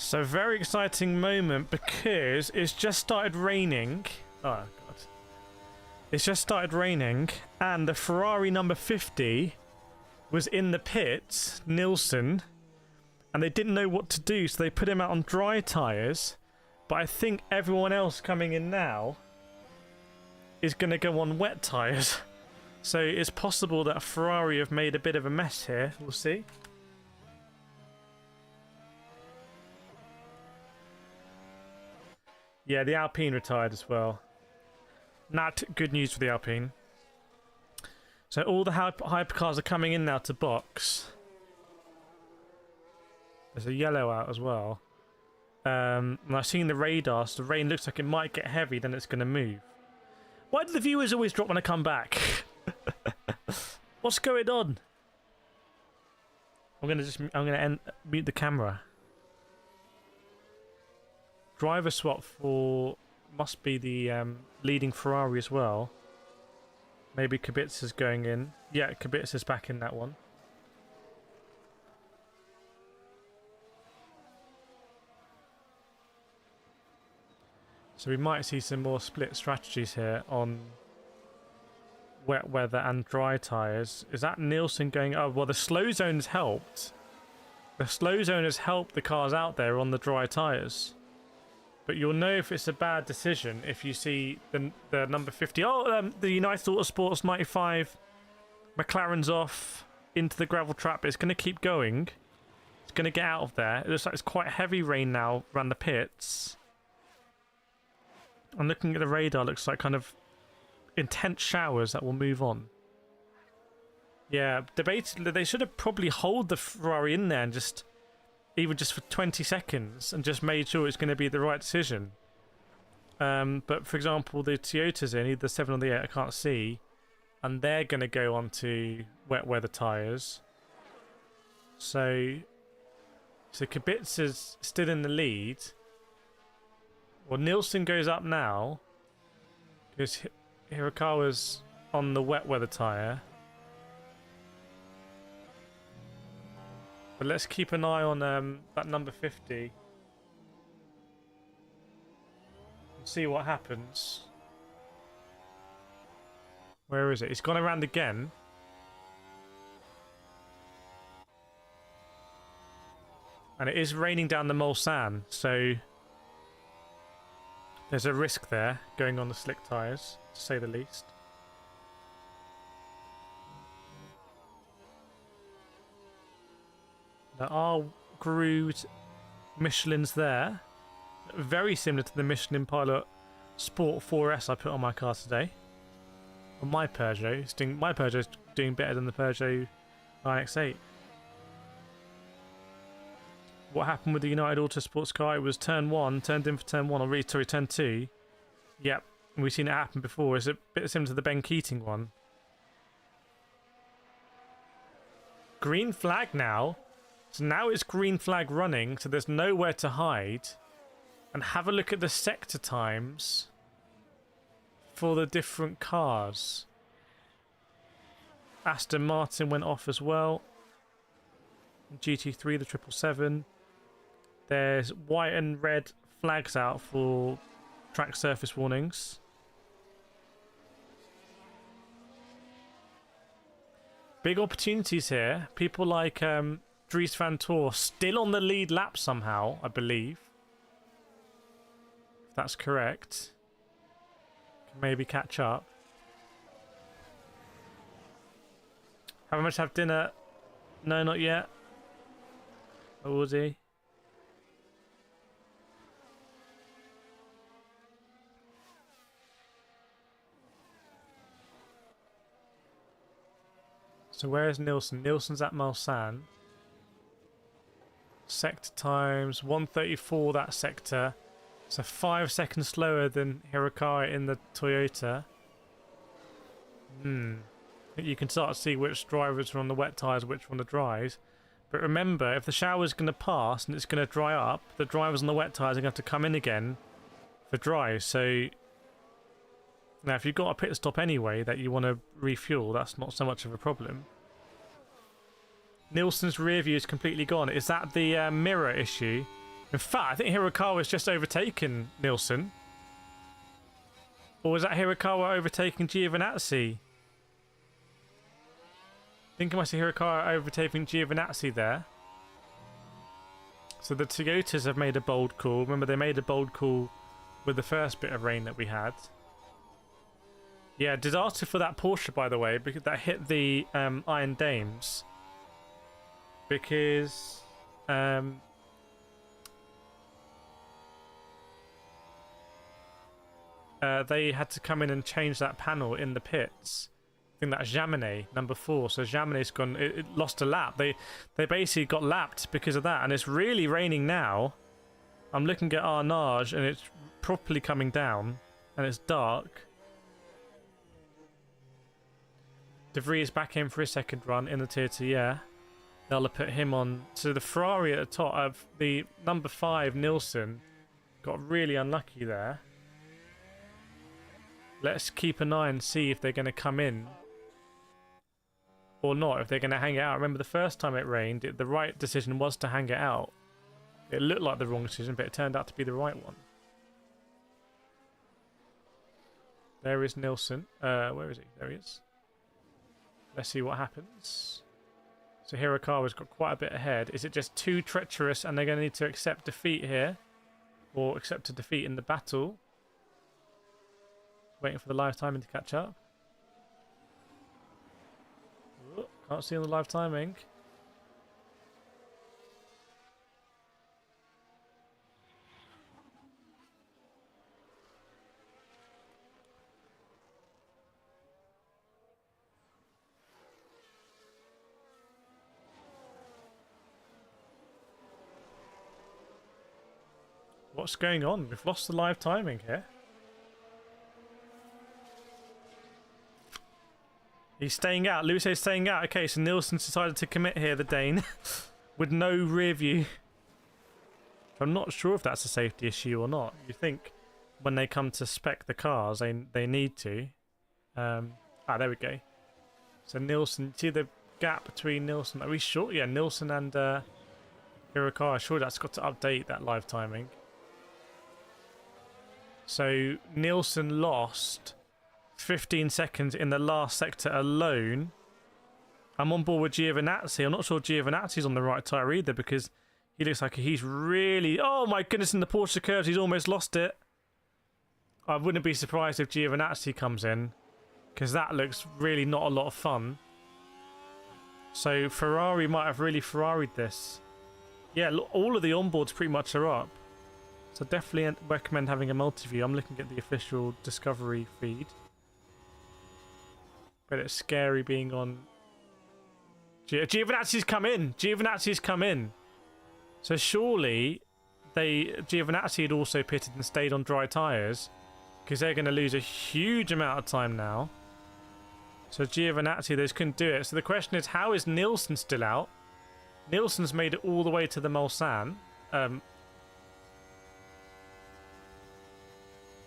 So very exciting moment because it's just started raining. Oh god. It's just started raining and the Ferrari number 50 was in the pits, Nilsson, and they didn't know what to do, so they put him out on dry tyres. But I think everyone else coming in now is going to go on wet tyres. So it's possible that Ferrari have made a bit of a mess here. We'll see. Yeah, the Alpine retired as well. Not good news for the Alpine. So all the hypercars are coming in now to box. There's a yellow out as well. And I've seen the radar, so the rain looks like it might get heavy, then it's going to move. Why do the viewers always drop when I come back? What's going on? I'm gonna mute the camera. Driver swap for must be the leading Ferrari as well. Maybe Kubica's going in. Yeah, Kubica's back in that one. So we might see some more split strategies here on wet weather and dry tyres. Is that Nilsson going... Oh, well, the slow zone has helped. The slow zone has helped the cars out there on the dry tyres. But you'll know if it's a bad decision if you see the number 50. Oh, the United Autosports 95. McLaren's off into the gravel trap. It's going to keep going. It's going to get out of there. It looks like it's quite heavy rain now around the pits. And looking at the radar, looks like kind of intense showers that will move on. Yeah, debated they should have probably hold the Ferrari in there and just... even just for 20 seconds and just made sure it's going to be the right decision. But for example, the Toyota's in, either the 7 or the 8, I can't see, and they're going to go on to wet weather tyres. So Kubica's still in the lead. Well, Nilsson goes up now because Hirakawa's on the wet weather tyre. But let's keep an eye on that number 50. And see what happens. Where is it? It's gone around again. And it is raining down the Mulsanne, so there's a risk there going on the slick tyres, to say the least. There are grooved Michelins there. Very similar to the Michelin Pilot Sport 4S I put on my car today. On my Peugeot. My Peugeot's doing better than the Peugeot 9X8. What happened with the United Autosports car? It was turn 1, turned in for turn 1, or really, sorry, turn 2. Yep, we've seen it happen before. It's a bit similar to the Ben Keating one. Green flag now. So now it's green flag running, so there's nowhere to hide. And have a look at the sector times for the different cars. Aston Martin went off as well. GT3, the 777. There's white and red flags out for track surface warnings. Big opportunities here. People like Dries Van Tor still on the lead lap somehow, I believe. If that's correct. Can maybe catch up. How much have dinner? No, not yet. Or was he? So where is Nilsson? Nilsson's at Mulsanne. Sector times 1:34 that sector. So 5 seconds slower than Hirakawa in the Toyota. You can start to see which drivers are on the wet tyres, which are on the dries. But remember, if the shower's going to pass and it's going to dry up, the drivers on the wet tyres are going to have to come in again for dry. So now if you've got a pit stop anyway that you want to refuel, that's not so much of a problem. Nilsson's rear view is completely gone. Is that the mirror issue? In fact, I think Hirakawa's just overtaken Nielsen. Or was that Hirakawa overtaking Giovinazzi? I think I must see Hirakawa overtaking Giovinazzi there. So the Toyotas have made a bold call. Remember, they made a bold call with the first bit of rain that we had. Yeah, disaster for that Porsche, by the way, because that hit the Iron Dames. Because they had to come in and change that panel in the pits. I think that's Jaminet, number 4. So Jaminet's gone. It lost a lap. They basically got lapped because of that, and it's really raining now. I'm looking at Arnage, and it's properly coming down, and it's dark. De Vries back in for his second run in the Tier 2, yeah. They'll put him on. So the Ferrari at the top of the number 5, Nielsen, got really unlucky there. Let's keep an eye and see if they're going to come in or not, if they're going to hang it out. Remember, the first time it rained, the right decision was to hang it out. It looked like the wrong decision, but it turned out to be the right one. There is Nielsen. Where is he? There he is. Let's see what happens. So Hirakawa's got quite a bit ahead. Is it just too treacherous and they're going to need to accept defeat here? Or accept a defeat in the battle? Waiting for the live timing to catch up. Ooh, can't see on the live timing. What's going on? We've lost the live timing here. He's staying out. Lewis is staying out. Okay, so Nielsen's decided to commit here, the Dane, with no rear view. I'm not sure if that's a safety issue or not. You think when they come to spec the cars, they need to. There we go. So Nielsen, see the gap between Nielsen. Are we sure? Yeah, Nielsen and Hirakawa. Sure, that's got to update that live timing. So Nielsen lost 15 seconds in the last sector alone. I'm on board with Giovinazzi. I'm not sure Giovinazzi's on the right tyre either, because he looks like he's really... Oh my goodness, in the Porsche curves, he's almost lost it. I wouldn't be surprised if Giovinazzi comes in, because that looks really not a lot of fun. So Ferrari might have really Ferrari'd this. Yeah, look, all of the onboards pretty much are up. So definitely recommend having a multi-view. I'm looking at the official Discovery feed. But it's scary being on... Giovinazzi's come in! Giovinazzi's come in! So surely Giovinazzi had also pitted and stayed on dry tyres, because they're going to lose a huge amount of time now. So Giovinazzi, those couldn't do it. So the question is, how is Nielsen still out? Nielsen's made it all the way to the Mulsanne.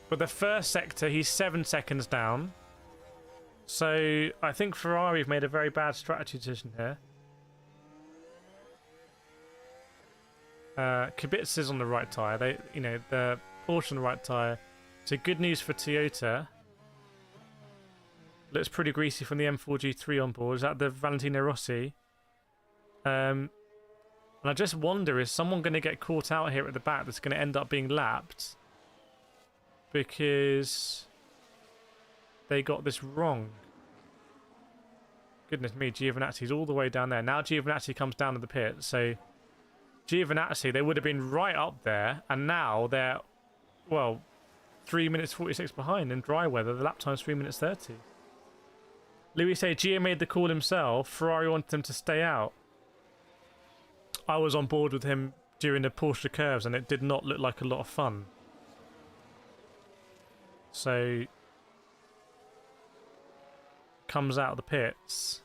But the first sector, he's 7 seconds down. So I think Ferrari have made a very bad strategy decision here. Kubica's on the right tyre. The Porsche on the right tyre. So good news for Toyota. Looks pretty greasy from the M4 G3 on board. Is that the Valentino Rossi? And I just wonder, is someone going to get caught out here at the back that's going to end up being lapped? Because they got this wrong. Goodness me, Giovinazzi's all the way down there. Now Giovinazzi comes down to the pit. So Giovinazzi, they would have been right up there. And now they're, well, 3 minutes 46 behind in dry weather. The lap time's 3 minutes 30. Louis said Gio made the call himself. Ferrari wanted him to stay out. I was on board with him during the Porsche curves, and it did not look like a lot of fun. So comes out of the pits.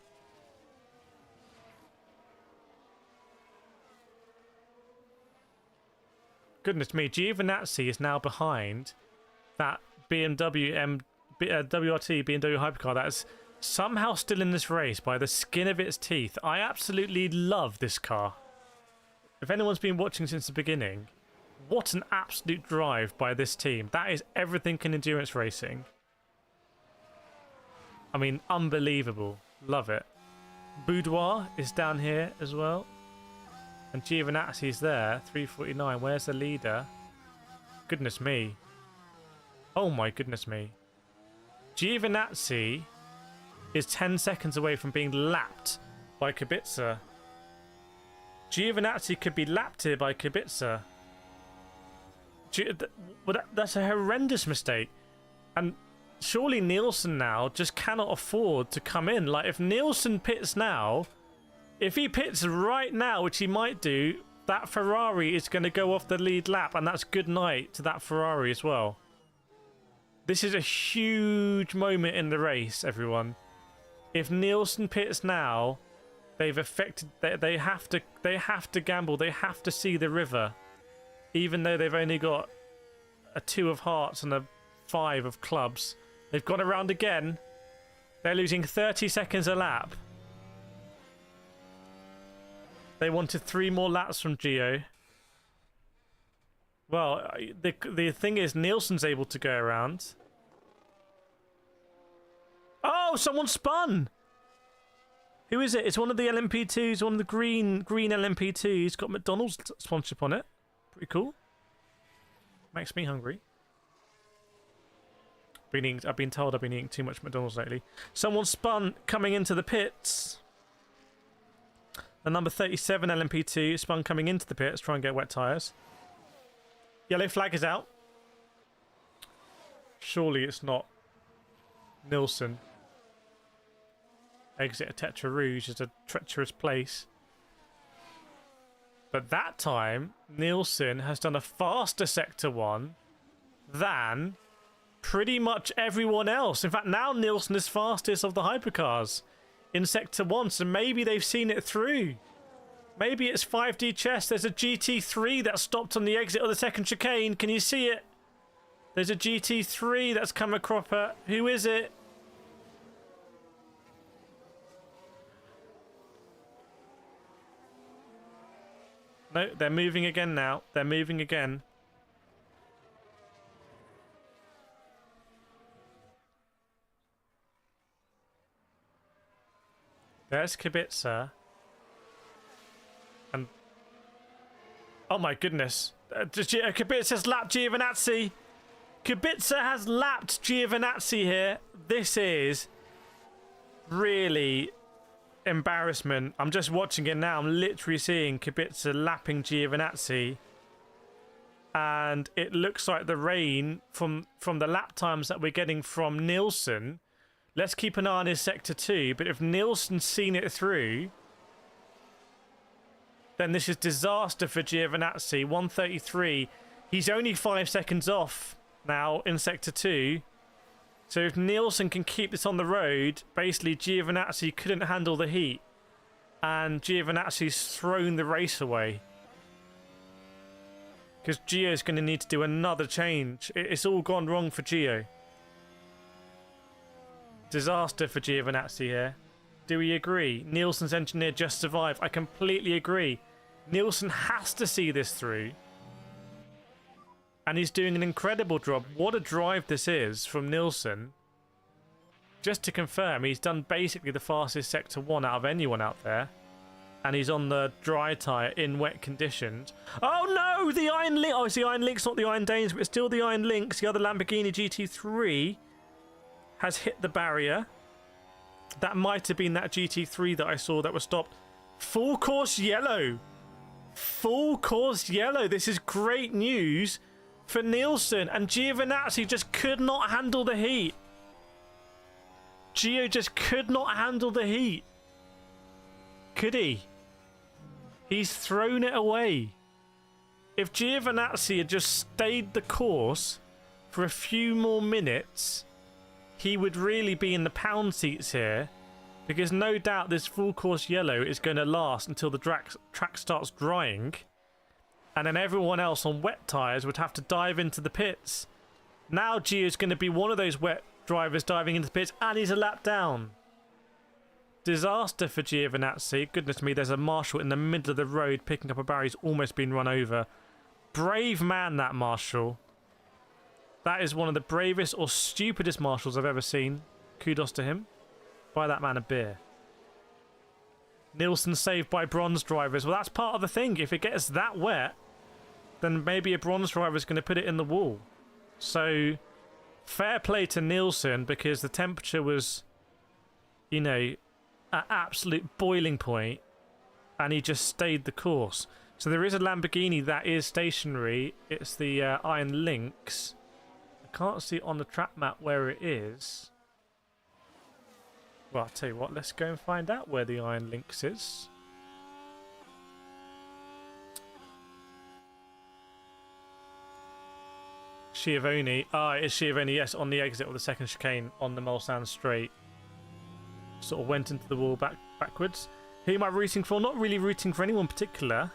Goodness me, Giovinazzi is now behind that BMW WRT BMW hypercar that is somehow still in this race by the skin of its teeth. I absolutely love this car. If anyone's been watching since the beginning, What an absolute drive by this team. That is everything in endurance racing. I mean, unbelievable. Love it. Boudoir is down here as well. And Giovinazzi's there, 349. Where's the leader? Goodness me. Oh my goodness me. Giovinazzi is 10 seconds away from being lapped by Kubica. Giovinazzi could be lapped here by Kubica. That's a horrendous mistake. And surely Nielsen now just cannot afford to come in. Like, if Nielsen pits now, if he pits right now, which he might do, that Ferrari is going to go off the lead lap, and that's good night to that Ferrari as well. This is a huge moment in the race, everyone. If Nielsen pits now, they've affected. They have to gamble. They have to see the river, even though they've only got a 2 of hearts and a 5 of clubs. They've gone around again. They're losing 30 seconds a lap. They wanted 3 more laps from Gio. Well, the thing is, Nielsen's able to go around. Oh, someone spun! Who is it? It's one of the LMP2s, one of the green LMP2s. Got McDonald's sponsorship on it. Pretty cool. Makes me hungry. I've been told I've been eating too much McDonald's lately. Someone spun coming into the pits. The number 37 LMP2 spun coming into the pits, try and get wet tyres. Yellow flag is out. Surely it's not Nielsen. Exit of Tetra Rouge is a treacherous place. But that time, Nielsen has done a faster Sector 1 than pretty much everyone else. In fact, now Nielsen is fastest of the hypercars in Sector 1, so maybe they've seen it through. Maybe it's 5D chess. There's a GT3 that stopped on the exit of the second chicane. Can you see it? There's a GT3 that's come across. Who is it? No, they're moving again now. They're moving again. There's Kubica. And oh my goodness. Kubica's lapped Giovinazzi. Kubica has lapped Giovinazzi here. This is really embarrassment. I'm just watching it now. I'm literally seeing Kubica lapping Giovinazzi. And it looks like the rain from the lap times that we're getting from Nielsen. Let's keep an eye on his Sector 2, but if Nielsen's seen it through, then this is disaster for Giovinazzi. 133. He's only 5 seconds off now in Sector 2. So if Nielsen can keep this on the road, basically Giovinazzi couldn't handle the heat. And Giovinazzi's thrown the race away. Because Gio's going to need to do another change. It's all gone wrong for Gio. Disaster for Giovinazzi here. Do we agree? Nielsen's engineer just survived. I completely agree. Nielsen has to see this through. And he's doing an incredible job. What a drive this is from Nielsen. Just to confirm, he's done basically the fastest Sector 1 out of anyone out there. And he's on the dry tyre in wet conditions. Oh no! The Iron Lynx! Oh, it's the Iron Lynx, not the Iron Danes, but it's still the Iron Lynx. The other Lamborghini GT3 has hit the barrier. That might have been that GT3 that I saw that was stopped. Full course yellow. Full course yellow. This is great news for Nielsen. And Giovinazzi just could not handle the heat. Gio just could not handle the heat. Could he? He's thrown it away. If Giovinazzi had just stayed the course for a few more minutes, he would really be in the pound seats here, because no doubt this full course yellow is going to last until the track starts drying, and then everyone else on wet tyres would have to dive into the pits. Now Gio's going to be one of those wet drivers diving into the pits, and he's a lap down. Disaster for Giovinazzi. Goodness me, there's a marshal in the middle of the road picking up a barrier. He's almost been run over. Brave man, that marshal. That is one of the bravest or stupidest marshals I've ever seen. Kudos to him. Buy that man a beer. Nielsen saved by bronze drivers. Well, that's part of the thing. If it gets that wet, then maybe a bronze driver is going to put it in the wall. So, fair play to Nielsen, because the temperature was, you know, at absolute boiling point, and he just stayed the course. So there is a Lamborghini that is stationary. It's the Iron Lynx. I can't see on the track map where it is. Well, I'll tell you what, let's go and find out where the Iron Lynx is. Schiavone. Ah, it's Schiavone, yes, on the exit of the second chicane on the Mulsanne straight. Sort of went into the wall backwards. Who am I rooting for? Not really rooting for anyone particular.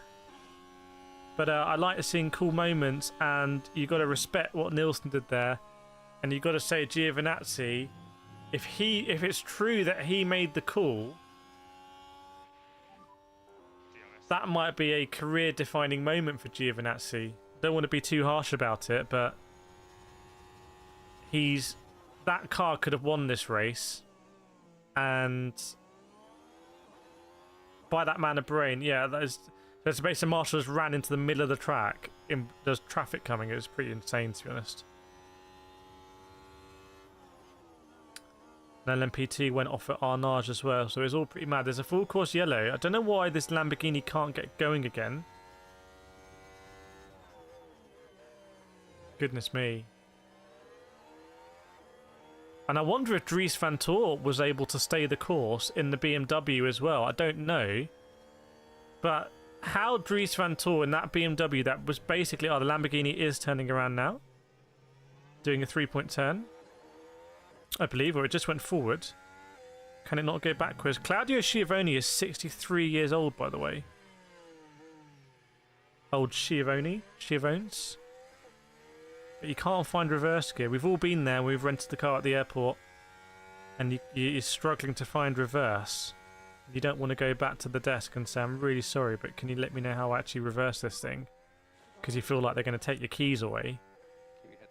But I like seeing cool moments, and you got to respect what Nielsen did there. And you got to say Giovinazzi, if it's true that he made the call, that might be a career-defining moment for Giovinazzi. Don't want to be too harsh about it, but that car could have won this race, and by that man of Bahrain, yeah, there's basically marshals ran into the middle of the track. There's traffic coming. It was pretty insane, to be honest. And LMP2 went off at Arnage as well, so it's all pretty mad. There's a full course yellow. I don't know why this Lamborghini can't get going again. Goodness me. And I wonder if Dries Van Tor was able to stay the course in the BMW as well. I don't know. But how Dries Van Tor in that BMW that was basically... Oh, the Lamborghini is turning around now. Doing a 3-point turn, I believe, or it just went forward. Can it not go backwards? Claudio Schiavone is 63 years old, by the way. Old Schiavones. But you can't find reverse gear. We've all been there. We've rented the car at the airport, and you're struggling to find reverse. You don't want to go back to the desk and say, I'm really sorry, but can you let me know how I actually reverse this thing? Because you feel like they're going to take your keys away.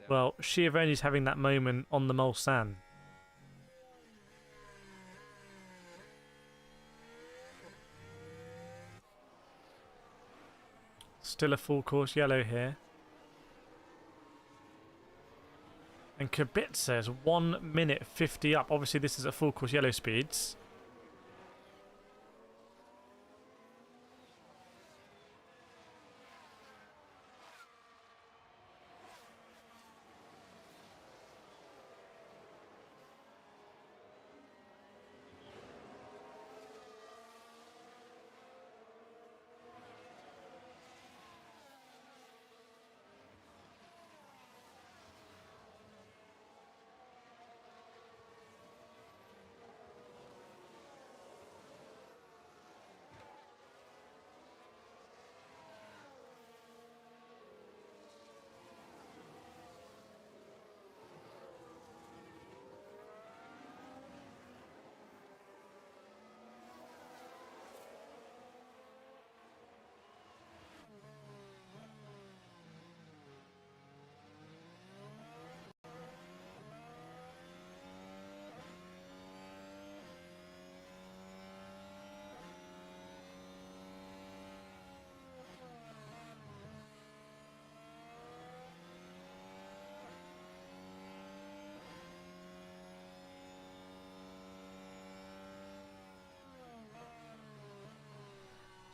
Well, Schiavone's having that moment on the Mulsanne. Still a full course yellow here. And Kubica is 1 minute 50 up. Obviously, this is at full course yellow speeds.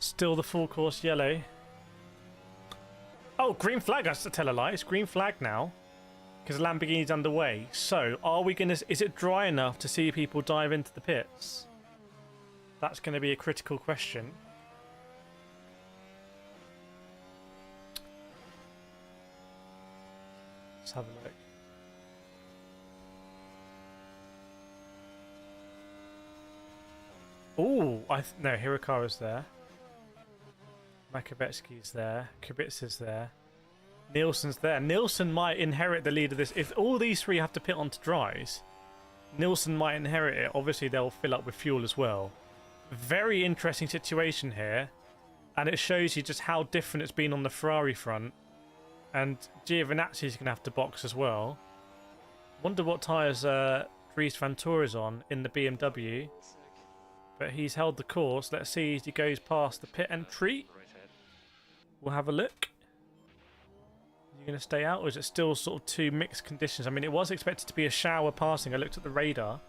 Still the full course yellow. Oh, green flag. I should tell a lie. It's green flag now because Lamborghini's underway. So, are we going to... Is it dry enough to see people dive into the pits? That's going to be a critical question. Let's have a look. Oh, no, Hirakawa's there. Makovetsky's there. Kubica's there. Nielsen's there. Nielsen might inherit the lead of this. If all these three have to pit onto dries, Nielsen might inherit it. Obviously, they'll fill up with fuel as well. Very interesting situation here. And it shows you just how different it's been on the Ferrari front. And Giovinazzi's going to have to box as well. Wonder what tyres Dries Vantore is on in the BMW. But he's held the course. Let's see as he goes past the pit entry. We'll have a look. Is he going to stay out, or is it still sort of two mixed conditions? I mean, it was expected to be a shower passing. I looked at the radar.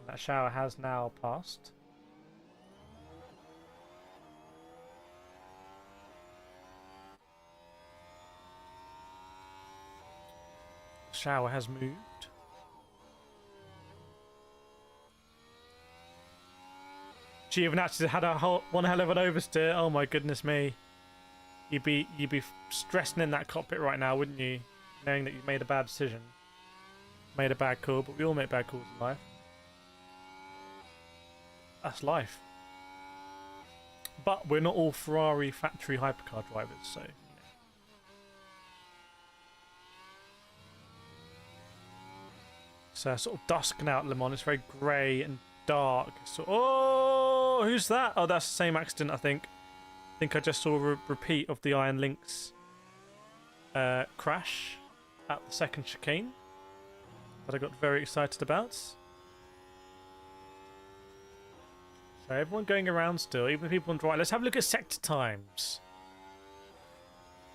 That shower has now passed. Shower has moved. Giovinazzi had one hell of an oversteer. Oh my goodness me! You'd be stressing in that cockpit right now, wouldn't you? Knowing that you've made a bad decision, made a bad call. But we all make bad calls in life. That's life. But we're not all Ferrari factory hypercar drivers, so. It's sort of dusking out Le Mans. It's very grey and dark. So, oh, who's that? Oh, that's the same accident, I think. I think I just saw a repeat of the Iron Lynx crash at the second chicane that I got very excited about. So everyone going around still, even people on dry. Let's have a look at sector times.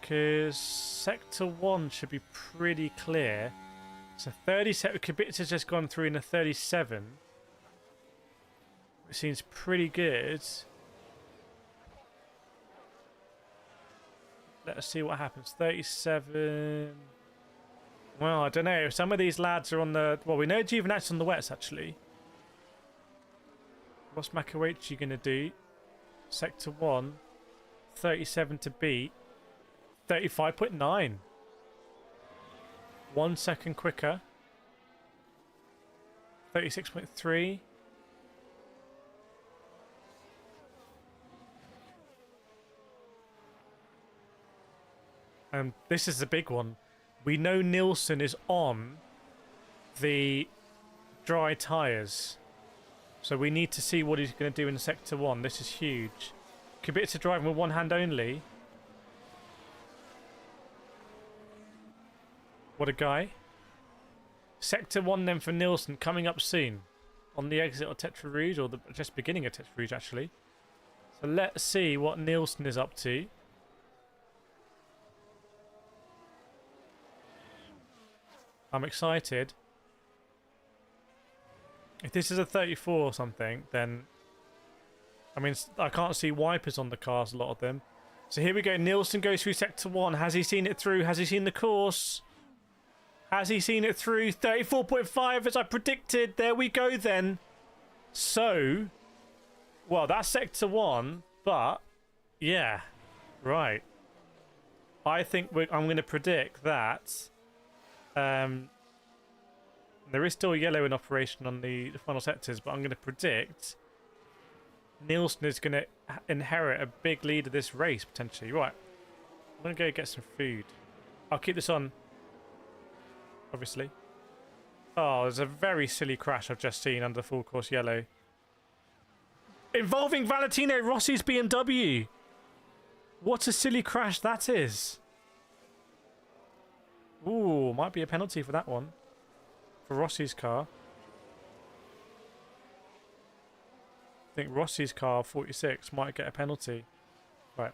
Because sector 1 should be pretty clear. So 37, Kubica's just gone through in a 37. It seems pretty good. Let's see what happens. 37. Well, I don't know. Some of these lads are on the... Well, we know Giovinazzi's on the wets, actually. What's Makawachi going to do? Sector 1. 37 to beat. 35.9. 1 second quicker. 36.3. This is the big one. We know Nielsen is on the dry tyres. So we need to see what he's going to do in Sector 1. This is huge. Kubica driving with one hand only. What a guy. Sector 1 then for Nielsen coming up soon. On the exit of Tetra Rouge, or just beginning of Tetra Rouge actually. So let's see what Nielsen is up to. I'm excited. If this is a 34 or something, then... I mean, I can't see wipers on the cars, a lot of them. So here we go. Nielsen goes through Sector 1. Has he seen it through? Has he seen the course? Has he seen it through? 34.5 as I predicted. There we go then. So, well, that's Sector 1, but, yeah, right. I think I'm going to predict that there is still yellow in operation on the final sectors, but I'm going to predict Nielsen is going to inherit a big lead of this race, potentially. Right, I'm going to go get some food. I'll keep this on, obviously. Oh, there's a very silly crash I've just seen under full course yellow. Involving Valentino Rossi's BMW. What a silly crash that is. Ooh, might be a penalty for that one. For Rossi's car. I think Rossi's car, 46, might get a penalty. Right.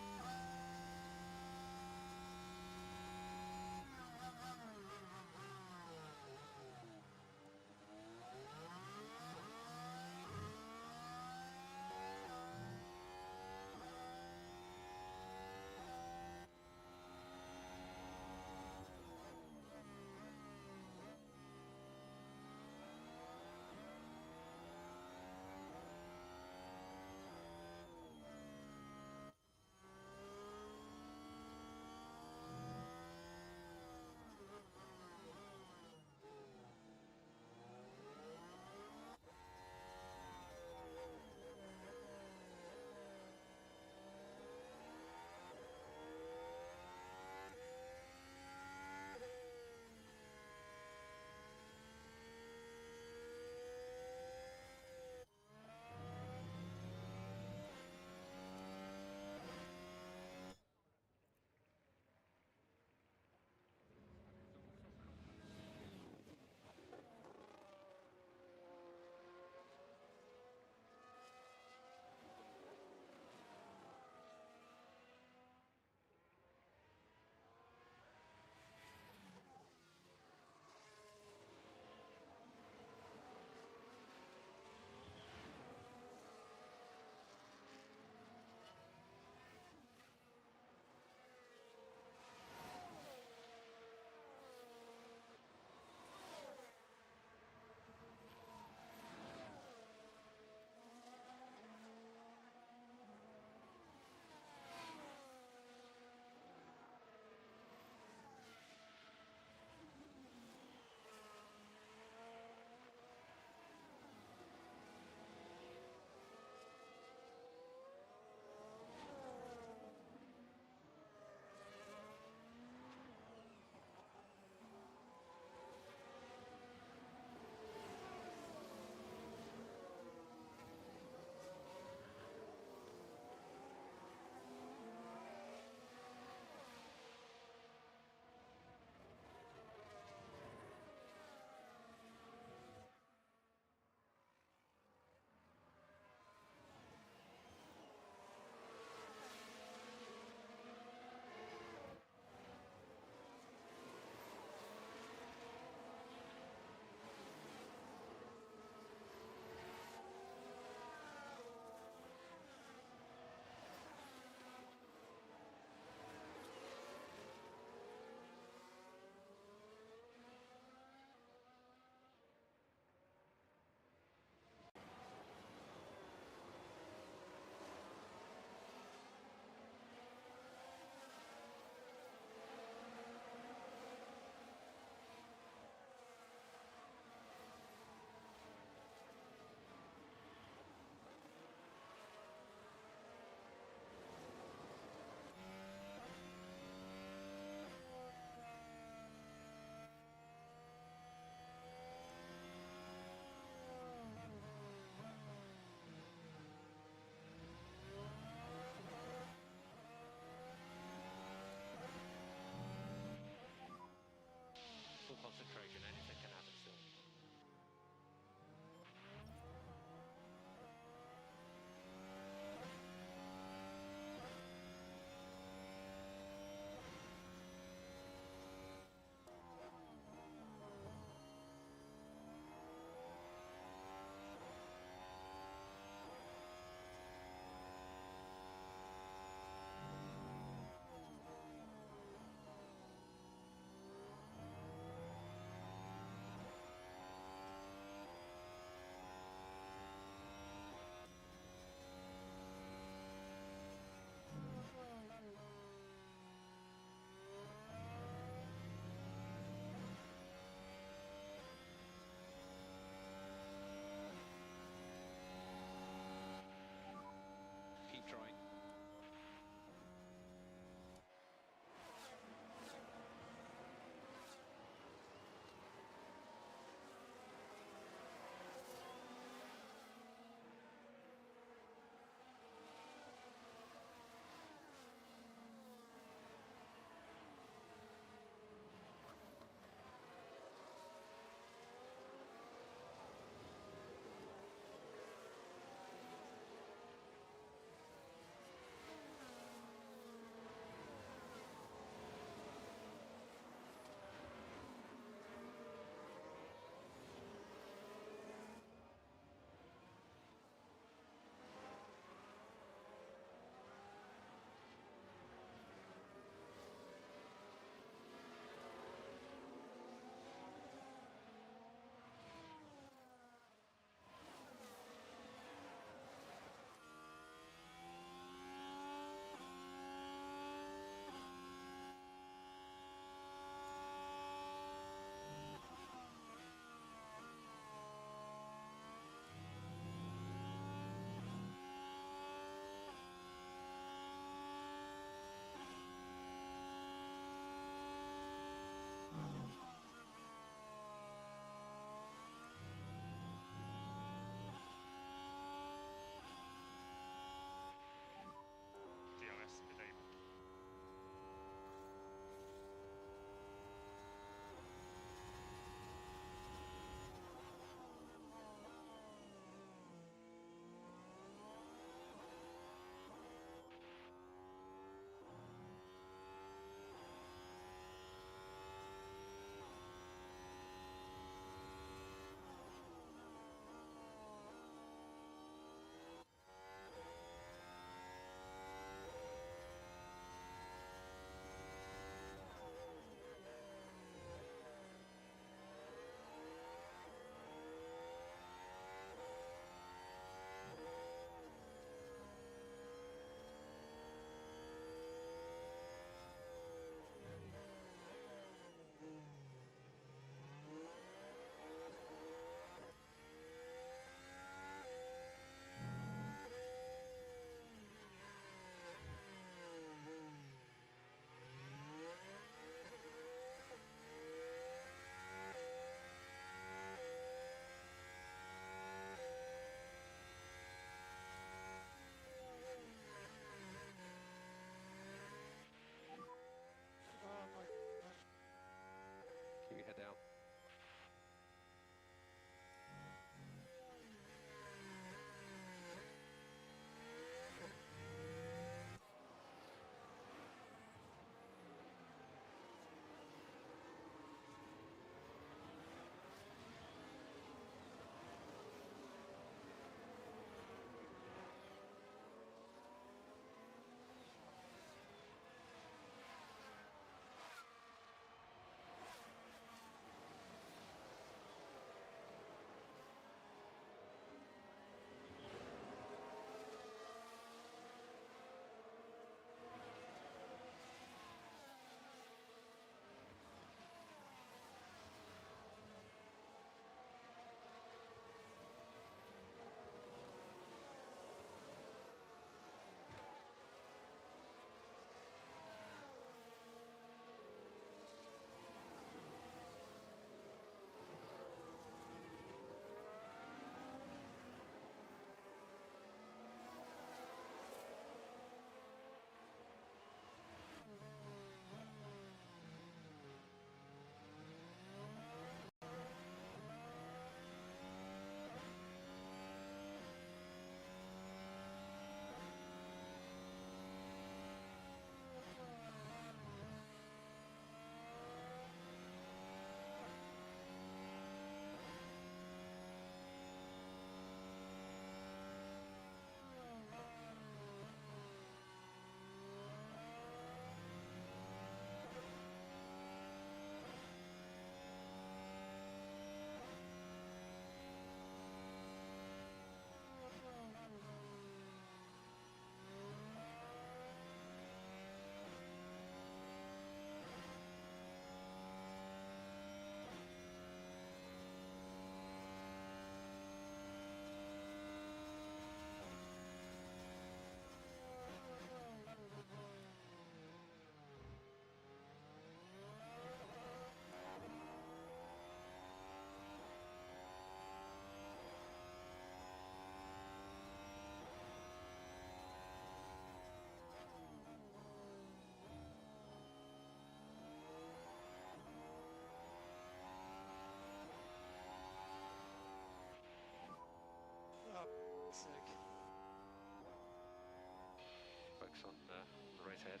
works on the right ahead.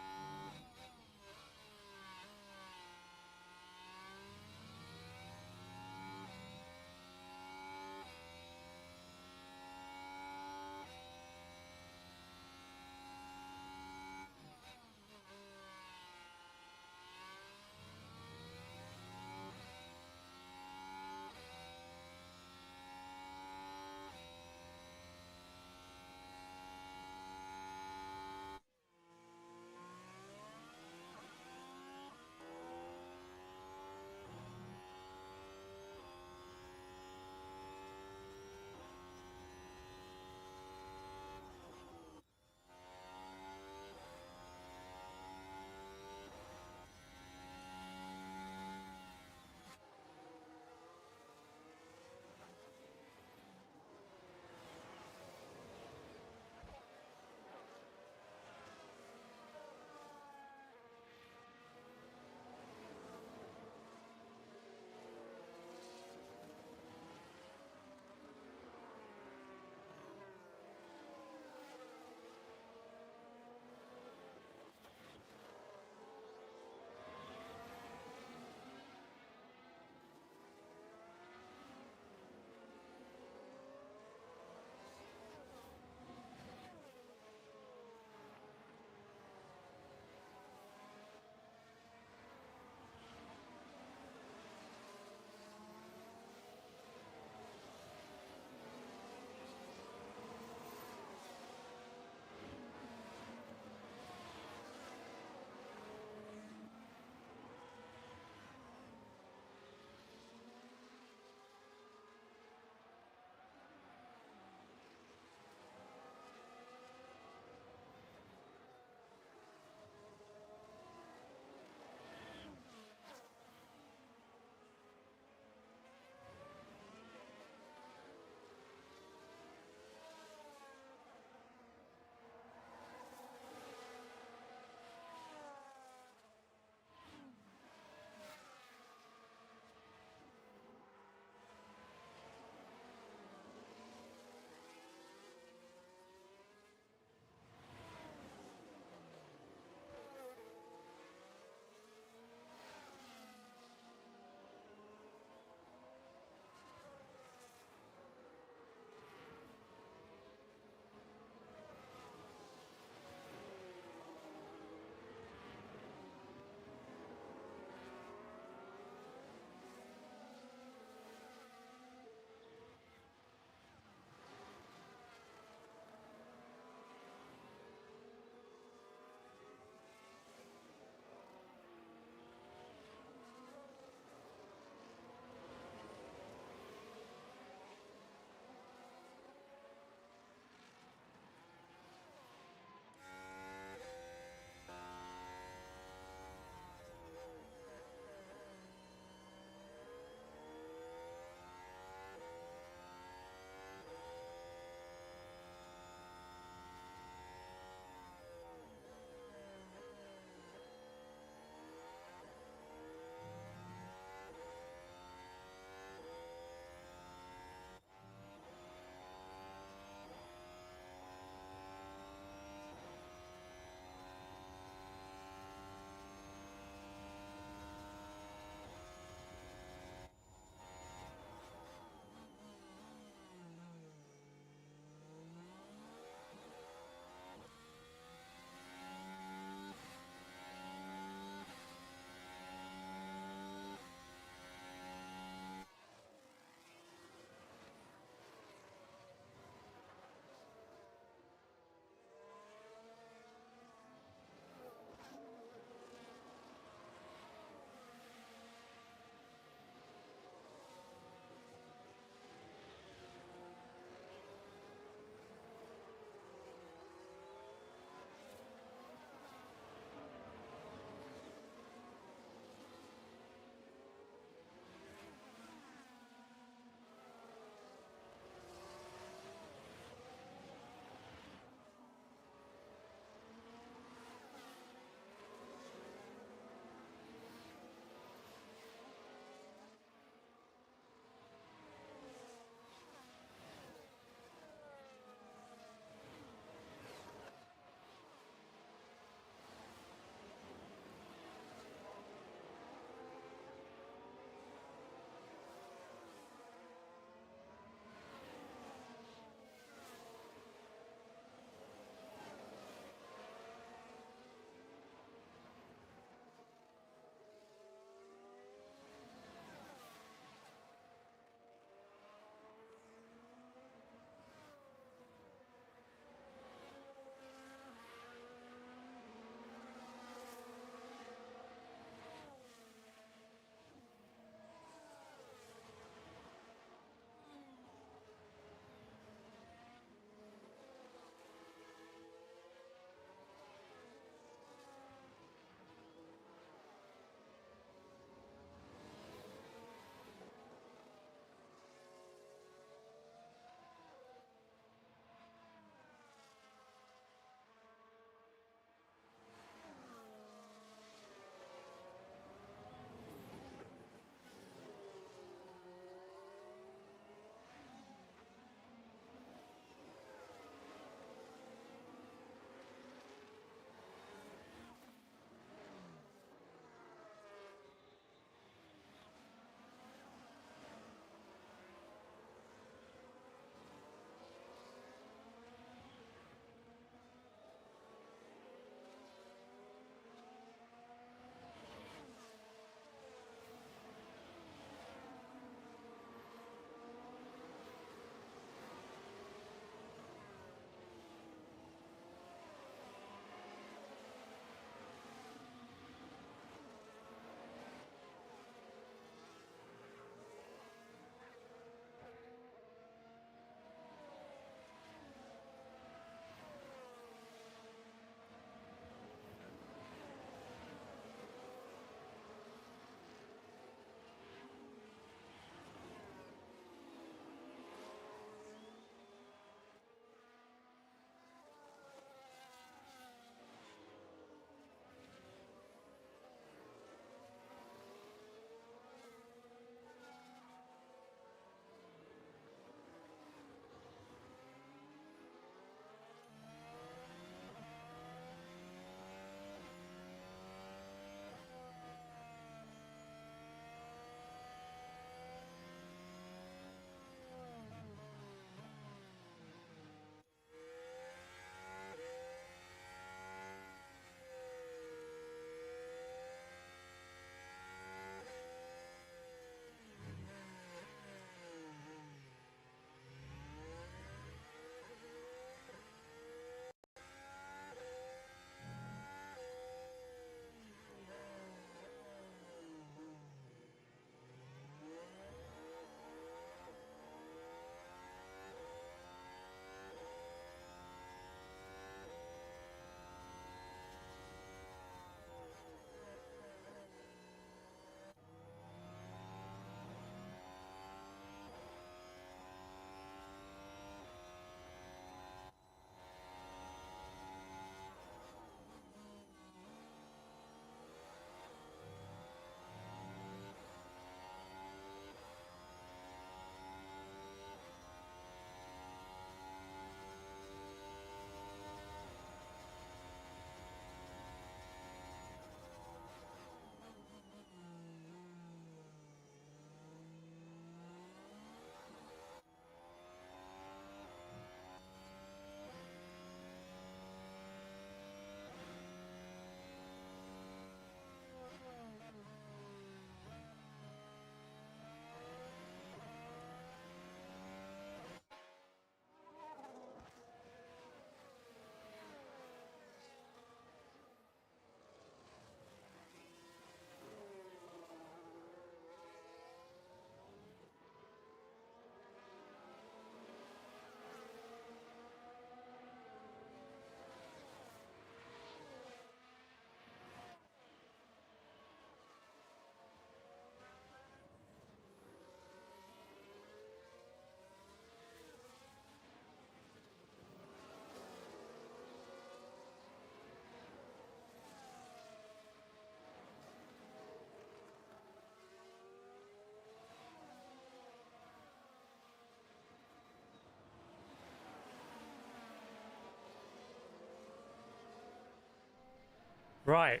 Right.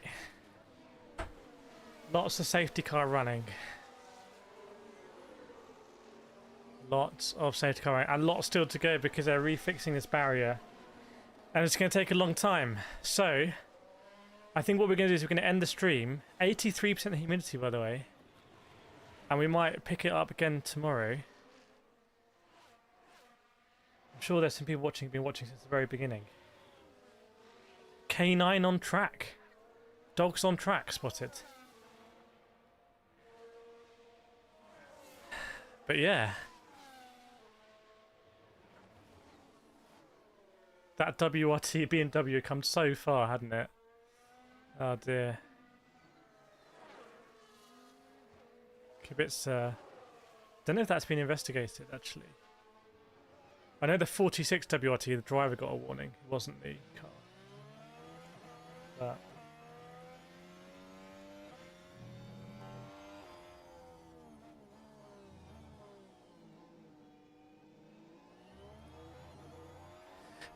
Lots of safety car running. Lots of safety car running. And lots still to go because they're refixing this barrier. And it's going to take a long time. So, I think what we're going to do is we're going to end the stream. 83% humidity, by the way. And we might pick it up again tomorrow. I'm sure there's some people watching who've been watching since the very beginning. K9 on track. Dogs on track spotted. But yeah. That WRT BMW had come so far, hadn't it? Oh dear. Kubica. Don't know if that's been investigated actually. I know the 46 WRT, the driver got a warning. It wasn't the car.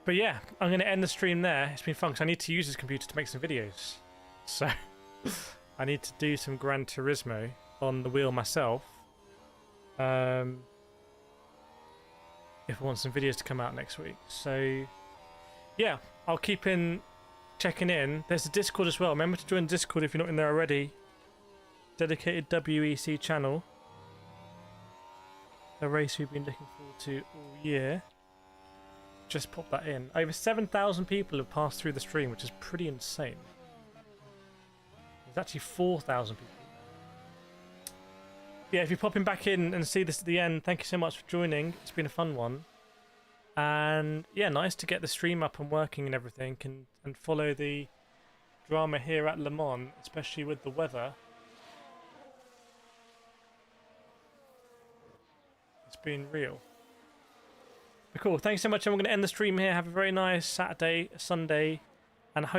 But yeah, I'm going to end the stream there. It's been fun because I need to use this computer to make some videos. So I need to do some Gran Turismo on the wheel myself. If I want some videos to come out next week. So yeah, I'll keep checking in. There's a Discord as well. Remember to join Discord if you're not in there already. Dedicated WEC channel. A race we've been looking forward to all year. Just pop that in. Over 7,000 people have passed through the stream, which is pretty insane. There's actually 4,000 people. Yeah, if you're popping back in and see this at the end, thank you so much for joining. It's been a fun one. And yeah, nice to get the stream up and working and everything, and follow the drama here at Le Mans, especially with the weather. It's been real. But cool, thanks so much, and we're going to end the stream here. Have a very nice Saturday, Sunday, and hope